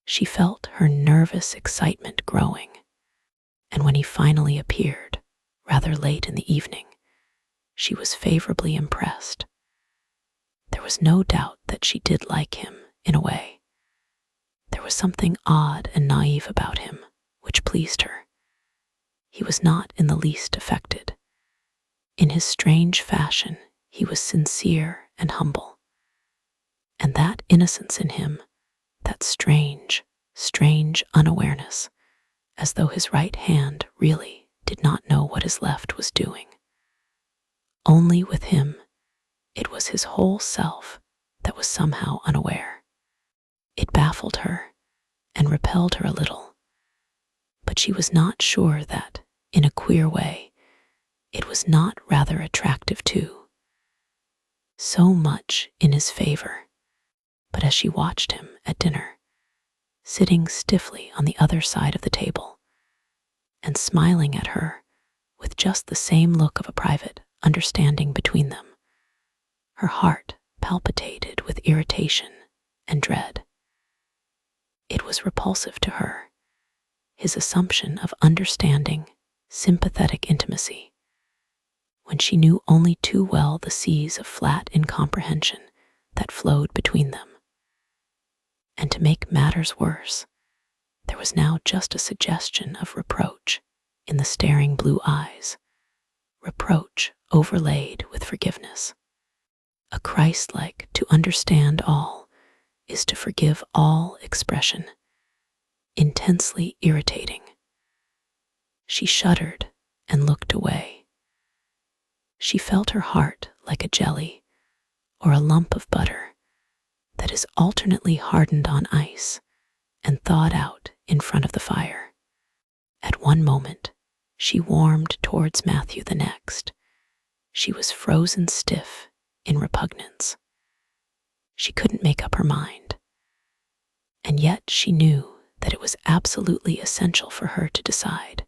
She felt her nervous excitement growing, and when he finally appeared, rather late in the evening, she was favorably impressed. There was no doubt that she did like him, in a way. There was something odd and naive about him, which pleased her. He was not in the least affected. In his strange fashion, he was sincere and humble. And that innocence in him, that strange unawareness, as though his right hand really did not know what his left was doing. Only with him, it was his whole self that was somehow unaware. It baffled her and repelled her a little, but she was not sure that, in a queer way, it was not rather attractive too. So much in his favor. But as she watched him at dinner, sitting stiffly on the other side of the table, and smiling at her with just the same look of a private understanding between them, her heart palpitated with irritation and dread. It was repulsive to her, his assumption of understanding, sympathetic intimacy, when she knew only too well the seas of flat incomprehension that flowed between them. And to make matters worse, there was now just a suggestion of reproach in the staring blue eyes, reproach overlaid with forgiveness. A Christ-like to understand all is to forgive all expression, intensely irritating. She shuddered and looked away. She felt her heart like a jelly or a lump of butter that is alternately hardened on ice and thawed out in front of the fire. At one moment, she warmed towards Matthew, the next, she was frozen stiff in repugnance. She couldn't make up her mind. And yet she knew that it was absolutely essential for her to decide,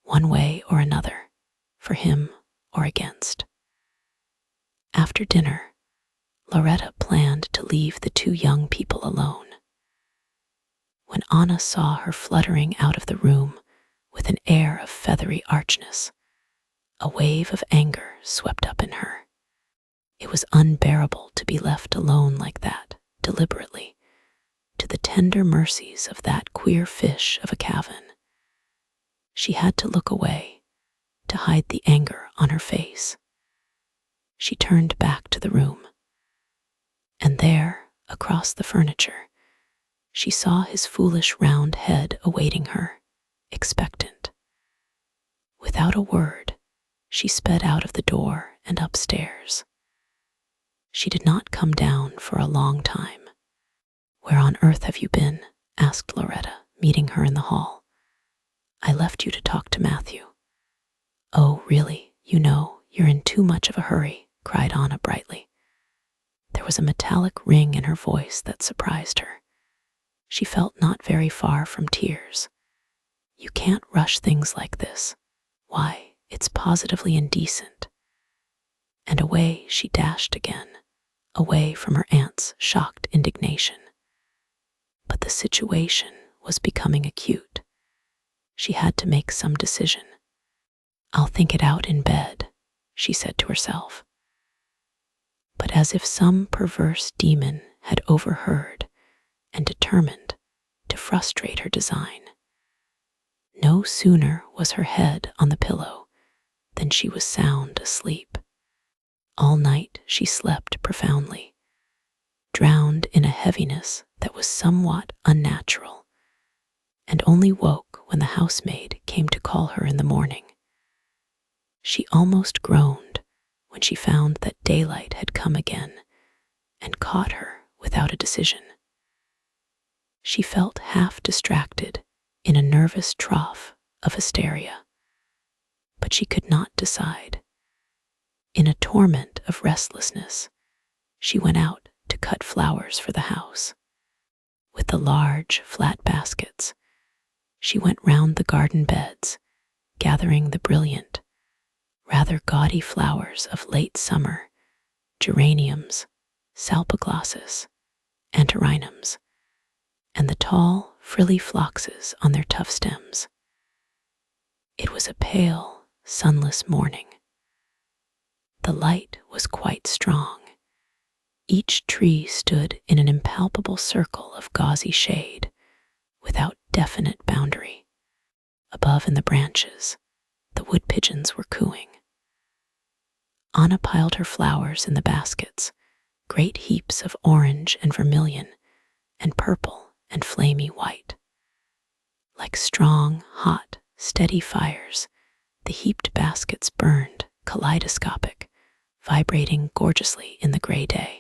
one way or another, for him or against. After dinner, Loretta planned to leave the two young people alone. When Anna saw her fluttering out of the room with an air of feathery archness, a wave of anger swept up in her. It was unbearable to be left alone like that, deliberately, to the tender mercies of that queer fish of a Kavan. She had to look away, to hide the anger on her face. She turned back to the room, and there, across the furniture, she saw his foolish round head awaiting her, expectant. Without a word, she sped out of the door and upstairs. She did not come down for a long time. "Where on earth have you been?" asked Loretta, meeting her in the hall. "I left you to talk to Matthew." "Oh, really, you know, you're in too much of a hurry," cried Anna brightly. There was a metallic ring in her voice that surprised her. She felt not very far from tears. "You can't rush things like this. Why, it's positively indecent." And away she dashed again, away from her aunt's shocked indignation. But the situation was becoming acute. She had to make some decision. "I'll think it out in bed," she said to herself. But as if some perverse demon had overheard and determined to frustrate her design, no sooner was her head on the pillow than she was sound asleep. All night she slept profoundly, drowned in a heaviness that was somewhat unnatural, and only woke when the housemaid came to call her in the morning. She almost groaned when she found that daylight had come again and caught her without a decision. She felt half distracted in a nervous trough of hysteria, but she could not decide. In a torment of restlessness, she went out to cut flowers for the house. With the large, flat baskets, she went round the garden beds, gathering the brilliant, rather gaudy flowers of late summer, geraniums, salpoglossus, antirrhinums, and the tall, frilly phloxes on their tough stems. It was a pale, sunless morning. The light was quite strong. Each tree stood in an impalpable circle of gauzy shade, without definite boundary. Above in the branches, the wood pigeons were cooing. Anna piled her flowers in the baskets, great heaps of orange and vermilion, and purple and flamy white. Like strong, hot, steady fires, the heaped baskets burned, kaleidoscopic, vibrating gorgeously in the gray day.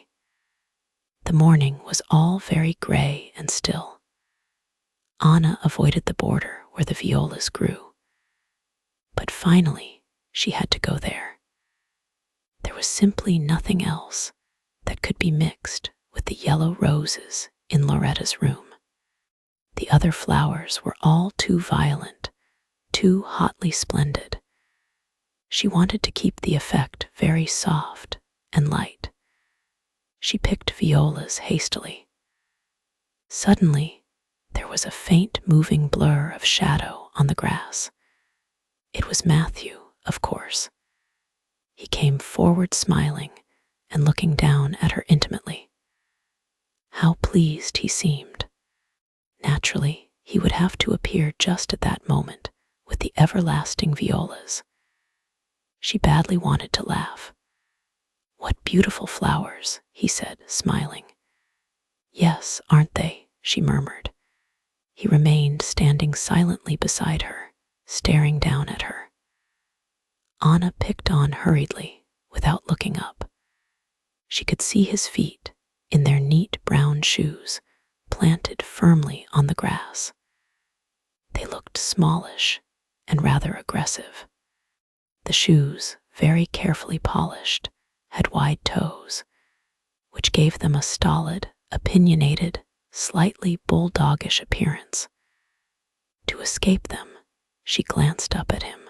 The morning was all very gray and still. Anna avoided the border where the violas grew. But finally, she had to go there. There was simply nothing else that could be mixed with the yellow roses in Loretta's room. The other flowers were all too violent, too hotly splendid. She wanted to keep the effect very soft and light. She picked violas hastily. Suddenly, there was a faint moving blur of shadow on the grass. It was Matthew, of course. He came forward smiling and looking down at her intimately. How pleased he seemed. Naturally, he would have to appear just at that moment with the everlasting violas. She badly wanted to laugh. "What beautiful flowers," he said, smiling. "Yes, aren't they?" she murmured. He remained standing silently beside her, staring down at her. Anna picked on hurriedly, without looking up. She could see his feet, in their neat brown shoes, planted firmly on the grass. They looked smallish and rather aggressive. The shoes, very carefully polished, had wide toes, which gave them a stolid, opinionated, slightly bulldogish appearance. To escape them, she glanced up at him.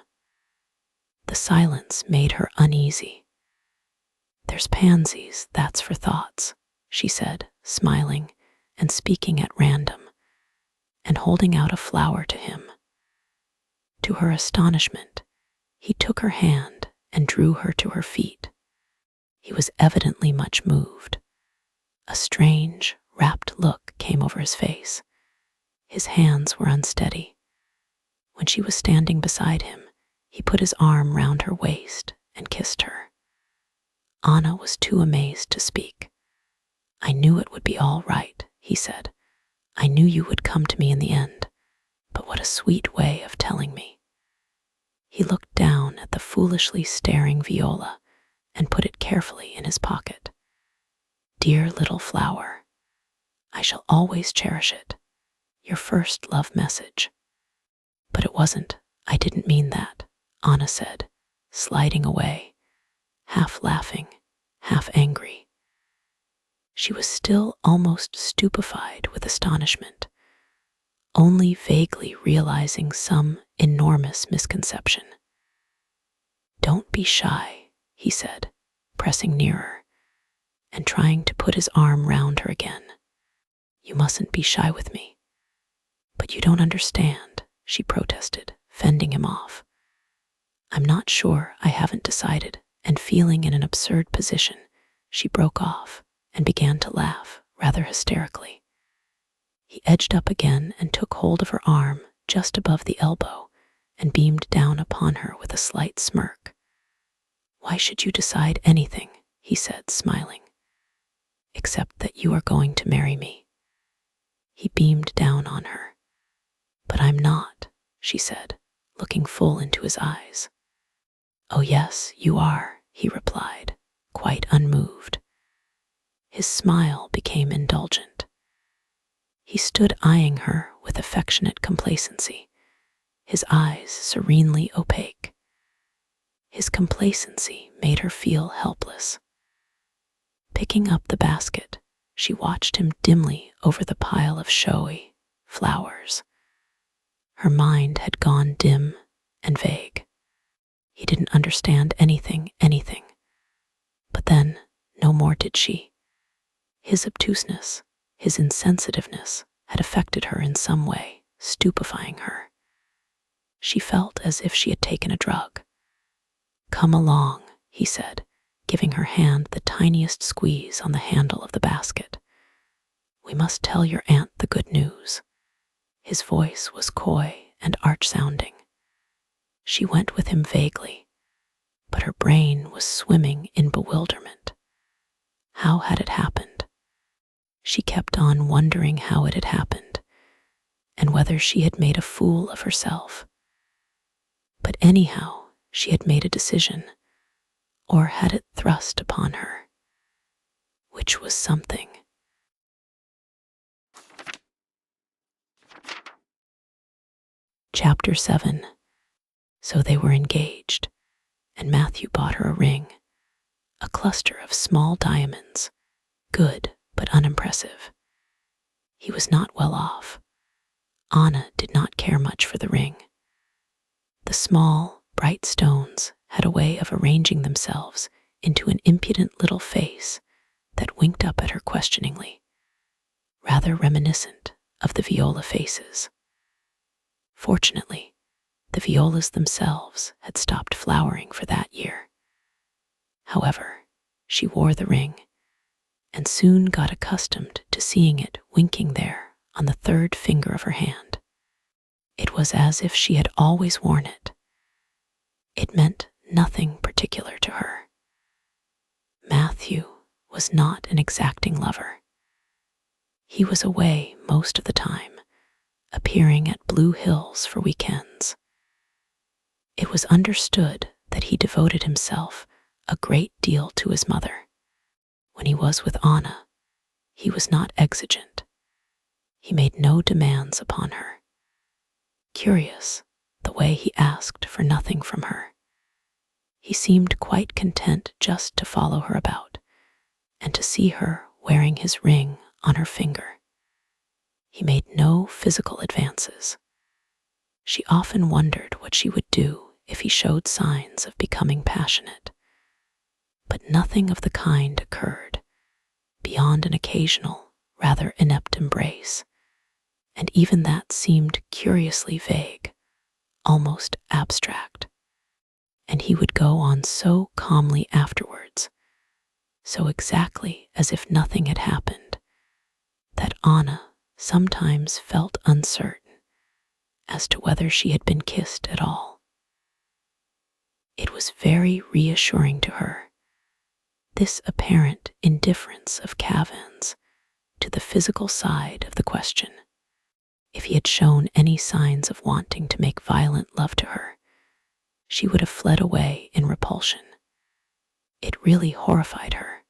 The silence made her uneasy. "There's pansies, that's for thoughts," she said, smiling and speaking at random, and holding out a flower to him. To her astonishment, he took her hand and drew her to her feet. He was evidently much moved. A strange, rapt look came over his face. His hands were unsteady. When she was standing beside him, he put his arm round her waist and kissed her. Anna was too amazed to speak. "I knew it would be all right," he said. "I knew you would come to me in the end, but what a sweet way of telling me." He looked down at the foolishly staring viola and put it carefully in his pocket. "Dear little flower, I shall always cherish it. Your first love message." "But it wasn't. I didn't mean that," Anna said, sliding away, half laughing, half angry. She was still almost stupefied with astonishment, only vaguely realizing some enormous misconception. "Don't be shy," he said, pressing nearer and trying to put his arm round her again. "You mustn't be shy with me." "But you don't understand," she protested, fending him off. "I'm not sure, I haven't decided," and feeling in an absurd position, she broke off and began to laugh, rather hysterically. He edged up again and took hold of her arm just above the elbow and beamed down upon her with a slight smirk. "Why should you decide anything?" he said, smiling. "Except that you are going to marry me." He beamed down on her. "But she said, looking full into his eyes. "Oh yes, you are," he replied, quite unmoved. His smile became indulgent. He stood eyeing her with affectionate complacency, his eyes serenely opaque. His complacency made her feel helpless. Picking up the basket, she watched him dimly over the pile of showy flowers. Her mind had gone dim and vague. He didn't understand anything. But then, no more did she. His obtuseness, his insensitiveness had affected her in some way, stupefying her. She felt as if she had taken a drug. "Come along," he said, giving her hand the tiniest squeeze on the handle of the basket. "We must tell your aunt the good news." His voice was coy and arch-sounding. She went with him vaguely, but her brain was swimming in bewilderment. How had it happened? She kept on wondering how it had happened, and whether she had made a fool of herself. But anyhow, she had made a decision, or had it thrust upon her, which was something. Chapter 7. So they were engaged, and Matthew bought her a ring, a cluster of small diamonds, good but unimpressive. He was not well off. Anna did not care much for the ring. The small, bright stones had a way of arranging themselves into an impudent little face that winked up at her questioningly, rather reminiscent of the viola faces. Fortunately, the violas themselves had stopped flowering for that year. However, she wore the ring and soon got accustomed to seeing it winking there on the third finger of her hand. It was as if she had always worn it. It meant nothing particular to her. Matthew was not an exacting lover. He was away most of the time, appearing at Blue Hills for weekends. It was understood that he devoted himself a great deal to his mother. When he was with Anna, he was not exigent. He made no demands upon her. Curious, the way he asked for nothing from her. He seemed quite content just to follow her about and to see her wearing his ring on her finger. He made no physical advances. She often wondered what she would do if he showed signs of becoming passionate. But nothing of the kind occurred, beyond an occasional, rather inept embrace, and even that seemed curiously vague, almost abstract. And he would go on so calmly afterwards, so exactly as if nothing had happened, that Anna sometimes felt uncertain as to whether she had been kissed at all. It was very reassuring to her, this apparent indifference of Kavan's to the physical side of the question. If he had shown any signs of wanting to make violent love to her, she would have fled away in repulsion. It really horrified her,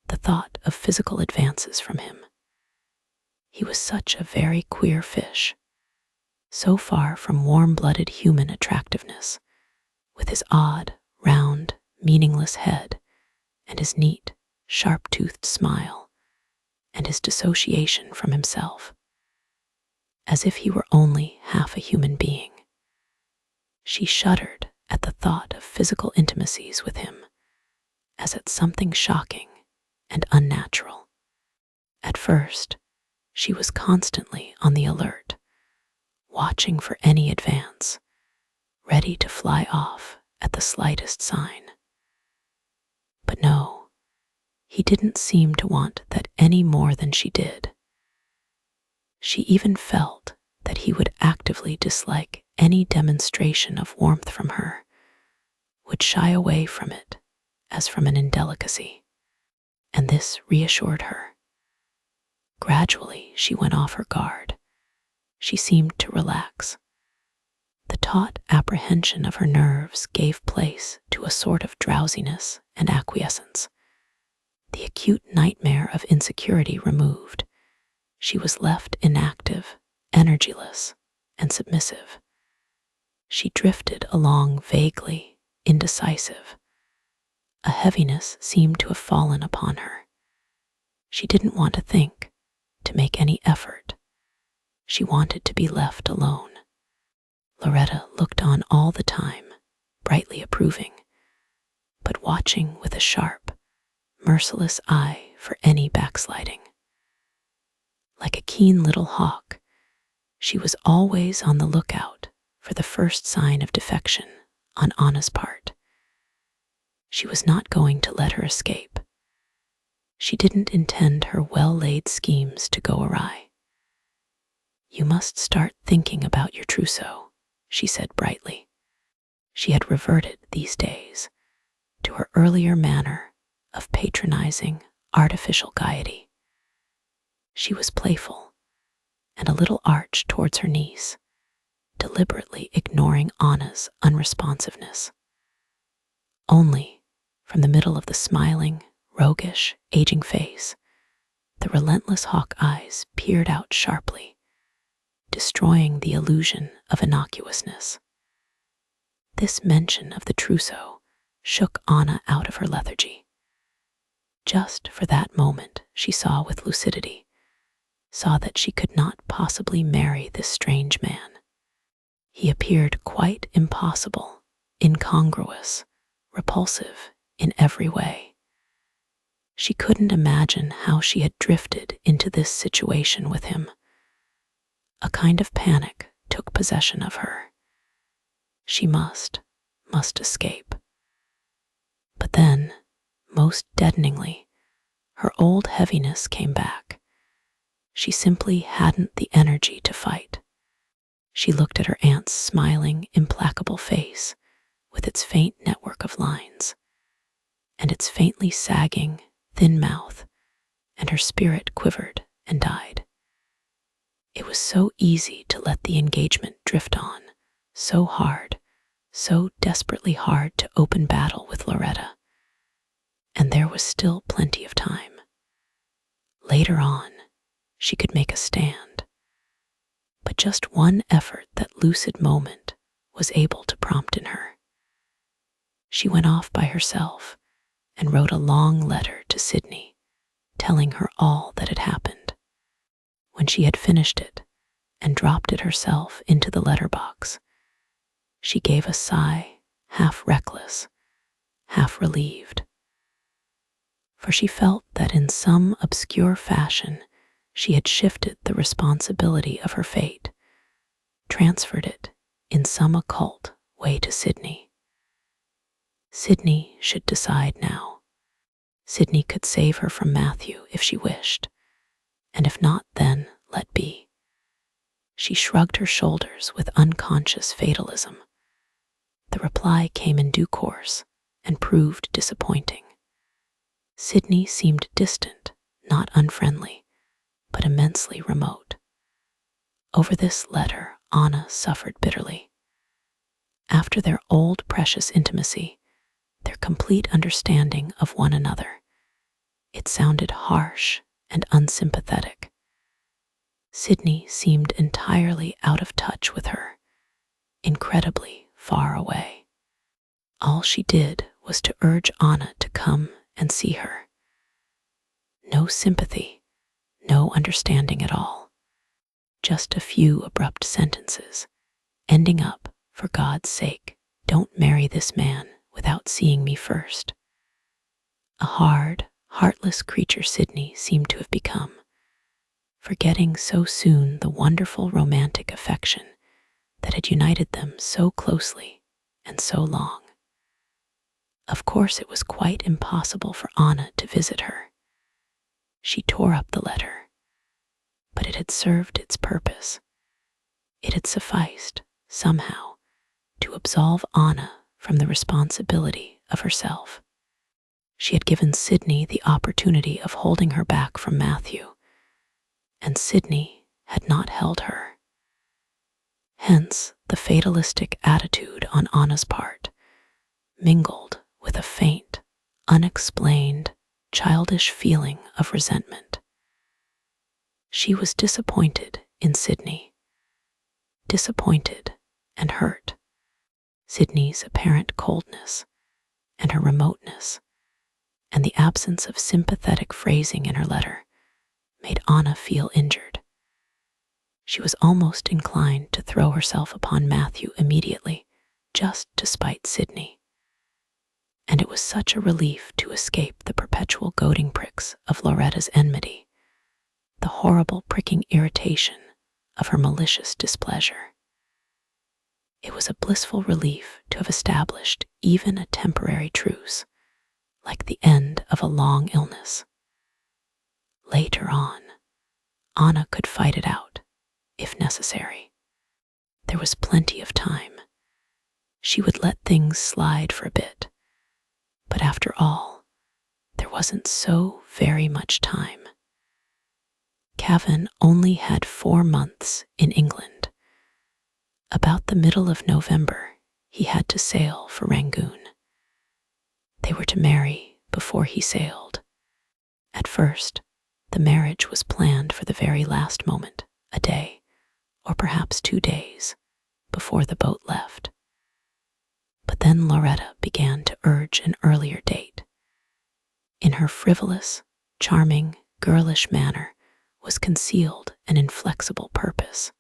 the thought of physical advances from him. He was such a very queer fish, so far from warm-blooded human attractiveness, with his odd, round, meaningless head, and his neat, sharp-toothed smile, and his dissociation from himself, as if he were only half a human being. She shuddered at the thought of physical intimacies with him, as at something shocking and unnatural. At first, she was constantly on the alert, watching for any advance, ready to fly off at the slightest sign. But no, he didn't seem to want that any more than she did. She even felt that he would actively dislike any demonstration of warmth from her, would shy away from it as from an indelicacy, and this reassured her. Gradually, she went off her guard. She seemed to relax. The taut apprehension of her nerves gave place to a sort of drowsiness and acquiescence. The acute nightmare of insecurity removed, she was left inactive, energyless, and submissive. She drifted along vaguely, indecisive. A heaviness seemed to have fallen upon her. She didn't want to think, to make any effort. She wanted to be left alone. Loretta looked on all the time, brightly approving, but watching with a sharp, merciless eye for any backsliding. Like a keen little hawk, she was always on the lookout for the first sign of defection on Anna's part. She was not going to let her escape. She didn't intend her well-laid schemes to go awry. "You must start thinking about your trousseau," she said brightly. She had reverted these days to her earlier manner of patronizing, artificial gaiety. She was playful and a little arch towards her niece, deliberately ignoring Anna's unresponsiveness. Only, from the middle of the smiling, roguish, aging face, the relentless hawk eyes peered out sharply, destroying the illusion of innocuousness. This mention of the trousseau shook Anna out of her lethargy. Just for that moment she saw with lucidity, saw that she could not possibly marry this strange man. He appeared quite impossible, incongruous, repulsive in every way. She couldn't imagine how she had drifted into this situation with him. A kind of panic took possession of her. She must escape. But then, most deadeningly, her old heaviness came back. She simply hadn't the energy to fight. She looked at her aunt's smiling, implacable face with its faint network of lines, and its faintly sagging, thin mouth, and her spirit quivered and died. It was so easy to let the engagement drift on, so hard, so desperately hard to open battle with Loretta. And there was still plenty of time. Later on, she could make a stand. But just one effort that lucid moment was able to prompt in her. She went off by herself and wrote a long letter to Sydney, telling her all that had happened. When she had finished it and dropped it herself into the letterbox, she gave a sigh, half reckless, half relieved. For she felt that in some obscure fashion she had shifted the responsibility of her fate, transferred it in some occult way to Sydney. Sydney should decide now. Sydney could save her from Matthew if she wished, and if not, then let be. She shrugged her shoulders with unconscious fatalism. The reply came in due course and proved disappointing. Sydney seemed distant, not unfriendly, but immensely remote. Over this letter, Anna suffered bitterly. After their old precious intimacy, their complete understanding of one another, it sounded harsh and unsympathetic. Sydney seemed entirely out of touch with her, incredibly far away. All she did was to urge Anna to come and see her. No sympathy, no understanding at all. Just a few abrupt sentences, ending up, "For God's sake, don't marry this man without seeing me first." A hard, heartless creature Sydney seemed to have become, forgetting so soon the wonderful romantic affection that had united them so closely and so long. Of course, it was quite impossible for Anna to visit her. She tore up the letter, but it had served its purpose. It had sufficed, somehow, to absolve Anna from the responsibility of herself. She had given Sydney the opportunity of holding her back from Matthew, and Sydney had not held her. Hence, the fatalistic attitude on Anna's part, mingled with a faint, unexplained, childish feeling of resentment. She was disappointed in Sydney, disappointed and hurt. Sydney's apparent coldness and her remoteness and the absence of sympathetic phrasing in her letter made Anna feel injured. She was almost inclined to throw herself upon Matthew immediately, just to spite Sydney. And it was such a relief to escape the perpetual goading pricks of Loretta's enmity, the horrible pricking irritation of her malicious displeasure. It was a blissful relief to have established even a temporary truce, like the end of a long illness. Later on, Anna could fight it out, if necessary. There was plenty of time. She would let things slide for a bit. But after all, there wasn't so very much time. Kavan only had 4 months in England. About the middle of November, he had to sail for Rangoon. They were to marry before he sailed. At first, the marriage was planned for the very last moment, a day, or perhaps 2 days, before the boat left. But then Loretta began to urge an earlier date. In her frivolous, charming, girlish manner was concealed an inflexible purpose.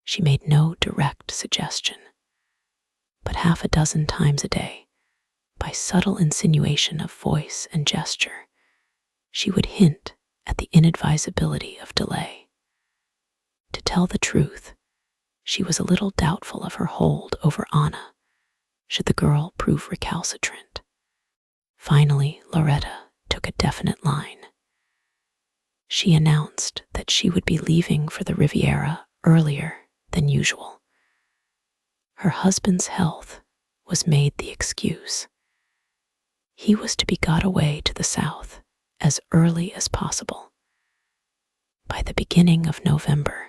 She made no direct suggestion, but half a dozen times a day, by subtle insinuation of voice and gesture, she would hint at the inadvisability of delay. To tell the truth, she was a little doubtful of her hold over Anna, should the girl prove recalcitrant. Finally, Loretta took a definite line. She announced that she would be leaving for the Riviera earlier than usual. Her husband's health was made the excuse. He was to be got away to the south as early as possible. By the beginning of November,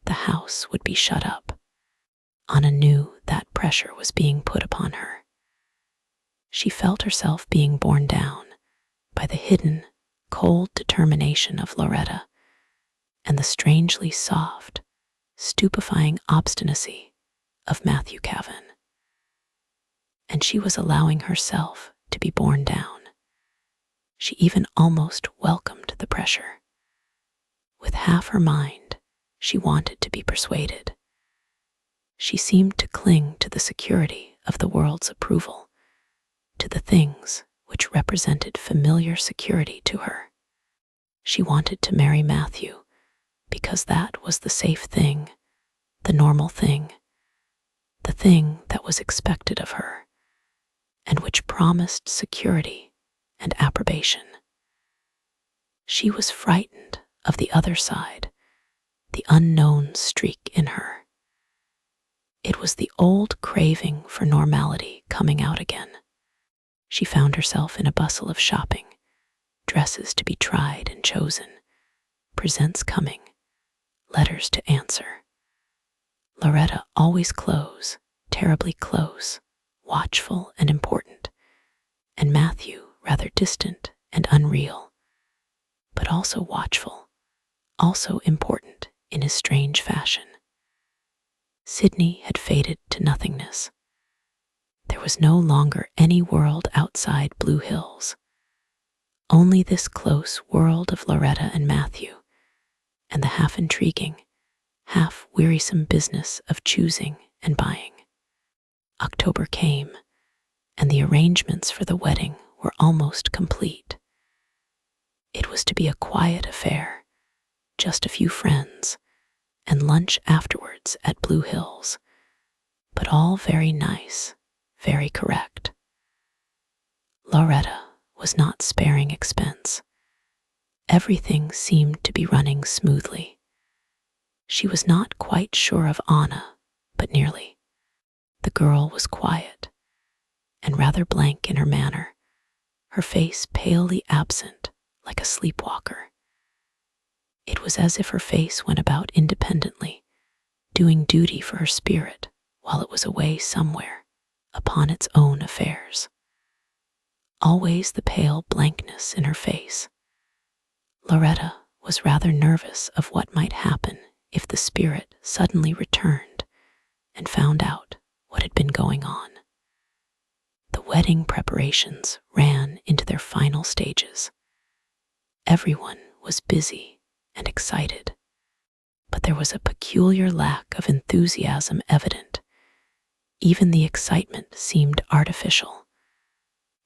the house would be shut up. Anna knew that pressure was being put upon her. She felt herself being borne down by the hidden, cold determination of Loretta and the strangely soft, stupefying obstinacy of Matthew Kavan. And she was allowing herself to be borne down. She even almost welcomed the pressure. With half her mind, she wanted to be persuaded. She seemed to cling to the security of the world's approval, to the things which represented familiar security to her. She wanted to marry Matthew because that was the safe thing, the normal thing, the thing that was expected of her, and which promised security and approbation. She was frightened of the other side, the unknown streak in her. It was the old craving for normality coming out again. She found herself in a bustle of shopping, dresses to be tried and chosen, presents coming, letters to answer. Loretta always close, terribly close, watchful and important, and Matthew rather distant and unreal, but also watchful, also important in his strange fashion. Sydney had faded to nothingness. There was no longer any world outside Blue Hills, only this close world of Loretta and Matthew, and the half-intriguing, half-wearisome business of choosing and buying. October came, and the arrangements for the wedding were almost complete. It was to be a quiet affair, just a few friends, and lunch afterwards at Blue Hills, but all very nice, very correct. Loretta was not sparing expense. Everything seemed to be running smoothly. She was not quite sure of Anna, but nearly. The girl was quiet and rather blank in her manner, her face palely absent like a sleepwalker. It was as if her face went about independently, doing duty for her spirit while it was away somewhere upon its own affairs. Always the pale blankness in her face. Loretta was rather nervous of what might happen if the spirit suddenly returned and found out what had been going on. The wedding preparations ran into their final stages. Everyone was busy and excited, but there was a peculiar lack of enthusiasm evident. Even the excitement seemed artificial.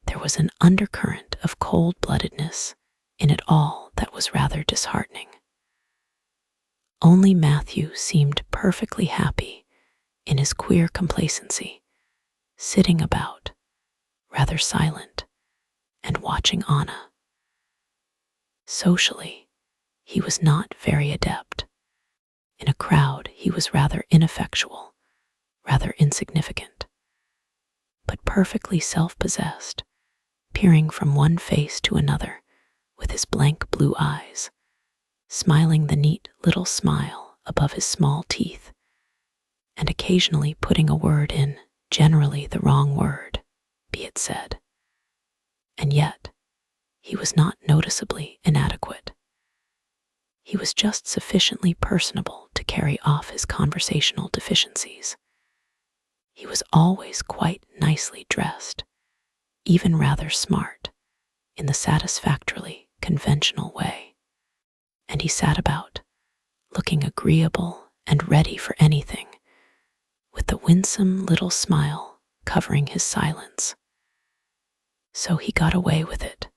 There was an undercurrent of cold-bloodedness in it all that was rather disheartening. Only Matthew seemed perfectly happy in his queer complacency, sitting about, rather silent, and watching Anna. Socially, he was not very adept. In a crowd, he was rather ineffectual, rather insignificant, but perfectly self-possessed, peering from one face to another with his blank blue eyes, smiling the neat little smile above his small teeth, and occasionally putting a word in, generally the wrong word, be it said. And yet, he was not noticeably inadequate. He was just sufficiently personable to carry off his conversational deficiencies. He was always quite nicely dressed, even rather smart, in the satisfactorily conventional way. And he sat about, looking agreeable and ready for anything, with the winsome little smile covering his silence. So he got away with it.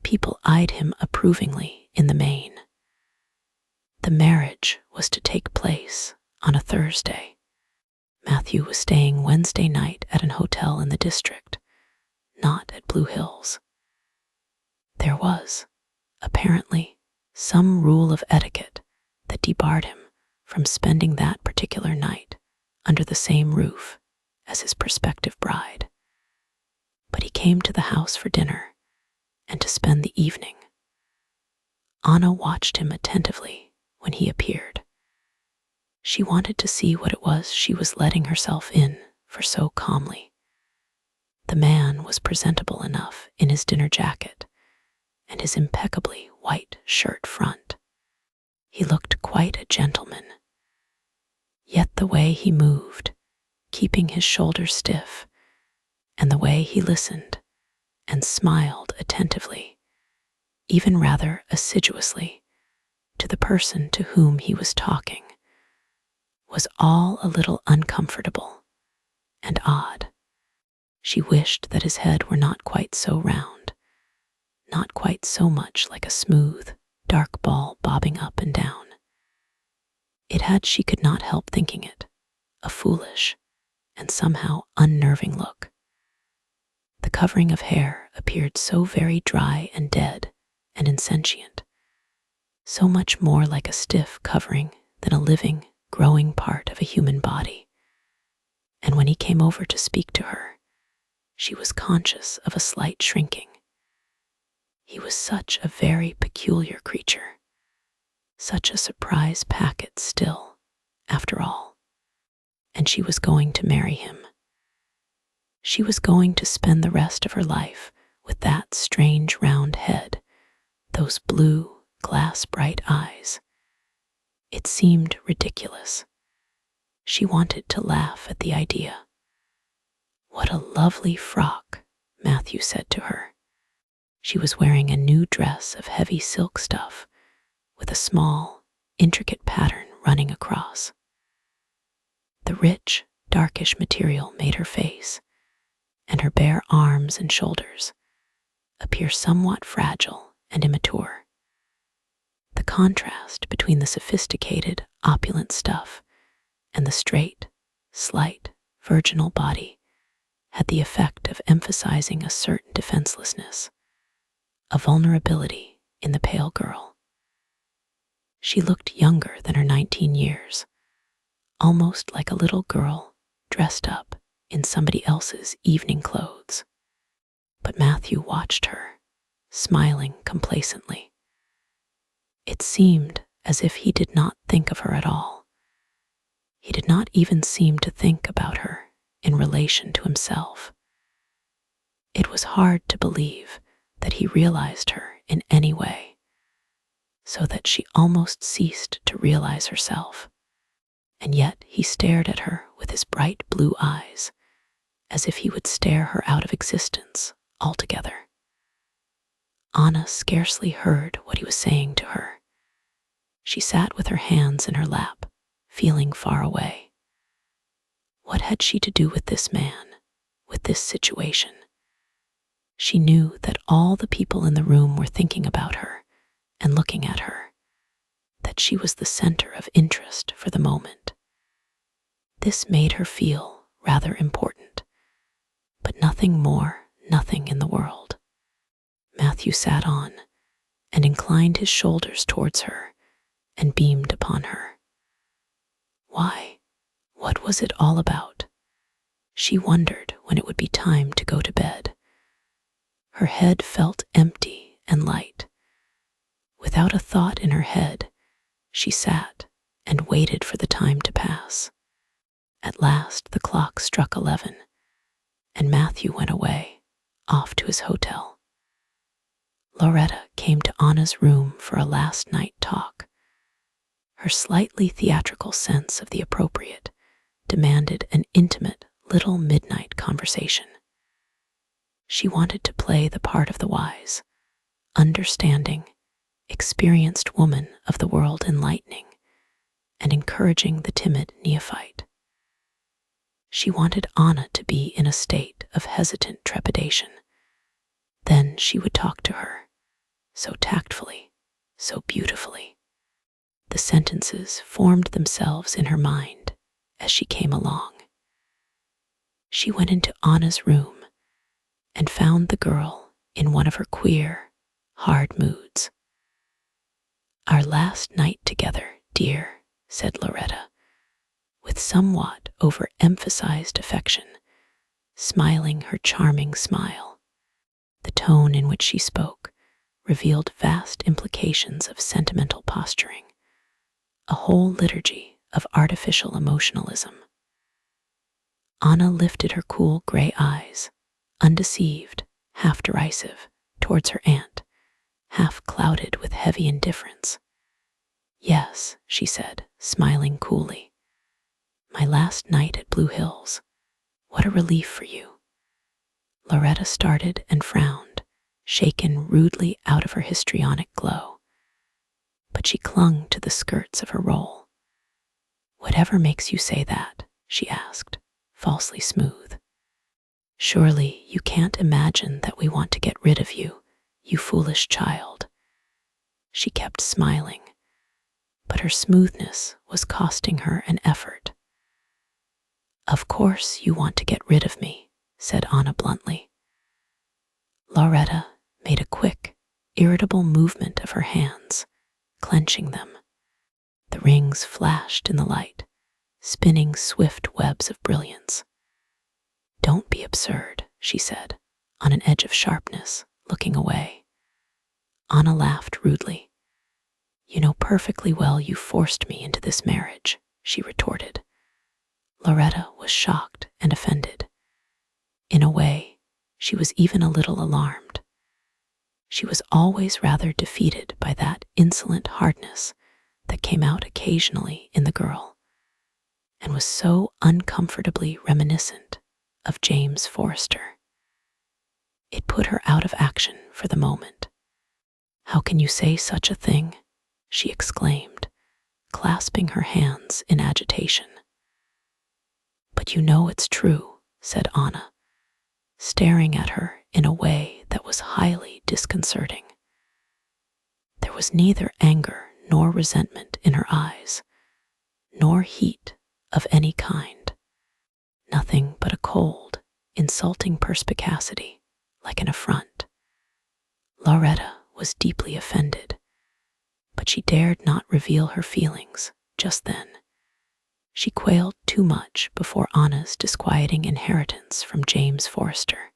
People eyed him approvingly in the main. The marriage was to take place on a Thursday. Matthew was staying Wednesday night at an hotel in the district, not at Blue Hills. There was, apparently, some rule of etiquette that debarred him from spending that particular night under the same roof as his prospective bride. But he came to the house for dinner and to spend the evening. Anna watched him attentively when he appeared. She wanted to see what it was she was letting herself in for so calmly. The man was presentable enough in his dinner jacket and his impeccably white shirt front. He looked quite a gentleman. Yet the way he moved, keeping his shoulders stiff, and the way he listened and smiled attentively, even rather assiduously, to the person to whom he was talking, was all a little uncomfortable and odd. She wished that his head were not quite so round, not quite so much like a smooth, dark ball bobbing up and down. It had, she could not help thinking it, a foolish and somehow unnerving look. The covering of hair appeared so very dry and dead and insentient, so much more like a stiff covering than a living, growing part of a human body. And when he came over to speak to her, she was conscious of a slight shrinking. He was such a very peculiar creature, such a surprise packet still, after all. And she was going to marry him. She was going to spend the rest of her life with that strange round head, those blue, glass-bright eyes. It seemed ridiculous. She wanted to laugh at the idea. "What a lovely frock," Matthew said to her. She was wearing a new dress of heavy silk stuff with a small, intricate pattern running across. The rich, darkish material made her face, and her bare arms and shoulders, appear somewhat fragile and immature. The contrast between the sophisticated, opulent stuff and the straight, slight, virginal body had the effect of emphasizing a certain defenselessness, a vulnerability in the pale girl. She looked younger than her 19 years, almost like a little girl dressed up in somebody else's evening clothes. But Matthew watched her, smiling complacently. It seemed as if he did not think of her at all, even seem to think about her in relation to himself. It was hard to believe that he realized her in any way, so that she almost ceased to realize herself. And yet he stared at her with his bright blue eyes, as if he would stare her out of existence altogether. Anna scarcely heard what he was saying to her. She sat with her hands in her lap, feeling far away. What had she to do with this man, with this situation? She knew that all the people in the room were thinking about her and looking at her, that she was the center of interest for the moment. This made her feel rather important, but nothing more, nothing in the world. Matthew sat on and inclined his shoulders towards her and beamed upon her. Why? What was it all about? She wondered when it would be time to go to bed. Her head felt empty and light. Without a thought in her head, she sat and waited for the time to pass. At last the clock struck 11, and Matthew went away, off to his hotel. Loretta came to Anna's room for a last night talk. Her slightly theatrical sense of the appropriate demanded an intimate little midnight conversation. She wanted to play the part of the wise, understanding, experienced woman of the world, enlightening and encouraging the timid neophyte. She wanted Anna to be in a state of hesitant trepidation. Then she would talk to her, so tactfully, so beautifully. The sentences formed themselves in her mind as she came along. She went into Anna's room and found the girl in one of her queer, hard moods. "Our last night together, dear," said Loretta, with somewhat overemphasized affection, smiling her charming smile. The tone in which she spoke revealed vast implications of sentimental posturing, a whole liturgy of artificial emotionalism. Anna lifted her cool gray eyes, undeceived, half derisive, towards her aunt, half clouded with heavy indifference. "Yes," she said, smiling coolly. "My last night at Blue Hills. What a relief for you." Loretta started and frowned, shaken rudely out of her histrionic glow. But she clung to the skirts of her roll. "Whatever makes you say that?" she asked, falsely smooth. "Surely you can't imagine that we want to get rid of you, you foolish child." She kept smiling, but her smoothness was costing her an effort. "Of course you want to get rid of me," said Anna bluntly. Loretta made a quick, irritable movement of her hands, clenching them. The rings flashed in the light, spinning swift webs of brilliance. "Don't be absurd," she said, on an edge of sharpness, looking away. Anna laughed rudely. "You know perfectly well you forced me into this marriage," she retorted. Loretta was shocked and offended. In a way, she was even a little alarmed. She was always rather defeated by that insolent hardness that came out occasionally in the girl, and was so uncomfortably reminiscent of James Forrester. It put her out of action for the moment. "How can you say such a thing?" she exclaimed, clasping her hands in agitation. "But you know it's true," said Anna, staring at her in a way that was highly disconcerting. There was neither anger nor resentment in her eyes, nor heat of any kind. Nothing but a cold, insulting perspicacity, like an affront. Loretta was deeply offended, but she dared not reveal her feelings just then. She quailed too much before Anna's disquieting inheritance from James Forrester.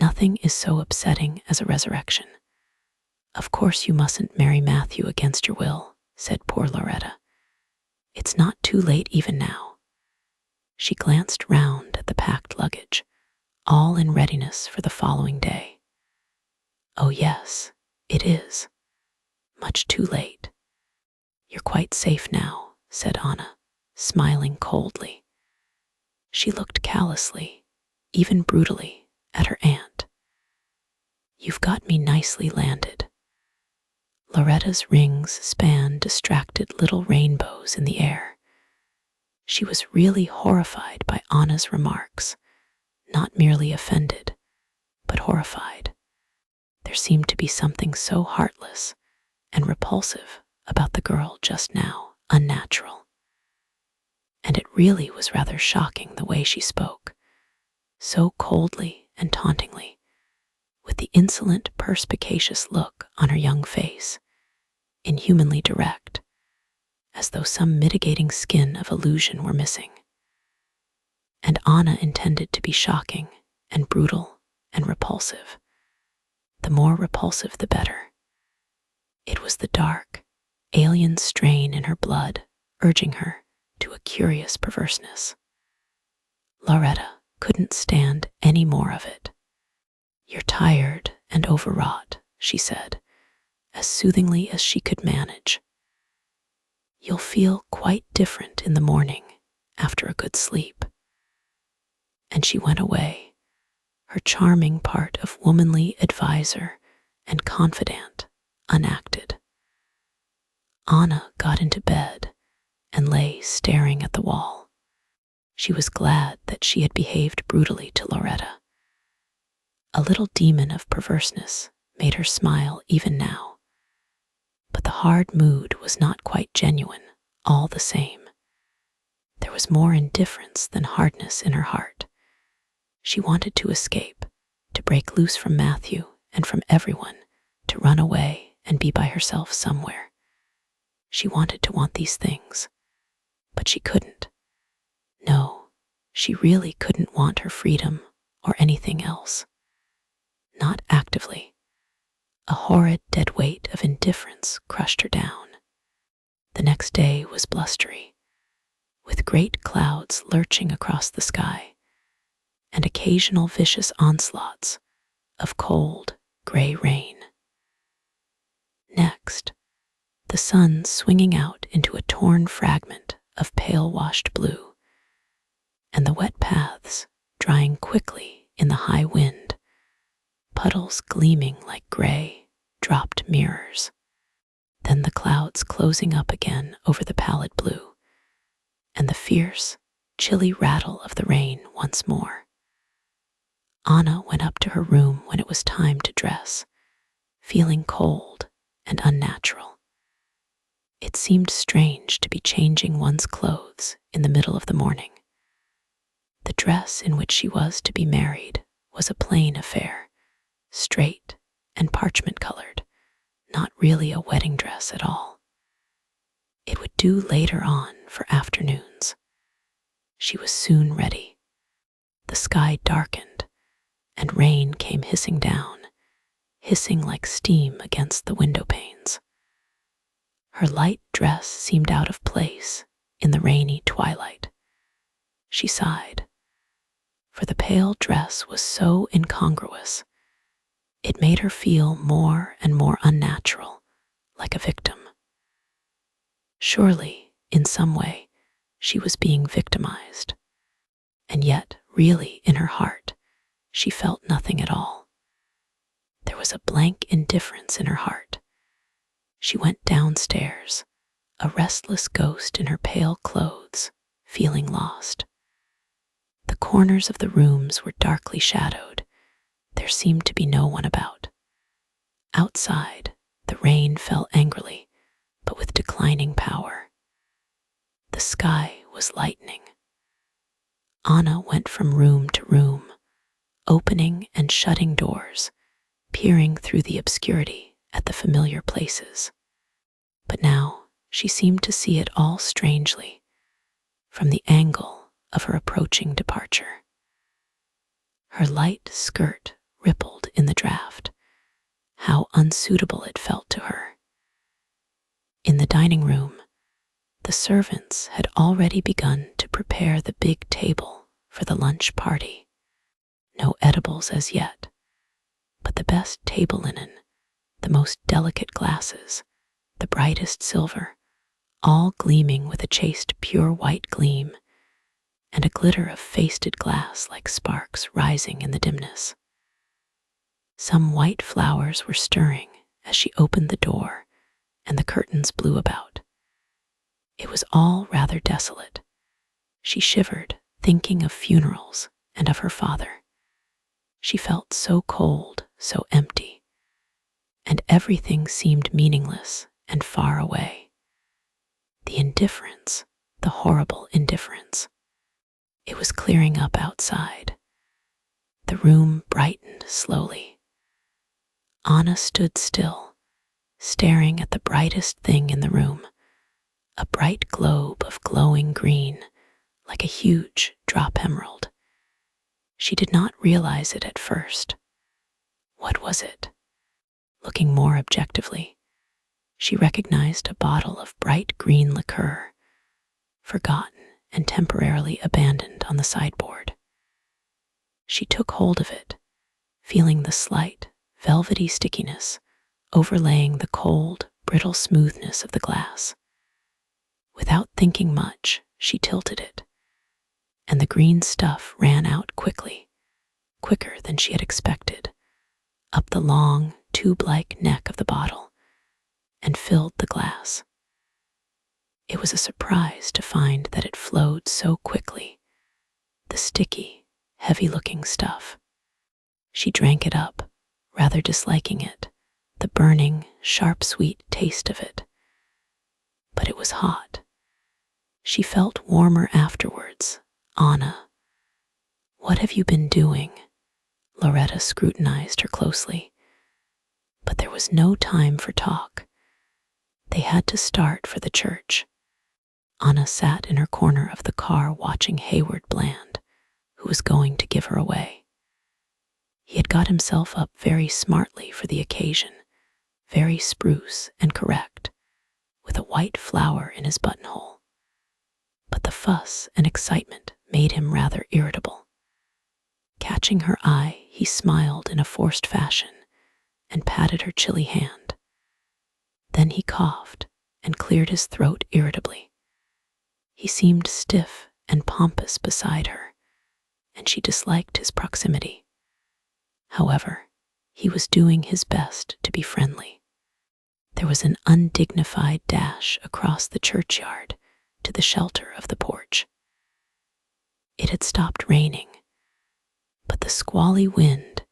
Nothing is so upsetting as a resurrection. "Of course you mustn't marry Matthew against your will," said poor Loretta. "It's not too late even now. She glanced round at the packed luggage, all in readiness for the following day. "Oh yes, it is. Much too late. You're quite safe now," said Anna, smiling coldly. She looked callously, even brutally, at her aunt. "You've got me nicely landed." Loretta's rings spanned distracted little rainbows in the air. She was really horrified by Anna's remarks, not merely offended, but horrified. There seemed to be something so heartless and repulsive about the girl just now, unnatural. And it really was rather shocking the way she spoke, so coldly and tauntingly, with the insolent, perspicacious look on her young face, inhumanly direct, as though some mitigating skin of illusion were missing. And Anna intended to be shocking and brutal and repulsive. The more repulsive, the better. It was the dark, alien strain in her blood urging her to a curious perverseness. Loretta couldn't stand any more of it. "You're tired and overwrought," she said, as soothingly as she could manage. "You'll feel quite different in the morning after a good sleep." And she went away, her charming part of womanly advisor and confidant unacted. Anna got into bed and lay staring at the wall. She was glad that she had behaved brutally to Loretta. A little demon of perverseness made her smile even now. But the hard mood was not quite genuine, all the same. There was more indifference than hardness in her heart. She wanted to escape, to break loose from Matthew and from everyone, to run away and be by herself somewhere. She wanted to want these things, but she couldn't. No, she really couldn't want her freedom or anything else. Not actively. A horrid dead weight of indifference crushed her down. The next day was blustery, with great clouds lurching across the sky, and occasional vicious onslaughts of cold, gray rain. Next, the sun swinging out into a torn fragment of pale-washed blue, and the wet paths drying quickly in the high wind, puddles gleaming like gray, dropped mirrors. Then the clouds closing up again over the pallid blue, and the fierce, chilly rattle of the rain once more. Anna went up to her room when it was time to dress, feeling cold and unnatural. It seemed strange to be changing one's clothes in the middle of the morning. The dress in which she was to be married was a plain affair, straight and parchment-colored, not really a wedding dress at all. It would do later on for afternoons. She was soon ready. The sky darkened, and rain came hissing down, hissing like steam against the window panes. Her light dress seemed out of place in the rainy twilight. She sighed, for the pale dress was so incongruous. It made her feel more and more unnatural, like a victim. Surely, in some way, she was being victimized. And yet, really, in her heart, she felt nothing at all. There was a blank indifference in her heart. She went downstairs, a restless ghost in her pale clothes, feeling lost. The corners of the rooms were darkly shadowed. There seemed to be no one about. Outside, the rain fell angrily, but with declining power. The sky was lightening. Anna went from room to room, opening and shutting doors, peering through the obscurity at the familiar places. But now she seemed to see it all strangely, from the angle of her approaching departure. Her light skirt rippled in the draught. How unsuitable it felt to her. In the dining room, the servants had already begun to prepare the big table for the lunch party. No edibles as yet, but the best table linen, the most delicate glasses, the brightest silver, all gleaming with a chaste pure white gleam, and a glitter of faced glass like sparks rising in the dimness. Some white flowers were stirring as she opened the door, and the curtains blew about. It was all rather desolate. She shivered, thinking of funerals and of her father. She felt so cold, so empty, and everything seemed meaningless and far away. The indifference, the horrible indifference. It was clearing up outside. The room brightened slowly. Anna stood still, staring at the brightest thing in the room, a bright globe of glowing green, like a huge drop emerald. She did not realize it at first. What was it? Looking more objectively, she recognized a bottle of bright green liqueur, forgotten and temporarily abandoned on the sideboard. She took hold of it, feeling the slight, velvety stickiness overlaying the cold, brittle smoothness of the glass. Without thinking much, she tilted it, and the green stuff ran out quickly, quicker than she had expected, up the long, tube-like neck of the bottle, and filled the glass. It was a surprise to find that it flowed so quickly, the sticky, heavy-looking stuff. She drank it up, rather disliking it, the burning, sharp, sweet taste of it. But it was hot. She felt warmer afterwards. Anna, what have you been doing? Loretta scrutinized her closely. But there was no time for talk. They had to start for the church. Anna sat in her corner of the car watching Hayward Bland, who was going to give her away. He had got himself up very smartly for the occasion, very spruce and correct, with a white flower in his buttonhole. But the fuss and excitement made him rather irritable. Catching her eye, he smiled in a forced fashion and patted her chilly hand. Then he coughed and cleared his throat irritably. He seemed stiff and pompous beside her, and she disliked his proximity. However, he was doing his best to be friendly. There was an undignified dash across the churchyard to the shelter of the porch. It had stopped raining, but the squally wind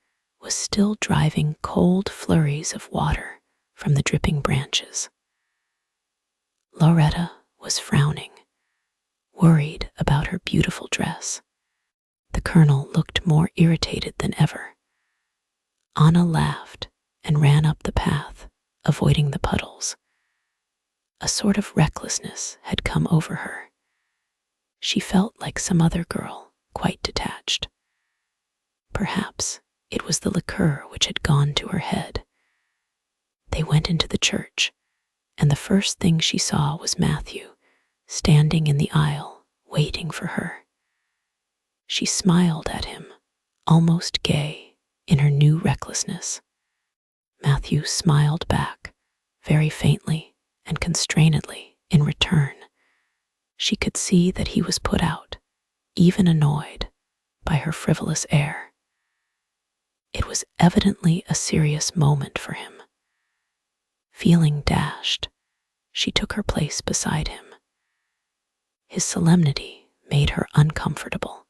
was still driving cold flurries of water from the dripping branches. Loretta was frowning, worried about her beautiful dress. The colonel looked more irritated than ever. Anna laughed and ran up the path, avoiding the puddles. A sort of recklessness had come over her. She felt like some other girl, quite detached. Perhaps it was the liqueur which had gone to her head. They went into the church, and the first thing she saw was Matthew, standing in the aisle, waiting for her. She smiled at him, almost gay, in her new recklessness. Matthew smiled back, very faintly and constrainedly in return. She could see that he was put out, even annoyed, by her frivolous air. It was evidently a serious moment for him. Feeling dashed, she took her place beside him. His solemnity made her uncomfortable.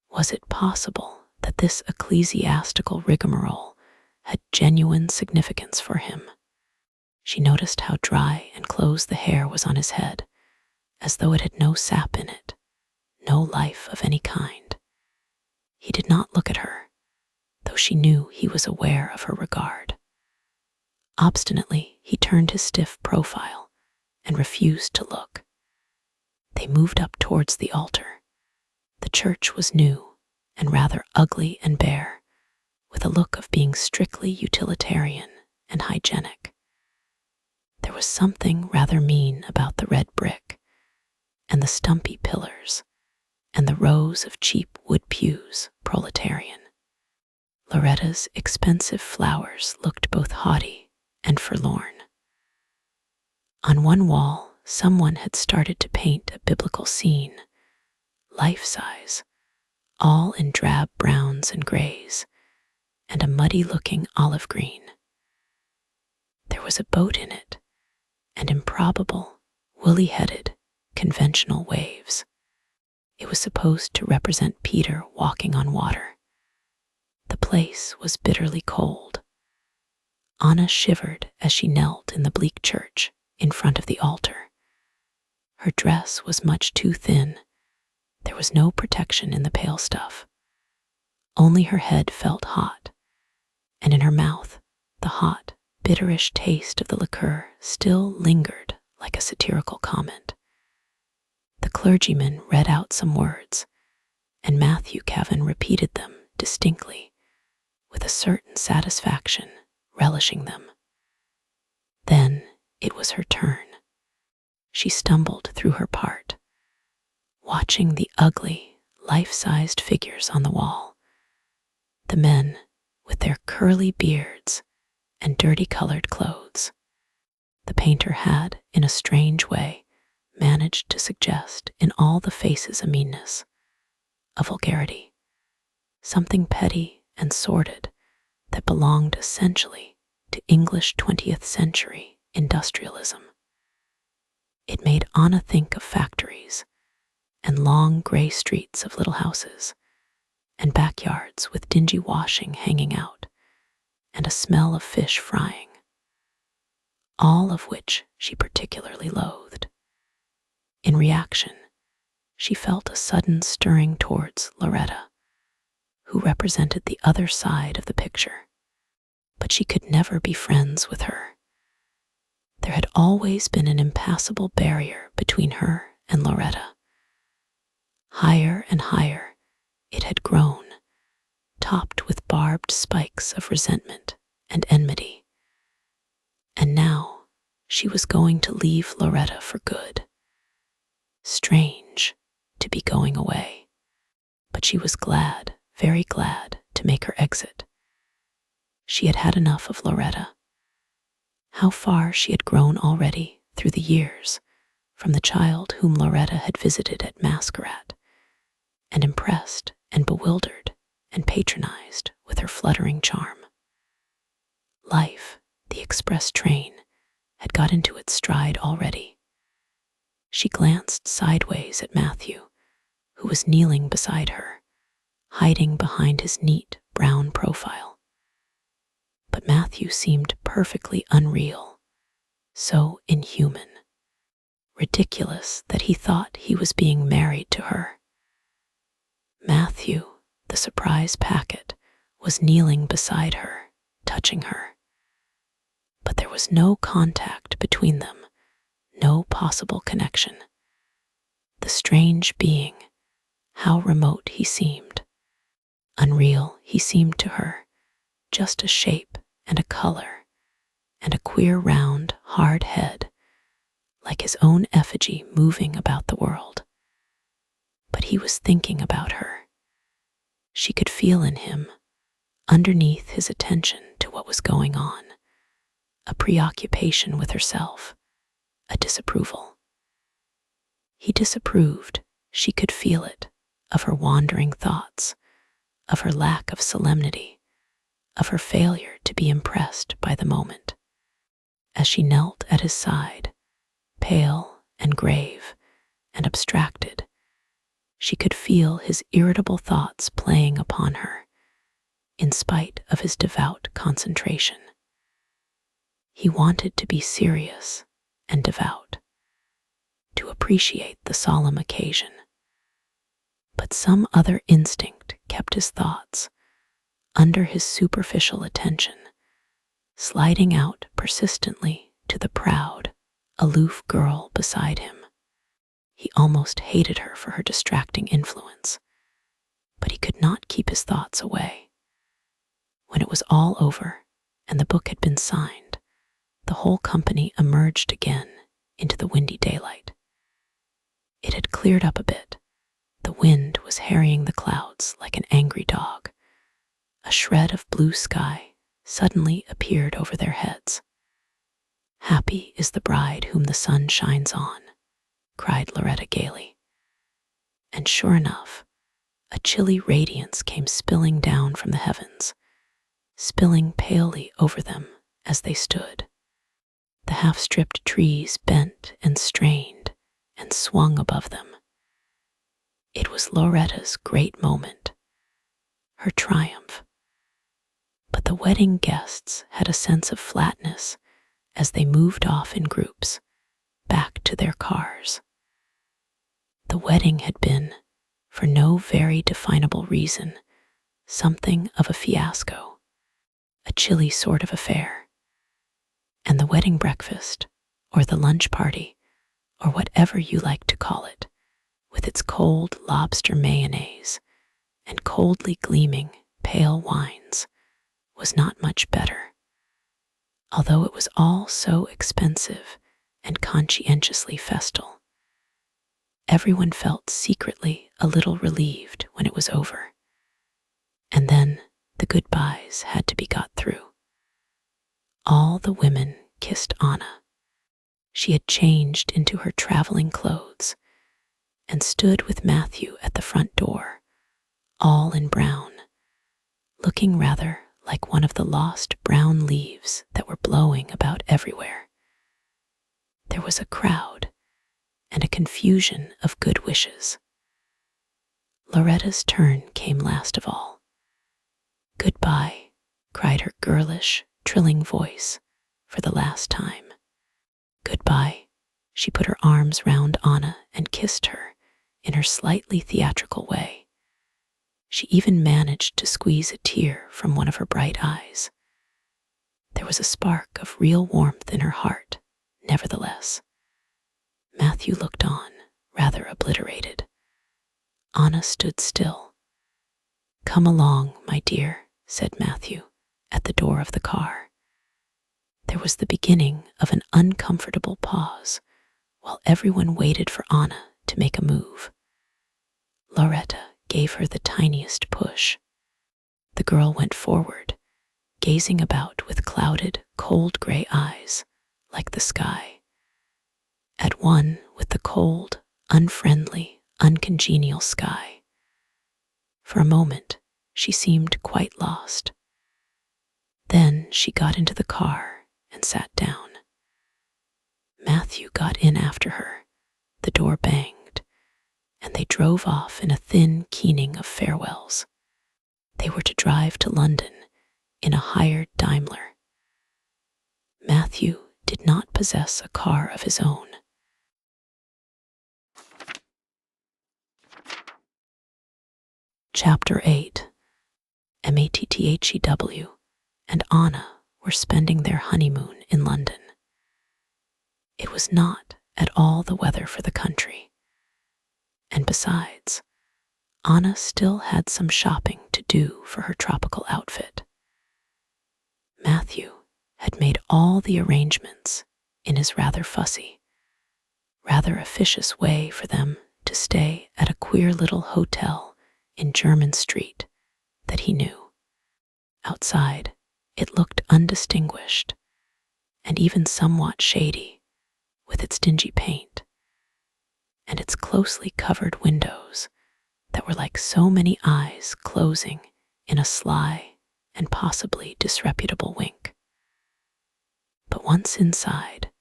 Was it possible that this ecclesiastical rigmarole had genuine significance for him? She noticed how dry and close the hair was on his head, as though it had no sap in it, no life of any kind. He did not look at her, though she knew he was aware of her regard. Obstinately, he turned his stiff profile and refused to look. They moved up towards the altar. The church was new and rather ugly and bare, with a look of being strictly utilitarian and hygienic. There was something rather mean about the red brick, and the stumpy pillars and the rows of cheap wood pews proletarian. Loretta's expensive flowers looked both haughty and forlorn. On one wall, someone had started to paint a biblical scene, life-size, all in drab browns and grays, and a muddy-looking olive green. There was a boat in it, and improbable, woolly-headed, conventional waves. It was supposed to represent Peter walking on water. The place was bitterly cold. Anna shivered as she knelt in the bleak church in front of the altar. Her dress was much too thin. There was no protection in the pale stuff. Only her head felt hot, and in her mouth the hot, bitterish taste of the liqueur still lingered like a satirical comment. The clergyman read out some words, and Matthew Kavan repeated them distinctly, with a certain satisfaction, relishing them. Then it was her turn. She stumbled through her part, watching the ugly, life-sized figures on the wall. The men, with their curly beards and dirty-colored clothes. The painter had, in a strange way, managed to suggest in all the faces a meanness, a vulgarity, something petty and sordid that belonged essentially to English 20th century industrialism. It made Anna think of factories and long gray streets of little houses and backyards with dingy washing hanging out and a smell of fish frying, all of which she particularly loathed. In reaction, she felt a sudden stirring towards Loretta, who represented the other side of the picture, but she could never be friends with her. There had always been an impassable barrier between her and Loretta. Higher and higher it had grown, topped with barbed spikes of resentment and enmity. And now she was going to leave Loretta for good. Strange to be going away, but she was glad, very glad, to make her exit. She had had enough of Loretta. How far she had grown already through the years, from the child whom Loretta had visited at Masquerade, and impressed and bewildered and patronized with her fluttering charm. Life, the express train, had got into its stride already. She glanced sideways at Matthew, who was kneeling beside her, hiding behind his neat brown profile. But Matthew seemed perfectly unreal, so inhuman, ridiculous that he thought he was being married to her. Matthew, the surprise packet, was kneeling beside her, touching her. But there was no contact between them, no possible connection. The strange being, how remote he seemed. Unreal he seemed to her, just a shape and a color, and a queer round, hard head, like his own effigy moving about the world. But he was thinking about her. She could feel in him, underneath his attention to what was going on, a preoccupation with herself, a disapproval. He disapproved, she could feel it, of her wandering thoughts, of her lack of solemnity, of her failure to be impressed by the moment. As she knelt at his side, pale and grave and abstracted, she could feel his irritable thoughts playing upon her, in spite of his devout concentration. He wanted to be serious and devout, to appreciate the solemn occasion. But some other instinct kept his thoughts, under his superficial attention, sliding out persistently to the proud, aloof girl beside him. He almost hated her for her distracting influence, but he could not keep his thoughts away. When it was all over and the book had been signed, the whole company emerged again into the windy daylight. It had cleared up a bit. The wind was harrying the clouds like an angry dog. A shred of blue sky suddenly appeared over their heads. "Happy is the bride whom the sun shines on," cried Loretta gaily. And sure enough, a chilly radiance came spilling down from the heavens, spilling palely over them as they stood. The half-stripped trees bent and strained and swung above them. It was Loretta's great moment, her triumph. But the wedding guests had a sense of flatness as they moved off in groups, back to their cars. The wedding had been, for no very definable reason, something of a fiasco, a chilly sort of affair. And the wedding breakfast, or the lunch party, or whatever you like to call it, with its cold lobster mayonnaise and coldly gleaming pale wines, was not much better. Although it was all so expensive and conscientiously festal, everyone felt secretly a little relieved when it was over. And then the goodbyes had to be got through. All the women kissed Anna. She had changed into her traveling clothes and stood with Matthew at the front door, all in brown, looking rather like one of the lost brown leaves that were blowing about everywhere. There was a crowd and a confusion of good wishes. Loretta's turn came last of all. "Goodbye," cried her girlish, trilling voice for the last time. "Goodbye." She put her arms round Anna and kissed her in her slightly theatrical way. She even managed to squeeze a tear from one of her bright eyes. There was a spark of real warmth in her heart, nevertheless. Matthew looked on, rather obliterated. Anna stood still. "Come along, my dear," said Matthew, at the door of the car. There was the beginning of an uncomfortable pause, while everyone waited for Anna to make a move. Loretta gave her the tiniest push. The girl went forward, gazing about with clouded, cold gray eyes, like the sky, at one with the cold, unfriendly, uncongenial sky. For a moment, she seemed quite lost. Then she got into the car and sat down. Matthew got in after her. The door banged, and they drove off in a thin keening of farewells. They were to drive to London in a hired Daimler. Matthew did not possess a car of his own. Chapter 8. Matthew and Anna were spending their honeymoon in London. It was not at all the weather for the country. And besides, Anna still had some shopping to do for her tropical outfit. Matthew had made all the arrangements in his rather fussy, rather officious way for them to stay at a queer little hotel in Jermyn Street that he knew. Outside, it looked undistinguished and even somewhat shady, with its dingy paint and its closely covered windows that were like so many eyes closing in a sly and possibly disreputable wink. But once inside,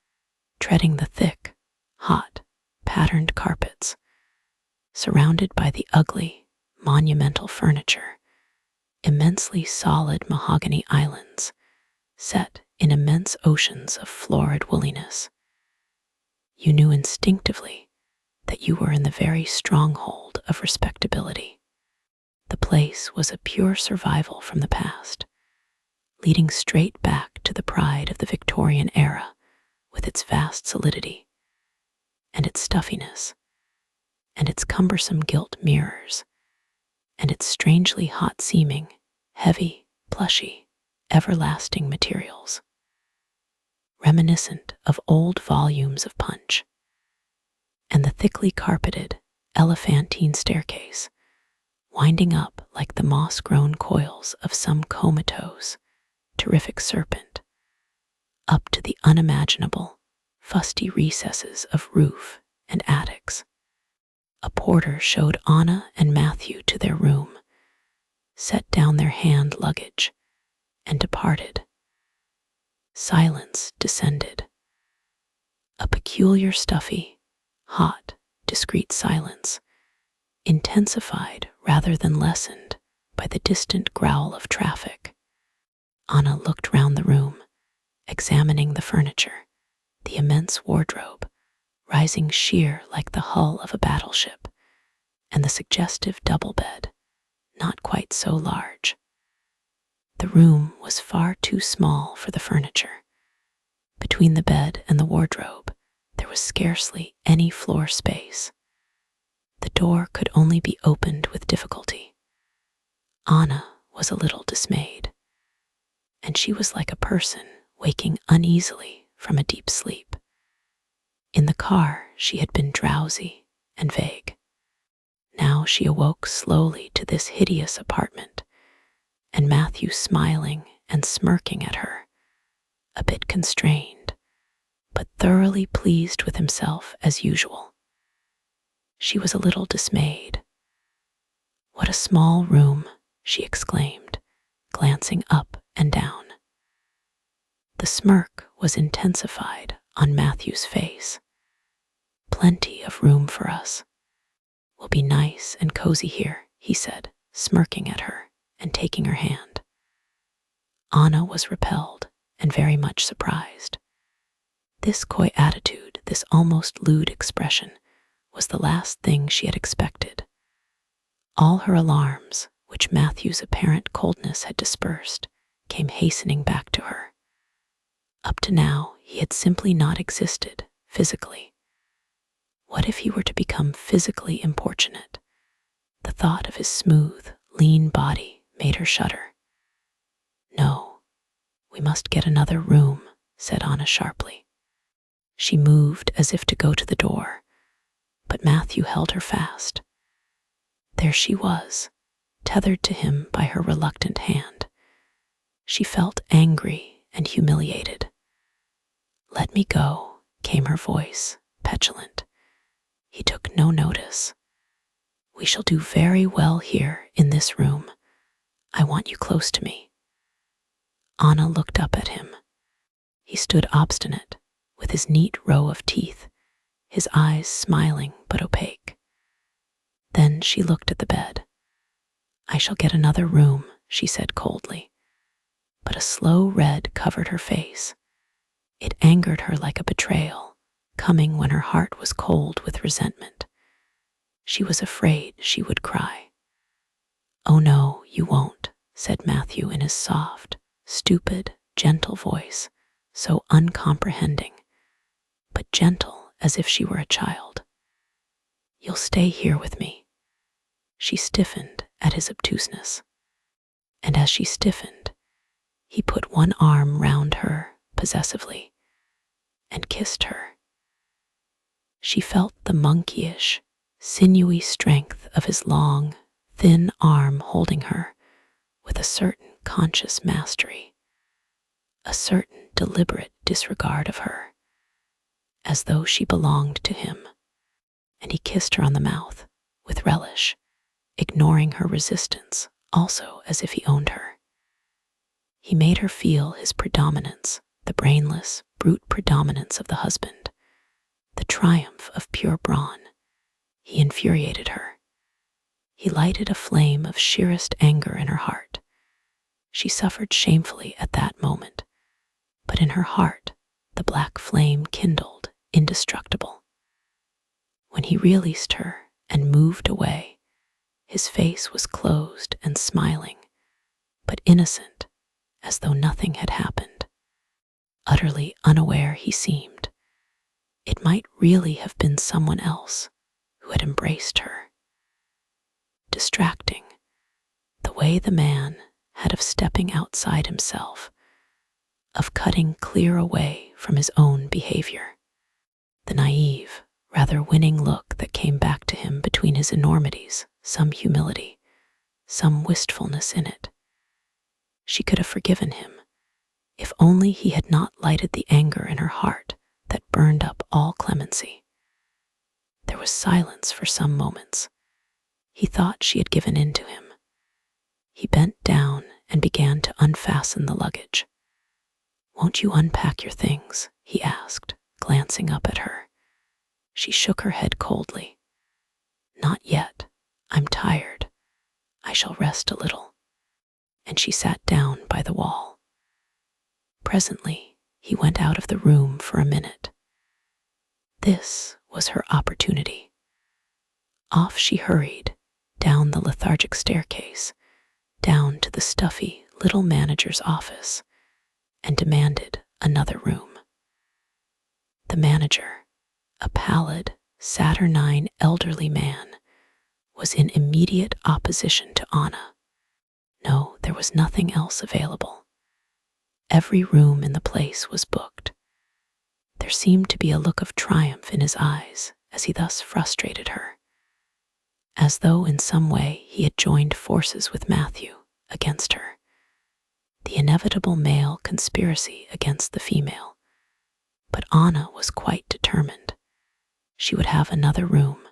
treading the thick, hot, patterned carpets, surrounded by the ugly, monumental furniture, immensely solid mahogany islands, set in immense oceans of florid woolliness, you knew instinctively that you were in the very stronghold of respectability. The place was a pure survival from the past, leading straight back to the pride of the Victorian era with its vast solidity, and its stuffiness, and its cumbersome gilt mirrors, and its strangely hot-seeming, heavy, plushy, everlasting materials, reminiscent of old volumes of Punch, and the thickly carpeted, elephantine staircase, winding up like the moss-grown coils of some comatose, terrific serpent, up to the unimaginable, fusty recesses of roof and attics. A porter showed Anna and Matthew to their room, set down their hand luggage, and departed. Silence descended. A peculiar stuffy, hot, discreet silence, intensified rather than lessened by the distant growl of traffic. Anna looked round the room, examining the furniture, the immense wardrobe, rising sheer like the hull of a battleship, and the suggestive double bed, not quite so large. The room was far too small for the furniture. Between the bed and the wardrobe, there was scarcely any floor space. The door could only be opened with difficulty. Anna was a little dismayed, and she was like a person waking uneasily from a deep sleep. In the car, she had been drowsy and vague. Now she awoke slowly to this hideous apartment, and Matthew smiling and smirking at her, a bit constrained, but thoroughly pleased with himself as usual. She was a little dismayed. "What a small room," she exclaimed, glancing up and down. The smirk was intensified on Matthew's face. "Plenty of room for us. We'll be nice and cozy here," he said, smirking at her and taking her hand. Anna was repelled and very much surprised. This coy attitude, this almost lewd expression, was the last thing she had expected. All her alarms, which Matthew's apparent coldness had dispersed, came hastening back to her. Up to now, he had simply not existed physically. What if he were to become physically importunate? The thought of his smooth, lean body made her shudder. "No, we must get another room," said Anna sharply. She moved as if to go to the door, but Matthew held her fast. There she was, tethered to him by her reluctant hand. She felt angry and humiliated. "Let me go," came her voice, petulant. He took no notice. "We shall do very well here in this room. I want you close to me." Anna looked up at him. He stood obstinate, with his neat row of teeth, his eyes smiling but opaque. Then she looked at the bed. "I shall get another room," she said coldly. But a slow red covered her face. It angered her like a betrayal, coming when her heart was cold with resentment. She was afraid she would cry. "Oh no, you won't," said Matthew in his soft, stupid, gentle voice, so uncomprehending, but gentle as if she were a child. "You'll stay here with me." She stiffened at his obtuseness, and as she stiffened, he put one arm round her possessively and kissed her. She felt the monkeyish, sinewy strength of his long, thin arm holding her with a certain conscious mastery, a certain deliberate disregard of her, as though she belonged to him, and he kissed her on the mouth with relish, ignoring her resistance also as if he owned her. He made her feel his predominance, the brainless, brute predominance of the husband, the triumph of pure brawn. He infuriated her. He lighted a flame of sheerest anger in her heart. She suffered shamefully at that moment, but in her heart the black flame kindled indestructible. When he released her and moved away, his face was closed and smiling, but innocent, as though nothing had happened. Utterly unaware he seemed. It might really have been someone else who had embraced her. Distracting, the way the man had of stepping outside himself, of cutting clear away from his own behavior. The naive, rather winning look that came back to him between his enormities, some humility, some wistfulness in it. She could have forgiven him, if only he had not lighted the anger in her heart that burned up all clemency. There was silence for some moments. He thought she had given in to him. He bent down and began to unfasten the luggage. "Won't you unpack your things?" he asked, glancing up at her. She shook her head coldly. "Not yet. I'm tired. I shall rest a little." And she sat down by the wall. Presently, he went out of the room for a minute. This was her opportunity. Off she hurried, down the lethargic staircase, down to the stuffy little manager's office, and demanded another room. The manager, a pallid, saturnine elderly man, was in immediate opposition to Anna. No, there was nothing else available. Every room in the place was booked. There seemed to be a look of triumph in his eyes as he thus frustrated her, as though in some way he had joined forces with Matthew against her. The inevitable male conspiracy against the female. But Anna was quite determined. She would have another room.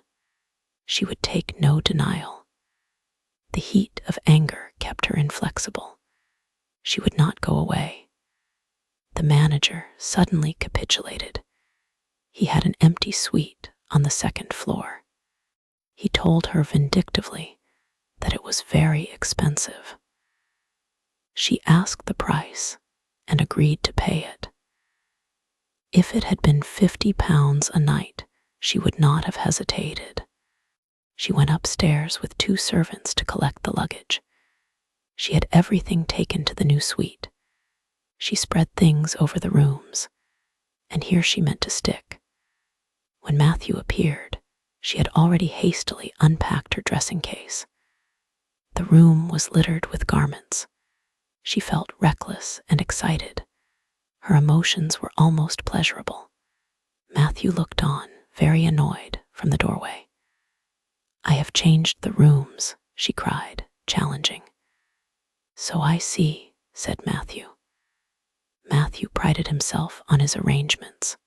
She would take no denial. The heat of anger kept her inflexible. She would not go away. The manager suddenly capitulated. He had an empty suite on the second floor. He told her vindictively that it was very expensive. She asked the price and agreed to pay it. If it had been £50 a night, she would not have hesitated. She went upstairs with 2 servants to collect the luggage. She had everything taken to the new suite. She spread things over the rooms, and here she meant to stick. When Matthew appeared, she had already hastily unpacked her dressing case. The room was littered with garments. She felt reckless and excited. Her emotions were almost pleasurable. Matthew looked on, very annoyed, from the doorway. "I have changed the rooms," she cried, challenging. "So I see," said Matthew. Matthew prided himself on his arrangements.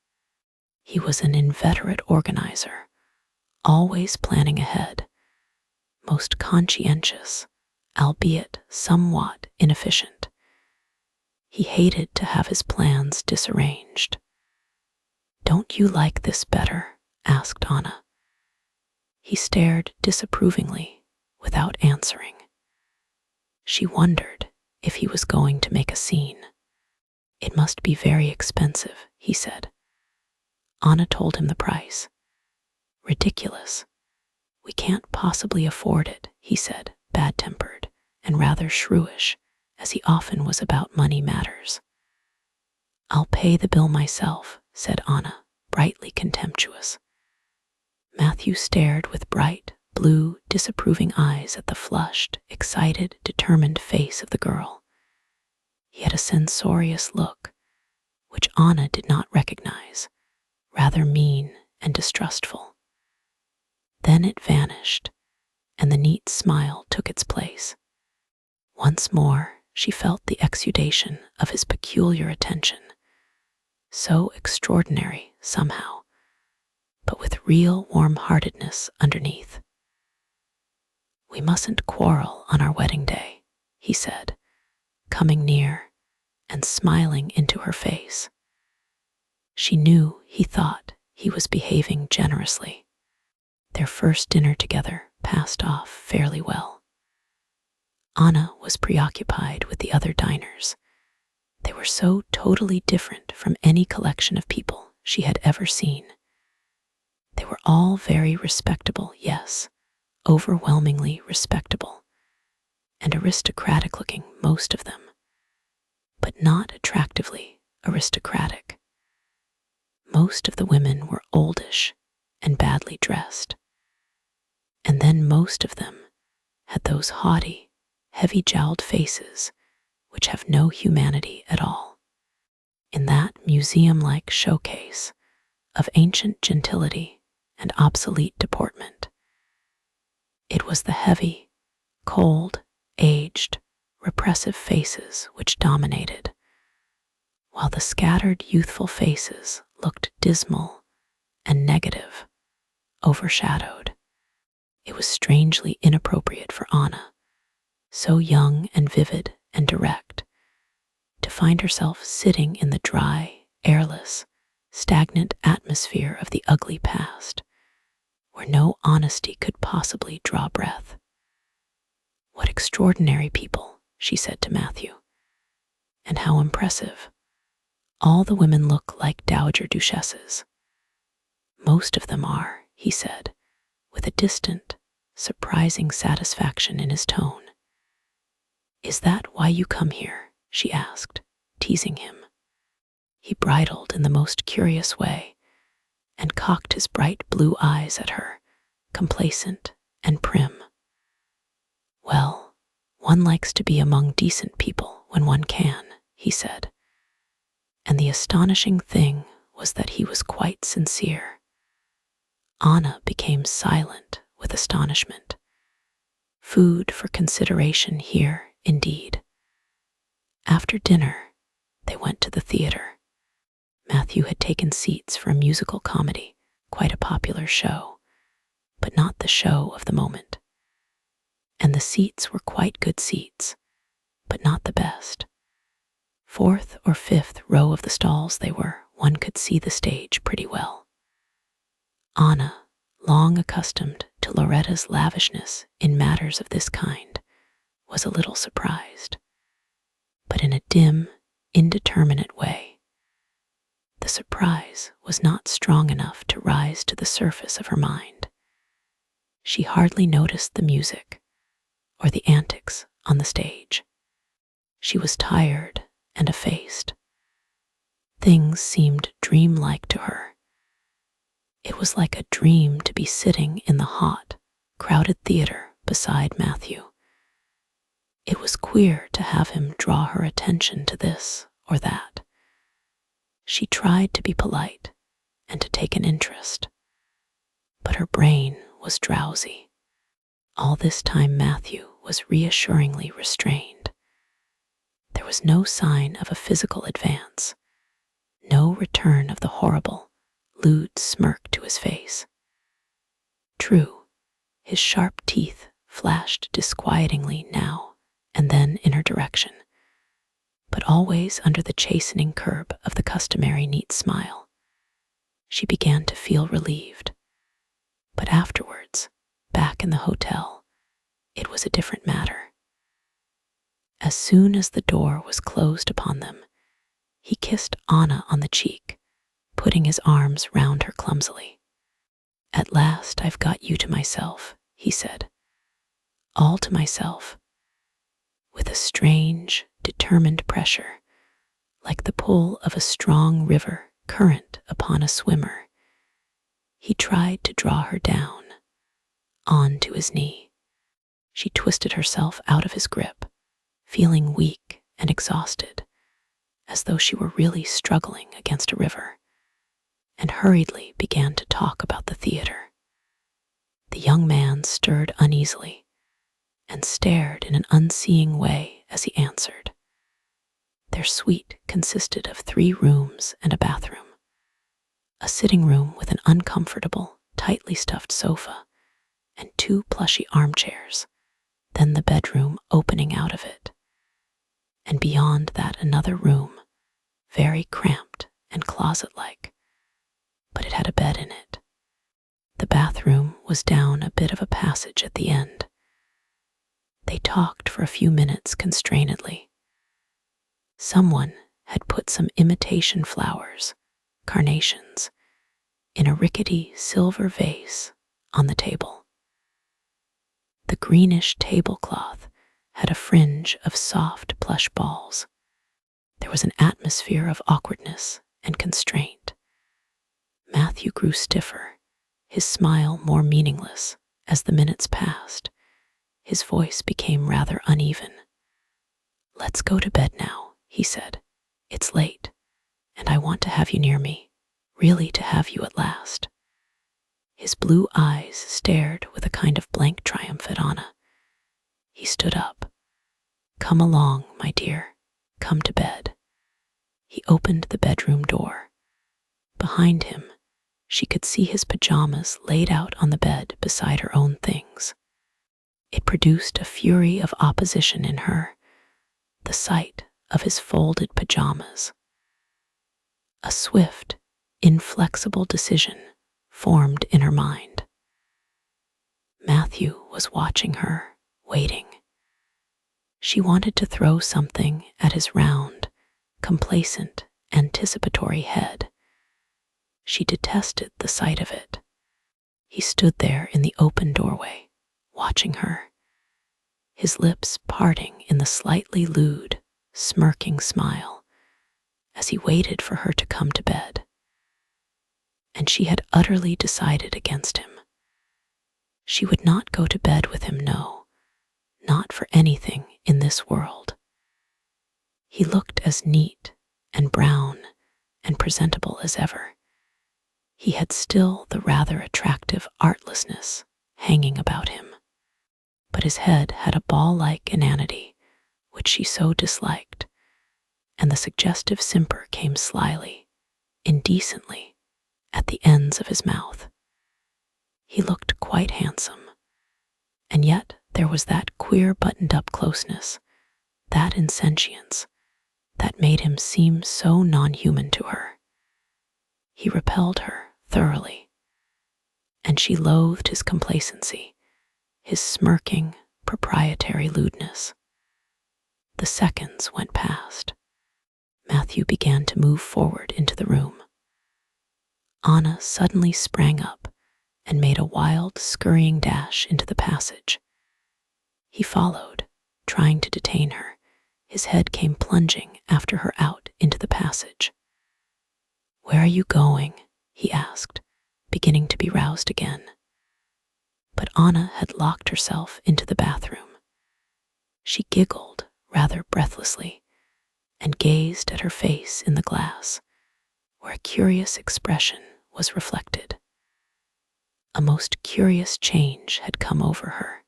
He was an inveterate organizer, always planning ahead, most conscientious, albeit somewhat inefficient. He hated to have his plans disarranged. "Don't you like this better?" asked Anna. He stared disapprovingly, without answering. She wondered if he was going to make a scene. "It must be very expensive," he said. Anna told him the price. "Ridiculous. We can't possibly afford it," he said, bad-tempered and rather shrewish, as he often was about money matters. "I'll pay the bill myself," said Anna, brightly contemptuous. Matthew stared with bright, blue, disapproving eyes at the flushed, excited, determined face of the girl. He had a censorious look, which Anna did not recognize, rather mean and distrustful. Then it vanished, and the neat smile took its place. Once more, she felt the exudation of his peculiar attention, so extraordinary somehow, but with real warm-heartedness underneath. "We mustn't quarrel on our wedding day," he said, coming near and smiling into her face. She knew he thought he was behaving generously. Their first dinner together passed off fairly well. Anna was preoccupied with the other diners. They were so totally different from any collection of people she had ever seen. They were all very respectable, yes, overwhelmingly respectable, and aristocratic-looking, most of them, but not attractively aristocratic. Most of the women were oldish and badly dressed, and then most of them had those haughty, heavy-jowled faces which have no humanity at all. In that museum-like showcase of ancient gentility and obsolete deportment, was the heavy, cold, aged, repressive faces which dominated, while the scattered youthful faces looked dismal and negative, overshadowed. It was strangely inappropriate for Anna, so young and vivid and direct, to find herself sitting in the dry, airless, stagnant atmosphere of the ugly past, where no honesty could possibly draw breath. "What extraordinary people," she said to Matthew, "and how impressive. All the women look like dowager duchesses." "Most of them are," he said, with a distant, surprising satisfaction in his tone. "Is that why you come here?" she asked, teasing him. He bridled in the most curious way and cocked his bright blue eyes at her, complacent and prim. "Well, one likes to be among decent people when one can," he said. And the astonishing thing was that he was quite sincere. Anna became silent with astonishment. Food for consideration here, indeed. After dinner, they went to the theater. Matthew had taken seats for a musical comedy, quite a popular show, but not the show of the moment. And the seats were quite good seats, but not the best. Fourth or fifth row of the stalls they were, one could see the stage pretty well. Anna, long accustomed to Loretta's lavishness in matters of this kind, was a little surprised, but in a dim, indeterminate way. The surprise was not strong enough to rise to the surface of her mind. She hardly noticed the music or the antics on the stage. She was tired and effaced. Things seemed dreamlike to her. It was like a dream to be sitting in the hot, crowded theater beside Matthew. It was queer to have him draw her attention to this or that. She tried to be polite and to take an interest, but her brain was drowsy. All this time Matthew was reassuringly restrained. There was no sign of a physical advance, no return of the horrible, lewd smirk to his face. True, his sharp teeth flashed disquietingly now and then in her direction, but always under the chastening curb of the customary neat smile. She began to feel relieved. But afterwards, back in the hotel, it was a different matter. As soon as the door was closed upon them, he kissed Anna on the cheek, putting his arms round her clumsily. "At last I've got you to myself," he said. "All to myself," with a strange, determined pressure, like the pull of a strong river current upon a swimmer. He tried to draw her down, on to his knee. She twisted herself out of his grip, feeling weak and exhausted, as though she were really struggling against a river, and hurriedly began to talk about the theater. The young man stirred uneasily and stared in an unseeing way as he answered. Their suite consisted of 3 rooms and a bathroom, a sitting room with an uncomfortable, tightly stuffed sofa, and 2 plushy armchairs, then the bedroom opening out of it, and beyond that another room, very cramped and closet-like, but it had a bed in it. The bathroom was down a bit of a passage at the end. They talked for a few minutes constrainedly. Someone had put some imitation flowers, carnations, in a rickety silver vase on the table. The greenish tablecloth had a fringe of soft plush balls. There was an atmosphere of awkwardness and constraint. Matthew grew stiffer, his smile more meaningless as the minutes passed. His voice became rather uneven. "Let's go to bed now," he said. "It's late, and I want to have you near me, really to have you at last." His blue eyes stared with a kind of blank triumph at Anna. He stood up. "Come along, my dear. Come to bed." He opened the bedroom door. Behind him, she could see his pajamas laid out on the bed beside her own things. It produced a fury of opposition in her, the sight of his folded pajamas. A swift, inflexible decision formed in her mind. Matthew was watching her, waiting. She wanted to throw something at his round, complacent, anticipatory head. She detested the sight of it. He stood there in the open doorway, watching her, his lips parting in the slightly lewd, smirking smile, as he waited for her to come to bed. And she had utterly decided against him. She would not go to bed with him, no, not for anything in this world. He looked as neat and brown and presentable as ever. He had still the rather attractive artlessness hanging about him, but his head had a ball-like inanity which she so disliked, and the suggestive simper came slyly, indecently, at the ends of his mouth. He looked quite handsome, and yet there was that queer buttoned-up closeness, that insentience, that made him seem so non-human to her. He repelled her thoroughly, and she loathed his complacency, his smirking, proprietary lewdness. The seconds went past. Matthew began to move forward into the room. Anna suddenly sprang up and made a wild, scurrying dash into the passage. He followed, trying to detain her. His head came plunging after her out into the passage. "Where are you going?" he asked, beginning to be roused again. But Anna had locked herself into the bathroom. She giggled rather breathlessly and gazed at her face in the glass, where a curious expression was reflected. A most curious change had come over her.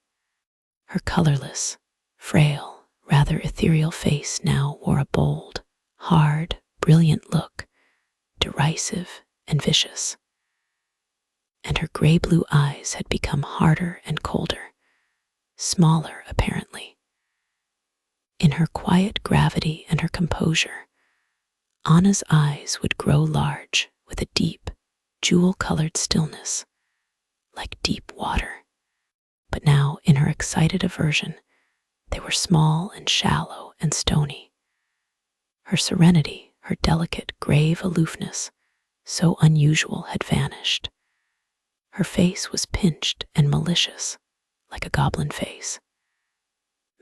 Her colorless, frail, rather ethereal face now wore a bold, hard, brilliant look, derisive and vicious. And her gray-blue eyes had become harder and colder, smaller apparently. In her quiet gravity and her composure, Anna's eyes would grow large with a deep, jewel-colored stillness, like deep water. But now, in her excited aversion, they were small and shallow and stony. Her serenity, her delicate, grave aloofness, so unusual, had vanished. Her face was pinched and malicious, like a goblin face.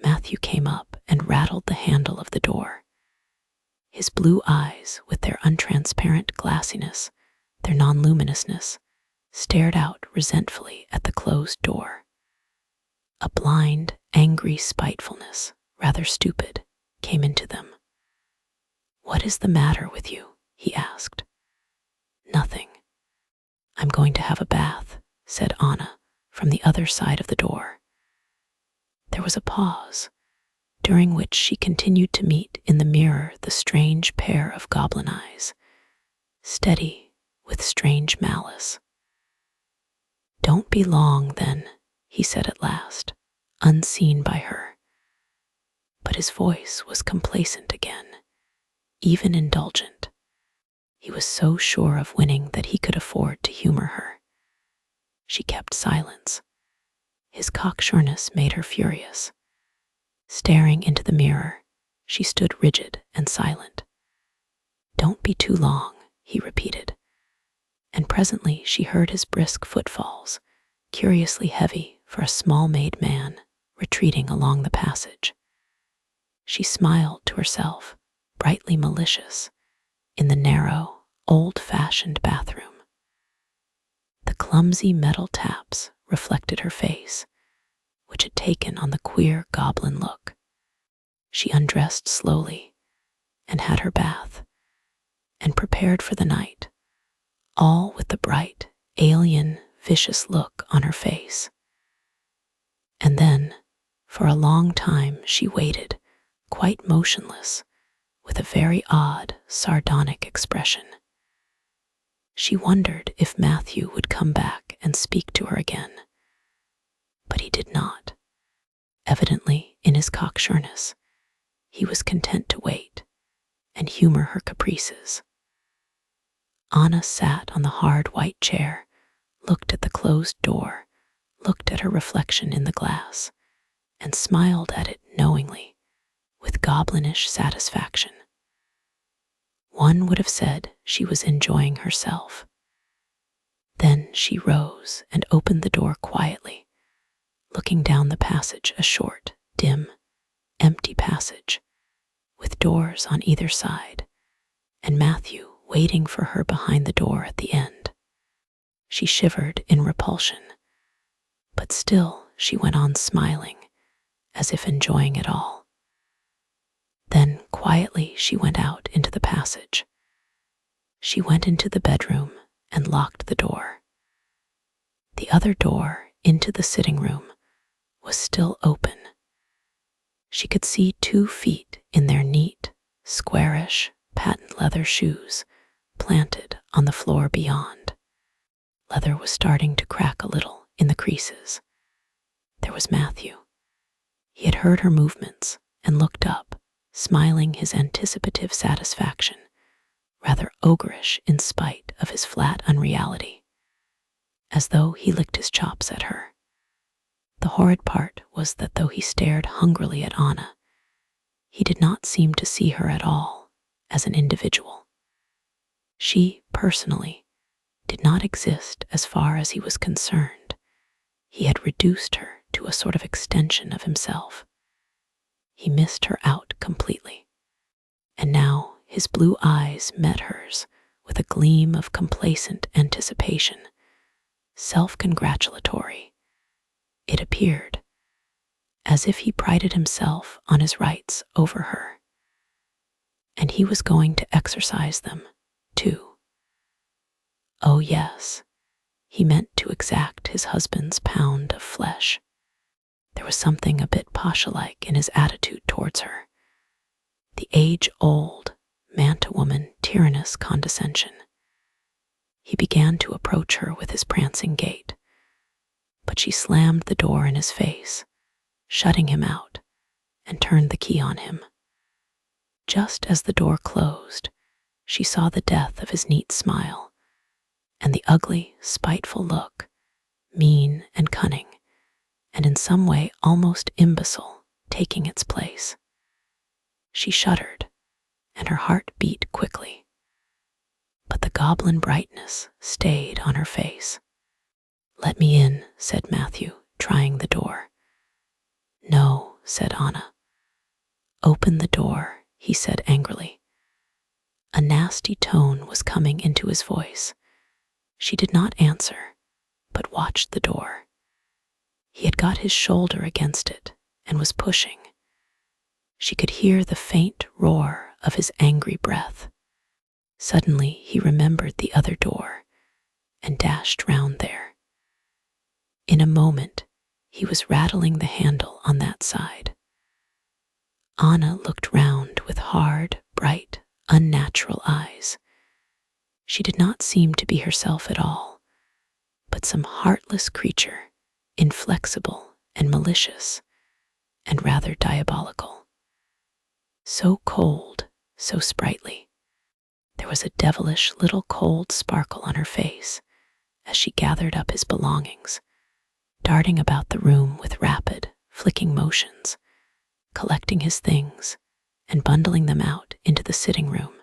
Matthew came up and rattled the handle of the door. His blue eyes, with their untransparent glassiness, their non-luminousness, stared out resentfully at the closed door. A blind, angry spitefulness, rather stupid, came into them. "What is the matter with you?" he asked. "Nothing. I'm going to have a bath," said Anna from the other side of the door. There was a pause, during which she continued to meet in the mirror the strange pair of goblin eyes, steady with strange malice. "Don't be long, then," he said at last, unseen by her. But his voice was complacent again, even indulgent. He was so sure of winning that he could afford to humor her. She kept silence. His cocksureness made her furious. Staring into the mirror, she stood rigid and silent. "Don't be too long," he repeated. And presently she heard his brisk footfalls, curiously heavy for a small-made man, retreating along the passage. She smiled to herself, brightly malicious, in the narrow, old-fashioned bathroom. The clumsy metal taps reflected her face, which had taken on the queer goblin look. She undressed slowly and had her bath, and prepared for the night, all with the bright, alien, vicious look on her face. And then, for a long time, she waited, quite motionless, with a very odd, sardonic expression. She wondered if Matthew would come back and speak to her again. But he did not. Evidently, in his cocksureness, he was content to wait and humor her caprices. Anna sat on the hard white chair, looked at the closed door, looked at her reflection in the glass, and smiled at it knowingly, with goblinish satisfaction. One would have said she was enjoying herself. Then she rose and opened the door quietly, looking down the passage, a short, dim, empty passage, with doors on either side, and Matthew waiting for her behind the door at the end. She shivered in repulsion, but still she went on smiling, as if enjoying it all. Then quietly she went out into the passage. She went into the bedroom and locked the door. The other door into the sitting room was still open. She could see 2 feet in their neat, squarish, patent leather shoes planted on the floor beyond. Leather was starting to crack a little in the creases. There was Matthew. He had heard her movements and looked up, smiling his anticipative satisfaction, rather ogreish in spite of his flat unreality, as though he licked his chops at her. The horrid part was that though he stared hungrily at Anna, he did not seem to see her at all as an individual. She, personally, did not exist as far as he was concerned. He had reduced her to a sort of extension of himself. He missed her out completely, and now his blue eyes met hers with a gleam of complacent anticipation, self-congratulatory. It appeared as if he prided himself on his rights over her, and he was going to exercise them, too. Oh yes, he meant to exact his husband's pound of flesh. There was something a bit pasha-like in his attitude towards her, the age-old, man-to-woman tyrannous condescension. He began to approach her with his prancing gait, but she slammed the door in his face, shutting him out, and turned the key on him. Just as the door closed, she saw the death of his neat smile, and the ugly, spiteful look, mean and cunning, and in some way almost imbecile, taking its place. She shuddered, and her heart beat quickly. But the goblin brightness stayed on her face. "Let me in," said Matthew, trying the door. "No," said Anna. "Open the door," he said angrily. A nasty tone was coming into his voice. She did not answer, but watched the door. He had got his shoulder against it and was pushing. She could hear the faint roar of his angry breath. Suddenly he remembered the other door and dashed round there. In a moment, he was rattling the handle on that side. Anna looked round with hard, bright, unnatural eyes. She did not seem to be herself at all, but some heartless creature, inflexible and malicious, and rather diabolical. So cold, so sprightly. There was a devilish little cold sparkle on her face as she gathered up his belongings, darting about the room with rapid, flicking motions, collecting his things and bundling them out into the sitting room,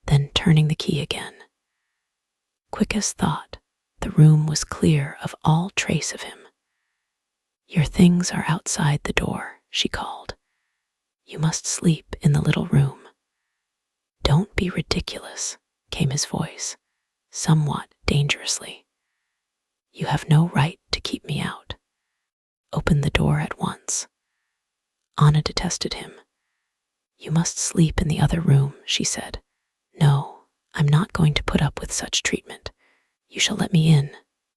then turning the key again. Quick as thought, the room was clear of all trace of him. "Your things are outside the door," she called. "You must sleep in the little room." "Don't be ridiculous," came his voice, somewhat dangerously. "You have no right to keep me out. Open the door at once." Anna detested him. "You must sleep in the other room," she said. "No, I'm not going to put up with such treatment. You shall let me in.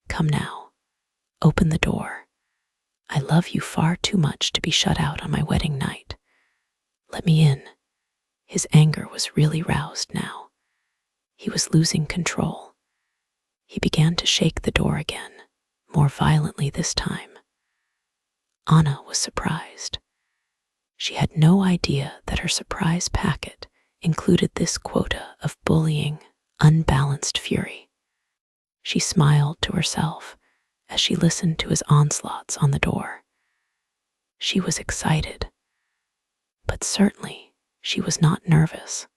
Come now. Open the door. I love you far too much to be shut out on my wedding night. Let me in." His anger was really roused now. He was losing control. He began to shake the door again, more violently this time. Anna was surprised. She had no idea that her surprise packet included this quota of bullying, unbalanced fury. She smiled to herself as she listened to his onslaughts on the door. She was excited, but certainly she was not nervous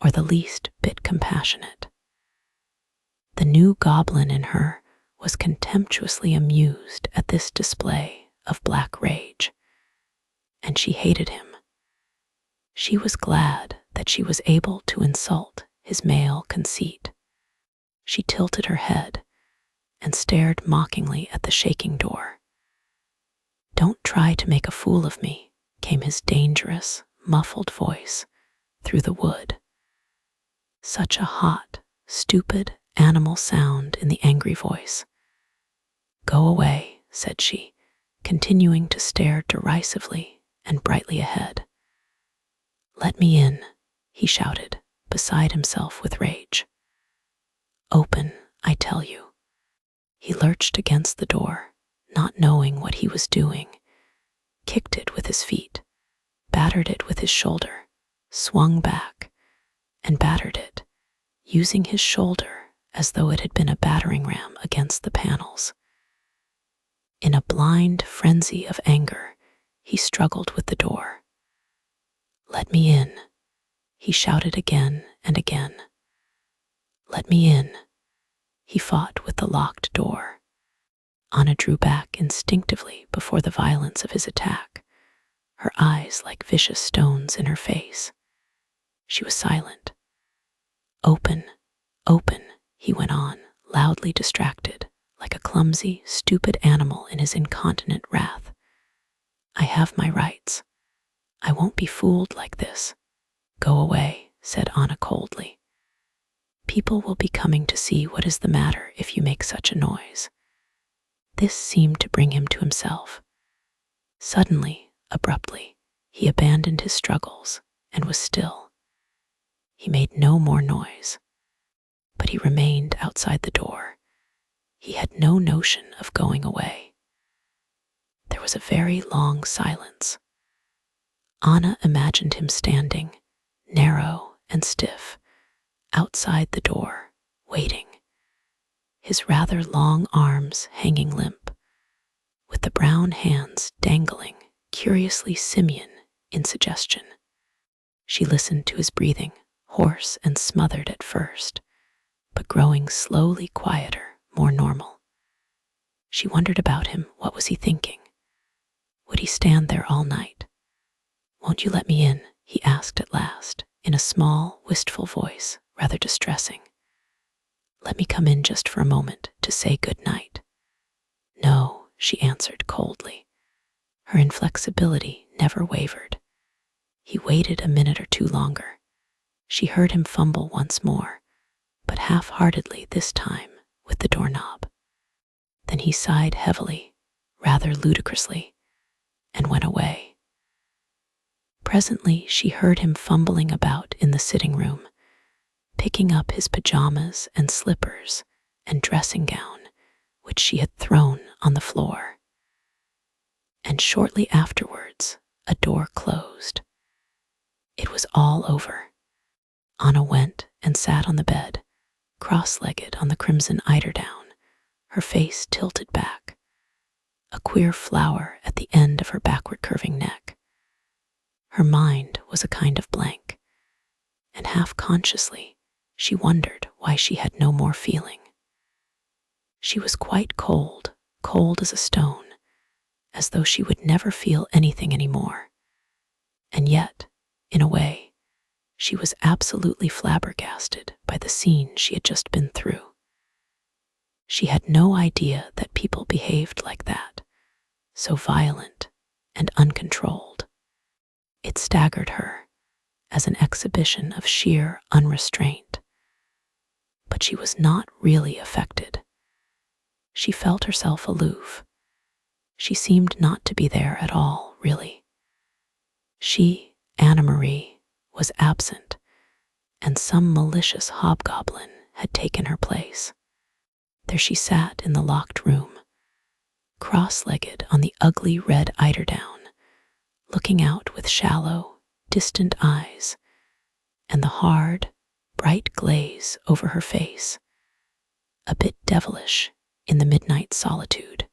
or the least bit compassionate. The new goblin in her was contemptuously amused at this display of black rage, and she hated him. She was glad that she was able to insult his male conceit. She tilted her head and stared mockingly at the shaking door. "Don't try to make a fool of me," came his dangerous, muffled voice through the wood. Such a hot, stupid, animal sound in the angry voice. "Go away," said she, continuing to stare derisively and brightly ahead. "Let me in," he shouted, beside himself with rage. "Open, I tell you." He lurched against the door, not knowing what he was doing, kicked it with his feet, battered it with his shoulder, swung back, and battered it, using his shoulder as though it had been a battering ram against the panels. In a blind frenzy of anger, he struggled with the door. "Let me in," he shouted again and again. "Let me in." He fought with the locked door. Anna drew back instinctively before the violence of his attack, her eyes like vicious stones in her face. She was silent. "Open, open," he went on, loudly distracted, like a clumsy, stupid animal in his incontinent wrath. "I have my rights. I won't be fooled like this." "Go away," said Anna coldly. "People will be coming to see what is the matter if you make such a noise." This seemed to bring him to himself. Suddenly, abruptly, he abandoned his struggles and was still. He made no more noise, but he remained outside the door. He had no notion of going away. There was a very long silence. Anna imagined him standing, narrow and stiff, outside the door, waiting, his rather long arms hanging limp, with the brown hands dangling, curiously simian in suggestion. She listened to his breathing, hoarse and smothered at first, but growing slowly quieter, more normal. She wondered about him. What was he thinking? Would he stand there all night? "Won't you let me in?" he asked at last, in a small, wistful voice, rather distressing. "Let me come in just for a moment to say good night." "No," she answered coldly. Her inflexibility never wavered. He waited a minute or two longer. She heard him fumble once more, but half-heartedly this time with the doorknob. Then he sighed heavily, rather ludicrously, and went away. Presently she heard him fumbling about in the sitting room, picking up his pajamas and slippers and dressing gown, which she had thrown on the floor. And shortly afterwards, a door closed. It was all over. Anna went and sat on the bed, cross-legged on the crimson eiderdown, her face tilted back, a queer flower at the end of her backward curving neck. Her mind was a kind of blank, and half-consciously she wondered why she had no more feeling. She was quite cold, cold as a stone, as though she would never feel anything anymore. And yet, in a way, she was absolutely flabbergasted by the scene she had just been through. She had no idea that people behaved like that, so violent and uncontrolled. It staggered her as an exhibition of sheer unrestraint. But she was not really affected. She felt herself aloof. She seemed not to be there at all, really. She, Anna Marie, was absent, and some malicious hobgoblin had taken her place. There she sat in the locked room, cross-legged on the ugly red eiderdown, looking out with shallow, distant eyes, and the hard, bright glaze over her face, a bit devilish in the midnight solitude.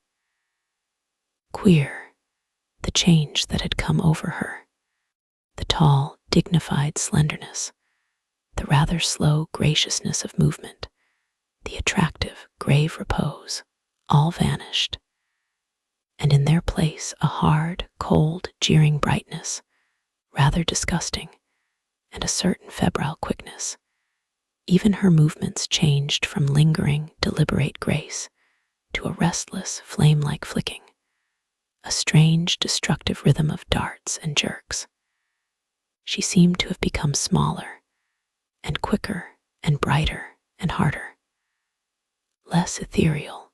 Queer, the change that had come over her, the tall, dignified slenderness, the rather slow graciousness of movement, the attractive, grave repose, all vanished, and in their place a hard, cold, jeering brightness, rather disgusting, and a certain febrile quickness. Even her movements changed from lingering, deliberate grace to a restless, flame-like flicking, a strange, destructive rhythm of darts and jerks. She seemed to have become smaller, and quicker, and brighter, and harder. Less ethereal,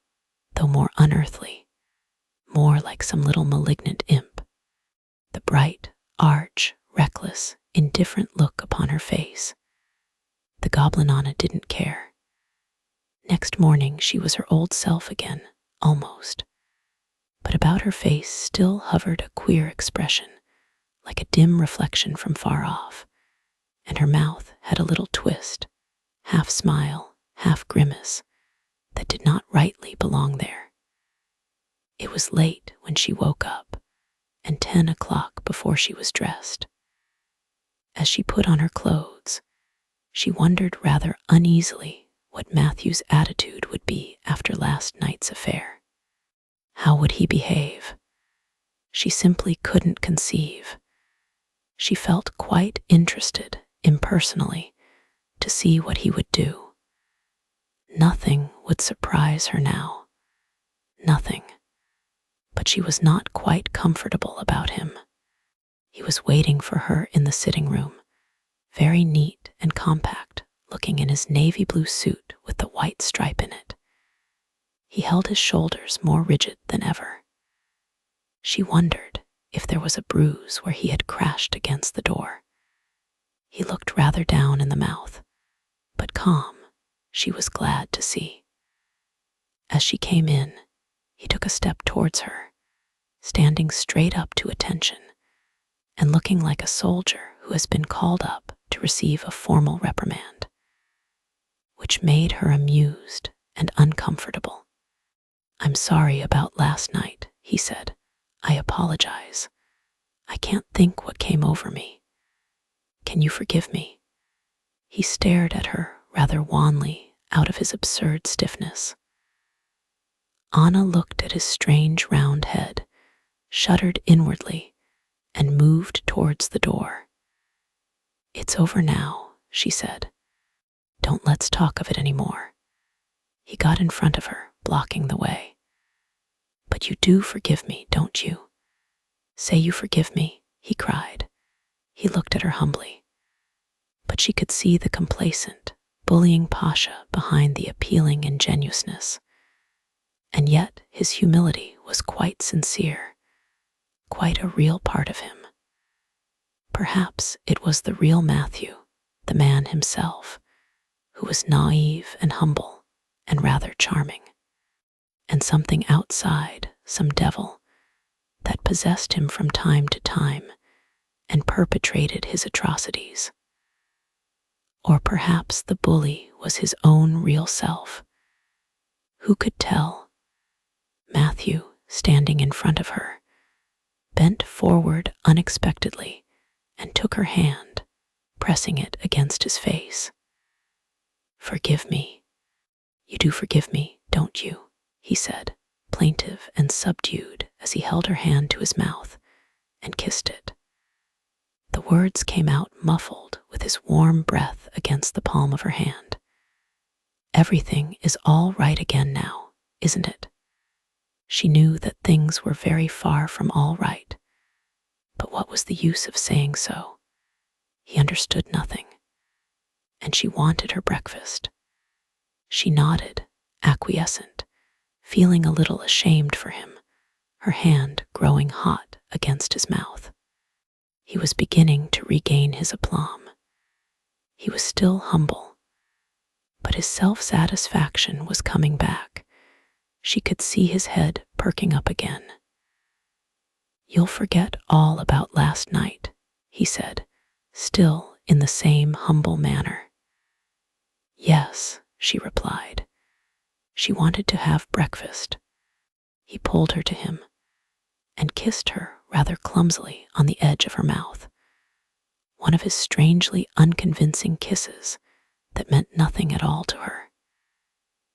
though more unearthly, more like some little malignant imp. The bright, arch, reckless, indifferent look upon her face. The goblinana didn't care. Next morning she was her old self again, almost. But about her face still hovered a queer expression, like a dim reflection from far off, and her mouth had a little twist, half smile, half grimace, that did not rightly belong there. It was late when she woke up, and 10 o'clock before she was dressed. As she put on her clothes, she wondered rather uneasily what Matthew's attitude would be after last night's affair. How would he behave? She simply couldn't conceive. She felt quite interested, impersonally, to see what he would do. Nothing would surprise her now. Nothing. But she was not quite comfortable about him. He was waiting for her in the sitting room, very neat and compact, looking in his navy blue suit with the white stripe in it. He held his shoulders more rigid than ever. She wondered if there was a bruise where he had crashed against the door. He looked rather down in the mouth, but calm, she was glad to see. As she came in, he took a step towards her, standing straight up to attention, and looking like a soldier who has been called up to receive a formal reprimand, which made her amused and uncomfortable. "I'm sorry about last night," he said. "I apologize. I can't think what came over me. Can you forgive me?" He stared at her rather wanly out of his absurd stiffness. Anna looked at his strange round head, shuddered inwardly, and moved towards the door. "It's over now," she said. "Don't let's talk of it any more." He got in front of her, blocking the way. "But you do forgive me, don't you? Say you forgive me," he cried. He looked at her humbly, but she could see the complacent, bullying Pasha behind the appealing ingenuousness. And yet his humility was quite sincere, quite a real part of him. Perhaps it was the real Matthew, the man himself, who was naive and humble and rather charming, and something outside, some devil, that possessed him from time to time and perpetrated his atrocities. Or perhaps the bully was his own real self. Who could tell? Matthew, standing in front of her, bent forward unexpectedly and took her hand, pressing it against his face. "Forgive me. You do forgive me, don't you?" he said, plaintive and subdued as he held her hand to his mouth and kissed it. The words came out muffled with his warm breath against the palm of her hand. "Everything is all right again now, isn't it?" She knew that things were very far from all right, but what was the use of saying so? He understood nothing, and she wanted her breakfast. She nodded, acquiescent, feeling a little ashamed for him, her hand growing hot against his mouth. He was beginning to regain his aplomb. He was still humble, but his self-satisfaction was coming back. She could see his head perking up again. "You'll forget all about last night," he said, still in the same humble manner. "Yes," she replied. She wanted to have breakfast. He pulled her to him and kissed her rather clumsily on the edge of her mouth, one of his strangely unconvincing kisses that meant nothing at all to her.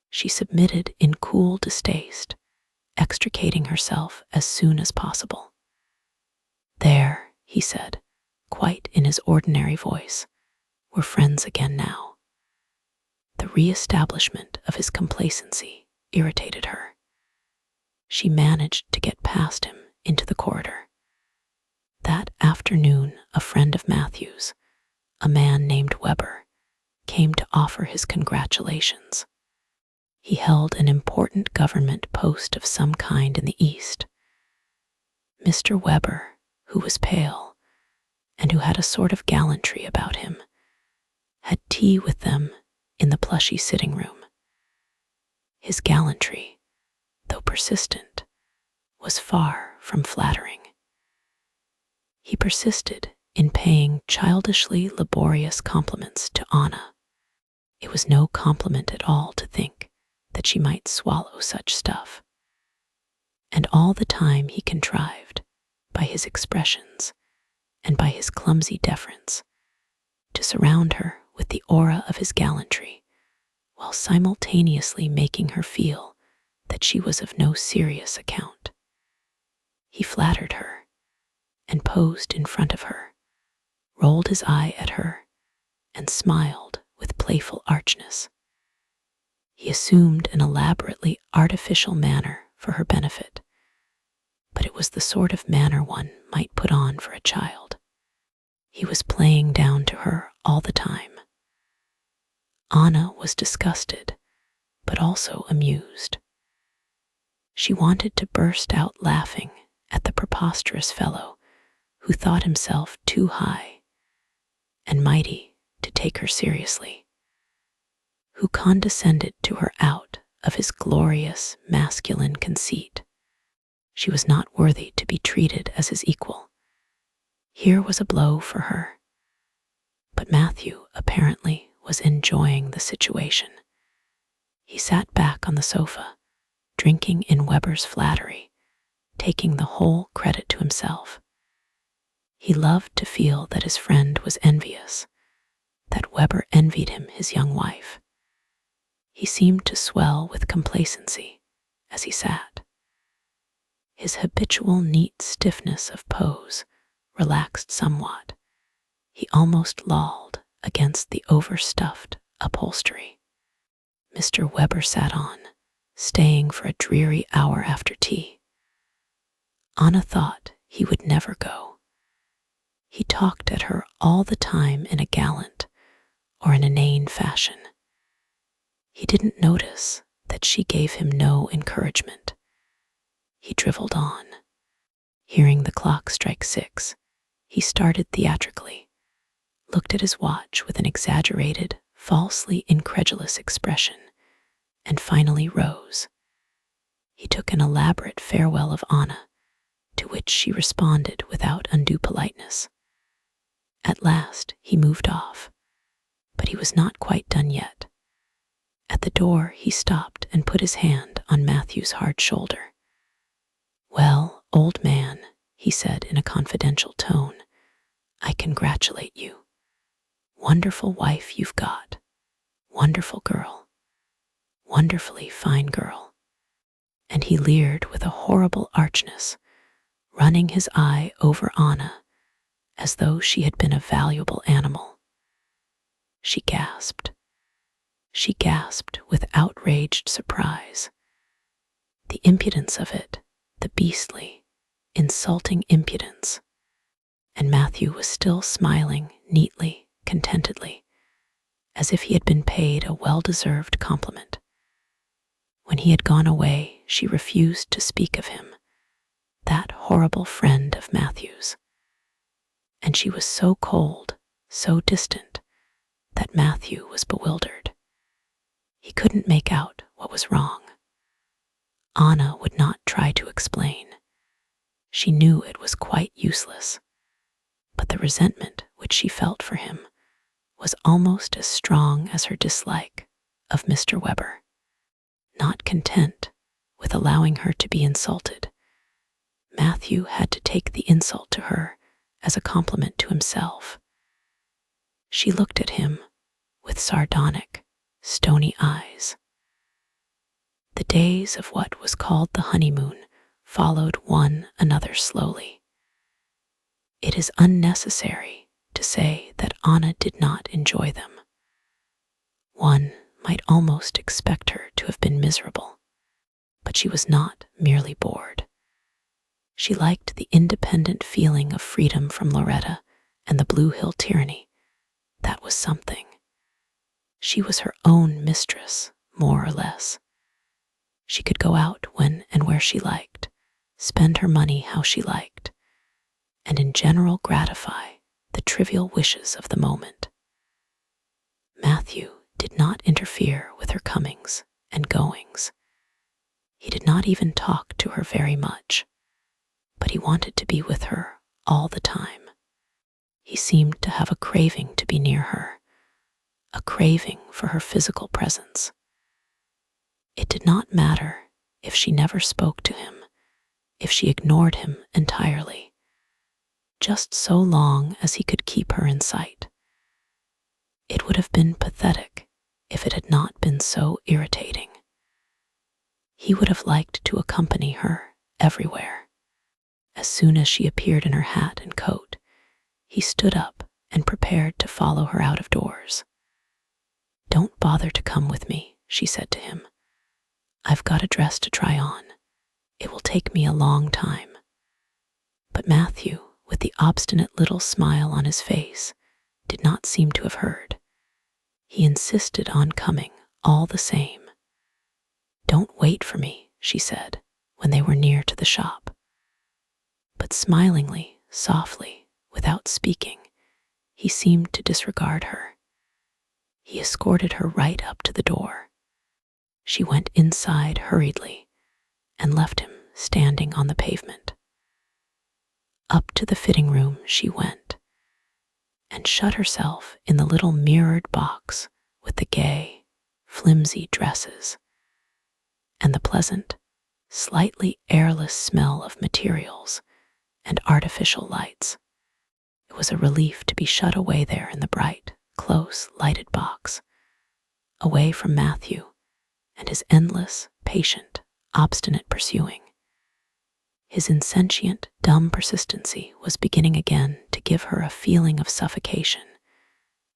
She submitted in cool distaste, extricating herself as soon as possible. "There," he said, quite in his ordinary voice, "we're friends again now." The re-establishment of his complacency irritated her. She managed to get past him into the corridor. That afternoon, a friend of Matthew's, a man named Weber, came to offer his congratulations. He held an important government post of some kind in the East. Mr. Weber, who was pale and who had a sort of gallantry about him, had tea with them in the plushy sitting room. His gallantry, though persistent, was far from flattering. He persisted in paying childishly laborious compliments to Anna. It was no compliment at all to think that she might swallow such stuff. And all the time he contrived, by his expressions and by his clumsy deference, to surround her with the aura of his gallantry, while simultaneously making her feel that she was of no serious account. He flattered her and posed in front of her, rolled his eye at her, and smiled with playful archness. He assumed an elaborately artificial manner for her benefit, but it was the sort of manner one might put on for a child. He was playing down to her all the time. Anna was disgusted, but also amused. She wanted to burst out laughing at the preposterous fellow who thought himself too high and mighty to take her seriously, who condescended to her out of his glorious masculine conceit. She was not worthy to be treated as his equal. Here was a blow for her. But Matthew apparently was enjoying the situation. He sat back on the sofa, drinking in Weber's flattery, taking the whole credit to himself. He loved to feel that his friend was envious, that Weber envied him his young wife. He seemed to swell with complacency as he sat. His habitual neat stiffness of pose relaxed somewhat. He almost lolled against the overstuffed upholstery. Mr. Weber sat on, staying for a dreary hour after tea. Anna thought he would never go. He talked at her all the time in a gallant or an inane fashion. He didn't notice that she gave him no encouragement. He drivelled on. Hearing the clock strike 6, he started theatrically, looked at his watch with an exaggerated, falsely incredulous expression, and finally rose. He took an elaborate farewell of Anna, to which she responded without undue politeness. At last he moved off, but he was not quite done yet. At the door he stopped and put his hand on Matthew's hard shoulder. "Well, old man," he said in a confidential tone, "I congratulate you. Wonderful wife you've got. Wonderful girl. Wonderfully fine girl." And he leered with a horrible archness, running his eye over Anna as though she had been a valuable animal. She gasped. She gasped with outraged surprise. The impudence of it, the beastly, insulting impudence. And Matthew was still smiling neatly, contentedly, as if he had been paid a well-deserved compliment. When he had gone away, she refused to speak of him, that horrible friend of Matthew's. And she was so cold, so distant, that Matthew was bewildered. He couldn't make out what was wrong. Anna would not try to explain. She knew it was quite useless, but the resentment which she felt for him was almost as strong as her dislike of Mr. Weber. Not content with allowing her to be insulted, Matthew had to take the insult to her as a compliment to himself. She looked at him with sardonic, stony eyes. The days of what was called the honeymoon followed one another slowly. It is unnecessary to say that Anna did not enjoy them. One might almost expect her to have been miserable, but she was not merely bored. She liked the independent feeling of freedom from Loretta and the Blue Hill tyranny. That was something. She was her own mistress, more or less. She could go out when and where she liked, spend her money how she liked, and in general gratify the trivial wishes of the moment. Matthew did not interfere with her comings and goings. He did not even talk to her very much, but he wanted to be with her all the time. He seemed to have a craving to be near her, a craving for her physical presence. It did not matter if she never spoke to him, if she ignored him entirely, just so long as he could keep her in sight. It would have been pathetic if it had not been so irritating. He would have liked to accompany her everywhere. As soon as she appeared in her hat and coat, he stood up and prepared to follow her out of doors. "Don't bother to come with me," she said to him. "I've got a dress to try on. It will take me a long time." But Matthew, with the obstinate little smile on his face, did not seem to have heard. He insisted on coming all the same. "Don't wait for me," she said, when they were near to the shop. But smilingly, softly, without speaking, he seemed to disregard her. He escorted her right up to the door. She went inside hurriedly and left him standing on the pavement. Up to the fitting room she went and shut herself in the little mirrored box with the gay, flimsy dresses and the pleasant, slightly airless smell of materials and artificial lights. It was a relief to be shut away there in the bright, close, lighted box, away from Matthew and his endless, patient, obstinate pursuing. His insentient, dumb persistency was beginning again to give her a feeling of suffocation,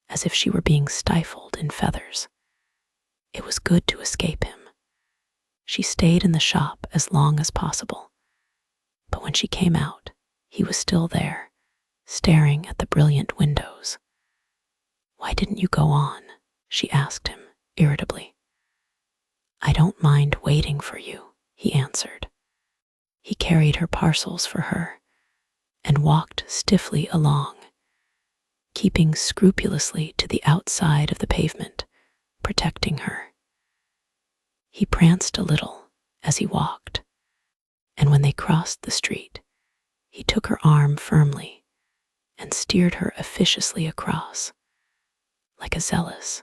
as if she were being stifled in feathers. It was good to escape him. She stayed in the shop as long as possible, but when she came out, he was still there, staring at the brilliant windows. "Why didn't you go on?" she asked him irritably. "I don't mind waiting for you," he answered. He carried her parcels for her and walked stiffly along, keeping scrupulously to the outside of the pavement, protecting her. He pranced a little as he walked, and when they crossed the street, he took her arm firmly and steered her officiously across, like a zealous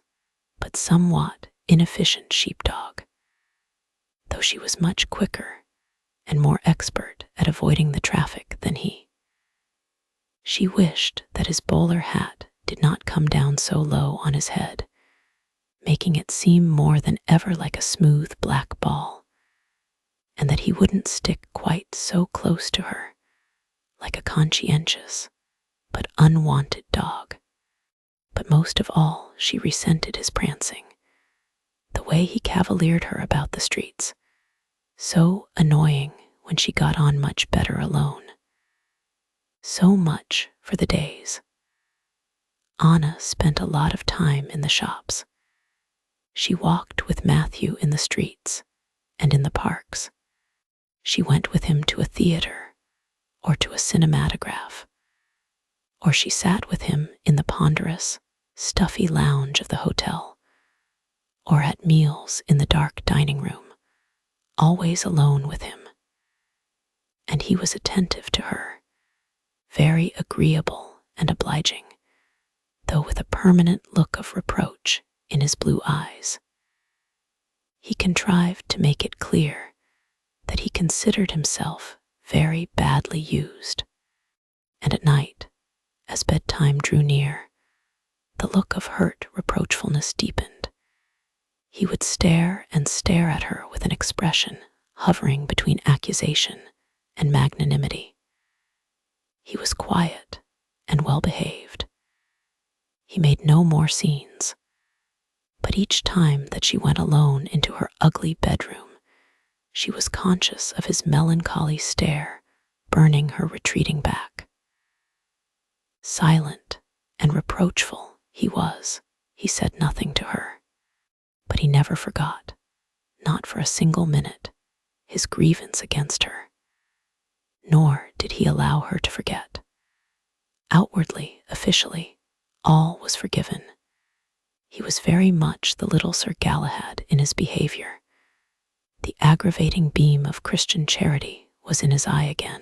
but somewhat inefficient sheepdog, though she was much quicker and more expert at avoiding the traffic than he. She wished that his bowler hat did not come down so low on his head, making it seem more than ever like a smooth black ball, and that he wouldn't stick quite so close to her, like a conscientious but unwanted dog. But most of all, she resented his prancing, the way he cavaliered her about the streets, so annoying when she got on much better alone. So much for the days. Anna spent a lot of time in the shops. She walked with Matthew in the streets and in the parks, She went with him to a theater or to a cinematograph, or she sat with him in the ponderous, stuffy lounge of the hotel, or at meals in the dark dining room, always alone with him. And he was attentive to her, very agreeable and obliging, though with a permanent look of reproach in his blue eyes. He contrived to make it clear that he considered himself very badly used, and at night, as bedtime drew near, the look of hurt reproachfulness deepened. He would stare and stare at her with an expression hovering between accusation and magnanimity. He was quiet and well-behaved. He made no more scenes, but each time that she went alone into her ugly bedroom, she was conscious of his melancholy stare burning her retreating back. Silent and reproachful he was. He said nothing to her, but he never forgot, not for a single minute, his grievance against her. Nor did he allow her to forget. Outwardly, officially, all was forgiven. He was very much the little Sir Galahad in his behavior. The aggravating beam of Christian charity was in his eye again,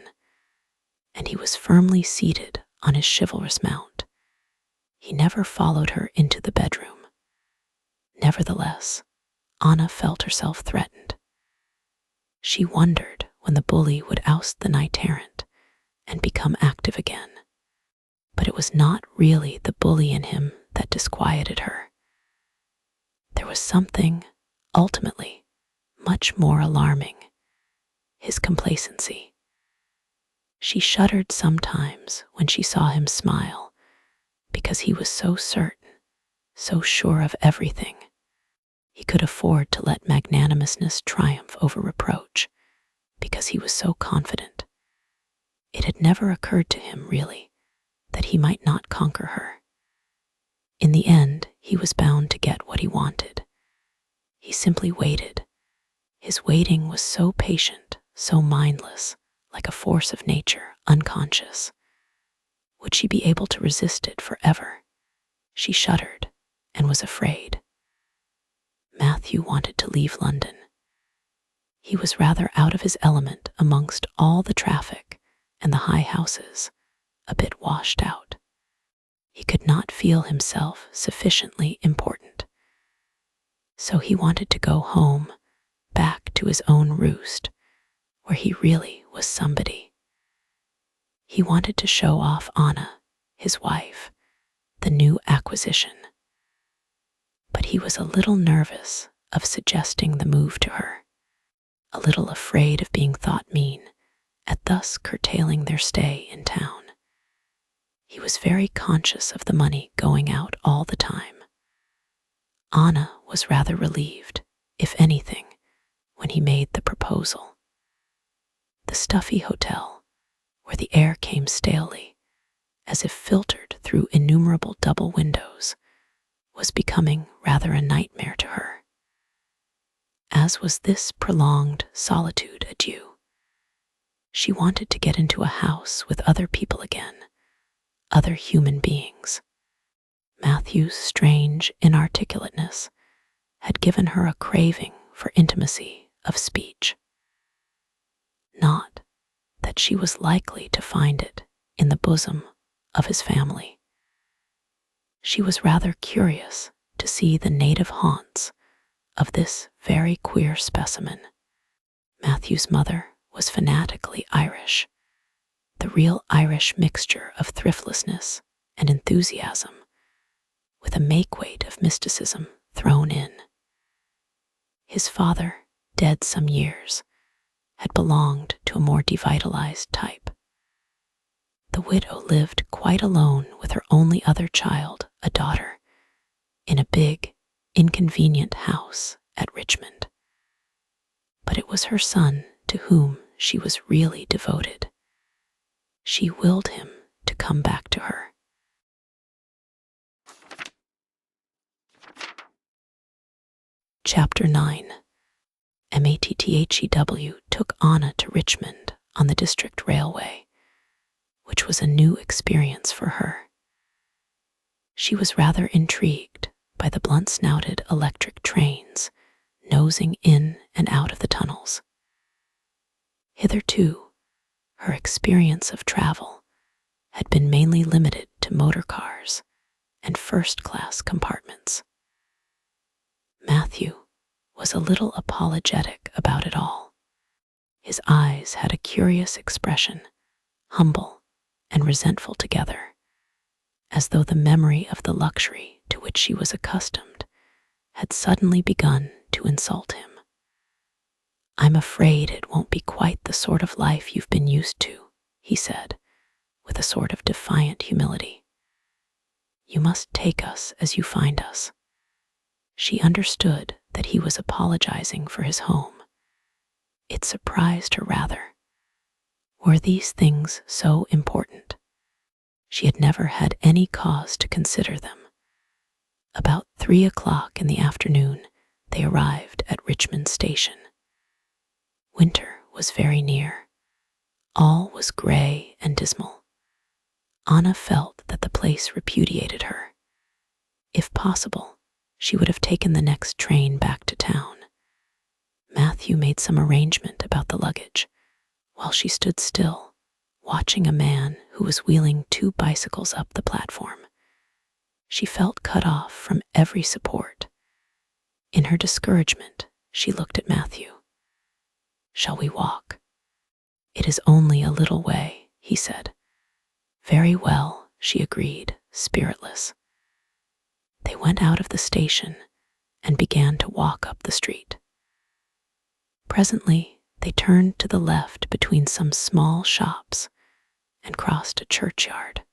and he was firmly seated on his chivalrous mount. He never followed her into the bedroom. Nevertheless, Anna felt herself threatened. She wondered when the bully would oust the knight-errant and become active again. But it was not really the bully in him that disquieted her. There was something, ultimately, much more alarming: his complacency. She shuddered sometimes when she saw him smile, because he was so certain, so sure of everything. He could afford to let magnanimousness triumph over reproach, because he was so confident. It had never occurred to him, really, that he might not conquer her. In the end, he was bound to get what he wanted. He simply waited. His waiting was so patient, so mindless, like a force of nature, unconscious. Would she be able to resist it forever? She shuddered and was afraid. Matthew wanted to leave London. He was rather out of his element amongst all the traffic and the high houses, a bit washed out. He could not feel himself sufficiently important. So he wanted to go home, back to his own roost, where he really was somebody. He wanted to show off Anna, his wife, the new acquisition. But he was a little nervous of suggesting the move to her, a little afraid of being thought mean at thus curtailing their stay in town. He was very conscious of the money going out all the time. Anna was rather relieved, if anything, when he made the proposal. The stuffy hotel, where the air came stalely, as if filtered through innumerable double windows, was becoming rather a nightmare to her. As was this prolonged solitude adieu. She wanted to get into a house with other people again, other human beings. Matthew's strange inarticulateness had given her a craving for intimacy of speech. Not that she was likely to find it in the bosom of his family. She was rather curious to see the native haunts of this very queer specimen. Matthew's mother was fanatically Irish, the real Irish mixture of thriftlessness and enthusiasm, with a make-weight of mysticism thrown in. His father, dead some years, had belonged to a more devitalized type. The widow lived quite alone with her only other child, a daughter, in a big, inconvenient house at Richmond. But it was her son to whom she was really devoted. She willed him to come back to her. Chapter 9. Matthew took Anna to Richmond on the District Railway, which was a new experience for her. She was rather intrigued by the blunt-snouted electric trains nosing in and out of the tunnels. Hitherto, her experience of travel had been mainly limited to motor cars and first-class compartments. Matthew was a little apologetic about it all. His eyes had a curious expression, humble and resentful together, as though the memory of the luxury to which she was accustomed had suddenly begun to insult him. "I'm afraid it won't be quite the sort of life you've been used to," he said, with a sort of defiant humility. "You must take us as you find us." She understood that he was apologizing for his home. It surprised her rather. Were these things so important? She had never had any cause to consider them. About 3 o'clock in the afternoon, they arrived at Richmond Station. Winter was very near. All was gray and dismal. Anna felt that the place repudiated her. If possible, she would have taken the next train back to town. Matthew made some arrangement about the luggage, while she stood still, watching a man who was wheeling 2 bicycles up the platform. She felt cut off from every support. In her discouragement, she looked at Matthew. "Shall we walk?" "It is only a little way," he said. "Very well," she agreed, spiritless. They went out of the station and began to walk up the street. Presently, they turned to the left between some small shops and crossed a churchyard.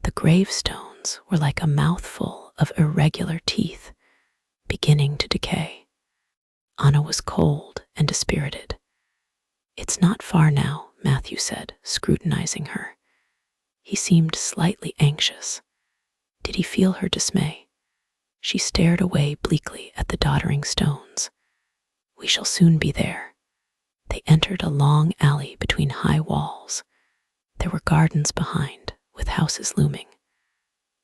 The gravestones were like a mouthful of irregular teeth, beginning to decay. Anna was cold and dispirited. "It's not far now," Matthew said, scrutinizing her. He seemed slightly anxious. Did he feel her dismay? She stared away bleakly at the doddering stones. "We shall soon be there." They entered a long alley between high walls. There were gardens behind, with houses looming.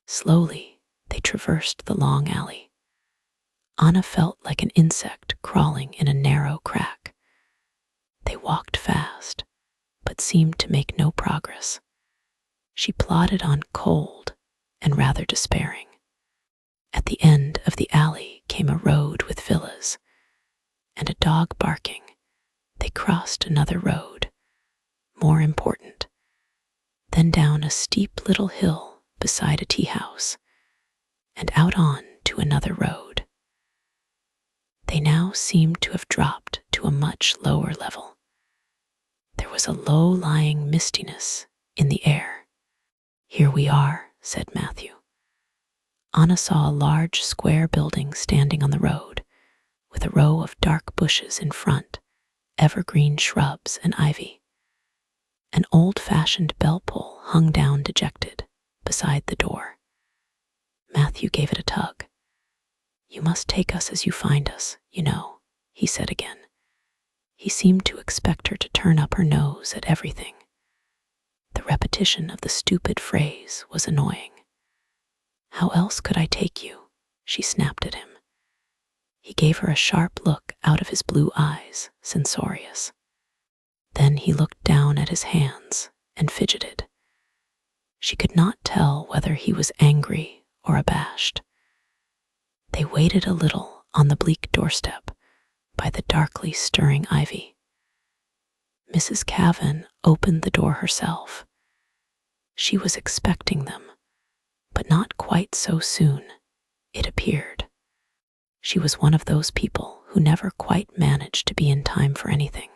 Slowly, they traversed the long alley. Anna felt like an insect crawling in a narrow crack. They walked fast, but seemed to make no progress. She plodded on cold and rather despairing. At the end of the alley came a road with villas, and a dog barking. They crossed another road, more important, then down a steep little hill beside a tea house, and out on to another road. They now seemed to have dropped to a much lower level. There was a low-lying mistiness in the air. "Here we are," said Matthew. Anna saw a large square building standing on the road, with a row of dark bushes in front, evergreen shrubs and ivy. An old-fashioned bell pull hung down dejected beside the door. Matthew gave it a tug. "You must take us as you find us, you know," he said again. He seemed to expect her to turn up her nose at everything. The repetition of the stupid phrase was annoying. "How else could I take you?" she snapped at him. He gave her a sharp look out of his blue eyes, censorious. Then he looked down at his hands and fidgeted. She could not tell whether he was angry or abashed. They waited a little on the bleak doorstep by the darkly stirring ivy. Mrs. Kavan opened the door herself. She was expecting them, but not quite so soon, it appeared. She was one of those people who never quite manage to be in time for anything.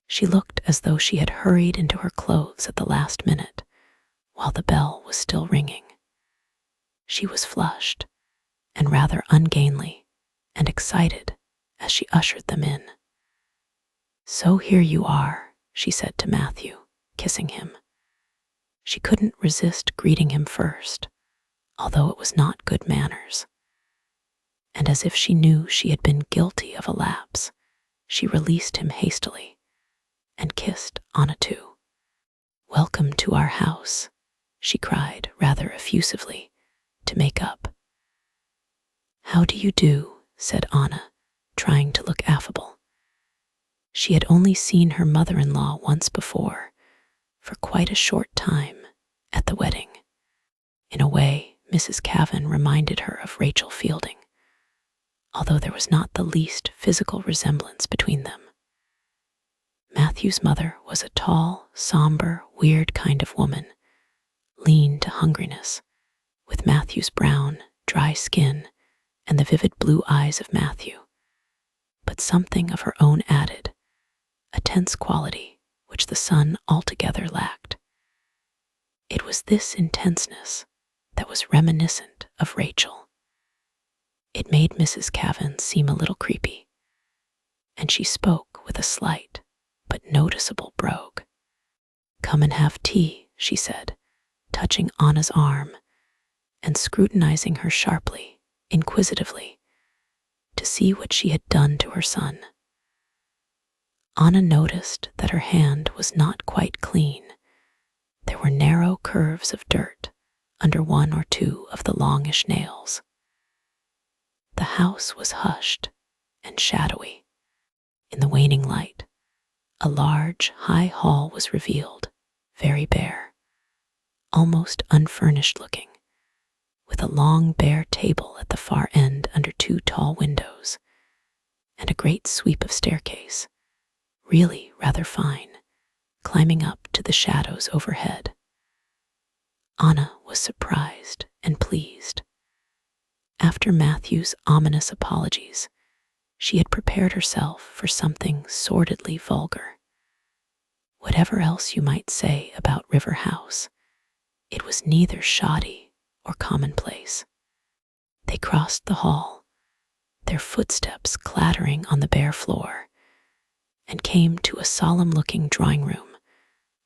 She looked as though she had hurried into her clothes at the last minute, while the bell was still ringing. She was flushed, and rather ungainly, and excited as she ushered them in. "So here you are," she said to Matthew, kissing him. She couldn't resist greeting him first, although it was not good manners. and as if she knew she had been guilty of a lapse, she released him hastily and kissed Anna too. "Welcome to our house," she cried rather effusively to make up. "How do you do?" said Anna, trying to look affable. She had only seen her mother-in-law once before, for quite a short time, at the wedding. In a way, Mrs. Kavan reminded her of Rachel Fielding, although there was not the least physical resemblance between them. Matthew's mother was a tall, somber, weird kind of woman, lean to hungriness, with Matthew's brown, dry skin and the vivid blue eyes of Matthew, but something of her own added, a tense quality which the son altogether lacked. It was this intenseness that was reminiscent of Rachel. It made Mrs. Kavan seem a little creepy, and she spoke with a slight but noticeable brogue. "Come and have tea," she said, touching Anna's arm and scrutinizing her sharply, inquisitively, to see what she had done to her son. Anna noticed that her hand was not quite clean. There were narrow curves of dirt under one or two of the longish nails. The house was hushed and shadowy. In the waning light, a large, high hall was revealed, very bare, almost unfurnished looking, with a long bare table at the far end under two tall windows, and a great sweep of staircase, really rather fine, climbing up to the shadows overhead. Anna was surprised and pleased. After Matthew's ominous apologies, she had prepared herself for something sordidly vulgar. Whatever else you might say about River House, it was neither shoddy or commonplace. They crossed the hall, their footsteps clattering on the bare floor, and came to a solemn-looking drawing room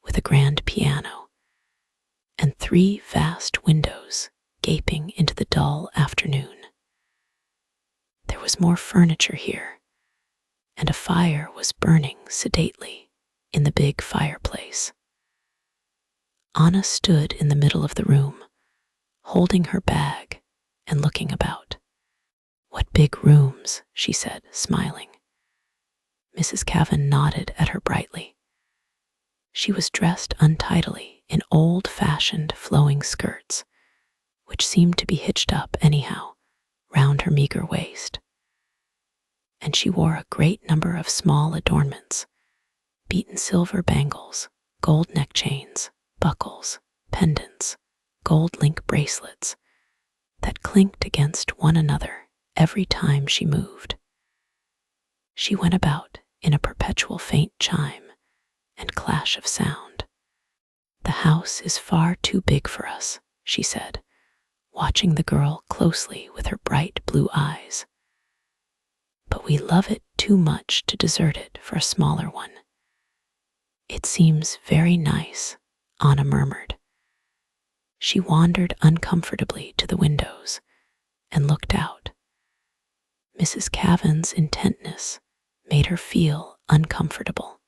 with a grand piano and 3 vast windows gaping into the dull afternoon. There was more furniture here, and a fire was burning sedately in the big fireplace. Anna stood in the middle of the room, holding her bag and looking about. "What big rooms," she said, smiling. Mrs. Kavan nodded at her brightly. She was dressed untidily in old-fashioned flowing skirts, which seemed to be hitched up anyhow round her meager waist. And she wore a great number of small adornments, beaten silver bangles, gold neck chains, buckles, pendants, gold link bracelets, that clinked against one another every time she moved. She went about in a perpetual faint chime and clash of sound. "The house is far too big for us," she said, watching the girl closely with her bright blue eyes. "But we love it too much to desert it for a smaller one." "It seems very nice," Anna murmured. She wandered uncomfortably to the windows and looked out. Mrs. Kavan's intentness made her feel uncomfortable,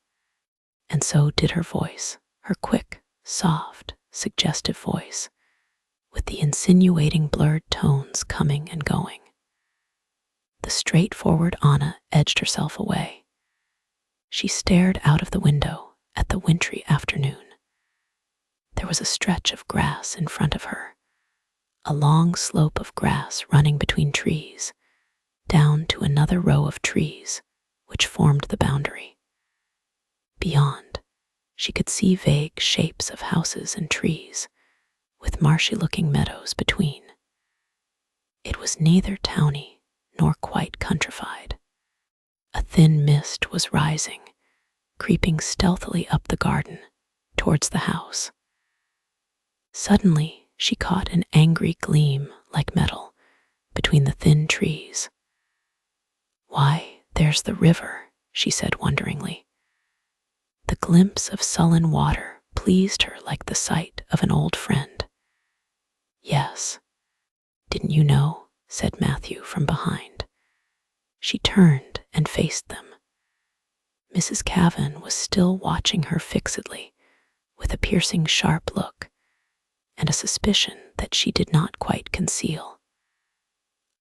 and so did her voice, her quick, soft, suggestive voice, with the insinuating blurred tones coming and going. The straightforward Anna edged herself away. She stared out of the window at the wintry afternoon. There was a stretch of grass in front of her, a long slope of grass running between trees, down to another row of trees which formed the boundary. Beyond, she could see vague shapes of houses and trees, with marshy-looking meadows between. It was neither towny nor quite countrified. A thin mist was rising, creeping stealthily up the garden towards the house. Suddenly, she caught an angry gleam like metal between the thin trees. "Why, there's the river," she said wonderingly. The glimpse of sullen water pleased her like the sight of an old friend. "Yes. Didn't you know?" said Matthew from behind. She turned and faced them. Mrs. Kavan was still watching her fixedly, with a piercing, sharp look, and a suspicion that she did not quite conceal.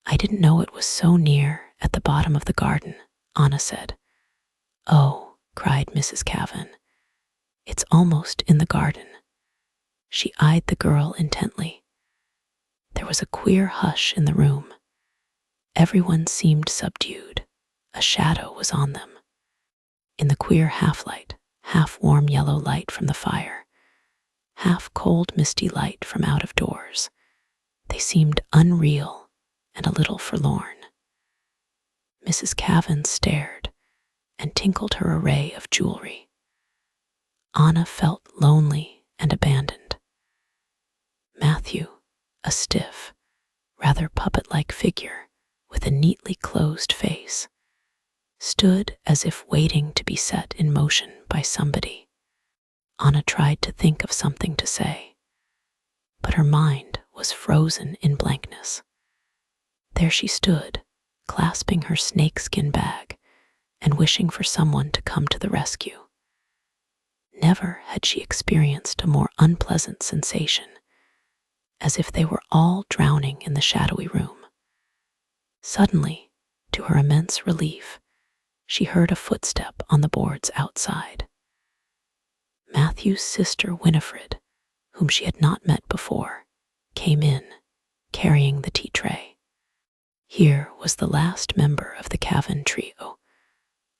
"I didn't know it was so near, at the bottom of the garden," Anna said. "Oh," cried Mrs. Kavan, "it's almost in the garden." She eyed the girl intently. There was a queer hush in the room. Everyone seemed subdued. A shadow was on them. In the queer half-light, half-warm yellow light from the fire, half-cold misty light from out of doors, they seemed unreal and a little forlorn. Mrs. Kavan stared and tinkled her array of jewelry. Anna felt lonely and abandoned. Matthew, a stiff, rather puppet-like figure with a neatly closed face, stood as if waiting to be set in motion by somebody. Anna tried to think of something to say, but her mind was frozen in blankness. There she stood, clasping her snakeskin bag and wishing for someone to come to the rescue. Never had she experienced a more unpleasant sensation, as if they were all drowning in the shadowy room. Suddenly, to her immense relief, she heard a footstep on the boards outside. Matthew's sister Winifred, whom she had not met before, came in, carrying the tea tray. Here was the last member of the Kavan trio,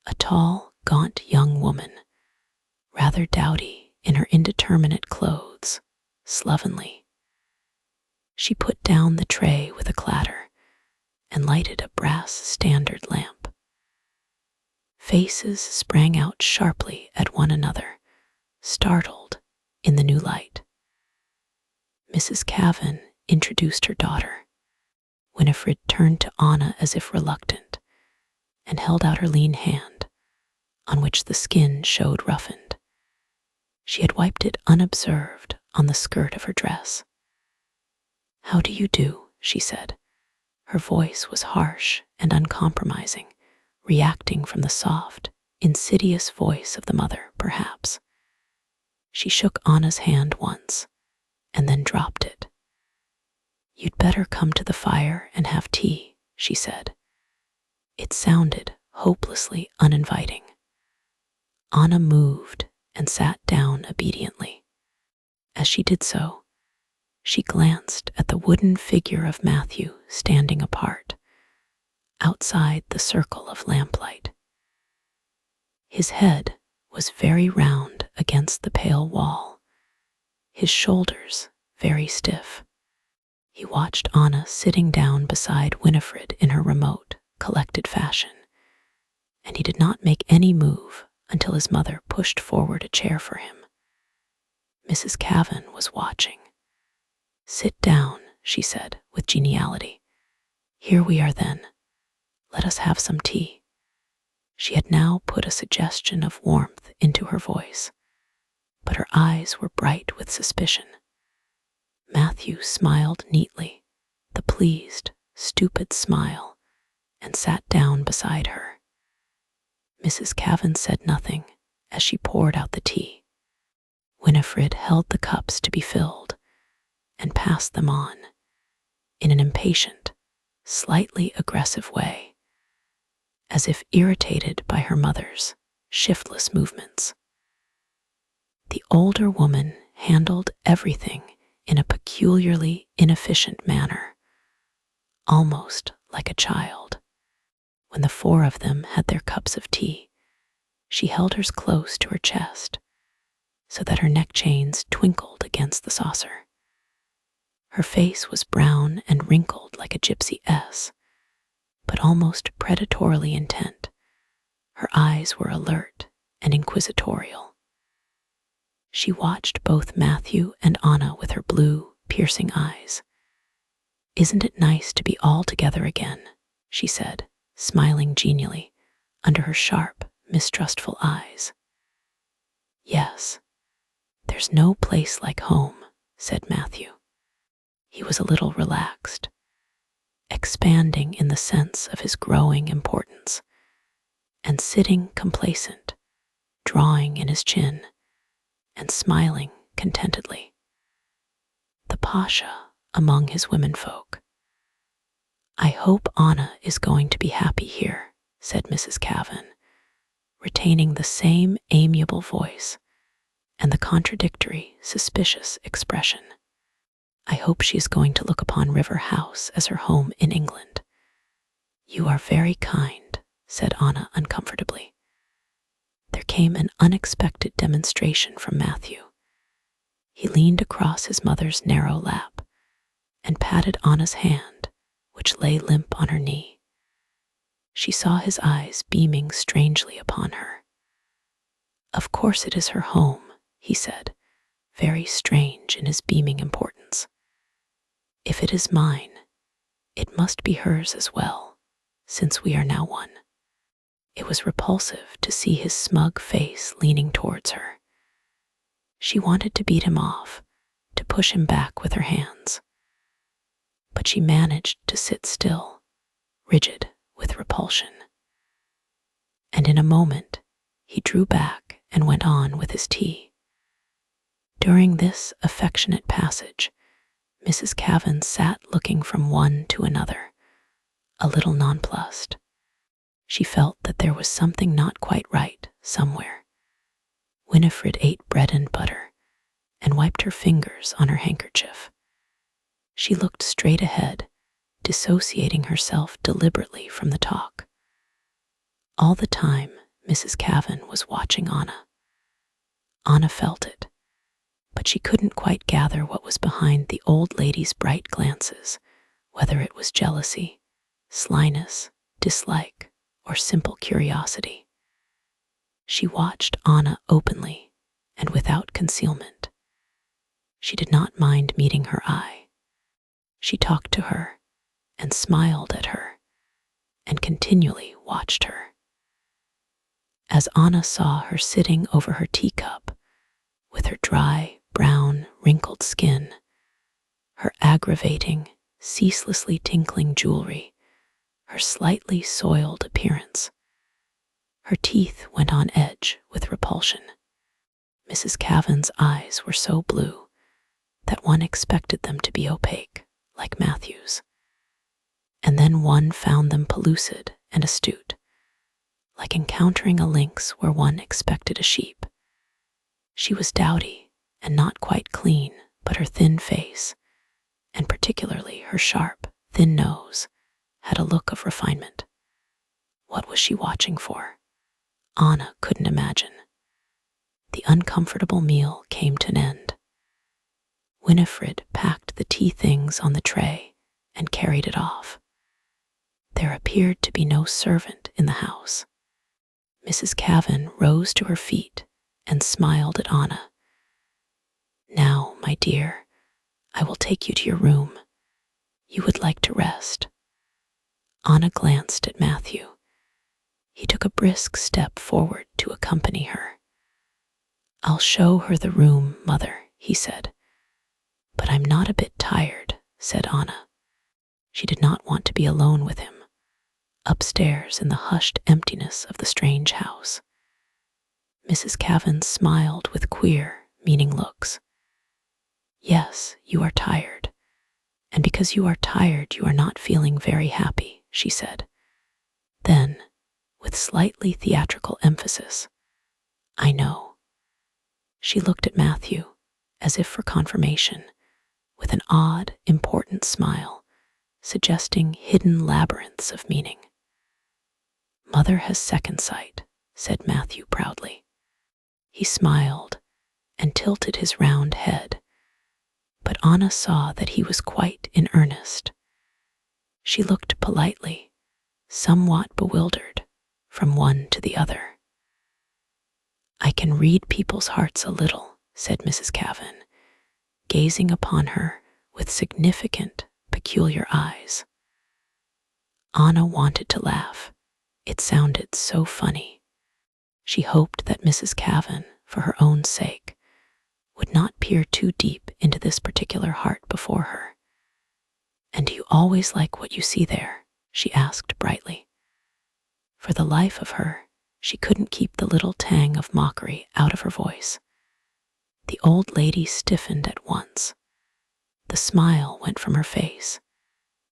a tall, gaunt young woman, rather dowdy in her indeterminate clothes, slovenly. She put down the tray with a clatter and lighted a brass standard lamp. Faces sprang out sharply at one another, startled in the new light. Mrs. Kavan introduced her daughter. Winifred turned to Anna as if reluctant, and held out her lean hand, on which the skin showed roughened. She had wiped it unobserved on the skirt of her dress. "How do you do?" she said. Her voice was harsh and uncompromising, reacting from the soft, insidious voice of the mother, perhaps. She shook Anna's hand once, and then dropped it. "You'd better come to the fire and have tea," she said. It sounded hopelessly uninviting. Anna moved and sat down obediently. As she did so, she glanced at the wooden figure of Matthew standing apart, outside the circle of lamplight. His head was very round against the pale wall, his shoulders very stiff. He watched Anna sitting down beside Winifred in her remote, collected fashion, and he did not make any move until his mother pushed forward a chair for him. Mrs. Kavan was watching. "Sit down," she said with geniality. "Here we are then. Let us have some tea." She had now put a suggestion of warmth into her voice, but her eyes were bright with suspicion. Matthew smiled neatly, the pleased, stupid smile, and sat down beside her. Mrs. Kavan said nothing as she poured out the tea. Winifred held the cups to be filled and passed them on in an impatient, slightly aggressive way, as if irritated by her mother's shiftless movements. The older woman handled everything in a peculiarly inefficient manner, almost like a child. When the four of them had their cups of tea, she held hers close to her chest, so that her neck chains twinkled against the saucer. Her face was brown and wrinkled like a gypsy S, but almost predatorily intent. Her eyes were alert and inquisitorial. She watched both Matthew and Anna with her blue, piercing eyes. "Isn't it nice to be all together again?" she said, smiling genially under her sharp, mistrustful eyes. "Yes, there's no place like home," said Matthew. He was a little relaxed. expanding in the sense of his growing importance, and sitting complacent, drawing in his chin, and smiling contentedly. The Pasha among his womenfolk. "I hope Anna is going to be happy here," said Mrs. Kavan, retaining the same amiable voice and the contradictory, suspicious expression. "I hope she is going to look upon River House as her home in England." "You are very kind," said Anna uncomfortably. There came an unexpected demonstration from Matthew. He leaned across his mother's narrow lap and patted Anna's hand, which lay limp on her knee. She saw his eyes beaming strangely upon her. "Of course it is her home," he said, very strange in his beaming importance. "If it is mine, it must be hers as well, since we are now one." It was repulsive to see his smug face leaning towards her. She wanted to beat him off, to push him back with her hands. But she managed to sit still, rigid with repulsion. And in a moment, he drew back and went on with his tea. During this affectionate passage, Mrs. Kavan sat looking from one to another, a little nonplussed. She felt that there was something not quite right somewhere. Winifred ate bread and butter and wiped her fingers on her handkerchief. She looked straight ahead, dissociating herself deliberately from the talk. All the time, Mrs. Kavan was watching Anna. Anna felt it, but she couldn't quite gather what was behind the old lady's bright glances, whether it was jealousy, slyness, dislike, or simple curiosity. She watched Anna openly and without concealment. She did not mind meeting her eye. She talked to her and smiled at her and continually watched her. As Anna saw her sitting over her teacup with her dry, brown, wrinkled skin, her aggravating, ceaselessly tinkling jewelry, her slightly soiled appearance, her teeth went on edge with repulsion. Mrs. Kavan's eyes were so blue that one expected them to be opaque, like Matthew's. And then one found them pellucid and astute, like encountering a lynx where one expected a sheep. She was dowdy and not quite clean, but her thin face, and particularly her sharp, thin nose, had a look of refinement. What was she watching for? Anna couldn't imagine. The uncomfortable meal came to an end. Winifred packed the tea things on the tray and carried it off. There appeared to be no servant in the house. Mrs. Kavan rose to her feet and smiled at Anna. "Now, my dear, I will take you to your room. You would like to rest." Anna glanced at Matthew. He took a brisk step forward to accompany her. "I'll show her the room, Mother," he said. "But I'm not a bit tired," said Anna. She did not want to be alone with him, upstairs in the hushed emptiness of the strange house. Mrs. Kavan smiled with queer, meaning looks. "Yes, you are tired. And because you are tired, you are not feeling very happy," she said. Then, with slightly theatrical emphasis, "I know." She looked at Matthew, as if for confirmation, with an odd, important smile, suggesting hidden labyrinths of meaning. "Mother has second sight," said Matthew proudly. He smiled and tilted his round head, but Anna saw that he was quite in earnest. She looked politely, somewhat bewildered, from one to the other. "I can read people's hearts a little," said Mrs. Kavan, gazing upon her with significant, peculiar eyes. Anna wanted to laugh. It sounded so funny. She hoped that Mrs. Kavan, for her own sake, would not peer too deep into this particular heart before her. "And do you always like what you see there?" she asked brightly. For the life of her, she couldn't keep the little tang of mockery out of her voice. The old lady stiffened at once. The smile went from her face.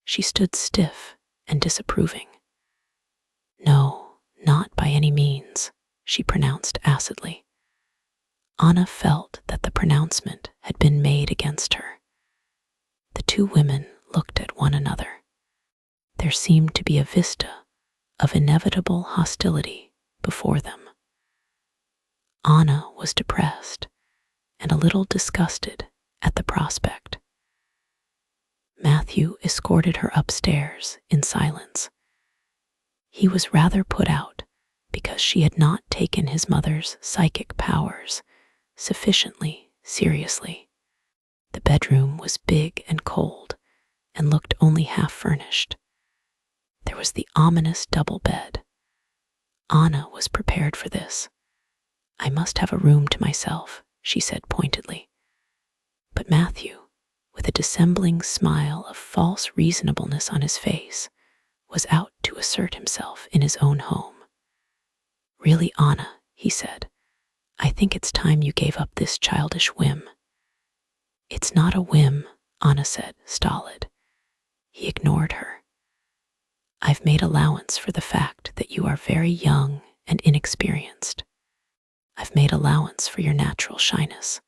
She stood stiff and disapproving. "No, not by any means," she pronounced acidly. Anna felt that the pronouncement had been made against her. The two women looked at one another. There seemed to be a vista of inevitable hostility before them. Anna was depressed and a little disgusted at the prospect. Matthew escorted her upstairs in silence. He was rather put out because she had not taken his mother's psychic powers sufficiently seriously. The bedroom was big and cold and looked only half furnished. There was the ominous double bed. Anna was prepared for this. "I must have a room to myself," she said pointedly. But Matthew, with a dissembling smile of false reasonableness on his face, was out to assert himself in his own home. "Really, Anna," he said, "I think it's time you gave up this childish whim." "It's not a whim," Anna said, stolid. He ignored her. "I've made allowance for the fact that you are very young and inexperienced. I've made allowance for your natural shyness."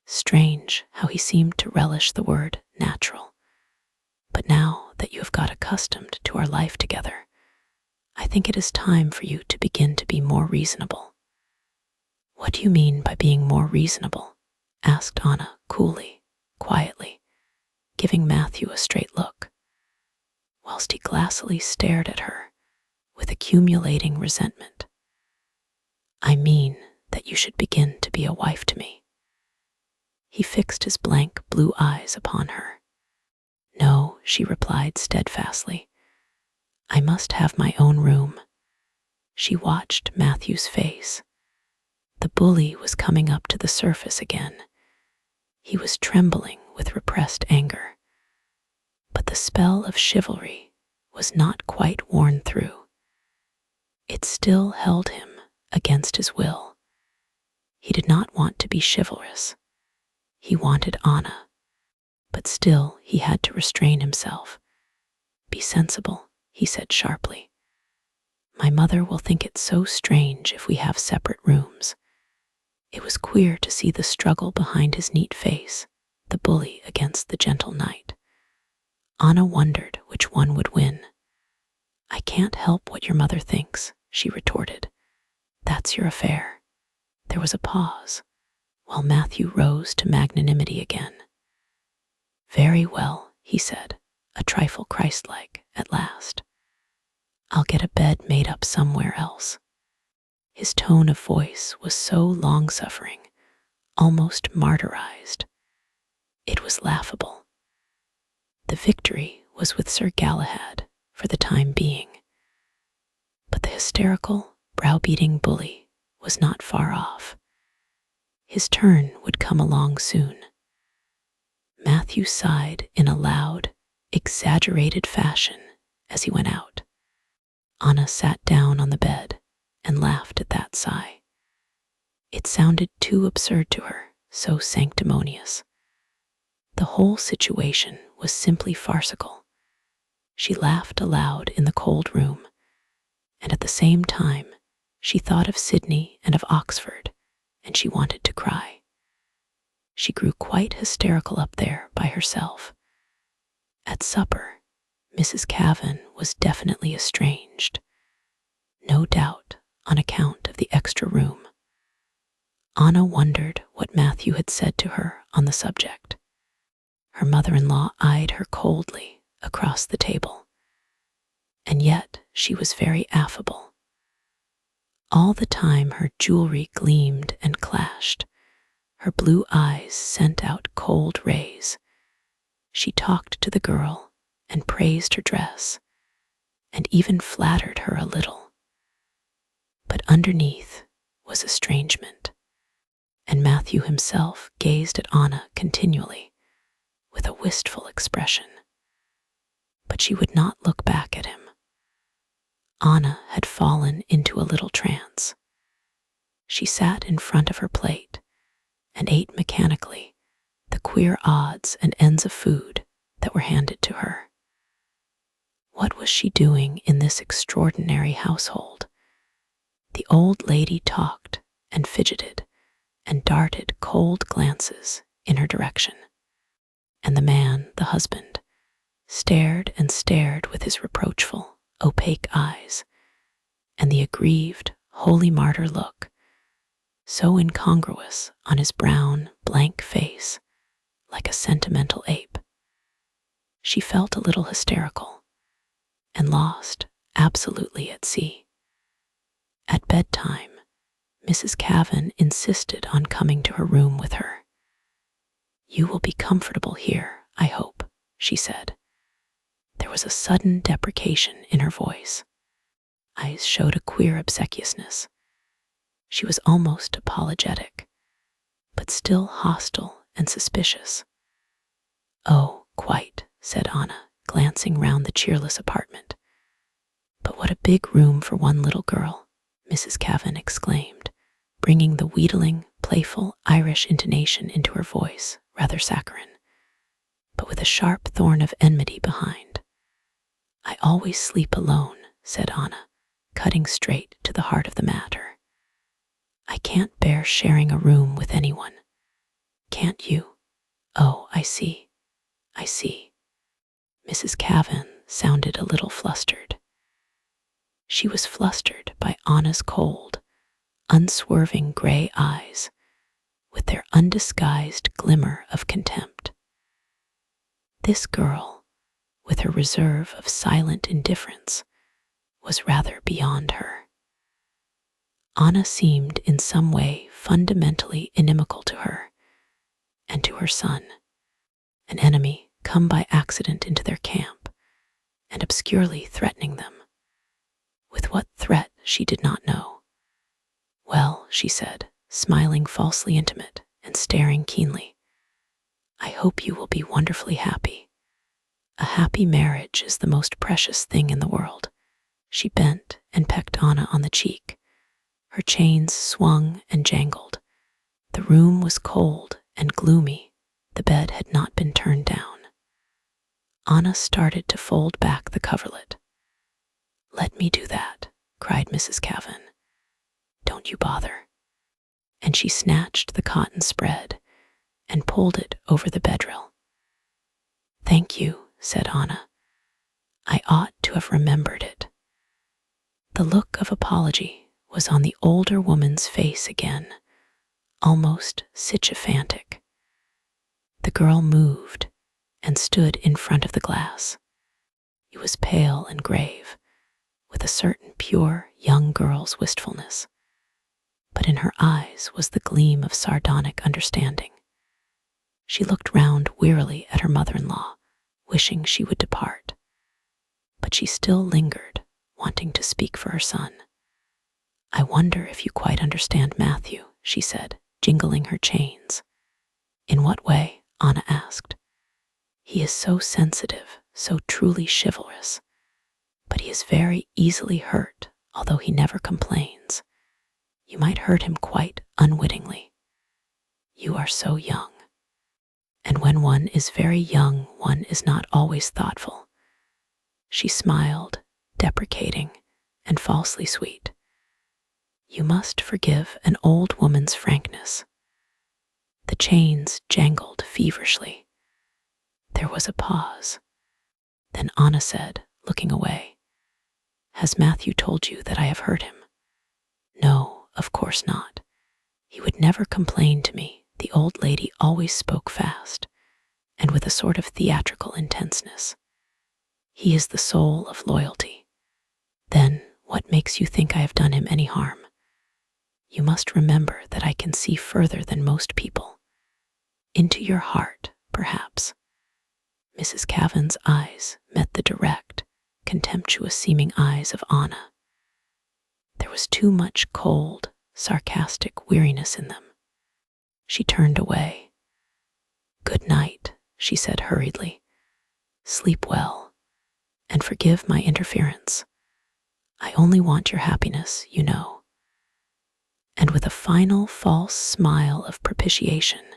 Strange how he seemed to relish the word natural. "But now that you have got accustomed to our life together, I think it is time for you to begin to be more reasonable." "What do you mean by being more reasonable?" asked Anna coolly, quietly, giving Matthew a straight look, whilst he glassily stared at her with accumulating resentment. "I mean that you should begin to be a wife to me." He fixed his blank blue eyes upon her. "No," she replied steadfastly. "I must have my own room." She watched Matthew's face. The bully was coming up to the surface again. He was trembling with repressed anger. But the spell of chivalry was not quite worn through. It still held him against his will. He did not want to be chivalrous. He wanted Anna, but still he had to restrain himself. "Be sensible," he said sharply. "My mother will think it so strange if we have separate rooms." It was queer to see the struggle behind his neat face, the bully against the gentle knight. Anna wondered which one would win. "I can't help what your mother thinks," she retorted. "That's your affair." There was a pause, while Matthew rose to magnanimity again. "Very well," he said, a trifle Christ-like at last. "I'll get a bed made up somewhere else." His tone of voice was so long-suffering, almost martyrized. It was laughable. The victory was with Sir Galahad for the time being. But the hysterical, browbeating bully was not far off. His turn would come along soon. Matthew sighed in a loud, exaggerated fashion as he went out. Anna sat down on the bed and laughed at that sigh. It sounded too absurd to her, so sanctimonious. The whole situation was simply farcical. She laughed aloud in the cold room, and at the same time she thought of Sydney and of Oxford, and she wanted to cry. She grew quite hysterical up there by herself. At supper, Mrs. Kavan was definitely estranged, no doubt on account of the extra room. Anna wondered what Matthew had said to her on the subject. Her mother-in-law eyed her coldly across the table, and yet she was very affable. All the time her jewelry gleamed and clashed. Her blue eyes sent out cold rays. She talked to the girl and praised her dress, and even flattered her a little. But underneath was estrangement, and Matthew himself gazed at Anna continually with a wistful expression. but she would not look back at him. Anna had fallen into a little trance. She sat in front of her plate and ate mechanically the queer odds and ends of food that were handed to her. What was she doing in this extraordinary household? The old lady talked and fidgeted and darted cold glances in her direction. And the man, the husband, stared and stared with his reproachful, opaque eyes, and the aggrieved, holy martyr look, so incongruous on his brown, blank face, like a sentimental ape. She felt a little hysterical and lost, absolutely at sea. At bedtime, Mrs. Kavan insisted on coming to her room with her. "You will be comfortable here, I hope," she said. There was a sudden deprecation in her voice. Eyes showed a queer obsequiousness. She was almost apologetic, but still hostile and suspicious. "Oh, quite," said Anna, glancing round the cheerless apartment. "But what a big room for one little girl," Mrs. Kavan exclaimed, bringing the wheedling, playful Irish intonation into her voice, rather saccharine, but with a sharp thorn of enmity behind. "I always sleep alone," said Anna, cutting straight to the heart of the matter. "I can't bear sharing a room with anyone. Can't you? Oh, I see. I see." Mrs. Kavan sounded a little flustered. She was flustered by Anna's cold, unswerving gray eyes, with their undisguised glimmer of contempt. This girl, with her reserve of silent indifference, was rather beyond her. Anna seemed in some way fundamentally inimical to her and to her son, an enemy come by accident into their camp and obscurely threatening them. With what threat she did not know. "Well," she said, smiling falsely intimate and staring keenly, "I hope you will be wonderfully happy. A happy marriage is the most precious thing in the world." She bent and pecked Anna on the cheek. Her chains swung and jangled. The room was cold and gloomy. The bed had not been turned down. Anna started to fold back the coverlet. "Let me do that," cried Mrs. Kavan. "Don't you bother." And she snatched the cotton spread and pulled it over the bedrill. "Thank you," said Anna. "I ought to have remembered it." The look of apology was on the older woman's face again, almost sycophantic. The girl moved and stood in front of the glass. He was pale and grave, with a certain pure young girl's wistfulness, but in her eyes was the gleam of sardonic understanding. She looked round wearily at her mother-in-law, wishing she would depart, but she still lingered, wanting to speak for her son. "I wonder if you quite understand Matthew," she said, jingling her chains. "In what way?" Anna asked. "He is so sensitive, so truly chivalrous, but he is very easily hurt, although he never complains. You might hurt him quite unwittingly. You are so young. And when one is very young, one is not always thoughtful." She smiled, deprecating and falsely sweet. "You must forgive an old woman's frankness." The chains jangled feverishly. There was a pause. Then Anna said, looking away, "Has Matthew told you that I have hurt him?" "No, of course not. He would never complain to me." The old lady always spoke fast and with a sort of theatrical intenseness. "He is the soul of loyalty. Then what makes you think I have done him any harm? You must remember that I can see further than most people. Into your heart, perhaps." Mrs. Kavan's eyes met the direct, contemptuous-seeming eyes of Anna. There was too much cold, sarcastic weariness in them. She turned away. "Good night," she said hurriedly. "Sleep well. and forgive my interference. I only want your happiness, you know." And with a final false smile of propitiation,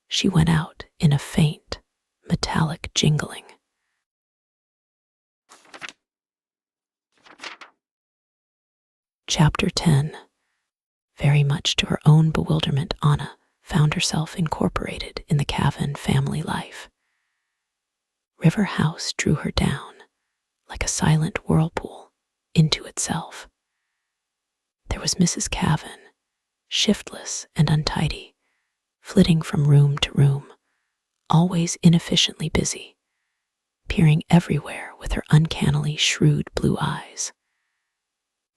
she went out in a faint, metallic jingling. Chapter 10. Very much to her own bewilderment, Anna found herself incorporated in the Kavan family life. River House drew her down, like a silent whirlpool, into itself. There was Mrs. Kavan, shiftless and untidy, flitting from room to room, always inefficiently busy, peering everywhere with her uncannily shrewd blue eyes.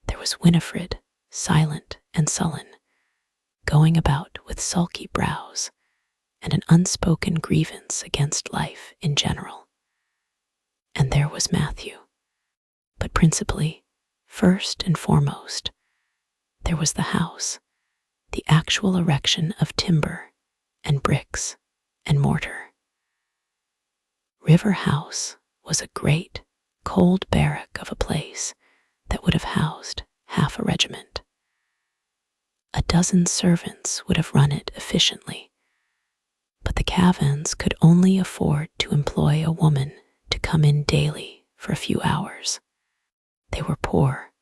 There was Winifred, silent and sullen, going about with sulky brows and an unspoken grievance against life in general. And there was Matthew. But principally, first and foremost, there was the house, the actual erection of timber and bricks and mortar. River House was a great, cold barrack of a place that would have housed half a regiment. A dozen servants would have run it efficiently, but the Kavans could only afford to employ a woman to come in daily for a few hours. They were poor,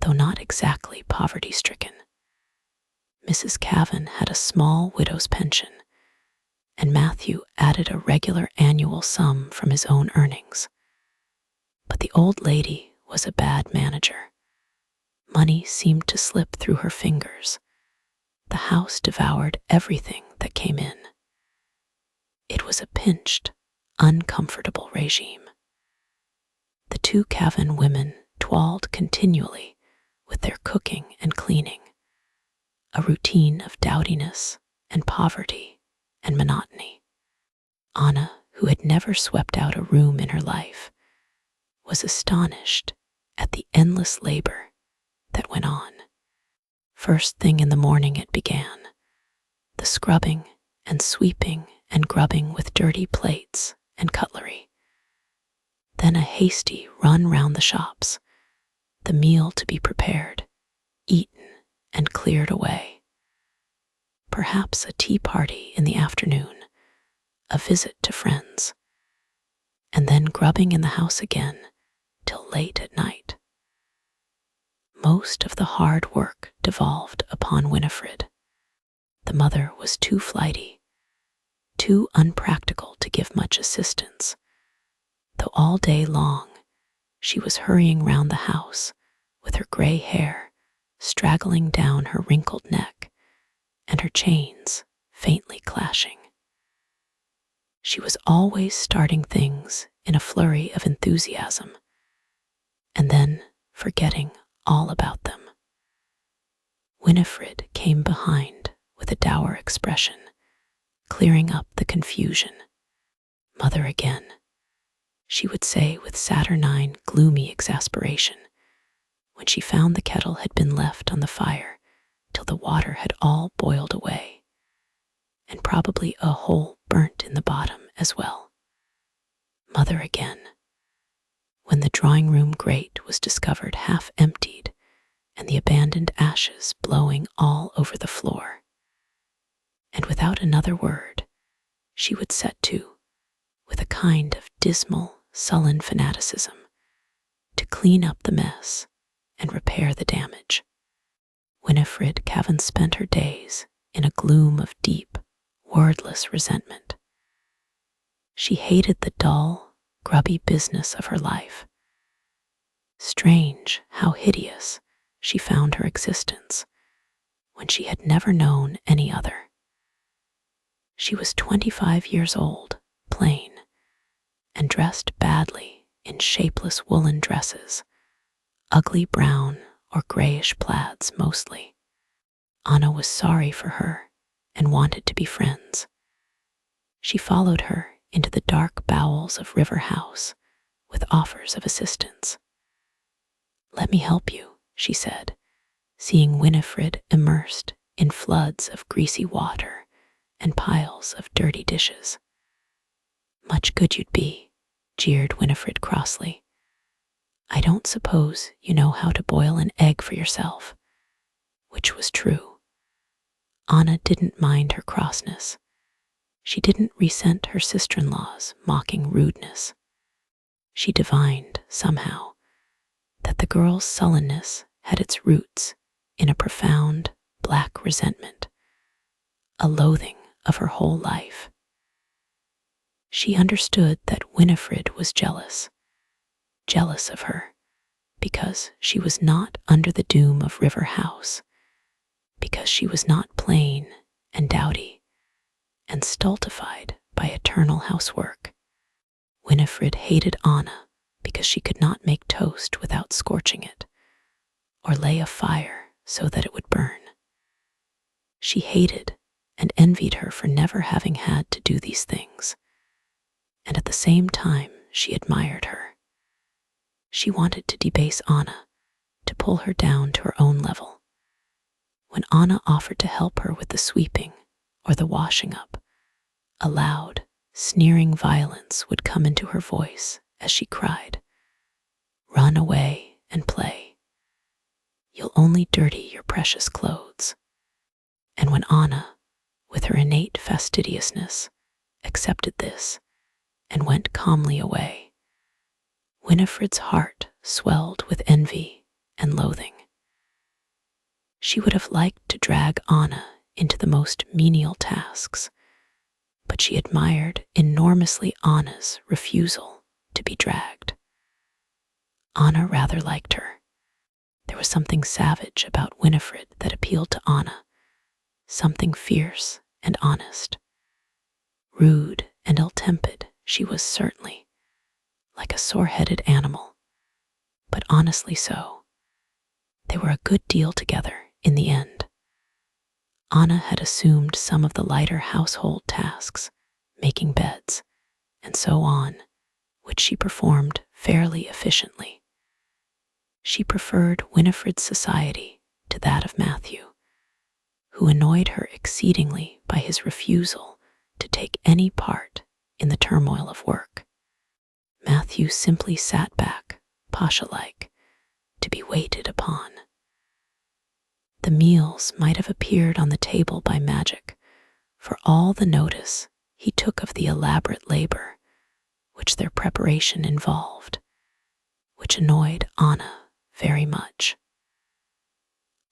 though not exactly poverty-stricken. Mrs. Kavan had a small widow's pension, and Matthew added a regular annual sum from his own earnings. But the old lady was a bad manager. Money seemed to slip through her fingers. The house devoured everything that came in. It was a pinched, uncomfortable regime. The two Kavan women toiled continually with their cooking and cleaning, a routine of dowdiness and poverty and monotony. Anna, who had never swept out a room in her life, was astonished at the endless labor that went on. First thing in the morning it began, the scrubbing and sweeping and grubbing with dirty plates and cutlery. Then a hasty run round the shops, the meal to be prepared, eaten, and cleared away. Perhaps a tea party in the afternoon, a visit to friends, and then grubbing in the house again till late at night. Most of the hard work devolved upon Winifred. The mother was too flighty, too unpractical to give much assistance, though all day long she was hurrying round the house with her gray hair straggling down her wrinkled neck and her chains faintly clashing. She was always starting things in a flurry of enthusiasm, and then forgetting all about them. Winifred came behind with a dour expression, clearing up the confusion. "Mother again," she would say with saturnine, gloomy exasperation, when she found the kettle had been left on the fire till the water had all boiled away, and probably a hole burnt in the bottom as well. "Mother again," when the drawing-room grate was discovered half emptied and the abandoned ashes blowing all over the floor. And without another word, she would set to, with a kind of dismal, sullen fanaticism, to clean up the mess and repair the damage. Winifred Kavan spent her days in a gloom of deep, wordless resentment. She hated the dull, grubby business of her life. Strange how hideous she found her existence when she had never known any other. She was 25 years old, plain, and dressed badly in shapeless woolen dresses, ugly brown or grayish plaids mostly. Anna was sorry for her and wanted to be friends. She followed her into the dark bowels of River House with offers of assistance. "Let me help you," she said, seeing Winifred immersed in floods of greasy water and piles of dirty dishes. "Much good you'd be," jeered Winifred crossly. I don't suppose you know how to boil an egg for yourself, which was true. Anna didn't mind her crossness. She didn't resent her sister-in-law's mocking rudeness. She divined, somehow, that the girl's sullenness had its roots in a profound black resentment, a loathing of her whole life. She understood that Winifred was jealous of her, because she was not under the doom of River House, because she was not plain and dowdy and stultified by eternal housework. Winifred hated Anna because she could not make toast without scorching it, or lay a fire so that it would burn. She hated and envied her for never having had to do these things, and at the same time she admired her. She wanted to debase Anna, to pull her down to her own level. When Anna offered to help her with the sweeping or the washing up, a loud, sneering violence would come into her voice as she cried, "Run away and play. You'll only dirty your precious clothes." And when Anna, with her innate fastidiousness, accepted this and went calmly away, Winifred's heart swelled with envy and loathing. She would have liked to drag Anna into the most menial tasks, but she admired enormously Anna's refusal to be dragged. Anna rather liked her. There was something savage about Winifred that appealed to Anna, something fierce and honest. Rude and ill-tempered she was certainly, like a sore-headed animal, but honestly so. They were a good deal together in the end. Anna had assumed some of the lighter household tasks, making beds, and so on, which she performed fairly efficiently. She preferred Winifred's society to that of Matthew, who annoyed her exceedingly by his refusal to take any part in the turmoil of work. Matthew simply sat back, pasha-like, to be waited upon. The meals might have appeared on the table by magic, for all the notice he took of the elaborate labor which their preparation involved, which annoyed Anna very much.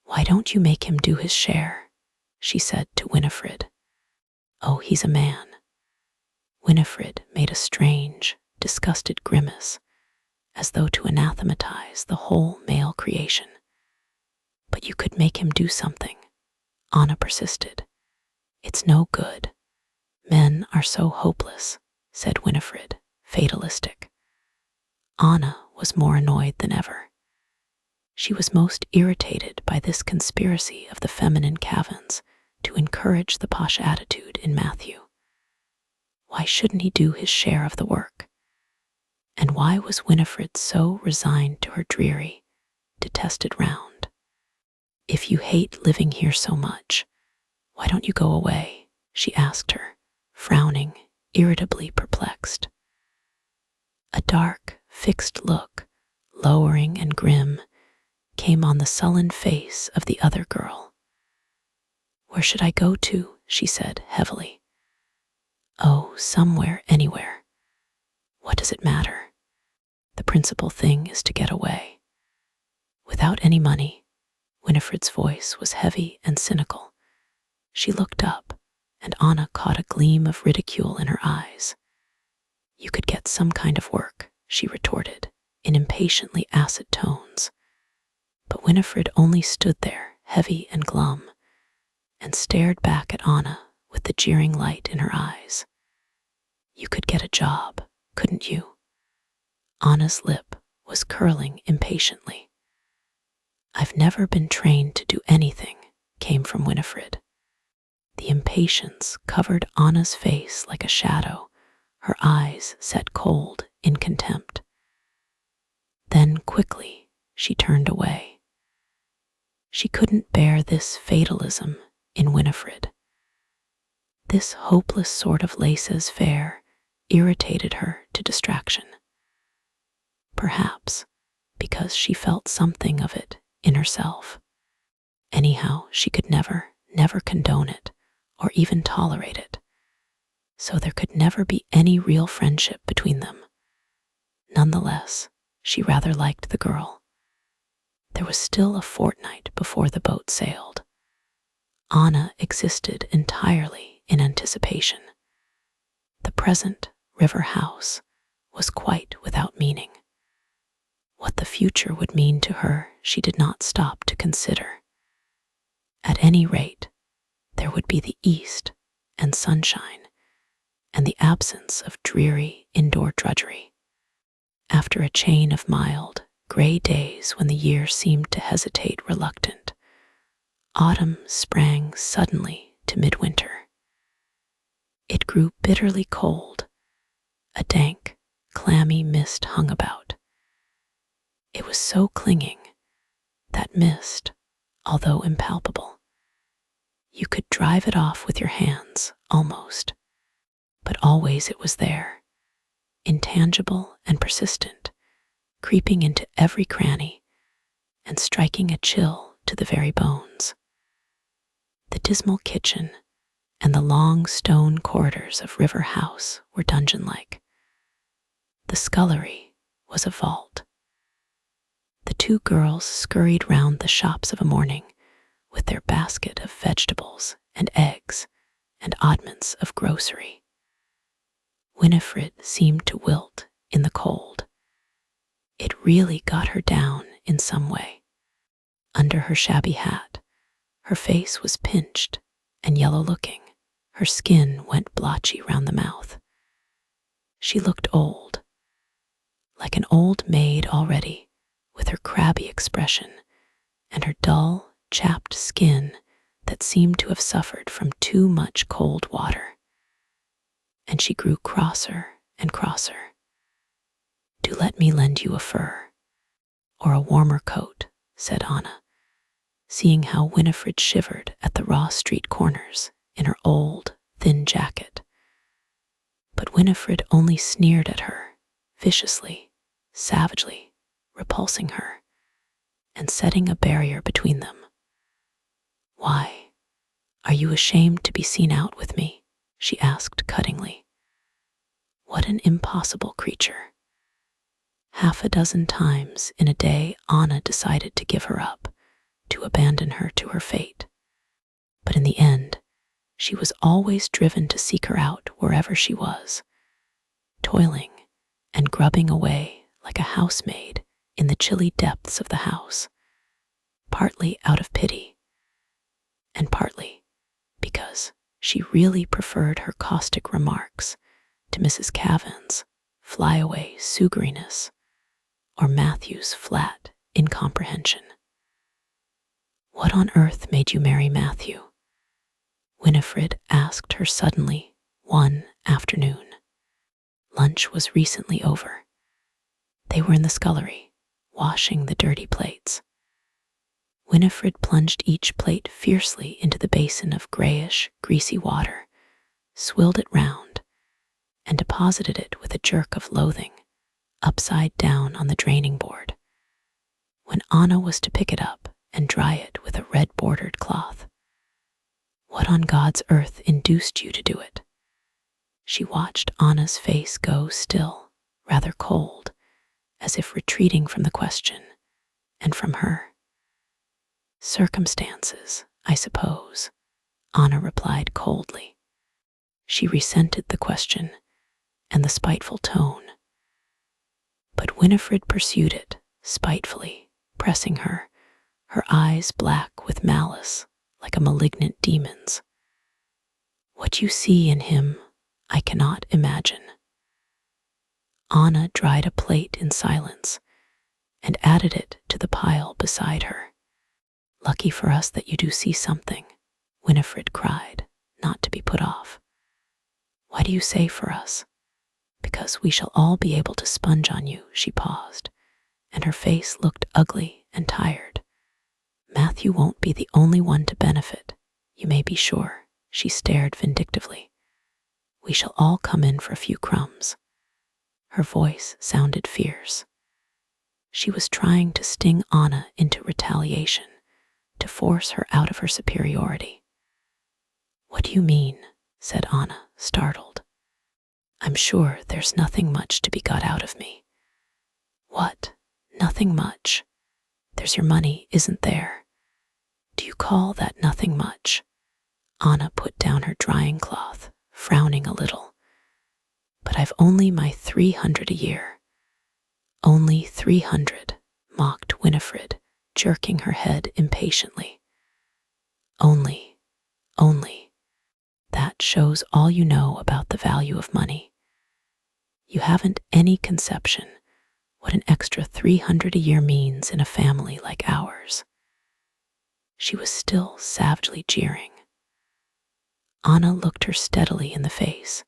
"Why don't you make him do his share?" she said to Winifred. "Oh, he's a man." Winifred made a strange, disgusted grimace, as though to anathematize the whole male creation. "But you could make him do something," Anna persisted. "It's no good. Men are so hopeless," said Winifred, fatalistic. Anna was more annoyed than ever. She was most irritated by this conspiracy of the feminine Kavans to encourage the posh attitude in Matthew. Why shouldn't he do his share of the work? And why was Winifred so resigned to her dreary, detested round? "If you hate living here so much, why don't you go away?" she asked her, frowning, irritably perplexed. A dark, fixed look, lowering and grim, came on the sullen face of the other girl. "Where should I go to?" she said heavily. "Oh, somewhere, anywhere. What does it matter? The principal thing is to get away." Without any money, Winifred's voice was heavy and cynical. She looked up, and Anna caught a gleam of ridicule in her eyes. "You could get some kind of work," she retorted, in impatiently acid tones. But Winifred only stood there, heavy and glum, and stared back at Anna with the jeering light in her eyes. "You could get a job, couldn't you?" Anna's lip was curling impatiently. "I've never been trained to do anything," came from Winifred. The impatience covered Anna's face like a shadow, her eyes set cold in contempt. Then quickly she turned away. She couldn't bear this fatalism in Winifred. This hopeless sort of laissez-faire irritated her to distraction. Perhaps, because she felt something of it in herself. Anyhow, she could never condone it or even tolerate it. So there could never be any real friendship between them. Nonetheless, she rather liked the girl. There was still a fortnight before the boat sailed. Anna existed entirely in anticipation. The present river house was quite without meaning. What the future would mean to her she did not stop to consider. At any rate, there would be the east and sunshine, and the absence of dreary indoor drudgery. After a chain of mild, gray days when the year seemed to hesitate reluctant, autumn sprang suddenly to midwinter. It grew bitterly cold. A dank, clammy mist hung about. It was so clinging, that mist, although impalpable. You could drive it off with your hands, almost, but always it was there, intangible and persistent, creeping into every cranny and striking a chill to the very bones. The dismal kitchen and the long stone corridors of River House were dungeon-like. The scullery was a vault. The two girls scurried round the shops of a morning with their basket of vegetables and eggs and oddments of grocery. Winifred seemed to wilt in the cold. It really got her down in some way. Under her shabby hat, her face was pinched and yellow-looking. Her skin went blotchy round the mouth. She looked old, like an old maid already, with her crabby expression and her dull, chapped skin that seemed to have suffered from too much cold water. And she grew crosser and crosser. "Do let me lend you a fur, or a warmer coat," said Anna, seeing how Winifred shivered at the raw street corners in her old, thin jacket. But Winifred only sneered at her, viciously, savagely, repulsing her, and setting a barrier between them. "Why, are you ashamed to be seen out with me?" she asked cuttingly. What an impossible creature. Half a dozen times in a day Anna decided to give her up, to abandon her to her fate. But in the end, she was always driven to seek her out wherever she was, toiling and grubbing away like a housemaid in the chilly depths of the house, partly out of pity, and partly because she really preferred her caustic remarks to Mrs. Kavan's flyaway sugeriness or Matthew's flat incomprehension. "What on earth made you marry Matthew?" Winifred asked her suddenly one afternoon. Lunch was recently over. They were in the scullery, washing the dirty plates. Winifred plunged each plate fiercely into the basin of grayish, greasy water, swilled it round, and deposited it with a jerk of loathing, upside down on the draining board. When Anna was to pick it up and dry it with a red-bordered cloth, "What on God's earth induced you to do it?" She watched Anna's face go still, rather cold, as if retreating from the question, and from her. "Circumstances, I suppose," Anna replied coldly. She resented the question and the spiteful tone. But Winifred pursued it, spitefully, pressing her, her eyes black with malice, like a malignant demon's. "What you see in him, I cannot imagine." Anna dried a plate in silence and added it to the pile beside her. "Lucky for us that you do see something," Winifred cried, not to be put off. "Why do you say for us?" "Because we shall all be able to sponge on you." She paused, and her face looked ugly and tired. "Matthew won't be the only one to benefit, you may be sure." She stared vindictively. "We shall all come in for a few crumbs." Her voice sounded fierce. She was trying to sting Anna into retaliation, to force her out of her superiority. "What do you mean?" said Anna, startled. "I'm sure there's nothing much to be got out of me." "What? Nothing much? There's your money, isn't there? Do you call that nothing much?" Anna put down her drying cloth, frowning a little. "But I've only my 300 a year." "Only 300, mocked Winifred, jerking her head impatiently. Only. That shows all you know about the value of money. You haven't any conception what an extra 300 a year means in a family like ours." She was still savagely jeering. Anna looked her steadily in the face,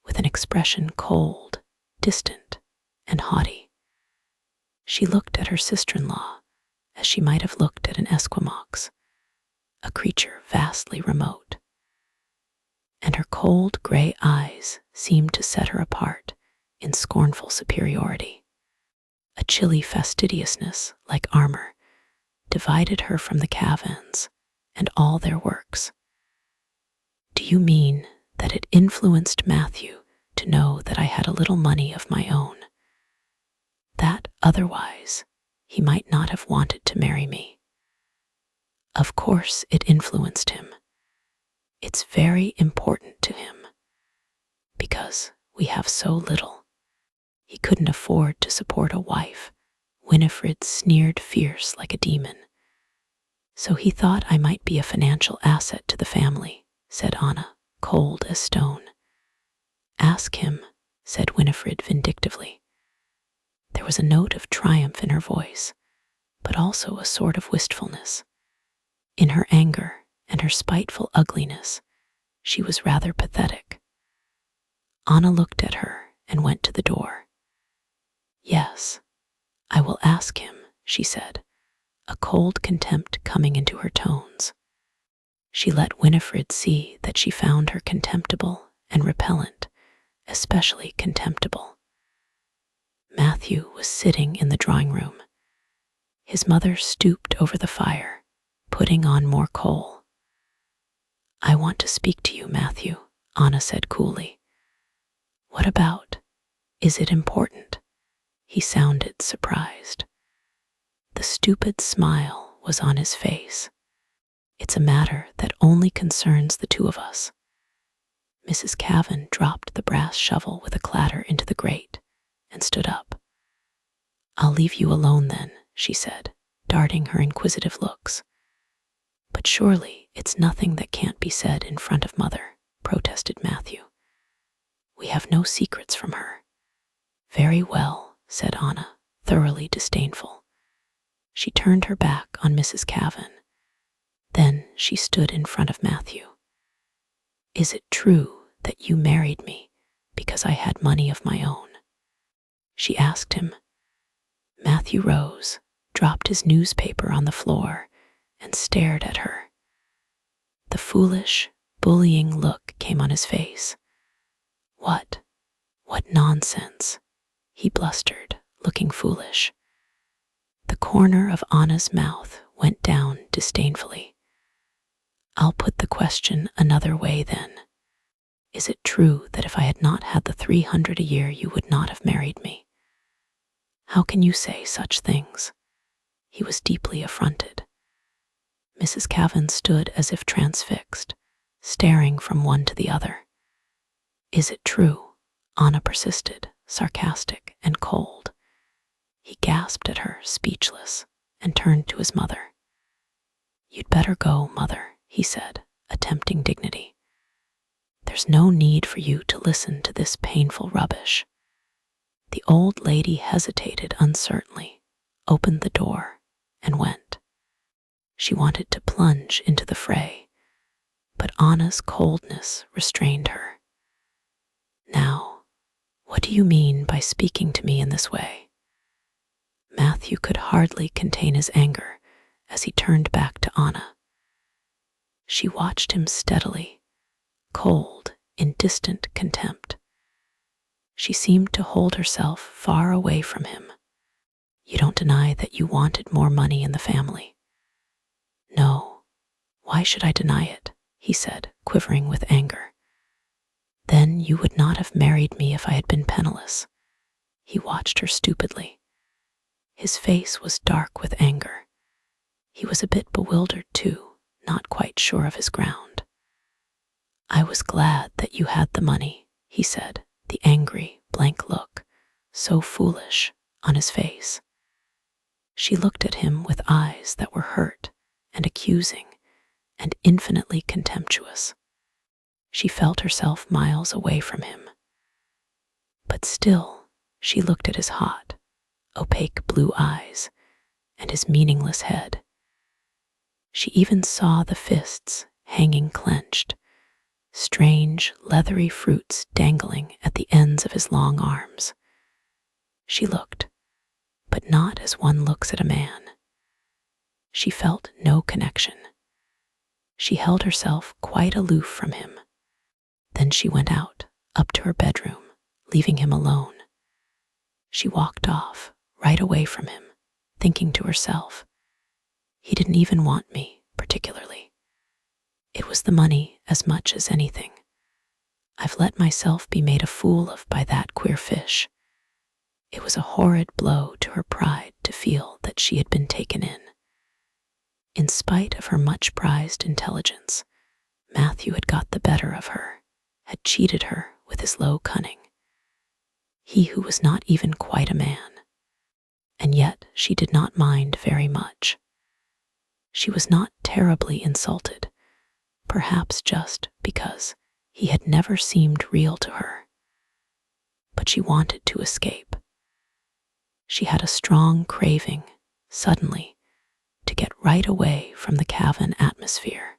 with an expression cold, distant, and haughty. She looked at her sister-in-law as she might have looked at an Esquimaux, a creature vastly remote. And her cold gray eyes seemed to set her apart in scornful superiority. A chilly fastidiousness, like armor, divided her from the Kavans and all their works. "Do you mean that it influenced Matthew to know that I had a little money of my own? That otherwise he might not have wanted to marry me?" "Of course it influenced him. It's very important to him. Because we have so little. He couldn't afford to support a wife." Winifred sneered fierce like a demon. "So he thought I might be a financial asset to the family," said Anna, cold as stone. "Ask him," said Winifred vindictively. There was a note of triumph in her voice, but also a sort of wistfulness. In her anger and her spiteful ugliness, she was rather pathetic. Anna looked at her and went to the door. "Yes, I will ask him," she said, a cold contempt coming into her tones. She let Winifred see that she found her contemptible and repellent, especially contemptible. Matthew was sitting in the drawing room. His mother stooped over the fire, putting on more coal. "I want to speak to you, Matthew," Anna said coolly. "What about? Is it important?" He sounded surprised. The stupid smile was on his face. "It's a matter that only concerns the two of us." Mrs. Kavan dropped the brass shovel with a clatter into the grate and stood up. "I'll leave you alone then," she said, darting her inquisitive looks. "But surely it's nothing that can't be said in front of Mother," protested Matthew. "We have no secrets from her." "Very well," said Anna, thoroughly disdainful. She turned her back on Mrs. Kavan. Then she stood in front of Matthew. "Is it true that you married me because I had money of my own?" she asked him. Matthew rose, dropped his newspaper on the floor, and stared at her. The foolish, bullying look came on his face. What nonsense," he blustered, looking foolish. The corner of Anna's mouth went down disdainfully. "I'll put the question another way then. Is it true that if I had not had the 300 a year, you would not have married me?" "How can you say such things?" He was deeply affronted. Mrs. Kavan stood as if transfixed, staring from one to the other. "Is it true?" Anna persisted, sarcastic and cold. He gasped at her, speechless, and turned to his mother. "You'd better go, Mother," he said, attempting dignity. "There's no need for you to listen to this painful rubbish." The old lady hesitated uncertainly, opened the door, and went. She wanted to plunge into the fray, but Anna's coldness restrained her. "Now, what do you mean by speaking to me in this way?" Matthew could hardly contain his anger as he turned back to Anna. She watched him steadily, cold in distant contempt. She seemed to hold herself far away from him. You don't deny that you wanted more money in the family." "No, why should I deny it?" he said, quivering with anger. "Then you would not have married me if I had been penniless." He watched her stupidly. His face was dark with anger. He was a bit bewildered too, not quite sure of his ground. "I was glad that you had the money," he said, the angry, blank look, so foolish, on his face. She looked at him with eyes that were hurt and accusing and infinitely contemptuous. She felt herself miles away from him. But still, she looked at his hot, opaque blue eyes and his meaningless head. She even saw the fists hanging clenched, strange, leathery fruits dangling at the ends of his long arms. She looked, but not as one looks at a man. She felt no connection. She held herself quite aloof from him. Then she went out, up to her bedroom, leaving him alone. She walked off, right away from him, thinking to herself, "He didn't even want me, particularly. It was the money as much as anything. I've let myself be made a fool of by that queer fish." It was a horrid blow to her pride to feel that she had been taken in. In spite of her much prized intelligence, Matthew had got the better of her, had cheated her with his low cunning. He who was not even quite a man. And yet she did not mind very much. She was not terribly insulted, perhaps just because he had never seemed real to her. But she wanted to escape. She had a strong craving, suddenly, to get right away from the Kavan atmosphere.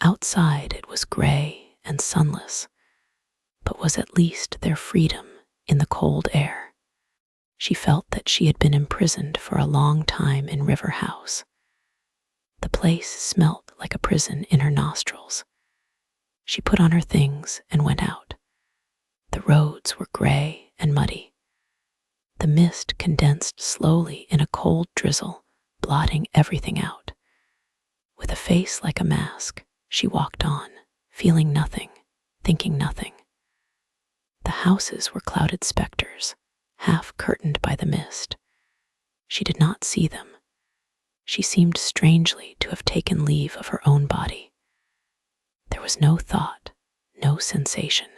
Outside it was gray and sunless, but was at least their freedom in the cold air. She felt that she had been imprisoned for a long time in River House. The place smelt like a prison in her nostrils. She put on her things and went out. The roads were gray and muddy. The mist condensed slowly in a cold drizzle, blotting everything out. With a face like a mask, she walked on, feeling nothing, thinking nothing. The houses were clouded specters, half curtained by the mist. She did not see them. She seemed strangely to have taken leave of her own body. There was no thought, no sensation.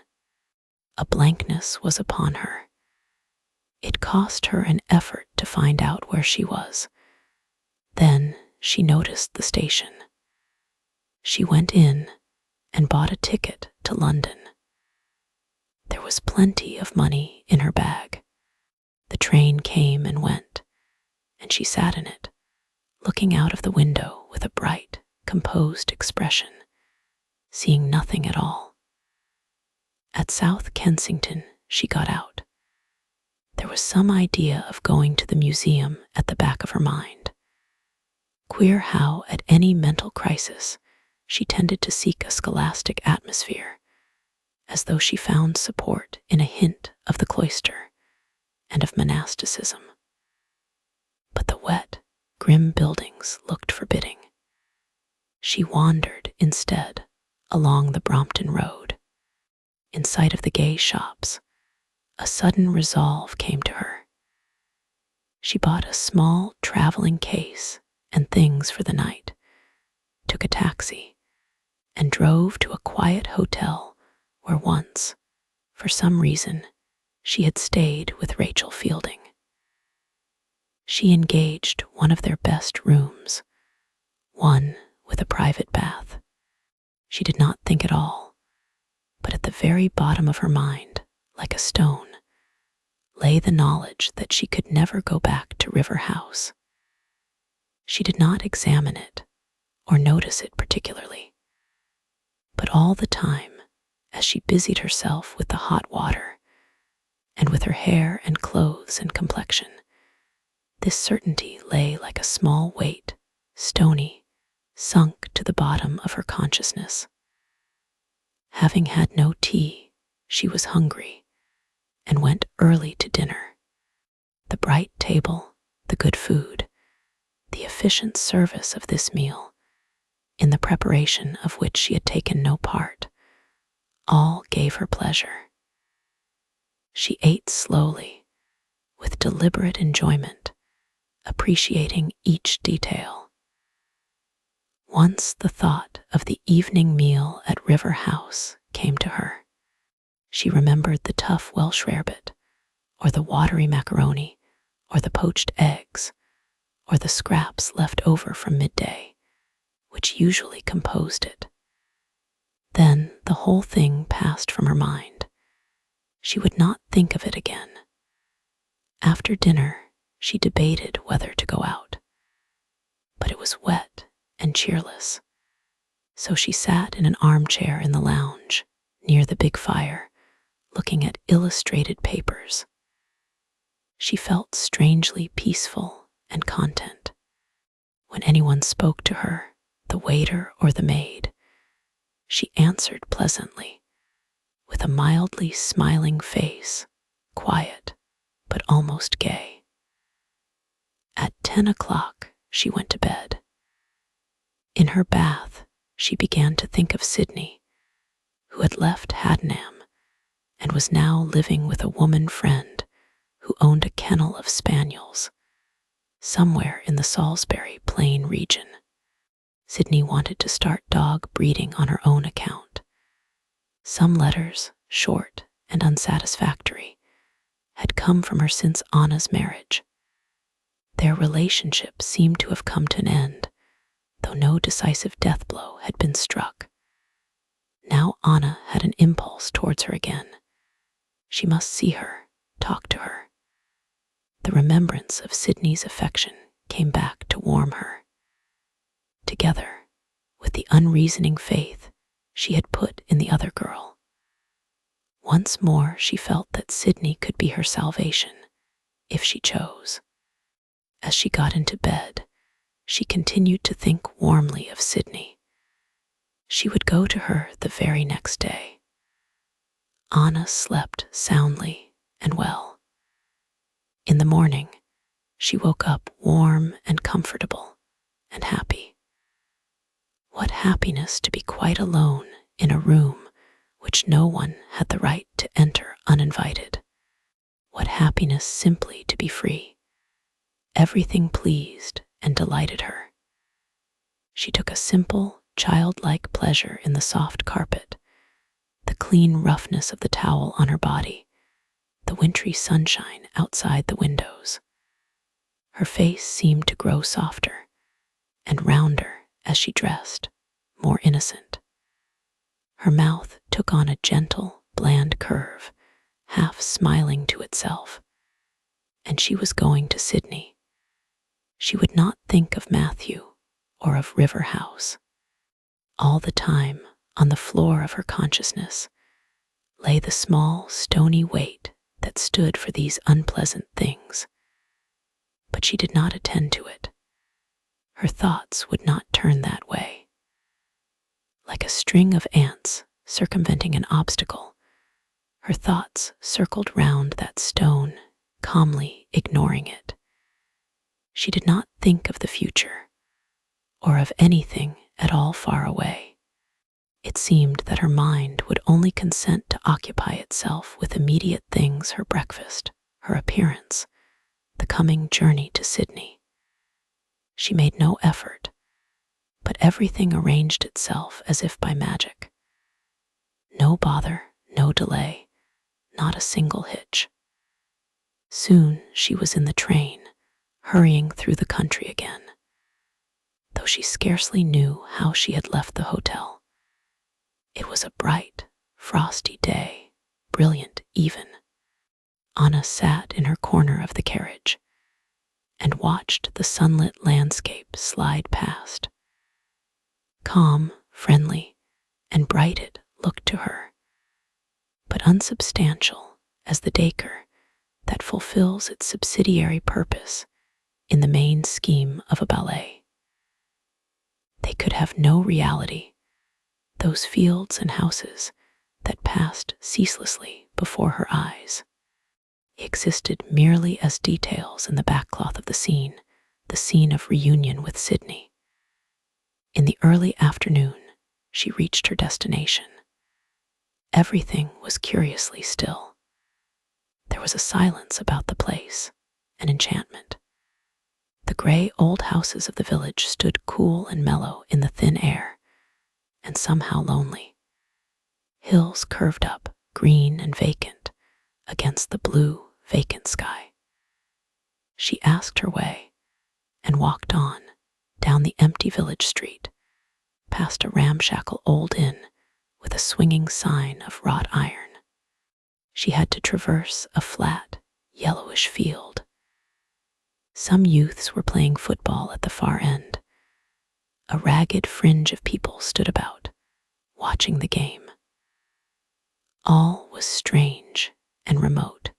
A blankness was upon her. It cost her an effort to find out where she was. Then she noticed the station. She went in and bought a ticket to London. There was plenty of money in her bag. The train came and went, and she sat in it, looking out of the window with a bright, composed expression, seeing nothing at all. At South Kensington, she got out. There was some idea of going to the museum at the back of her mind. Queer how, at any mental crisis, she tended to seek a scholastic atmosphere, as though she found support in a hint of the cloister and of monasticism. But the wet, grim buildings looked forbidding. She wandered, instead, along the Brompton Road. In sight of the gay shops, a sudden resolve came to her. She bought a small traveling case and things for the night, took a taxi, and drove to a quiet hotel where once, for some reason, she had stayed with Rachel Fielding. She engaged one of their best rooms, one with a private bath. She did not think at all, but at the very bottom of her mind, like a stone, lay the knowledge that she could never go back to River House. She did not examine it or notice it particularly, but all the time, as she busied herself with the hot water and with her hair and clothes and complexion, this certainty lay like a small weight, stony, sunk to the bottom of her consciousness. Having had no tea, she was hungry and went early to dinner. The bright table, the good food, the efficient service of this meal, in the preparation of which she had taken no part, all gave her pleasure. She ate slowly, with deliberate enjoyment, appreciating each detail. Once the thought of the evening meal at River House came to her. She remembered the tough Welsh rarebit, or the watery macaroni, or the poached eggs, or the scraps left over from midday, which usually composed it. Then the whole thing passed from her mind. She would not think of it again. After dinner, she debated whether to go out, but it was wet and cheerless, so she sat in an armchair in the lounge, near the big fire, looking at illustrated papers. She felt strangely peaceful and content. When anyone spoke to her, the waiter or the maid, she answered pleasantly, with a mildly smiling face, quiet but almost gay. At 10 o'clock, she went to bed. In her bath, she began to think of Sydney, who had left Haddenham and was now living with a woman friend who owned a kennel of spaniels, somewhere in the Salisbury Plain region. Sydney wanted to start dog breeding on her own account. Some letters, short and unsatisfactory, had come from her since Anna's marriage. Their relationship seemed to have come to an end, though no decisive death blow had been struck. Now Anna had an impulse towards her again. She must see her, talk to her. The remembrance of Sydney's affection came back to warm her. Together, with the unreasoning faith she had put in the other girl, once more she felt that Sydney could be her salvation, if she chose. As she got into bed, she continued to think warmly of Sydney. She would go to her the very next day. Anna slept soundly and well. In the morning, she woke up warm and comfortable and happy. What happiness to be quite alone in a room which no one had the right to enter uninvited. What happiness simply to be free. Everything pleased and delighted her. She took a simple, childlike pleasure in the soft carpet, the clean roughness of the towel on her body, the wintry sunshine outside the windows. Her face seemed to grow softer and rounder as she dressed, more innocent. Her mouth took on a gentle, bland curve, half smiling to itself. And she was going to Sydney. She would not think of Matthew or of River House. All the time, on the floor of her consciousness, lay the small, stony weight that stood for these unpleasant things. But she did not attend to it. Her thoughts would not turn that way. Like a string of ants circumventing an obstacle, her thoughts circled round that stone, calmly ignoring it. She did not think of the future, or of anything at all far away. It seemed that her mind would only consent to occupy itself with immediate things: her breakfast, her appearance, the coming journey to Sydney. She made no effort, but everything arranged itself as if by magic. No bother, no delay, not a single hitch. Soon she was in the train, hurrying through the country again, though she scarcely knew how she had left the hotel. It was a bright, frosty day, brilliant even. Anna sat in her corner of the carriage and watched the sunlit landscape slide past. Calm, friendly, and bright it looked to her, but unsubstantial as the dacre that fulfills its subsidiary purpose in the main scheme of a ballet. They could have no reality, those fields and houses that passed ceaselessly before her eyes. existed merely as details in the backcloth of the scene of reunion with Sydney. In the early afternoon, she reached her destination. Everything was curiously still. There was a silence about the place, an enchantment. The gray old houses of the village stood cool and mellow in the thin air, and somehow lonely. Hills curved up, green and vacant, against the blue, vacant sky. She asked her way and walked on, down the empty village street, past a ramshackle old inn with a swinging sign of wrought iron. She had to traverse a flat, yellowish field. Some youths were playing football at the far end. A ragged fringe of people stood about, watching the game. All was strange and remote.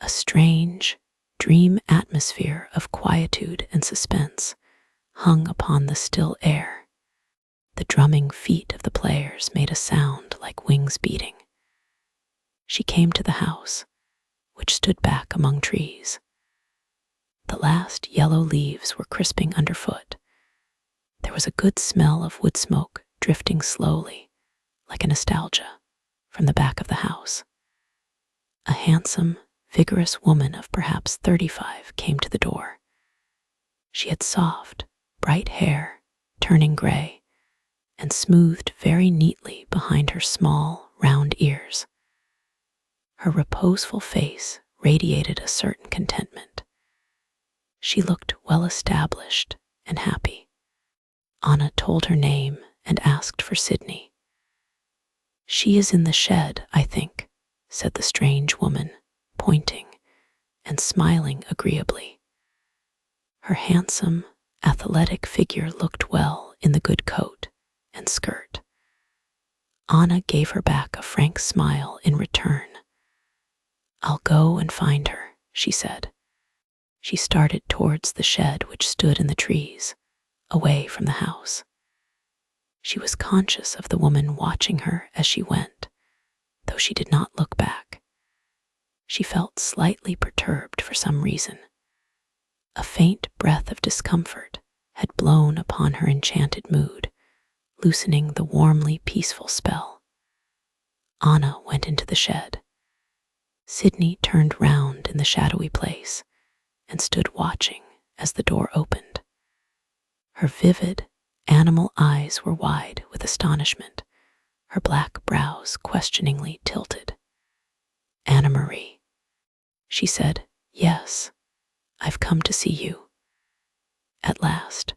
A strange, dream atmosphere of quietude and suspense hung upon the still air. The drumming feet of the players made a sound like wings beating. She came to the house, which stood back among trees. The last yellow leaves were crisping underfoot. There was a good smell of wood smoke drifting slowly, like a nostalgia, from the back of the house. A handsome, vigorous woman of perhaps 35 came to the door. She had soft, bright hair, turning gray, and smoothed very neatly behind her small, round ears. Her reposeful face radiated a certain contentment. She looked well established and happy. Anna told her name and asked for Sydney. "She is in the shed, I think," said the strange woman, pointing and smiling agreeably. Her handsome, athletic figure looked well in the good coat and skirt. Anna gave her back a frank smile in return. "I'll go and find her," she said. She started towards the shed which stood in the trees, away from the house. She was conscious of the woman watching her as she went, though she did not look back. She felt slightly perturbed for some reason. A faint breath of discomfort had blown upon her enchanted mood, loosening the warmly peaceful spell. Anna went into the shed. Sydney turned round in the shadowy place and stood watching as the door opened. Her vivid, animal eyes were wide with astonishment, her black brows questioningly tilted. "Anna Marie," she said. "Yes, I've come to see you." At last.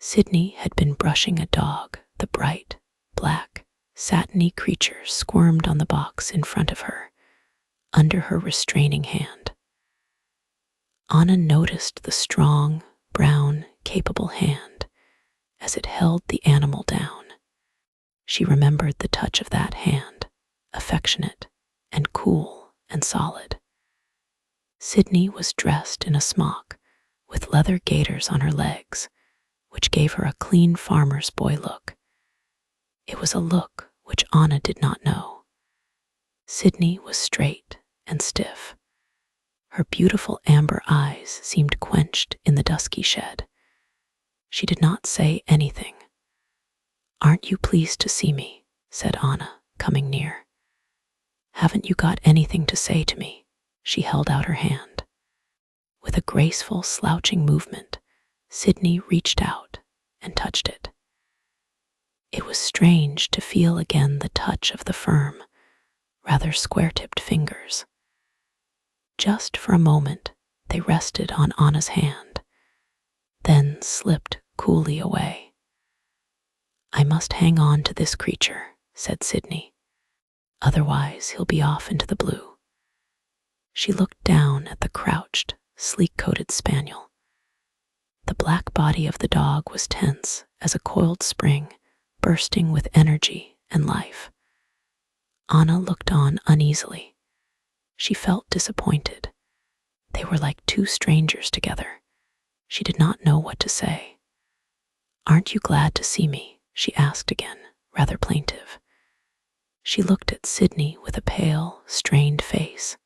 Sydney had been brushing a dog. The bright, black, satiny creature squirmed on the box in front of her, under her restraining hand. Anna noticed the strong, brown, capable hand as it held the animal down. She remembered the touch of that hand, affectionate and cool and solid. Sydney was dressed in a smock with leather gaiters on her legs, which gave her a clean farmer's boy look. It was a look which Anna did not know. Sydney was straight and stiff. Her beautiful amber eyes seemed quenched in the dusky shed. She did not say anything. "Aren't you pleased to see me?" said Anna, coming near. "Haven't you got anything to say to me?" She held out her hand. With a graceful, slouching movement, Sydney reached out and touched it. It was strange to feel again the touch of the firm, rather square-tipped fingers. Just for a moment, they rested on Anna's hand, then slipped coolly away. "I must hang on to this creature," said Sydney. "Otherwise he'll be off into the blue." She looked down at the crouched, sleek-coated spaniel. The black body of the dog was tense as a coiled spring, bursting with energy and life. Anna looked on uneasily. She felt disappointed. They were like two strangers together. She did not know what to say. "Aren't you glad to see me?" she asked again, rather plaintive. She looked at Sydney with a pale, strained face.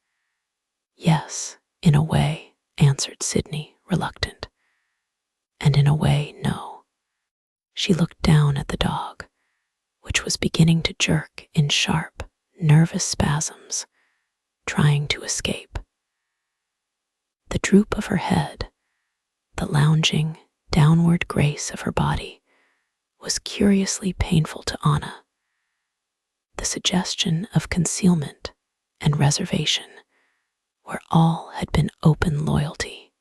Yes, in a way, answered Sydney, reluctant. And in a way, no. She looked down at the dog, which was beginning to jerk in sharp, nervous spasms, trying to escape. The droop of her head, the lounging, downward grace of her body, was curiously painful to Anna. The suggestion of concealment and reservation, where all had been open loyalty.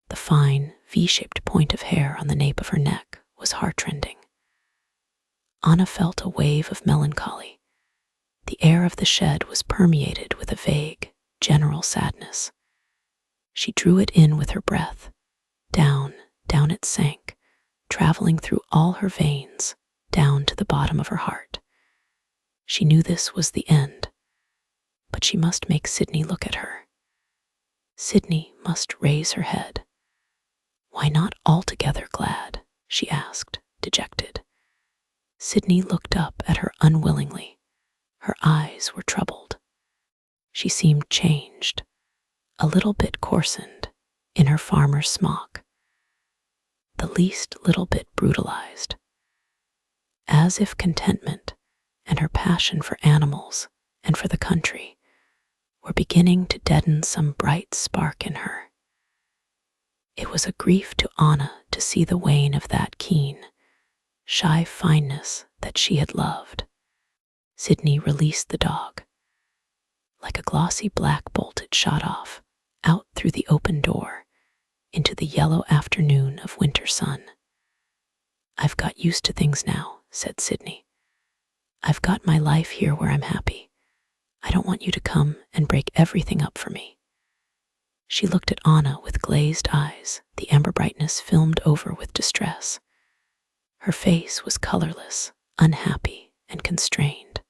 The fine, V-shaped point of hair on the nape of her neck was heartrending. Anna felt a wave of melancholy. The air of the shed was permeated with a vague, general sadness. She drew it in with her breath. Down it sank, traveling through all her veins, down to the bottom of her heart. She knew this was the end, but she must make Sydney look at her. Sydney must raise her head. Why not altogether glad? She asked, dejected. Sydney looked up at her unwillingly. Her eyes were troubled. She seemed changed, a little bit coarsened, in her farmer's smock. The least little bit brutalized. As if contentment and her passion for animals and for the country were beginning to deaden some bright spark in her. It was a grief to Anna to see the wane of that keen, shy fineness that she had loved. Sydney released the dog. Like a glossy black bolt it shot off, out through the open door, into the yellow afternoon of winter sun. I've got used to things now, said Sydney. I've got my life here where I'm happy. I don't want you to come and break everything up for me. She looked at Anna with glazed eyes, the amber brightness filmed over with distress. Her face was colorless, unhappy, and constrained.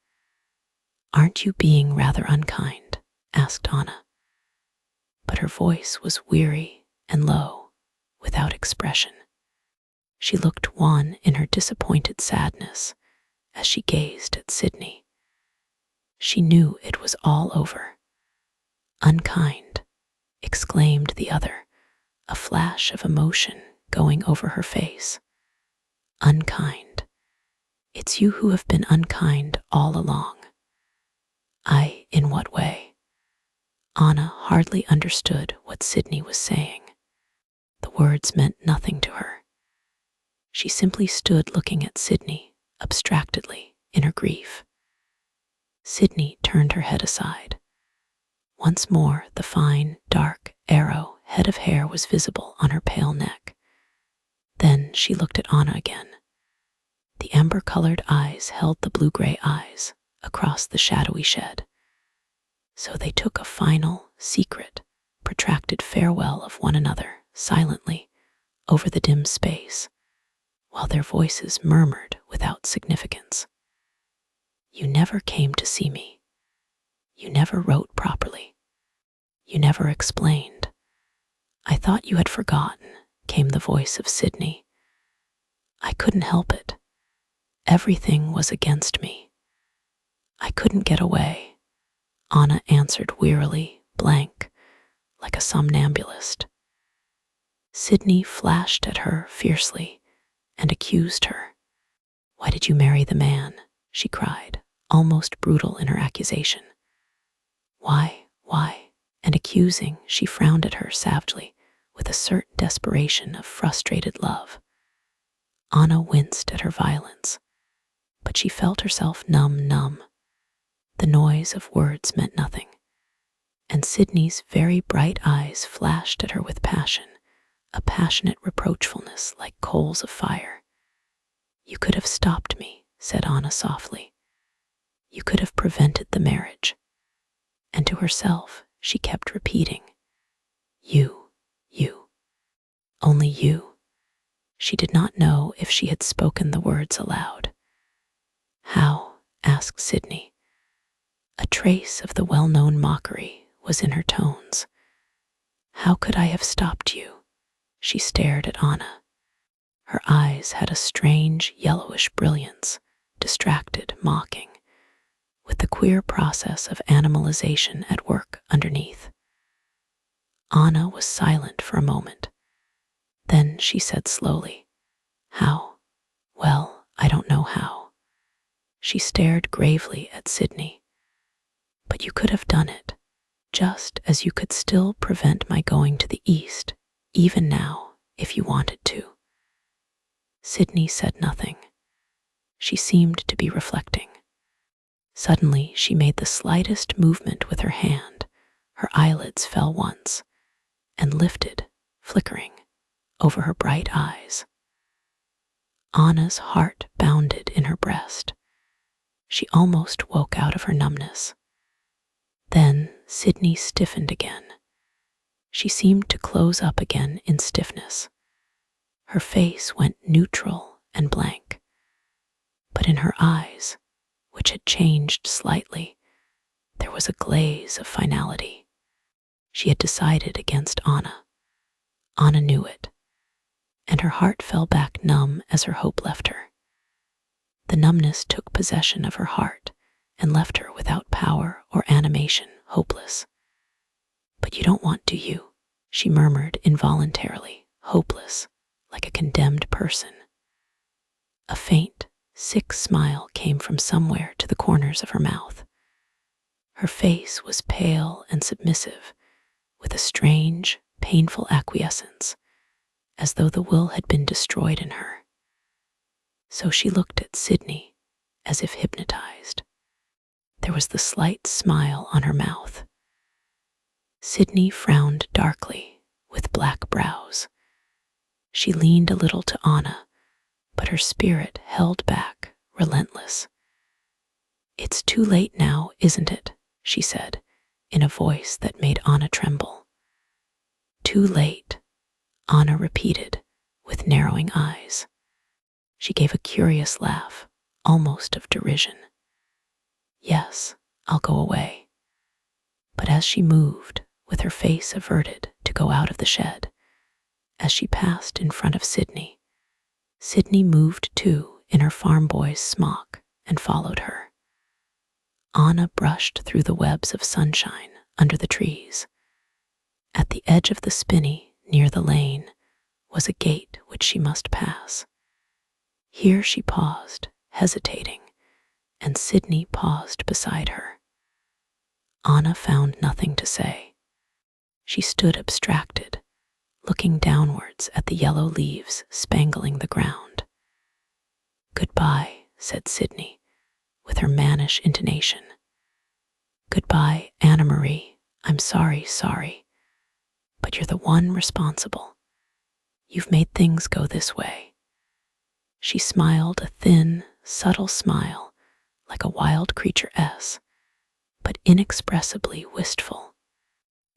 Aren't you being rather unkind? Asked Anna. But her voice was weary and low, without expression. She looked wan in her disappointed sadness as she gazed at Sydney. She knew it was all over. Unkind, exclaimed the other, a flash of emotion going over her face. Unkind. It's you who have been unkind all along. In what way? Anna hardly understood what Sydney was saying. The words meant nothing to her. She simply stood looking at Sydney, abstractedly, in her grief. Sydney turned her head aside. Once more the fine, dark, arrow head of hair was visible on her pale neck. Then she looked at Anna again. The amber-colored eyes held the blue-gray eyes across the shadowy shed. So they took a final, secret, protracted farewell of one another, silently, over the dim space, while their voices murmured without significance. You never came to see me. You never wrote properly. You never explained. I thought you had forgotten, came the voice of Sydney. I couldn't help it. Everything was against me. I couldn't get away. Anna answered wearily, blank, like a somnambulist. Sydney flashed at her fiercely and accused her. Why did you marry the man? She cried, almost brutal in her accusation. Why? And accusing, she frowned at her savagely, with a certain desperation of frustrated love. Anna winced at her violence, but she felt herself numb. The noise of words meant nothing, and Sydney's very bright eyes flashed at her with passion, a passionate reproachfulness like coals of fire. You could have stopped me, said Anna softly. You could have prevented the marriage. And to herself, she kept repeating, You. Only you. She did not know if she had spoken the words aloud. How? Asked Sydney. A trace of the well-known mockery was in her tones. How could I have stopped you? She stared at Anna. Her eyes had a strange yellowish brilliance, distracted, mocking, with the queer process of animalization at work underneath. Anna was silent for a moment. Then she said slowly, "How? Well, I don't know how." She stared gravely at Sydney. "But you could have done it, just as you could still prevent my going to the east, even now, if you wanted to." Sydney said nothing. She seemed to be reflecting. Suddenly, she made the slightest movement with her hand. Her eyelids fell once and lifted, flickering, over her bright eyes. Anna's heart bounded in her breast. She almost woke out of her numbness. Then Sydney stiffened again. She seemed to close up again in stiffness. Her face went neutral and blank. But in her eyes, which had changed slightly, there was a glaze of finality. She had decided against Anna. Anna knew it, and her heart fell back numb as her hope left her. The numbness took possession of her heart and left her without power or animation, hopeless. "But you don't want, do you?" she murmured involuntarily, hopeless, like a condemned person. A faint, sick smile came from somewhere to the corners of her mouth. Her face was pale and submissive, with a strange, painful acquiescence, as though the will had been destroyed in her. So she looked at Sydney, as if hypnotized. There was the slight smile on her mouth. Sydney frowned darkly, with black brows. She leaned a little to Anna, but her spirit held back, relentless. "It's too late now, isn't it?" she said, in a voice that made Anna tremble. "Too late," Anna repeated, with narrowing eyes. She gave a curious laugh, almost of derision. "Yes, I'll go away." But as she moved, with her face averted to go out of the shed, as she passed in front of Sydney, Sydney moved too in her farm boy's smock and followed her. Anna brushed through the webs of sunshine under the trees. At the edge of the spinney, near the lane, was a gate which she must pass. Here she paused, hesitating, and Sydney paused beside her. Anna found nothing to say. She stood abstracted, looking downwards at the yellow leaves spangling the ground. "Goodbye," said Sydney, with her mannish intonation. "Goodbye, Anna Marie. I'm sorry, but you're the one responsible. You've made things go this way." She smiled a thin, subtle smile, like a wild creature-ess, but inexpressibly wistful.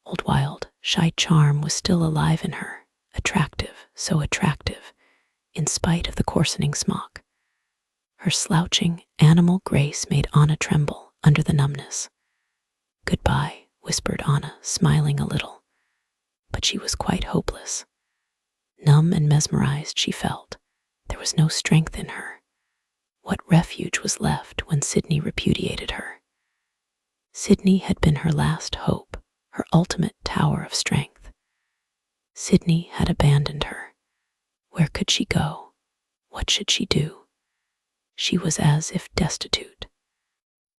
Old wild, shy charm was still alive in her, attractive, so attractive, in spite of the coarsening smock. Her slouching, animal grace made Anna tremble under the numbness. "Goodbye," whispered Anna, smiling a little. But she was quite hopeless. Numb and mesmerized, she felt. There was no strength in her. What refuge was left when Sydney repudiated her? Sydney had been her last hope, her ultimate tower of strength. Sydney had abandoned her. Where could she go? What should she do? She was as if destitute.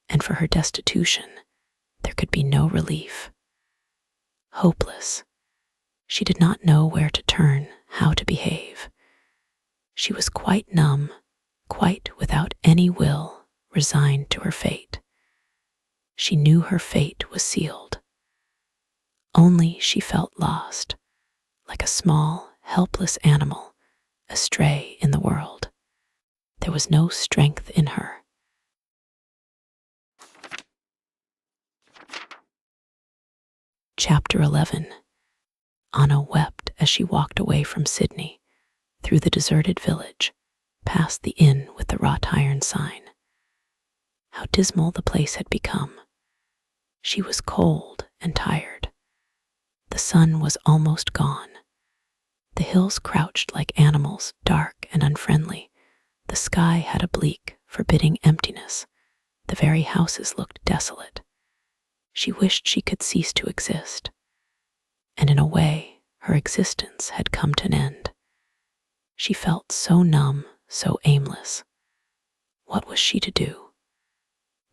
And for her destitution, there could be no relief. Hopeless. She did not know where to turn, how to behave. She was quite numb, quite without any will, resigned to her fate. She knew her fate was sealed. Only she felt lost, like a small, helpless animal, astray in the world. There was no strength in her. Chapter 11. Anna wept as she walked away from Sydney, through the deserted village, past the inn with the wrought iron sign. How dismal the place had become. She was cold and tired. The sun was almost gone. The hills crouched like animals, dark and unfriendly. The sky had a bleak, forbidding emptiness. The very houses looked desolate. She wished she could cease to exist. and in a way, her existence had come to an end. She felt so numb, so aimless. What was she to do?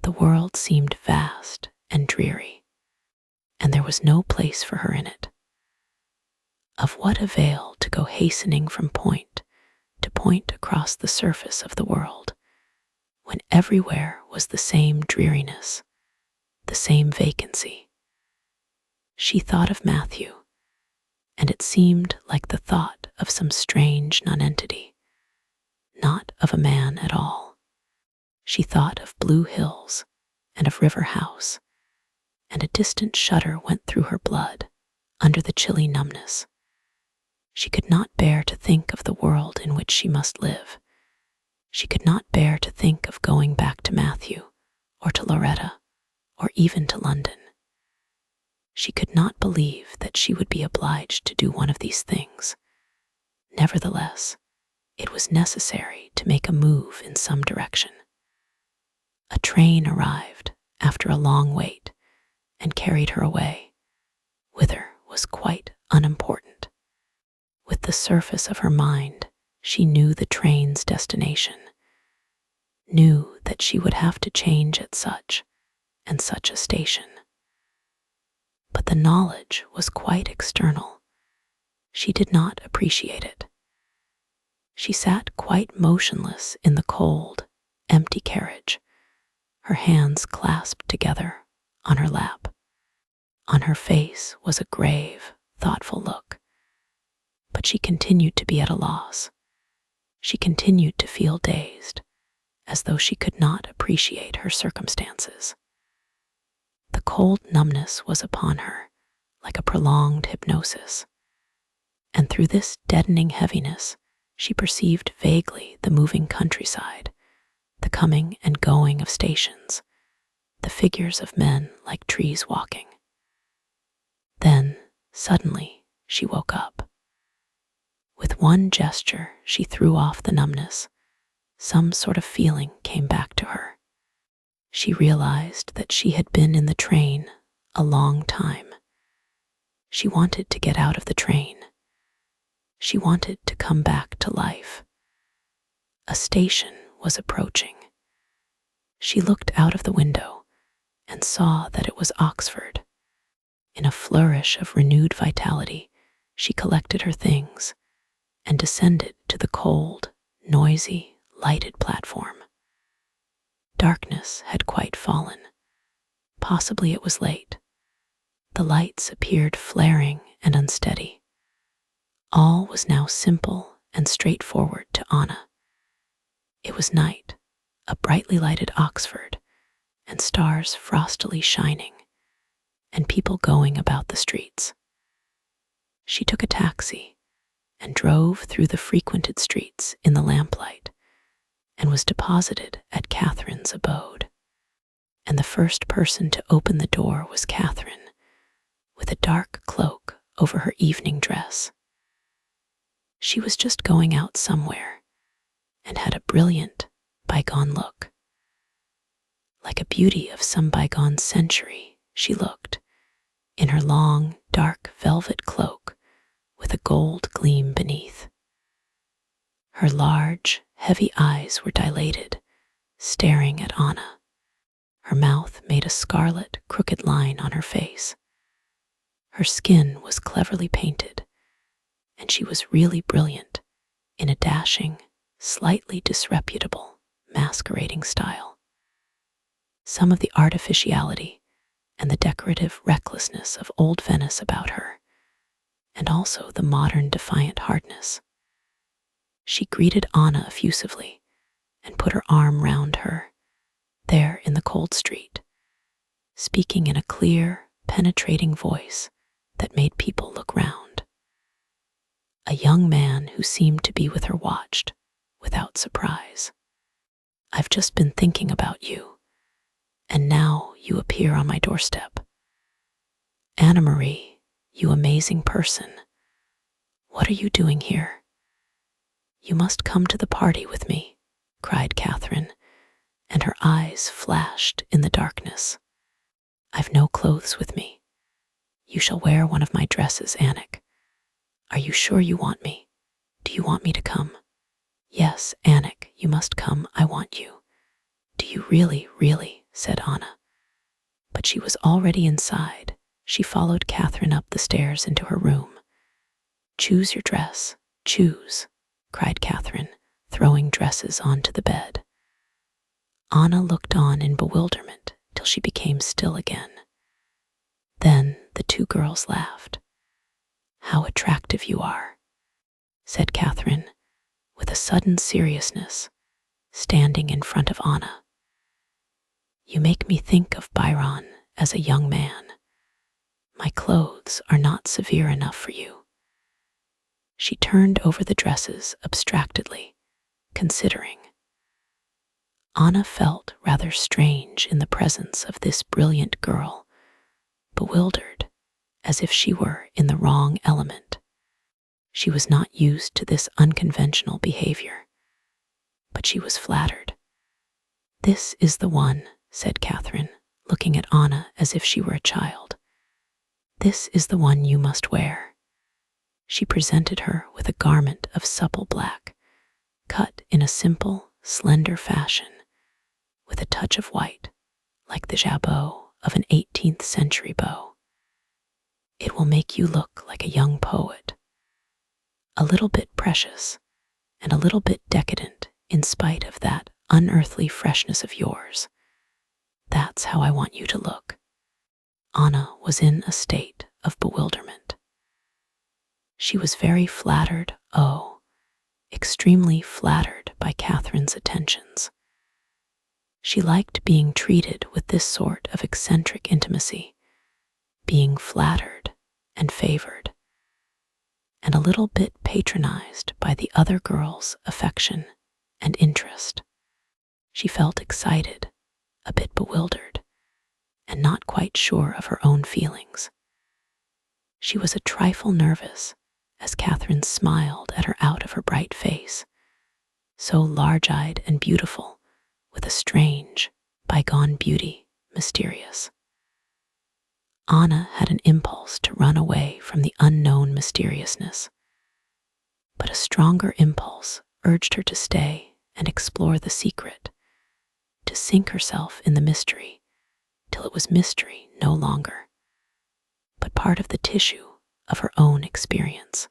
The world seemed vast and dreary, and there was no place for her in it. Of what avail to go hastening from point to point across the surface of the world, when everywhere was the same dreariness, the same vacancy? She thought of Matthew, and it seemed like the thought of some strange nonentity, not of a man at all. She thought of blue hills and of River House, and a distant shudder went through her blood under the chilly numbness. She could not bear to think of the world in which she must live. She could not bear to think of going back to Matthew, or to Loretta, or even to London. She could not believe that she would be obliged to do one of these things. Nevertheless, it was necessary to make a move in some direction. A train arrived after a long wait and carried her away. Whither was quite unimportant. With the surface of her mind, she knew the train's destination, knew that she would have to change at such and such a station. But the knowledge was quite external. She did not appreciate it. She sat quite motionless in the cold, empty carriage, her hands clasped together on her lap. On her face was a grave, thoughtful look. But she continued to be at a loss. She continued to feel dazed, as though she could not appreciate her circumstances. The cold numbness was upon her, like a prolonged hypnosis. And through this deadening heaviness, she perceived vaguely the moving countryside, the coming and going of stations, the figures of men like trees walking. Then, suddenly, she woke up. With one gesture, she threw off the numbness. Some sort of feeling came back to her. She realized that she had been in the train a long time. She wanted to get out of the train. She wanted to come back to life. A station was approaching. She looked out of the window and saw that it was Oxford. In a flourish of renewed vitality, she collected her things and descended to the cold, noisy, lighted platform. Darkness had quite fallen. Possibly it was late. The lights appeared flaring and unsteady. All was now simple and straightforward to Anna. It was night, a brightly lighted Oxford, and stars frostily shining, and people going about the streets. She took a taxi and drove through the frequented streets in the lamplight, and was deposited at Catherine's abode. And the first person to open the door was Catherine, with a dark cloak over her evening dress. She was just going out somewhere, and had a brilliant, bygone look. Like a beauty of some bygone century, she looked, in her long, dark velvet cloak, with a gold gleam beneath. Her large, heavy eyes were dilated, staring at Anna. Her mouth made a scarlet, crooked line on her face. Her skin was cleverly painted, and she was really brilliant in a dashing, slightly disreputable, masquerading style. Some of the artificiality and the decorative recklessness of old Venice about her, and also the modern defiant hardness. She greeted Anna effusively and put her arm round her, there in the cold street, speaking in a clear, penetrating voice that made people look round. A young man who seemed to be with her watched, without surprise. "I've just been thinking about you, and now you appear on my doorstep. Anna Marie, you amazing person, what are you doing here? You must come to the party with me," cried Catherine, and her eyes flashed in the darkness. "I've no clothes with me. "You shall wear one of my dresses, Anik. Are you sure you want me? Do you want me to come?" "Yes, Anik, you must come. I want you." "Do you really, really?" said Anna. But she was already inside. She followed Catherine up the stairs into her room. "Choose your dress, choose," cried Catherine, throwing dresses onto the bed. Anna looked on in bewilderment till she became still again. Then the two girls laughed. "How attractive you are," said Catherine, with a sudden seriousness, standing in front of Anna. "You make me think of Byron as a young man. My clothes are not severe enough for you." She turned over the dresses abstractedly, considering. Anna felt rather strange in the presence of this brilliant girl, bewildered, as if she were in the wrong element. She was not used to this unconventional behavior, but she was flattered. "This is the one," said Catherine, looking at Anna as if she were a child. "This is the one you must wear." She presented her with a garment of supple black, cut in a simple, slender fashion, with a touch of white, like the jabot of an 18th century bow. "It will make you look like a young poet, a little bit precious and a little bit decadent in spite of that unearthly freshness of yours. That's how I want you to look." Anna was in a state of bewilderment. She was very flattered, extremely flattered by Catherine's attentions. She liked being treated with this sort of eccentric intimacy, being flattered and favored, and a little bit patronized by the other girl's affection and interest. She felt excited, a bit bewildered, and not quite sure of her own feelings. She was a trifle nervous as Catherine smiled at her out of her bright face, so large-eyed and beautiful, with a strange, bygone beauty, mysterious. Anna had an impulse to run away from the unknown mysteriousness, but a stronger impulse urged her to stay and explore the secret, to sink herself in the mystery till it was mystery no longer, but part of the tissue of her own experience.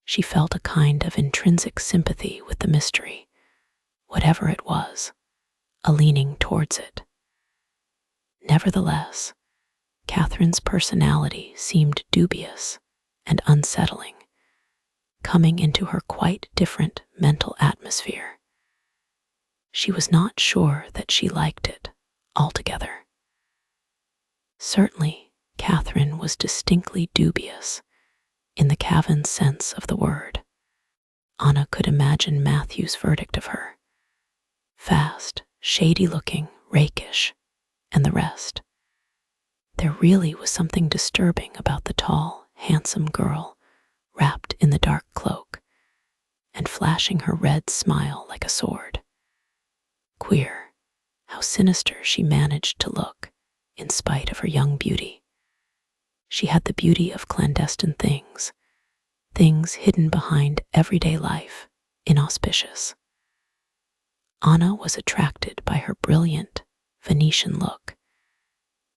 She felt a kind of intrinsic sympathy with the mystery, whatever it was, a leaning towards it. Nevertheless, Catherine's personality seemed dubious and unsettling, coming into her quite different mental atmosphere. She was not sure that she liked it altogether. Certainly, Catherine was distinctly dubious, in the Kavan sense of the word. Anna could imagine Matthew's verdict of her: fast, shady-looking, rakish, and the rest. There really was something disturbing about the tall, handsome girl, wrapped in the dark cloak, and flashing her red smile like a sword. Queer, how sinister she managed to look, in spite of her young beauty. She had the beauty of clandestine things, things hidden behind everyday life, inauspicious. Anna was attracted by her brilliant, Venetian look,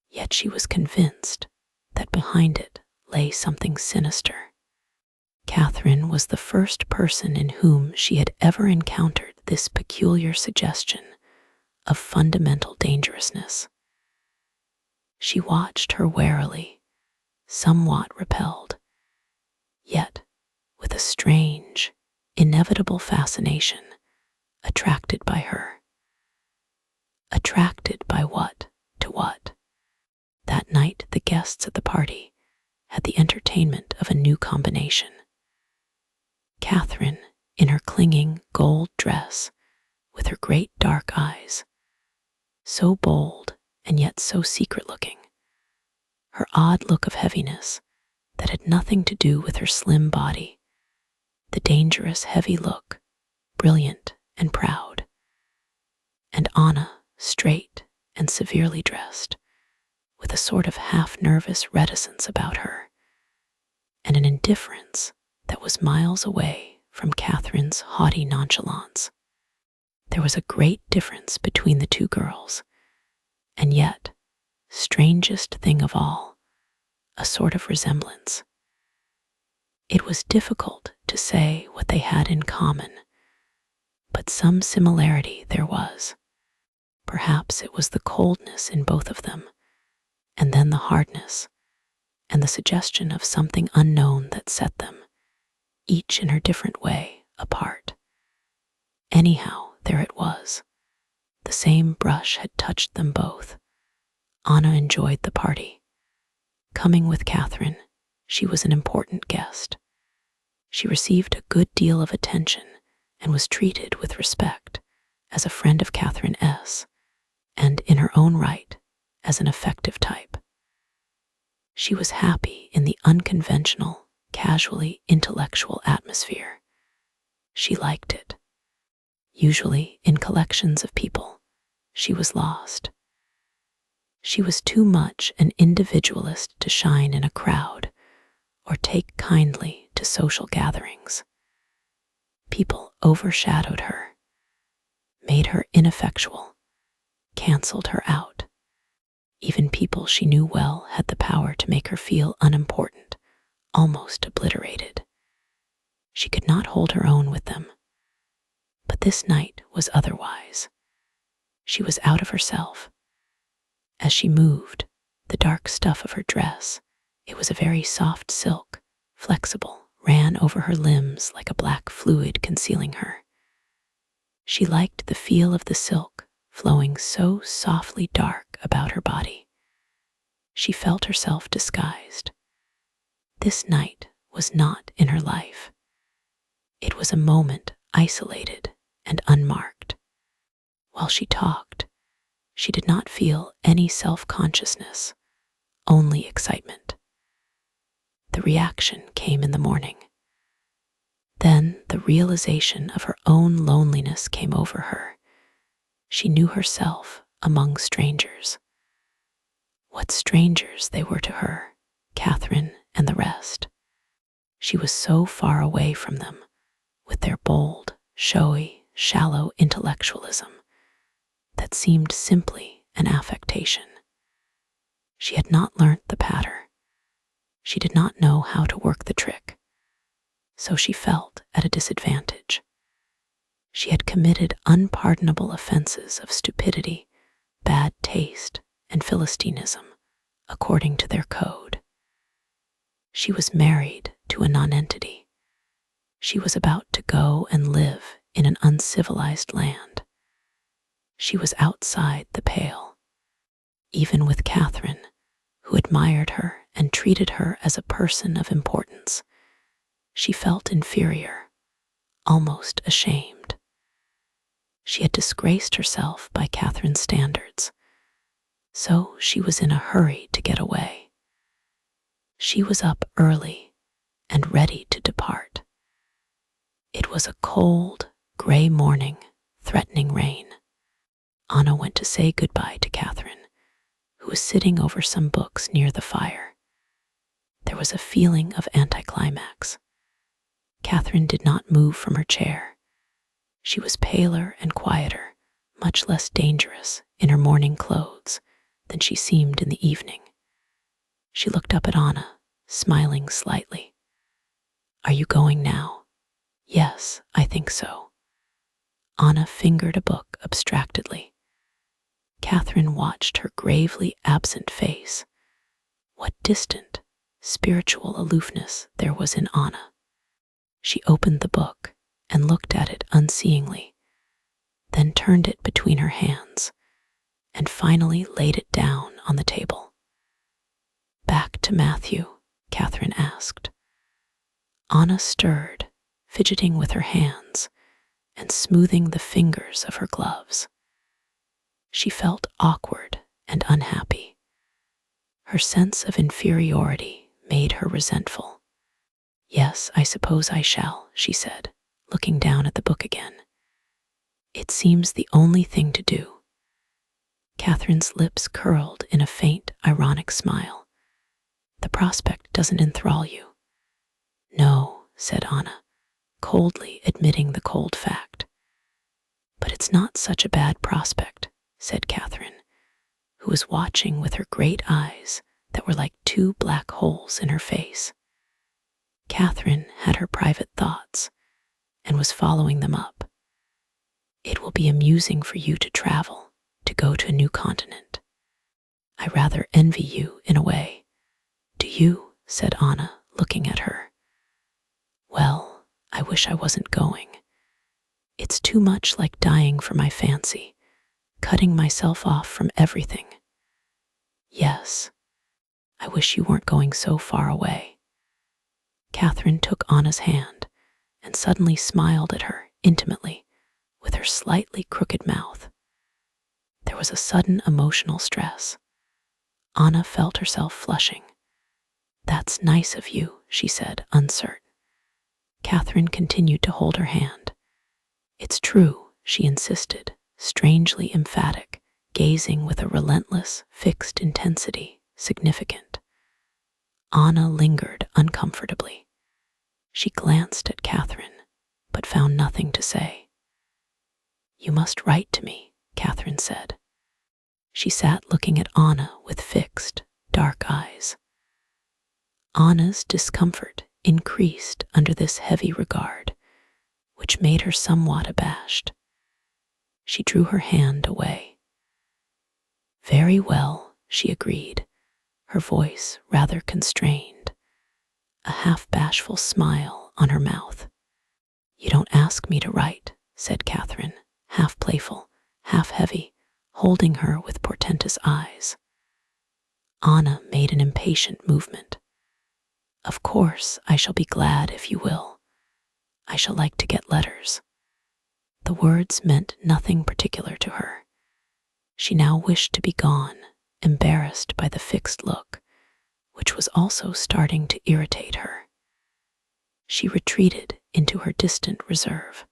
yet she was convinced that behind it lay something sinister. Catherine was the first person in whom she had ever encountered this peculiar suggestion of fundamental dangerousness. She watched her warily, somewhat repelled, yet with a strange, inevitable fascination, attracted by her. Attracted by what to what? That night the guests at the party had the entertainment of a new combination. Catherine, in her clinging gold dress, with her great dark eyes, so bold and yet so secret-looking, her odd look of heaviness that had nothing to do with her slim body, the dangerous heavy look, brilliant and proud, and Anna, straight and severely dressed, with a sort of half-nervous reticence about her, and an indifference that was miles away from Catherine's haughty nonchalance. There was a great difference between the two girls, and yet, strangest thing of all, a sort of resemblance. It was difficult to say what they had in common, but some similarity there was. Perhaps it was the coldness in both of them, and then the hardness, and the suggestion of something unknown that set them, each in her different way, apart. Anyhow, there it was. The same brush had touched them both. Anna enjoyed the party. Coming with Catherine, she was an important guest. She received a good deal of attention and was treated with respect as a friend of Catherine S., and in her own right, as an effective type. She was happy in the unconventional, casually intellectual atmosphere. She liked it. Usually, in collections of people, she was lost. She was too much an individualist to shine in a crowd or take kindly to social gatherings. People overshadowed her, made her ineffectual, canceled her out. Even people she knew well had the power to make her feel unimportant, almost obliterated. She could not hold her own with them. But this night was otherwise. She was out of herself. As she moved, the dark stuff of her dress, it was a very soft silk, flexible, ran over her limbs like a black fluid concealing her. She liked the feel of the silk flowing so softly dark about her body. She felt herself disguised. This night was not in her life. It was a moment isolated and unmarked. While she talked, she did not feel any self-consciousness, only excitement. The reaction came in the morning. Then the realization of her own loneliness came over her. She knew herself among strangers. What strangers they were to her, Catherine and the rest. She was so far away from them, with their bold, showy, shallow intellectualism that seemed simply an affectation. She had not learnt the patter. She did not know how to work the trick, so she felt at a disadvantage. She had committed unpardonable offenses of stupidity, bad taste, and Philistinism, according to their code. She was married to a nonentity. She was about to go and live in an uncivilized land. She was outside the pale. Even with Catherine, who admired her and treated her as a person of importance, she felt inferior, almost ashamed. She had disgraced herself by Catherine's standards, so she was in a hurry to get away. She was up early and ready to depart. It was a cold, gray morning, threatening rain. Anna went to say goodbye to Catherine, who was sitting over some books near the fire. There was a feeling of anticlimax. Catherine did not move from her chair. She was paler and quieter, much less dangerous in her morning clothes than she seemed in the evening. She looked up at Anna, smiling slightly. "Are you going now?" "Yes, I think so." Anna fingered a book abstractedly. Catherine watched her gravely absent face. What distant, spiritual aloofness there was in Anna. She opened the book and looked at it unseeingly, then turned it between her hands, and finally laid it down on the table. "Back to Matthew?" Catherine asked. Anna stirred, fidgeting with her hands and smoothing the fingers of her gloves. She felt awkward and unhappy. Her sense of inferiority made her resentful. "Yes, I suppose I shall," she said, looking down at the book again. "It seems the only thing to do." Catherine's lips curled in a faint, ironic smile. The prospect doesn't enthrall you. No, said Anna, coldly admitting the cold fact. But it's not such a bad prospect, said Catherine, who was watching with her great eyes that were like two black holes in her face. Catherine had her private thoughts and was following them up. It will be amusing for you to travel, to go to a new continent. I rather envy you in a way. Do you? Said Anna, looking at her. Well, I wish I wasn't going. It's too much like dying for my fancy, cutting myself off from everything. Yes, I wish you weren't going so far away. Catherine took Anna's hand and suddenly smiled at her intimately with her slightly crooked mouth. There was a sudden emotional stress. Anna felt herself flushing. That's nice of you, she said, uncertain. Catherine continued to hold her hand. It's true, she insisted, strangely emphatic, gazing with a relentless, fixed intensity, significant. Anna lingered uncomfortably. She glanced at Catherine, but found nothing to say. You must write to me, Catherine said. She sat looking at Anna with fixed, dark eyes. Anna's discomfort increased under this heavy regard, which made her somewhat abashed. She drew her hand away. Very well, she agreed, her voice rather constrained, a half-bashful smile on her mouth. You don't ask me to write, said Catherine, half playful, half heavy, holding her with portentous eyes. Anna made an impatient movement. Of course, I shall be glad if you will. I shall like to get letters. The words meant nothing particular to her. She now wished to be gone, embarrassed by the fixed look, which was also starting to irritate her. She retreated into her distant reserve.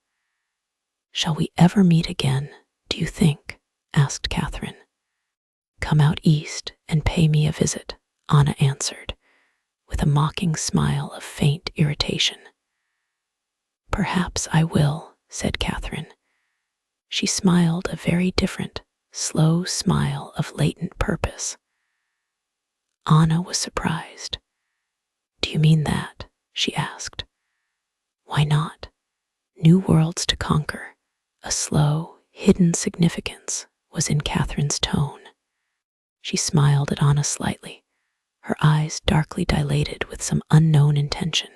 Shall we ever meet again, do you think? Asked Catherine. Come out east and pay me a visit, Anna answered, with a mocking smile of faint irritation. Perhaps I will, said Catherine. She smiled a very different, slow smile of latent purpose. Anna was surprised. Do you mean that? She asked. Why not? New worlds to conquer. A slow, hidden significance was in Catherine's tone. She smiled at Anna slightly, her eyes darkly dilated with some unknown intention,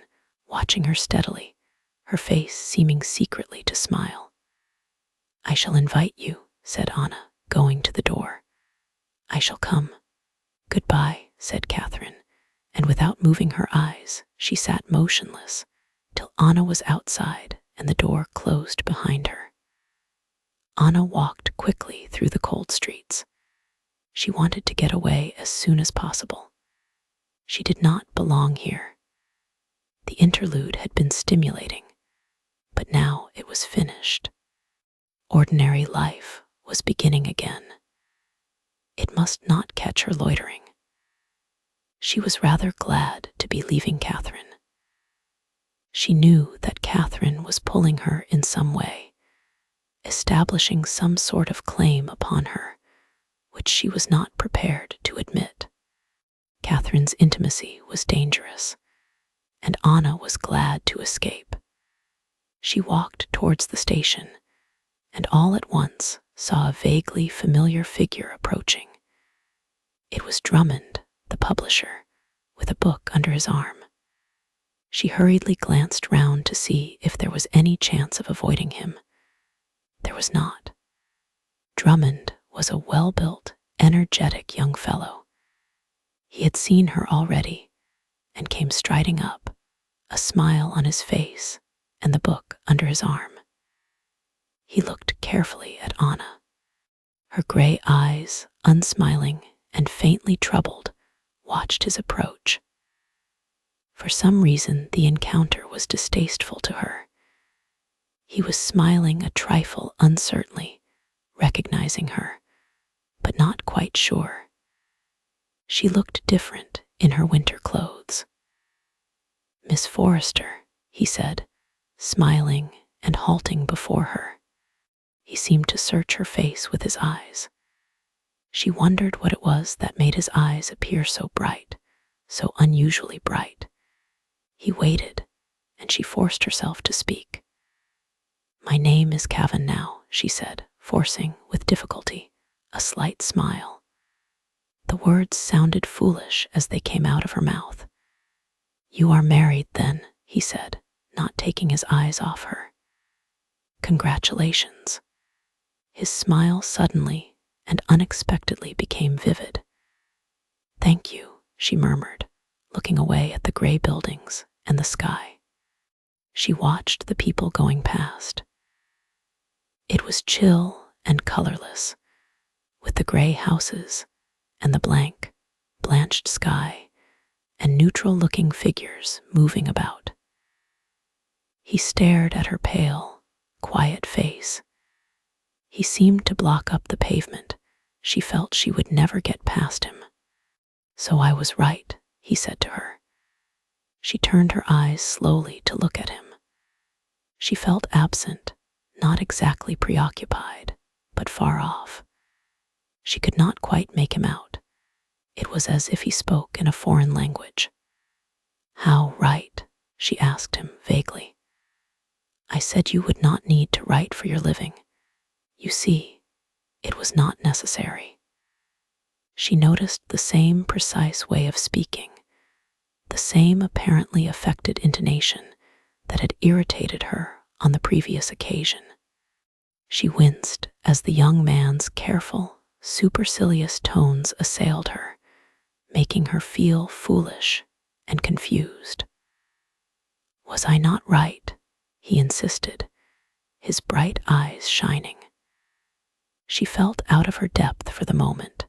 watching her steadily, her face seeming secretly to smile. I shall invite you, said Anna, going to the door. I shall come. Goodbye, said Catherine, and without moving her eyes, she sat motionless till Anna was outside and the door closed behind her. Anna walked quickly through the cold streets. She wanted to get away as soon as possible. She did not belong here. The interlude had been stimulating, but now it was finished. Ordinary life was beginning again. It must not catch her loitering. She was rather glad to be leaving Catherine. She knew that Catherine was pulling her in some way, establishing some sort of claim upon her, which she was not prepared to admit. Catherine's intimacy was dangerous, and Anna was glad to escape. She walked towards the station, and all at once saw a vaguely familiar figure approaching. It was Drummond, the publisher, with a book under his arm. She hurriedly glanced round to see if there was any chance of avoiding him. There was not. Drummond was a well-built, energetic young fellow. He had seen her already and came striding up, a smile on his face and the book under his arm. He looked carefully at Anna. Her gray eyes, unsmiling and faintly troubled, watched his approach. For some reason, the encounter was distasteful to her. He was smiling a trifle uncertainly, recognizing her, but not quite sure. She looked different in her winter clothes. "Miss Forrester," he said, smiling and halting before her. He seemed to search her face with his eyes. She wondered what it was that made his eyes appear so bright, so unusually bright. He waited, and she forced herself to speak. "My name is Kavan now," she said, forcing, with difficulty, a slight smile. The words sounded foolish as they came out of her mouth. "You are married, then," he said, not taking his eyes off her. "Congratulations." His smile suddenly and unexpectedly became vivid. "Thank you," she murmured, looking away at the gray buildings and the sky. She watched the people going past. It was chill and colorless, with the gray houses and the blank, blanched sky and neutral-looking figures moving about. He stared at her pale, quiet face. He seemed to block up the pavement. She felt she would never get past him. "So I was right," he said to her. She turned her eyes slowly to look at him. She felt absent, not exactly preoccupied, but far off. She could not quite make him out. It was as if he spoke in a foreign language. "How right?" she asked him vaguely. "I said you would not need to write for your living. You see, it was not necessary." She noticed the same precise way of speaking, the same apparently affected intonation that had irritated her on the previous occasion. She winced as the young man's careful, supercilious tones assailed her, making her feel foolish and confused. "Was I not right?" he insisted, his bright eyes shining. She felt out of her depth for the moment.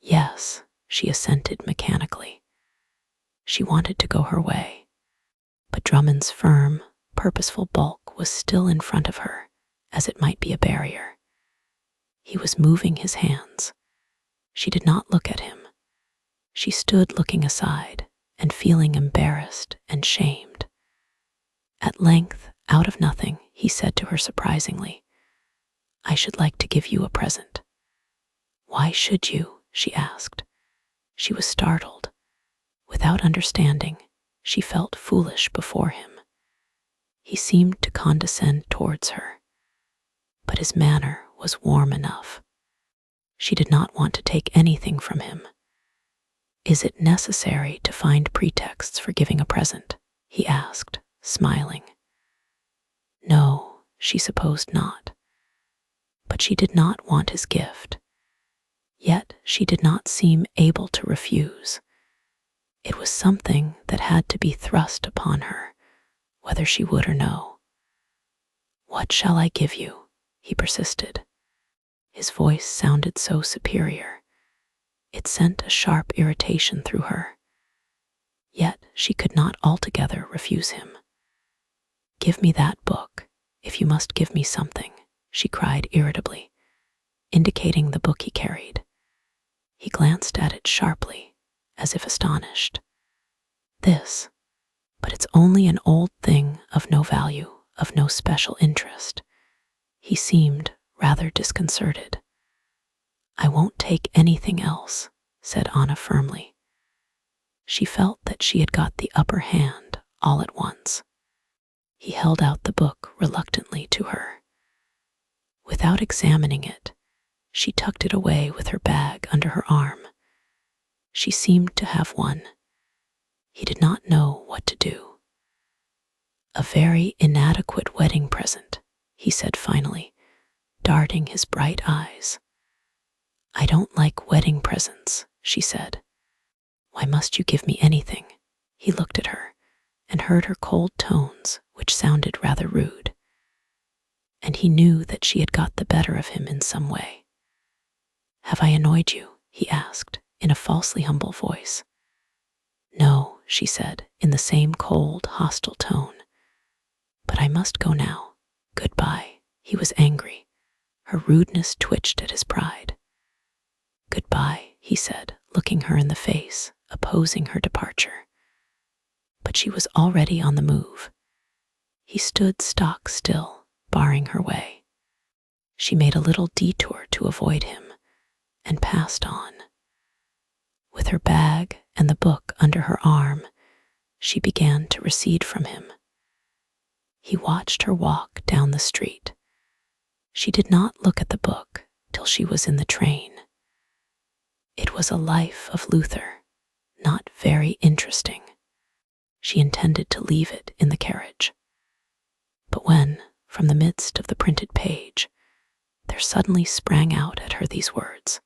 "Yes," she assented mechanically. She wanted to go her way, but Drummond's firm, purposeful bulk was still in front of her, as it might be a barrier. He was moving his hands. She did not look at him. She stood looking aside and feeling embarrassed and shamed. At length, out of nothing, he said to her surprisingly, "I should like to give you a present." "Why should you?" she asked. She was startled. Without understanding, she felt foolish before him. He seemed to condescend towards her, but his manner was warm enough. She did not want to take anything from him. "Is it necessary to find pretexts for giving a present?" he asked, smiling. No, she supposed not. But she did not want his gift. Yet she did not seem able to refuse. It was something that had to be thrust upon her, whether she would or no. "What shall I give you?" he persisted. His voice sounded so superior. It sent a sharp irritation through her. Yet she could not altogether refuse him. "Give me that book, if you must give me something," she cried irritably, indicating the book he carried. He glanced at it sharply, as if astonished. "This? But it's only an old thing of no value, of no special interest." He seemed rather disconcerted. "I won't take anything else," said Anna firmly. She felt that she had got the upper hand all at once. He held out the book reluctantly to her. Without examining it, she tucked it away with her bag under her arm. She seemed to have one. He did not know what to do. "A very inadequate wedding present," he said finally, darting his bright eyes. "I don't like wedding presents," she said. "Why must you give me anything?" He looked at her and heard her cold tones, which sounded rather rude. And he knew that she had got the better of him in some way. "Have I annoyed you?" he asked, in a falsely humble voice. "No," she said, in the same cold, hostile tone. "But I must go now. Goodbye." He was angry. Her rudeness twitched at his pride. "Goodbye," he said, looking her in the face, opposing her departure. But she was already on the move. He stood stock still, barring her way. She made a little detour to avoid him and passed on. With her bag and the book under her arm, she began to recede from him. He watched her walk down the street. She did not look at the book till she was in the train. It was a life of Luther, not very interesting. She intended to leave it in the carriage. But when, from the midst of the printed page, there suddenly sprang out at her these words,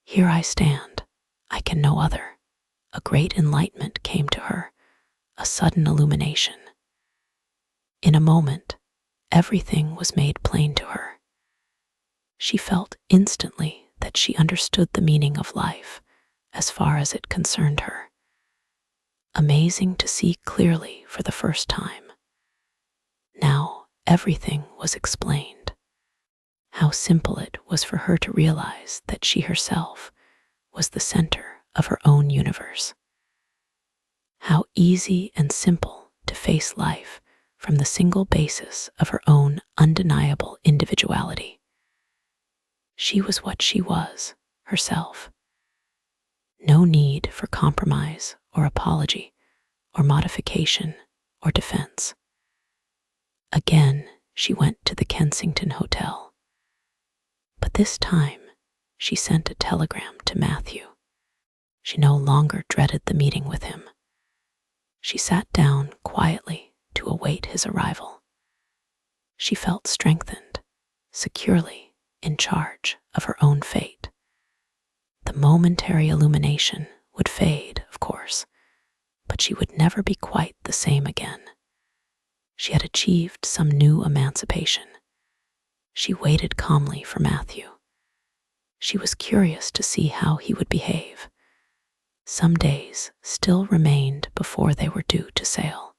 "Here I stand, I can no other," a great enlightenment came to her, a sudden illumination. In a moment, everything was made plain to her. She felt instantly that she understood the meaning of life as far as it concerned her. Amazing to see clearly for the first time. Now everything was explained. How simple it was for her to realize that she herself was the center of her own universe. How easy and simple to face life from the single basis of her own undeniable individuality. She was what she was, herself. No need for compromise or apology or modification or defense. Again, she went to the Kensington Hotel. But this time, she sent a telegram to Matthew. She no longer dreaded the meeting with him. She sat down quietly to await his arrival. She felt strengthened, securely in charge of her own fate. The momentary illumination would fade, of course, but she would never be quite the same again. She had achieved some new emancipation. She waited calmly for Matthew. She was curious to see how he would behave. Some days still remained before they were due to sail.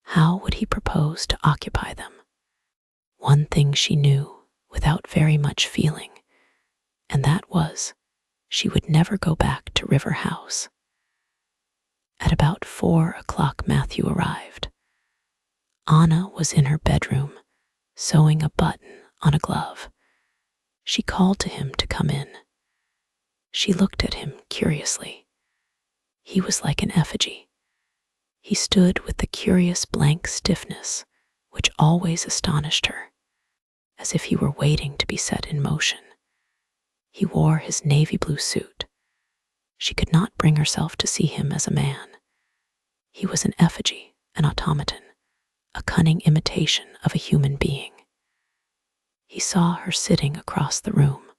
How would he propose to occupy them? One thing she knew without very much feeling, and that was she would never go back to River House. At about 4 o'clock Matthew arrived. Anna was in her bedroom, sewing a button on a glove. She called to him to come in. She looked at him curiously. He was like an effigy. He stood with the curious blank stiffness which always astonished her, as if he were waiting to be set in motion. He wore his navy blue suit. She could not bring herself to see him as a man. He was an effigy, an automaton, a cunning imitation of a human being. He saw her sitting across the room,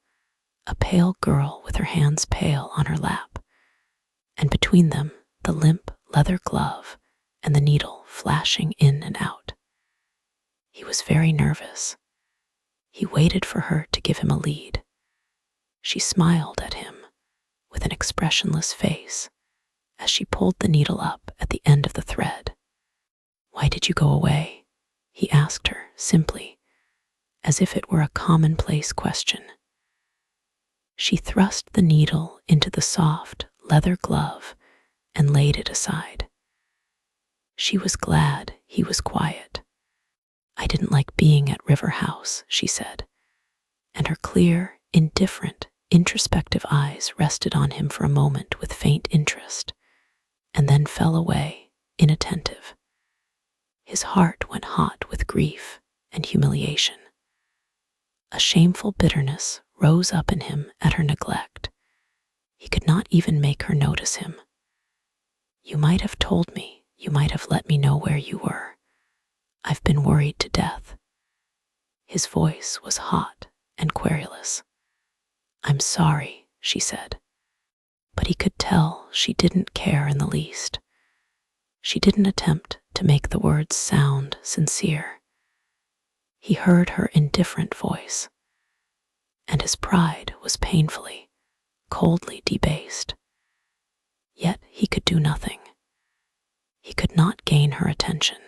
a pale girl with her hands pale on her lap, and between them the limp leather glove and the needle flashing in and out. He was very nervous. He waited for her to give him a lead. She smiled at him with an expressionless face as she pulled the needle up at the end of the thread. "Why did you go away?" he asked her simply, as if it were a commonplace question. She thrust the needle into the soft leather glove and laid it aside. She was glad he was quiet. "I didn't like being at River House," she said, and her clear, indifferent, introspective eyes rested on him for a moment with faint interest, and then fell away, inattentive. His heart went hot with grief and humiliation. A shameful bitterness rose up in him at her neglect. He could not even make her notice him. "You might have told me, you might have let me know where you were. I've been worried to death." His voice was hot and querulous. "I'm sorry," she said. But he could tell she didn't care in the least. She didn't attempt to make the words sound sincere. He heard her indifferent voice, and his pride was painfully, coldly debased. Yet he could do nothing. He could not gain her attention.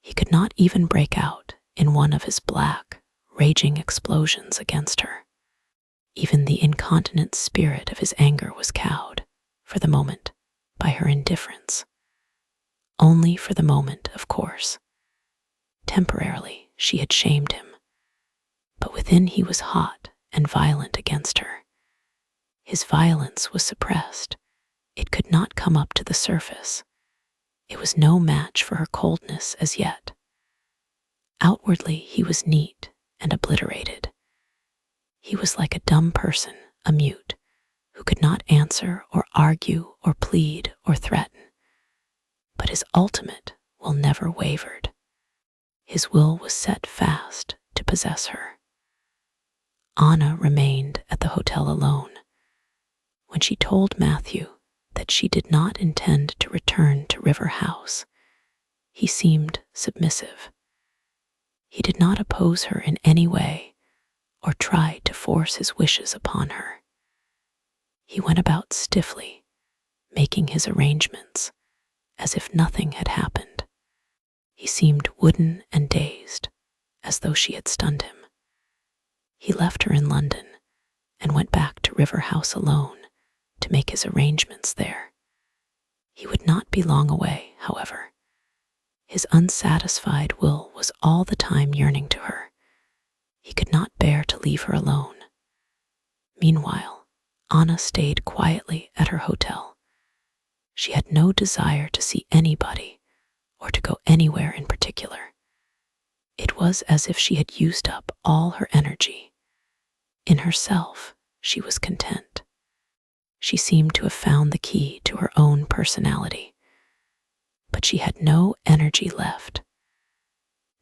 He could not even break out in one of his black, raging explosions against her. Even the incontinent spirit of his anger was cowed, for the moment, by her indifference. Only for the moment, of course. Temporarily, she had shamed him, but within he was hot and violent against her. His violence was suppressed. It could not come up to the surface. It was no match for her coldness as yet. Outwardly, he was neat and obliterated. He was like a dumb person, a mute, who could not answer or argue or plead or threaten. But his ultimate will never wavered. His will was set fast to possess her. Anna remained at the hotel alone. When she told Matthew that she did not intend to return to River House, he seemed submissive. He did not oppose her in any way or try to force his wishes upon her. He went about stiffly, making his arrangements, as if nothing had happened. He seemed wooden and dazed, as though she had stunned him. He left her in London and went back to River House alone to make his arrangements there. He would not be long away, however. His unsatisfied will was all the time yearning to her. He could not bear to leave her alone. Meanwhile, Anna stayed quietly at her hotel. She had no desire to see anybody or to go anywhere in particular. It was as if she had used up all her energy. In herself, she was content. She seemed to have found the key to her own personality. But she had no energy left.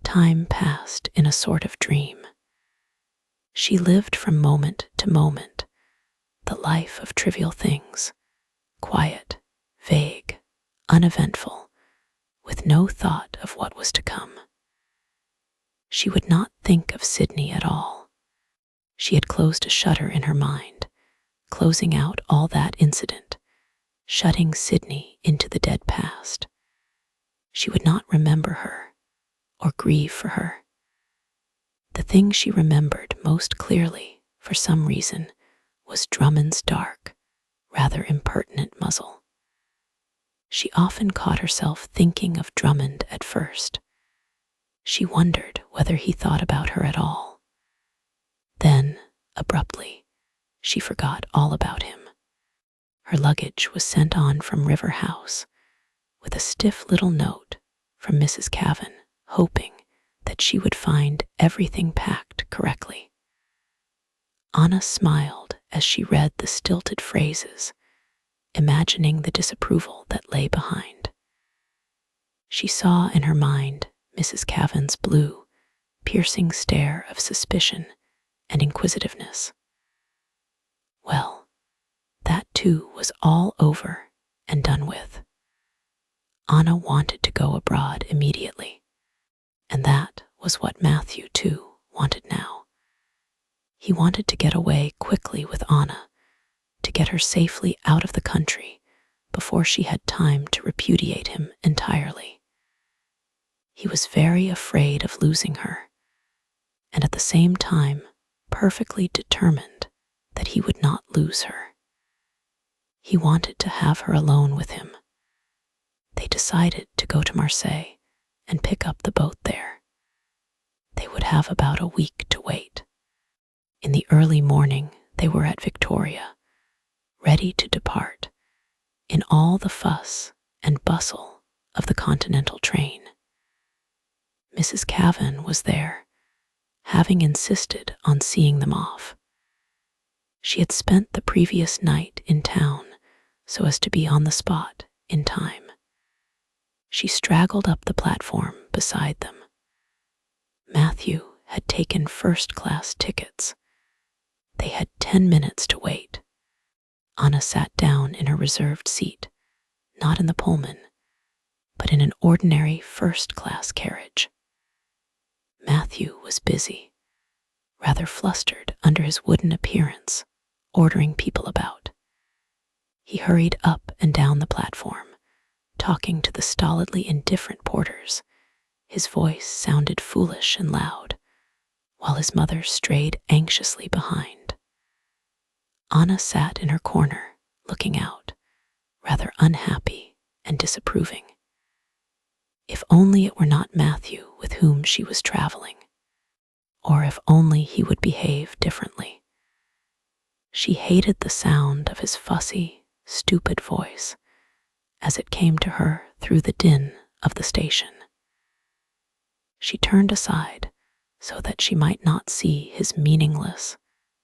Time passed in a sort of dream. She lived from moment to moment, the life of trivial things, quiet, vague, uneventful, with no thought of what was to come. She would not think of Sydney at all. She had closed a shutter in her mind, closing out all that incident, shutting Sydney into the dead past. She would not remember her or grieve for her. The thing she remembered most clearly, for some reason, was Drummond's dark, rather impertinent muzzle. She often caught herself thinking of Drummond at first. She wondered whether he thought about her at all. Then, abruptly, she forgot all about him. Her luggage was sent on from River House, with a stiff little note from Mrs. Kavan, hoping that she would find everything packed correctly. Anna smiled as she read the stilted phrases, imagining the disapproval that lay behind. She saw in her mind Mrs. Kavan's blue, piercing stare of suspicion and inquisitiveness. Well, that too was all over and done with. Anna wanted to go abroad immediately, and that was what Matthew too wanted now. He wanted to get away quickly with Anna, to get her safely out of the country before she had time to repudiate him entirely. He was very afraid of losing her, and at the same time perfectly determined that he would not lose her. He wanted to have her alone with him. They decided to go to Marseille and pick up the boat there. They would have about a week to wait. In the early morning, they were at Victoria, ready to depart, in all the fuss and bustle of the continental train. Mrs. Kavan was there, having insisted on seeing them off. She had spent the previous night in town so as to be on the spot in time. She straggled up the platform beside them. Matthew had taken first-class tickets. They had 10 minutes to wait. Anna sat down in her reserved seat, not in the Pullman, but in an ordinary first-class carriage. Matthew was busy, rather flustered under his wooden appearance, ordering people about. He hurried up and down the platform, talking to the stolidly indifferent porters. His voice sounded foolish and loud, while his mother strayed anxiously behind. Anna sat in her corner, looking out, rather unhappy and disapproving. If only it were not Matthew with whom she was traveling, or if only he would behave differently. She hated the sound of his fussy, stupid voice as it came to her through the din of the station. She turned aside so that she might not see his meaningless,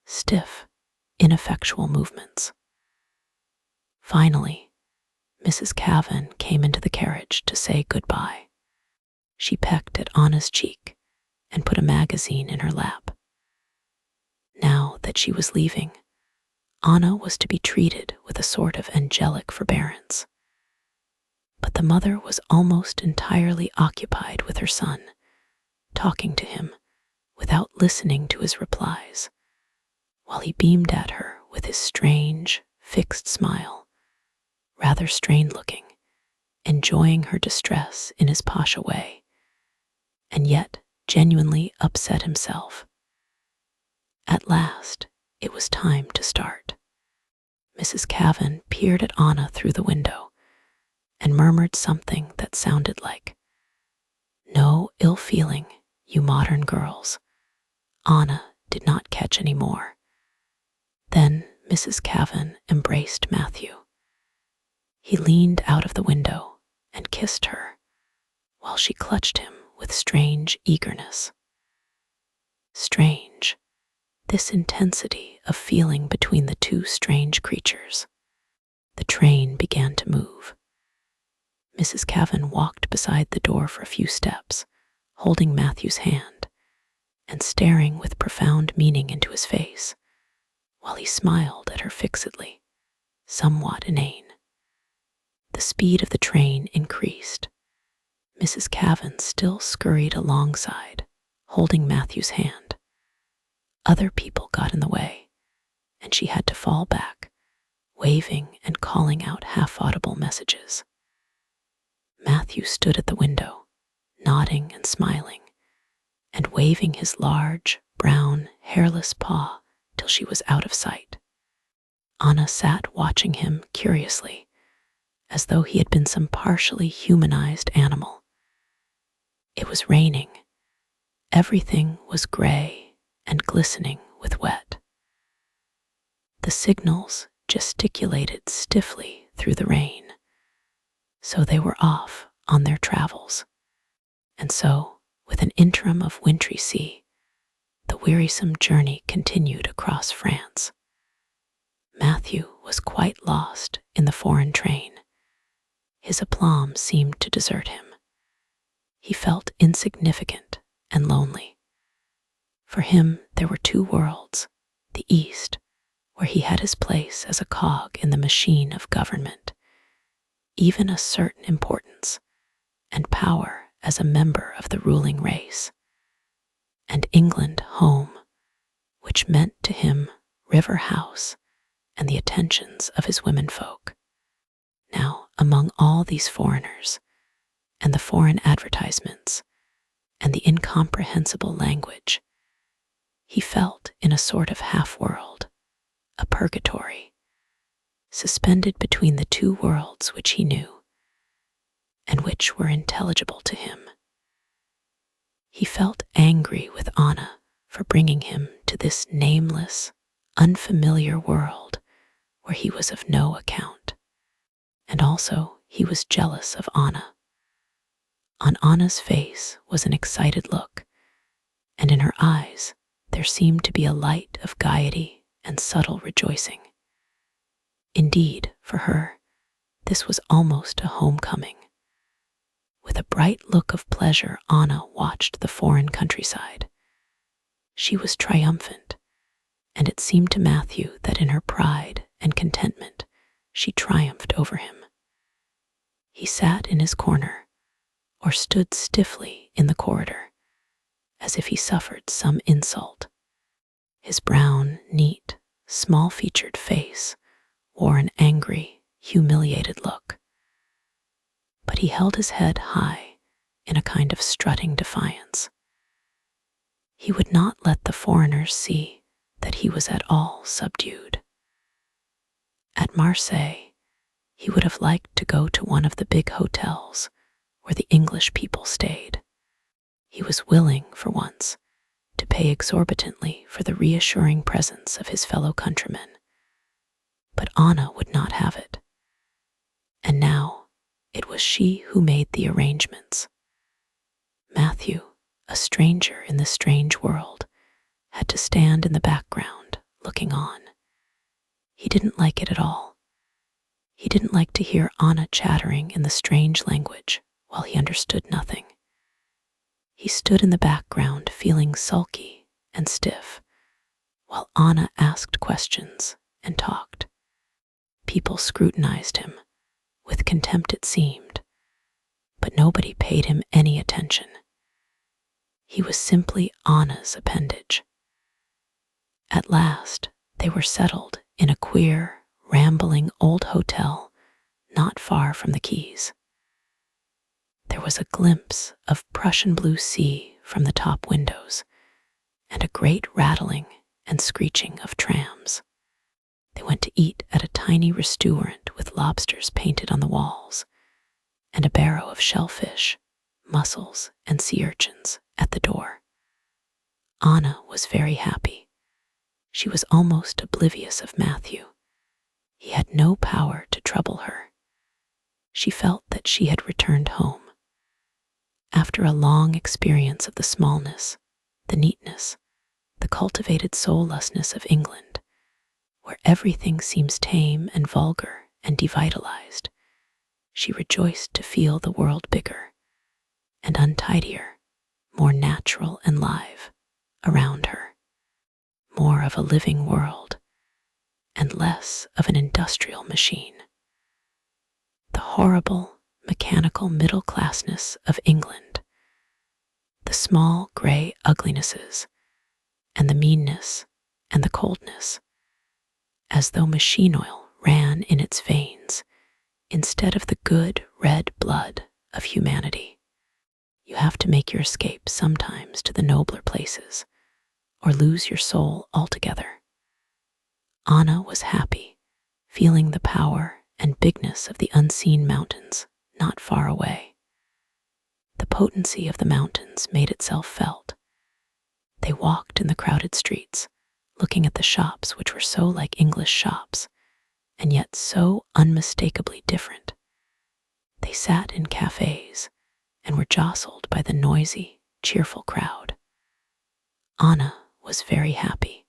stiff, ineffectual movements. Finally, Mrs. Kavan came into the carriage to say goodbye. She pecked at Anna's cheek and put a magazine in her lap. Now that she was leaving, Anna was to be treated with a sort of angelic forbearance. But the mother was almost entirely occupied with her son, talking to him without listening to his replies, while he beamed at her with his strange, fixed smile, rather strained-looking, enjoying her distress in his pasha way, and yet genuinely upset himself. At last, it was time to start. Mrs. Kavan peered at Anna through the window and murmured something that sounded like, "No ill feeling, you modern girls." Anna did not catch any more. Then Mrs. Kavan embraced Matthew. He leaned out of the window and kissed her, while she clutched him with strange eagerness. Strange, this intensity of feeling between the two strange creatures. The train began to move. Mrs. Kavan walked beside the door for a few steps, holding Matthew's hand and staring with profound meaning into his face, while he smiled at her fixedly, somewhat inane. The speed of the train increased. Mrs. Kavan still scurried alongside, holding Matthew's hand. Other people got in the way, and she had to fall back, waving and calling out half-audible messages. Matthew stood at the window, nodding and smiling, and waving his large, brown, hairless paw till she was out of sight. Anna sat watching him curiously, as though he had been some partially humanized animal. It was raining. Everything was gray and glistening with wet. The signals gesticulated stiffly through the rain, so they were off on their travels. And so, with an interim of wintry sea, the wearisome journey continued across France. Matthew was quite lost in the foreign train. His aplomb seemed to desert him. He felt insignificant and lonely. For him, there were two worlds: the East, where he had his place as a cog in the machine of government, even a certain importance and power as a member of the ruling race, and England home, which meant to him River House and the attentions of his womenfolk. Now, among all these foreigners, and the foreign advertisements, and the incomprehensible language, he felt in a sort of half-world, a purgatory, suspended between the two worlds which he knew, and which were intelligible to him. He felt angry with Anna for bringing him to this nameless, unfamiliar world where he was of no account, and also he was jealous of Anna. On Anna's face was an excited look, and in her eyes there seemed to be a light of gaiety and subtle rejoicing. Indeed, for her, this was almost a homecoming. With a bright look of pleasure, Anna watched the foreign countryside. She was triumphant, and it seemed to Matthew that in her pride and contentment she triumphed over him. He sat in his corner, or stood stiffly in the corridor, as if he suffered some insult. His brown, neat, small-featured face wore an angry, humiliated look. But he held his head high in a kind of strutting defiance. He would not let the foreigners see that he was at all subdued. At Marseille, he would have liked to go to one of the big hotels where the English people stayed. He was willing, for once, to pay exorbitantly for the reassuring presence of his fellow countrymen. But Anna would not have it. And now it was she who made the arrangements. Matthew, a stranger in this strange world, had to stand in the background, looking on. He didn't like it at all. He didn't like to hear Anna chattering in the strange language while he understood nothing. He stood in the background feeling sulky and stiff, while Anna asked questions and talked. People scrutinized him, with contempt it seemed, but nobody paid him any attention. He was simply Anna's appendage. At last, they were settled in a queer, rambling old hotel not far from the quays. There was a glimpse of Prussian blue sea from the top windows, and a great rattling and screeching of trams. They went to eat at a tiny restaurant with lobsters painted on the walls, and a barrow of shellfish, mussels, and sea urchins at the door. Anna was very happy. She was almost oblivious of Matthew. He had no power to trouble her. She felt that she had returned home. After a long experience of the smallness, the neatness, the cultivated soullessness of England, where everything seems tame and vulgar and devitalized, she rejoiced to feel the world bigger and untidier, more natural and live around her, more of a living world and less of an industrial machine. The horrible, mechanical middle-classness of England, the small gray uglinesses, and the meanness and the coldness, as though machine oil ran in its veins instead of the good red blood of humanity. You have to make your escape sometimes to the nobler places, or lose your soul altogether. Anna was happy, feeling the power and bigness of the unseen mountains not far away. The potency of the mountains made itself felt. They walked in the crowded streets, looking at the shops which were so like English shops, and yet so unmistakably different. They sat in cafes and were jostled by the noisy, cheerful crowd. Anna was very happy.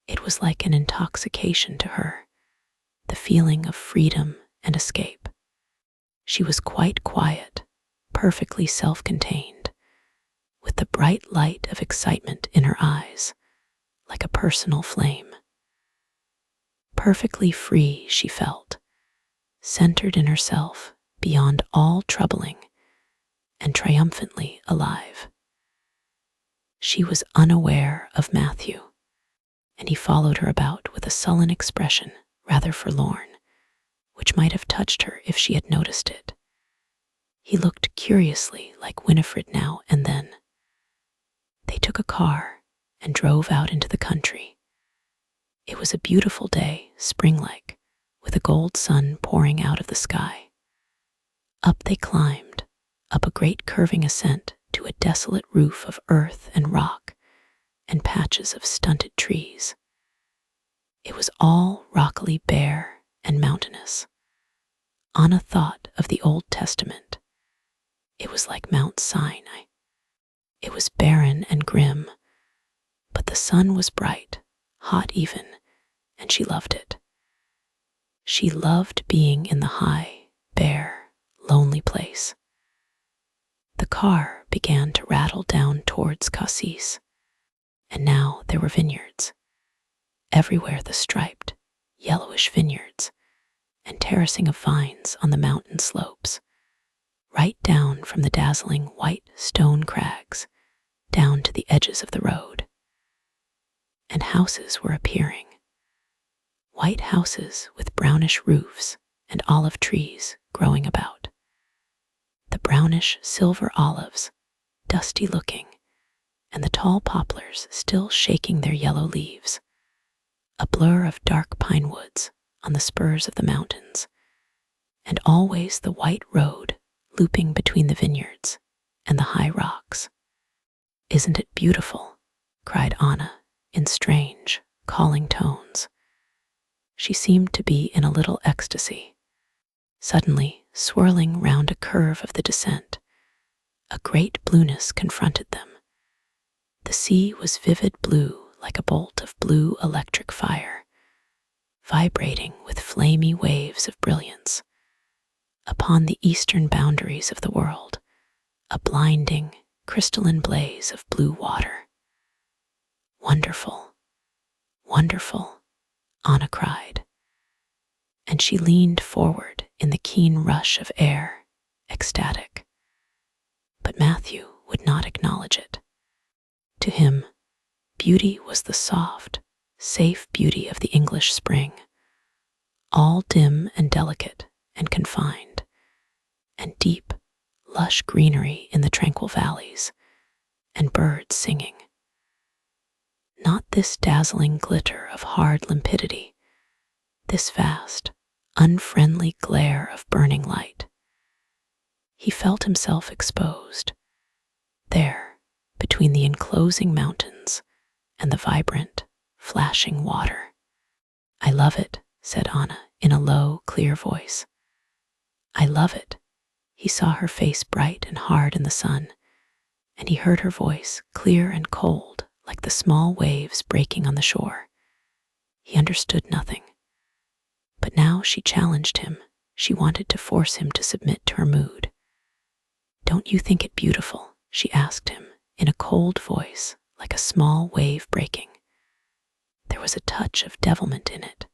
It was like an intoxication to her, the feeling of freedom and escape. She was quite quiet, perfectly self-contained, with the bright light of excitement in her eyes, like a personal flame. Perfectly free, she felt, centered in herself beyond all troubling, and triumphantly alive. She was unaware of Matthew, and he followed her about with a sullen expression, rather forlorn, which might have touched her if she had noticed it. He looked curiously like Winifred now and then. They took a car and drove out into the country. It was a beautiful day, spring-like, with a gold sun pouring out of the sky. Up they climbed, up a great curving ascent to a desolate roof of earth and rock and patches of stunted trees. It was all rockily bare and mountainous. Anna thought of the Old Testament. It was like Mount Sinai. It was barren and grim, but the sun was bright, hot even, and she loved it. She loved being in the high, bare, lonely place. The car began to rattle down towards Cassis, and now there were vineyards. Everywhere the striped, yellowish vineyards, and terracing of vines on the mountain slopes, right down from the dazzling white stone crags down to the edges of the road. And houses were appearing. White houses with brownish roofs and olive trees growing about. The brownish silver olives, dusty looking, and the tall poplars still shaking their yellow leaves. A blur of dark pine woods on the spurs of the mountains, and always the white road looping between the vineyards and the high rocks. "Isn't it beautiful?" cried Anna in strange, calling tones. She seemed to be in a little ecstasy. Suddenly, swirling round a curve of the descent, a great blueness confronted them. The sea was vivid blue, like a bolt of blue electric fire, vibrating with flamy waves of brilliance. Upon the eastern boundaries of the world, a blinding, crystalline blaze of blue water. "Wonderful, wonderful," Anna cried, and she leaned forward in the keen rush of air, ecstatic. But Matthew would not acknowledge it. To him, beauty was the soft, safe beauty of the English spring, all dim and delicate and confined, and deep, lush greenery in the tranquil valleys, and birds singing. Not this dazzling glitter of hard limpidity, this vast, unfriendly glare of burning light. He felt himself exposed, there, between the enclosing mountains and the vibrant, flashing water. "I love it," said Anna in a low, clear voice. "I love it." He saw her face bright and hard in the sun, and he heard her voice clear and cold like the small waves breaking on the shore. He understood nothing. But now she challenged him. She wanted to force him to submit to her mood. "Don't you think it beautiful?" she asked him in a cold voice like a small wave breaking. There was a touch of devilment in it.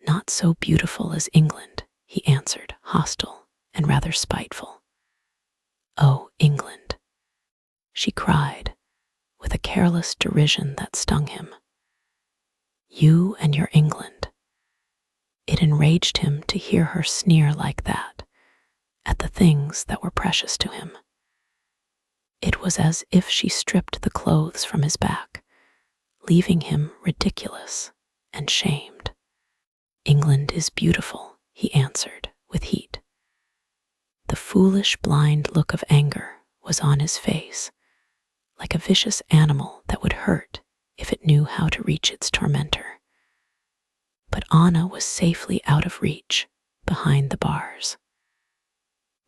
"Not so beautiful as England," he answered, hostile and rather spiteful. "Oh, England," she cried, with a careless derision that stung him. "You and your England." It enraged him to hear her sneer like that at the things that were precious to him. It was as if she stripped the clothes from his back, leaving him ridiculous and shamed. "England is beautiful," he answered with heat. The foolish, blind look of anger was on his face, like a vicious animal that would hurt if it knew how to reach its tormentor. But Anna was safely out of reach, behind the bars.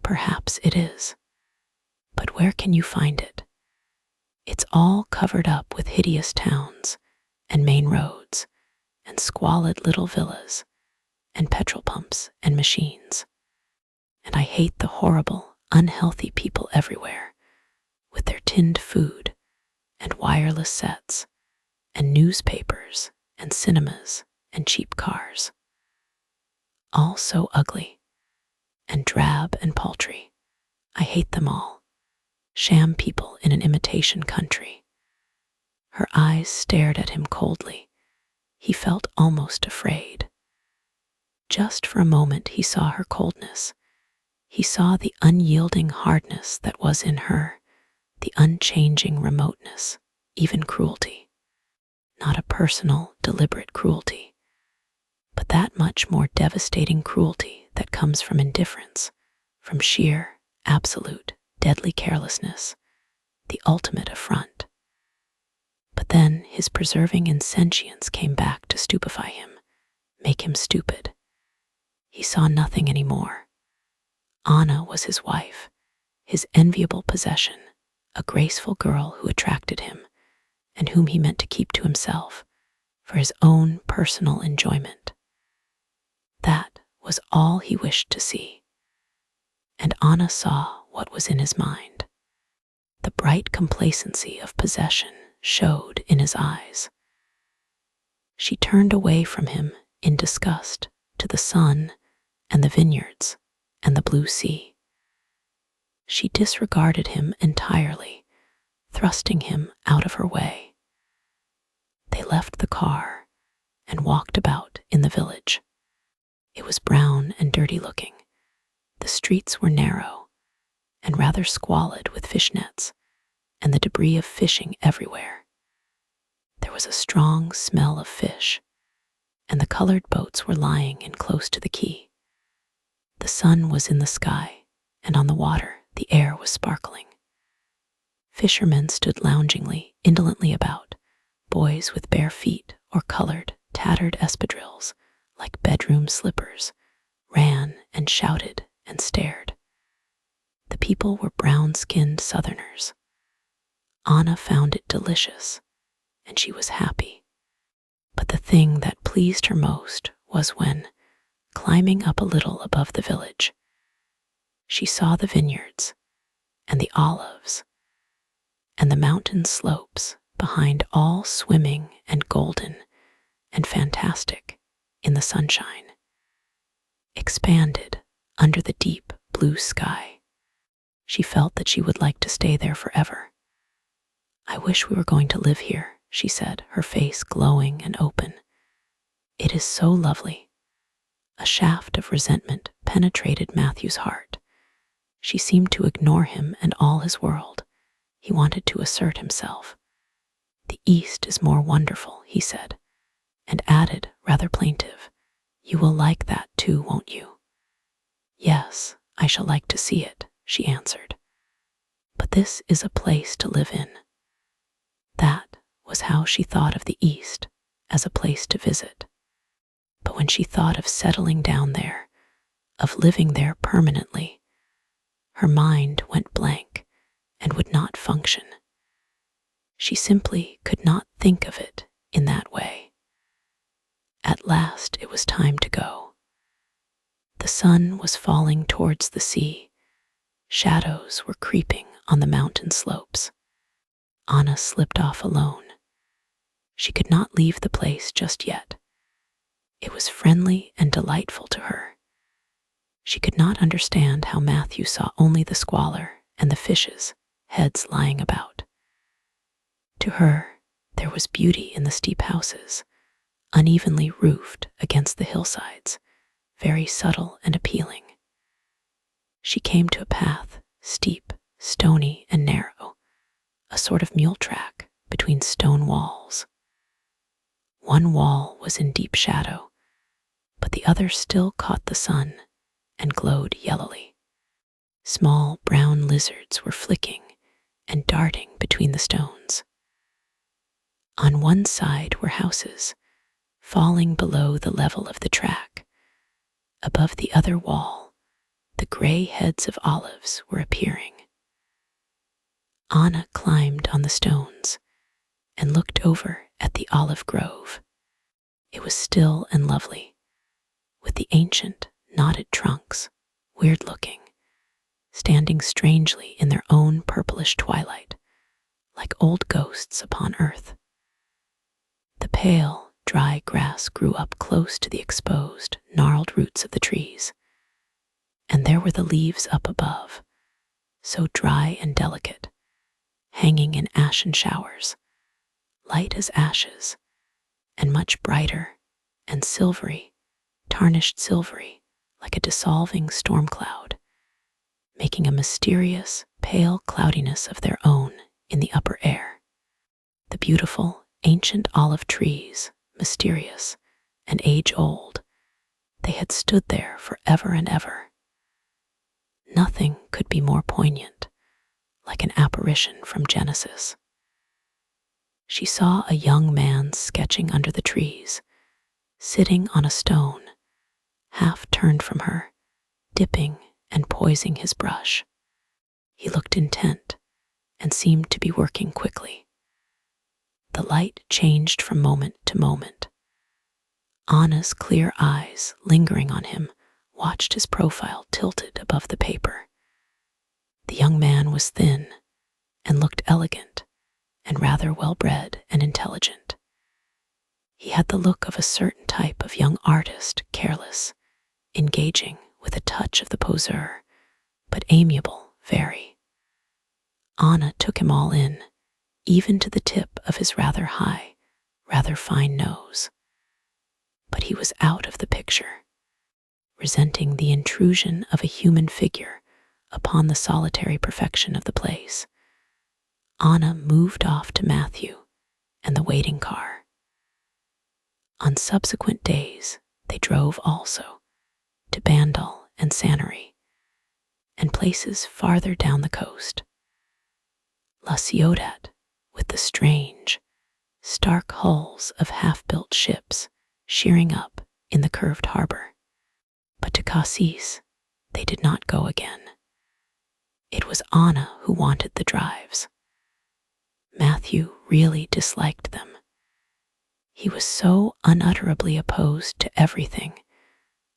"Perhaps it is, but where can you find it? It's all covered up with hideous towns and main roads and squalid little villas and petrol pumps and machines. And I hate the horrible, unhealthy people everywhere, with their tinned food and wireless sets and newspapers and cinemas and cheap cars. All so ugly and drab and paltry. I hate them all. Sham people in an imitation country." Her eyes stared at him coldly. He felt almost afraid. Just for a moment he saw her coldness. He saw the unyielding hardness that was in her, the unchanging remoteness, even cruelty. Not a personal, deliberate cruelty, but that much more devastating cruelty that comes from indifference, from sheer, absolute, deadly carelessness, the ultimate affront. But then his preserving insentience came back to stupefy him, make him stupid. He saw nothing anymore. Anna was his wife, his enviable possession, a graceful girl who attracted him, and whom he meant to keep to himself, for his own personal enjoyment. That was all he wished to see. And Anna saw what was in his mind. The bright complacency of possession showed in his eyes. She turned away from him in disgust to the sun and the vineyards and the blue sea. She disregarded him entirely, thrusting him out of her way. They left the car and walked about in the village. It was brown and dirty looking. The streets were narrow and rather squalid with fish nets and the debris of fishing everywhere. There was a strong smell of fish, and the colored boats were lying in close to the quay. The sun was in the sky, and on the water the air was sparkling. Fishermen stood loungingly, indolently about. Boys with bare feet or colored, tattered espadrilles, like bedroom slippers, ran and shouted and stared. The people were brown-skinned Southerners. Anna found it delicious, and she was happy. But the thing that pleased her most was when, climbing up a little above the village, she saw the vineyards and the olives and the mountain slopes behind, all swimming and golden and fantastic in the sunshine, expanded under the deep blue sky. She felt that she would like to stay there forever. "I wish we were going to live here," she said, her face glowing and open. "It is so lovely." A shaft of resentment penetrated Matthew's heart. She seemed to ignore him and all his world. He wanted to assert himself. "The East is more wonderful," he said, and added, rather plaintive, "You will like that too, won't you?" "Yes, I shall like to see it," she answered. "But this is a place to live in." That was how she thought of the East, as a place to visit. But when she thought of settling down there, of living there permanently, her mind went blank and would not function. She simply could not think of it in that way. At last it was time to go. The sun was falling towards the sea. Shadows were creeping on the mountain slopes. Anna slipped off alone. She could not leave the place just yet. It was friendly and delightful to her. She could not understand how Matthew saw only the squalor and the fishes, heads lying about. To her, there was beauty in the steep houses, unevenly roofed against the hillsides, very subtle and appealing. She came to a path, steep, stony, and narrow, a sort of mule track between stone walls. One wall was in deep shadow, but the other still caught the sun and glowed yellowly. Small brown lizards were flicking and darting between the stones. On one side were houses, falling below the level of the track. Above the other wall, the gray heads of olives were appearing. Anna climbed on the stones and looked over at the olive grove. It was still and lovely, with the ancient, knotted trunks, weird-looking, standing strangely in their own purplish twilight, like old ghosts upon earth. The pale, dry grass grew up close to the exposed, gnarled roots of the trees, and there were the leaves up above, so dry and delicate, hanging in ashen showers, light as ashes, and much brighter and silvery, tarnished silvery, like a dissolving storm cloud, making a mysterious, pale cloudiness of their own in the upper air. The beautiful, ancient olive trees, mysterious and age-old, they had stood there for ever and ever. Nothing could be more poignant, like an apparition from Genesis. She saw a young man sketching under the trees, sitting on a stone, half turned from her, dipping and poising his brush. He looked intent and seemed to be working quickly. The light changed from moment to moment. Anna's clear eyes, lingering on him, watched his profile tilted above the paper. The young man was thin and looked elegant and rather well-bred and intelligent. He had the look of a certain type of young artist, careless, engaging with a touch of the poseur, but amiable, very. Anna took him all in, even to the tip of his rather high, rather fine nose. But he was out of the picture, resenting the intrusion of a human figure upon the solitary perfection of the place. Anna moved off to Matthew and the waiting car. On subsequent days, they drove also to Bandal and Sanary, and places farther down the coast. La Ciotat, with the strange, stark hulls of half-built ships shearing up in the curved harbor. But to Cassis, they did not go again. It was Anna who wanted the drives. Matthew really disliked them. He was so unutterably opposed to everything,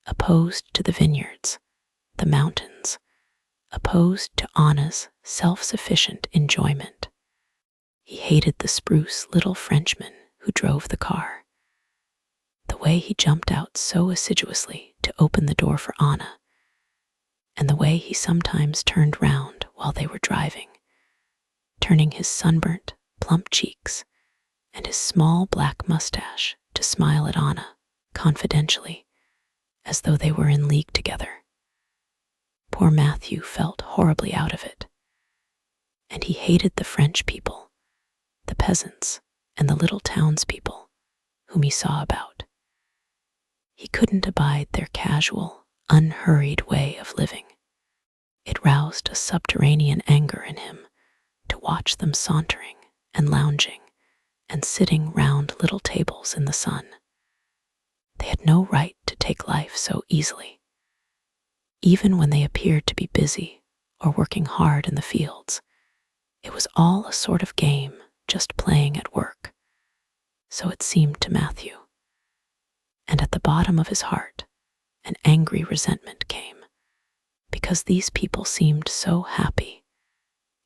opposed to the vineyards, the mountains, opposed to Anna's self-sufficient enjoyment. He hated the spruce little Frenchman who drove the car. The way he jumped out so assiduously to open the door for Anna, and the way he sometimes turned round while they were driving, turning his sunburnt, plump cheeks and his small black mustache to smile at Anna confidentially, as though they were in league together. Poor Matthew felt horribly out of it, and he hated the French people, the peasants, and the little townspeople whom he saw about. He couldn't abide their casual, unhurried way of living. It roused a subterranean anger in him to watch them sauntering and lounging and sitting round little tables in the sun. They had no right to take life so easily. Even when they appeared to be busy or working hard in the fields, it was all a sort of game, just playing at work. So it seemed to Matthew. And at the bottom of his heart, an angry resentment came, because these people seemed so happy,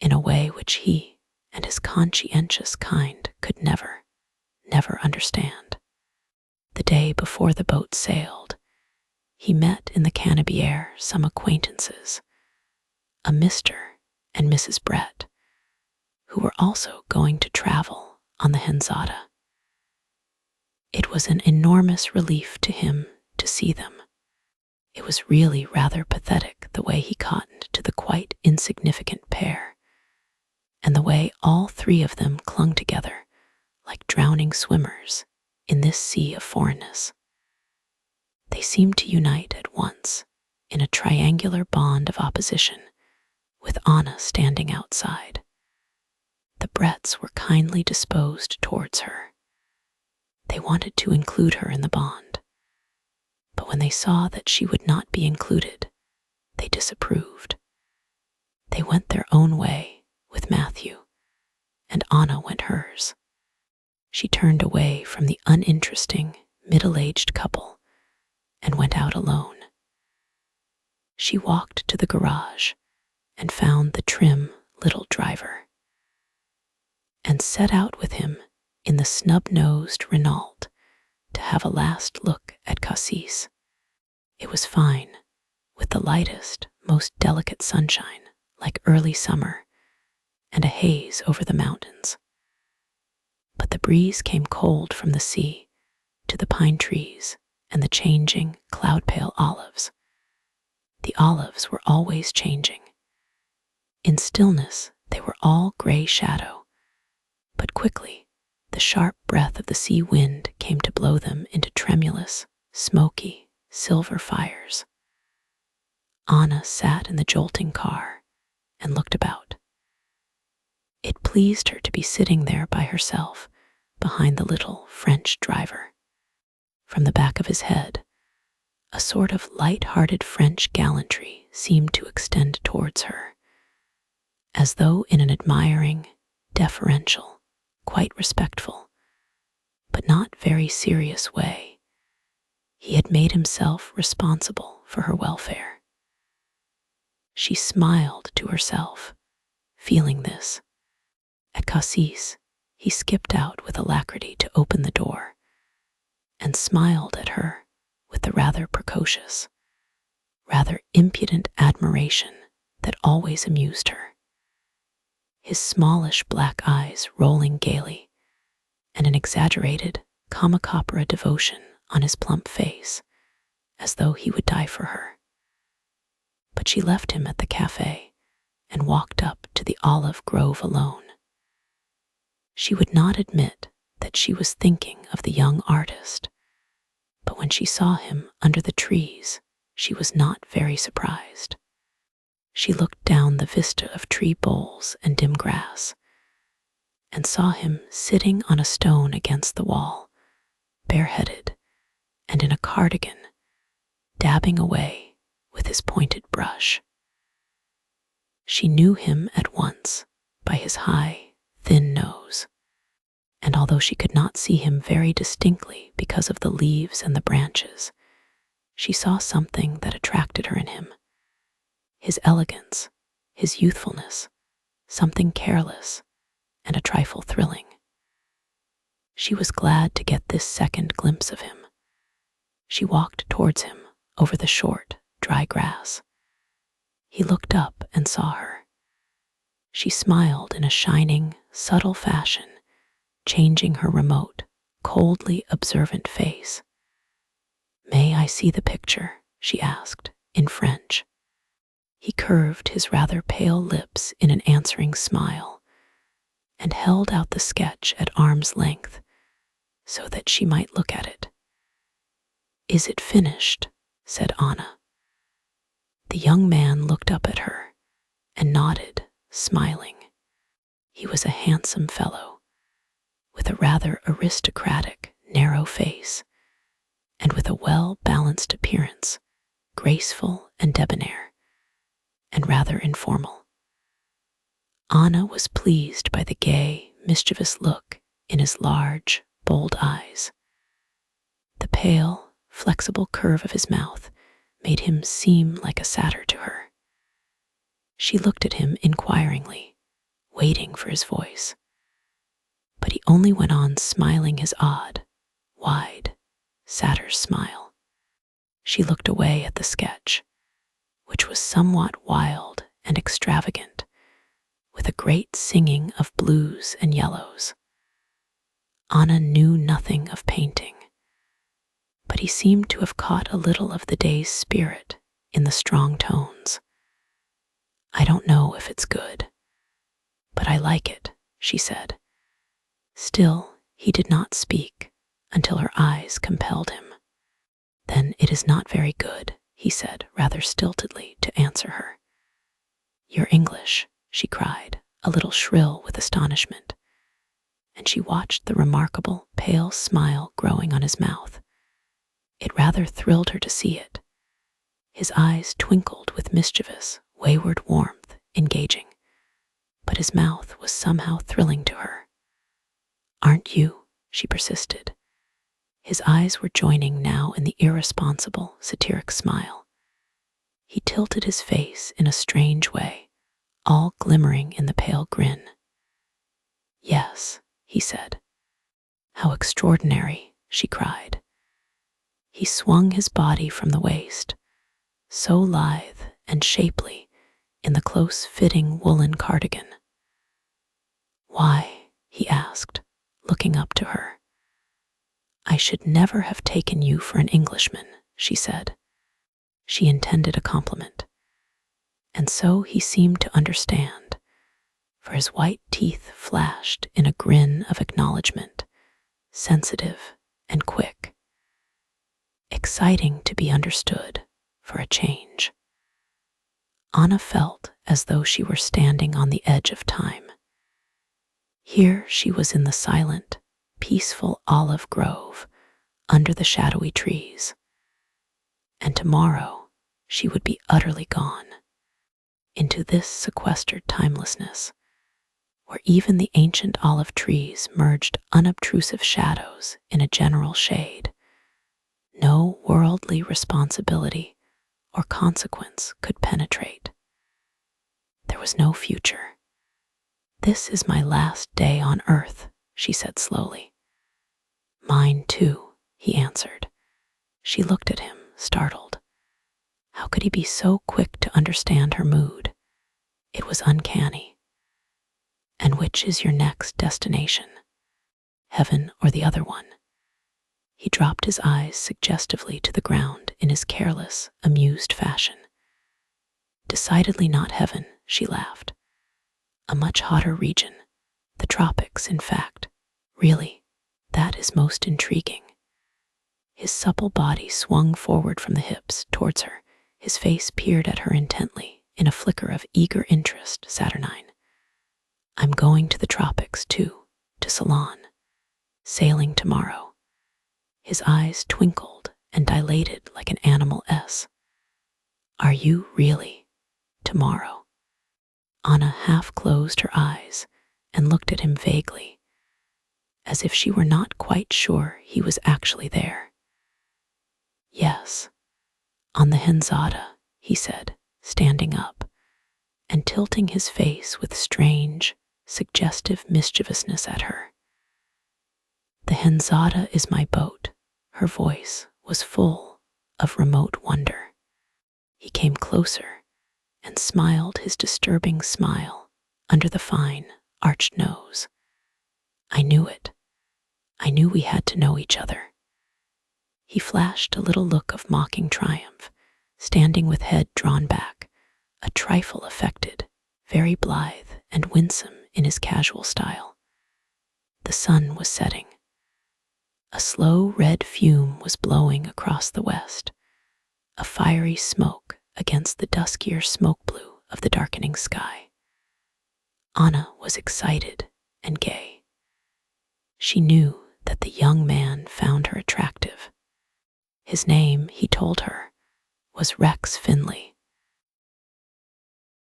in a way which he and his conscientious kind could never understand. The day before the boat sailed, he met in the Canabière some acquaintances, a Mr. and Mrs. Brett, who were also going to travel on the Henzada. It was an enormous relief to him to see them. It was really rather pathetic the way he cottoned to the quite insignificant pair, and the way all three of them clung together like drowning swimmers in this sea of foreignness. They seemed to unite at once in a triangular bond of opposition, with Anna standing outside. The Bretts were kindly disposed towards her. They wanted to include her in the bond, but when they saw that she would not be included, they disapproved. They went their own way with Matthew, and Anna went hers. She turned away from the uninteresting, middle-aged couple and went out alone. She walked to the garage and found the trim little driver, and set out with him in the snub-nosed Renault to have a last look at Cassis. It was fine, with the lightest, most delicate sunshine, like early summer, and a haze over the mountains. But the breeze came cold from the sea to the pine trees and the changing, cloud-pale olives. The olives were always changing. In stillness, they were all gray shadow, but quickly, the sharp breath of the sea wind came to blow them into tremulous, smoky, silver fires. Anna sat in the jolting car and looked about. It pleased her to be sitting there by herself, behind the little French driver. From the back of his head, a sort of light-hearted French gallantry seemed to extend towards her, as though in an admiring, deferential, quite respectful, but not very serious way, he had made himself responsible for her welfare. She smiled to herself, feeling this. At Cassis, he skipped out with alacrity to open the door, and smiled at her with the rather precocious, rather impudent admiration that always amused her. His smallish black eyes rolling gaily, and an exaggerated comic opera devotion on his plump face, as though he would die for her. But she left him at the cafe and walked up to the olive grove alone. She would not admit that she was thinking of the young artist, But when she saw him under the trees, she was not very surprised. She looked down the vista of tree boles and dim grass, and saw him sitting on a stone against the wall, bareheaded and in a cardigan, dabbing away with his pointed brush. She knew him at once by his high, thin nose, and although she could not see him very distinctly because of the leaves and the branches, she saw something that attracted her in him. His elegance, his youthfulness, something careless and a trifle thrilling. She was glad to get this second glimpse of him. She walked towards him over the short, dry grass. He looked up and saw her. She smiled in a shining, subtle fashion, changing her remote, coldly observant face. "May I see the picture?" she asked, in French. He curved his rather pale lips in an answering smile and held out the sketch at arm's length so that she might look at it. "Is it finished?" said Anna. The young man looked up at her and nodded, smiling. He was a handsome fellow, with a rather aristocratic, narrow face, and with a well-balanced appearance, graceful and debonair, and rather informal. Anna was pleased by the gay, mischievous look in his large, bold eyes. The pale, flexible curve of his mouth made him seem like a satyr to her. She looked at him inquiringly, waiting for his voice. But he only went on smiling his odd, wide, satyr's smile. She looked away at the sketch, which was somewhat wild and extravagant, with a great singing of blues and yellows. Anna knew nothing of painting, but he seemed to have caught a little of the day's spirit in the strong tones. "I don't know if it's good, but I like it," she said. Still, he did not speak until her eyes compelled him. "Then it is not very good," he said rather stiltedly to answer her. "You're English," she cried, a little shrill with astonishment, and she watched the remarkable pale smile growing on his mouth. It rather thrilled her to see it. His eyes twinkled with mischievous, wayward warmth, engaging, but his mouth was somehow thrilling to her. "Aren't you?" she persisted. His eyes were joining now in the irresponsible, satiric smile. He tilted his face in a strange way, all glimmering in the pale grin. "Yes," he said. "How extraordinary," she cried. He swung his body from the waist, so lithe and shapely in the close-fitting woolen cardigan. "Why?" he asked, looking up to her. "I should never have taken you for an Englishman," she said. She intended a compliment, and so he seemed to understand, for his white teeth flashed in a grin of acknowledgement, sensitive and quick. Exciting to be understood, for a change. Anna felt as though she were standing on the edge of time. Here she was in the silent, peaceful olive grove under the shadowy trees, and tomorrow she would be utterly gone into this sequestered timelessness, where even the ancient olive trees merged unobtrusive shadows in a general shade. No worldly responsibility or consequence could penetrate. There was no future. "This is my last day on earth," she said slowly. "Mine too," he answered. She looked at him, startled. How could he be so quick to understand her mood? It was uncanny. "And which is your next destination? Heaven or the other one?" He dropped his eyes suggestively to the ground in his careless, amused fashion. "Decidedly not heaven," she laughed. "A much hotter region, the tropics, in fact. Really, that is most intriguing." His supple body swung forward from the hips towards her. His face peered at her intently, in a flicker of eager interest, saturnine. I'm going to the tropics, too, to Ceylon. Sailing tomorrow. His eyes twinkled and dilated like an animal S. Are you really? Tomorrow? Anna half closed her eyes and looked at him vaguely, as if she were not quite sure he was actually there. Yes, on the Henzada, he said, standing up and tilting his face with strange, suggestive mischievousness at her. The Henzada is my boat. Her voice was full of remote wonder. He came closer and smiled his disturbing smile under the fine, arched nose. I knew it. I knew we had to know each other. He flashed a little look of mocking triumph, standing with head drawn back, a trifle affected, very blithe and winsome in his casual style. The sun was setting. A slow red fume was blowing across the west, a fiery smoke against the duskier smoke blue of the darkening sky. Anna was excited and gay. She knew that the young man found her attractive. His name, he told her, was Rex Finley.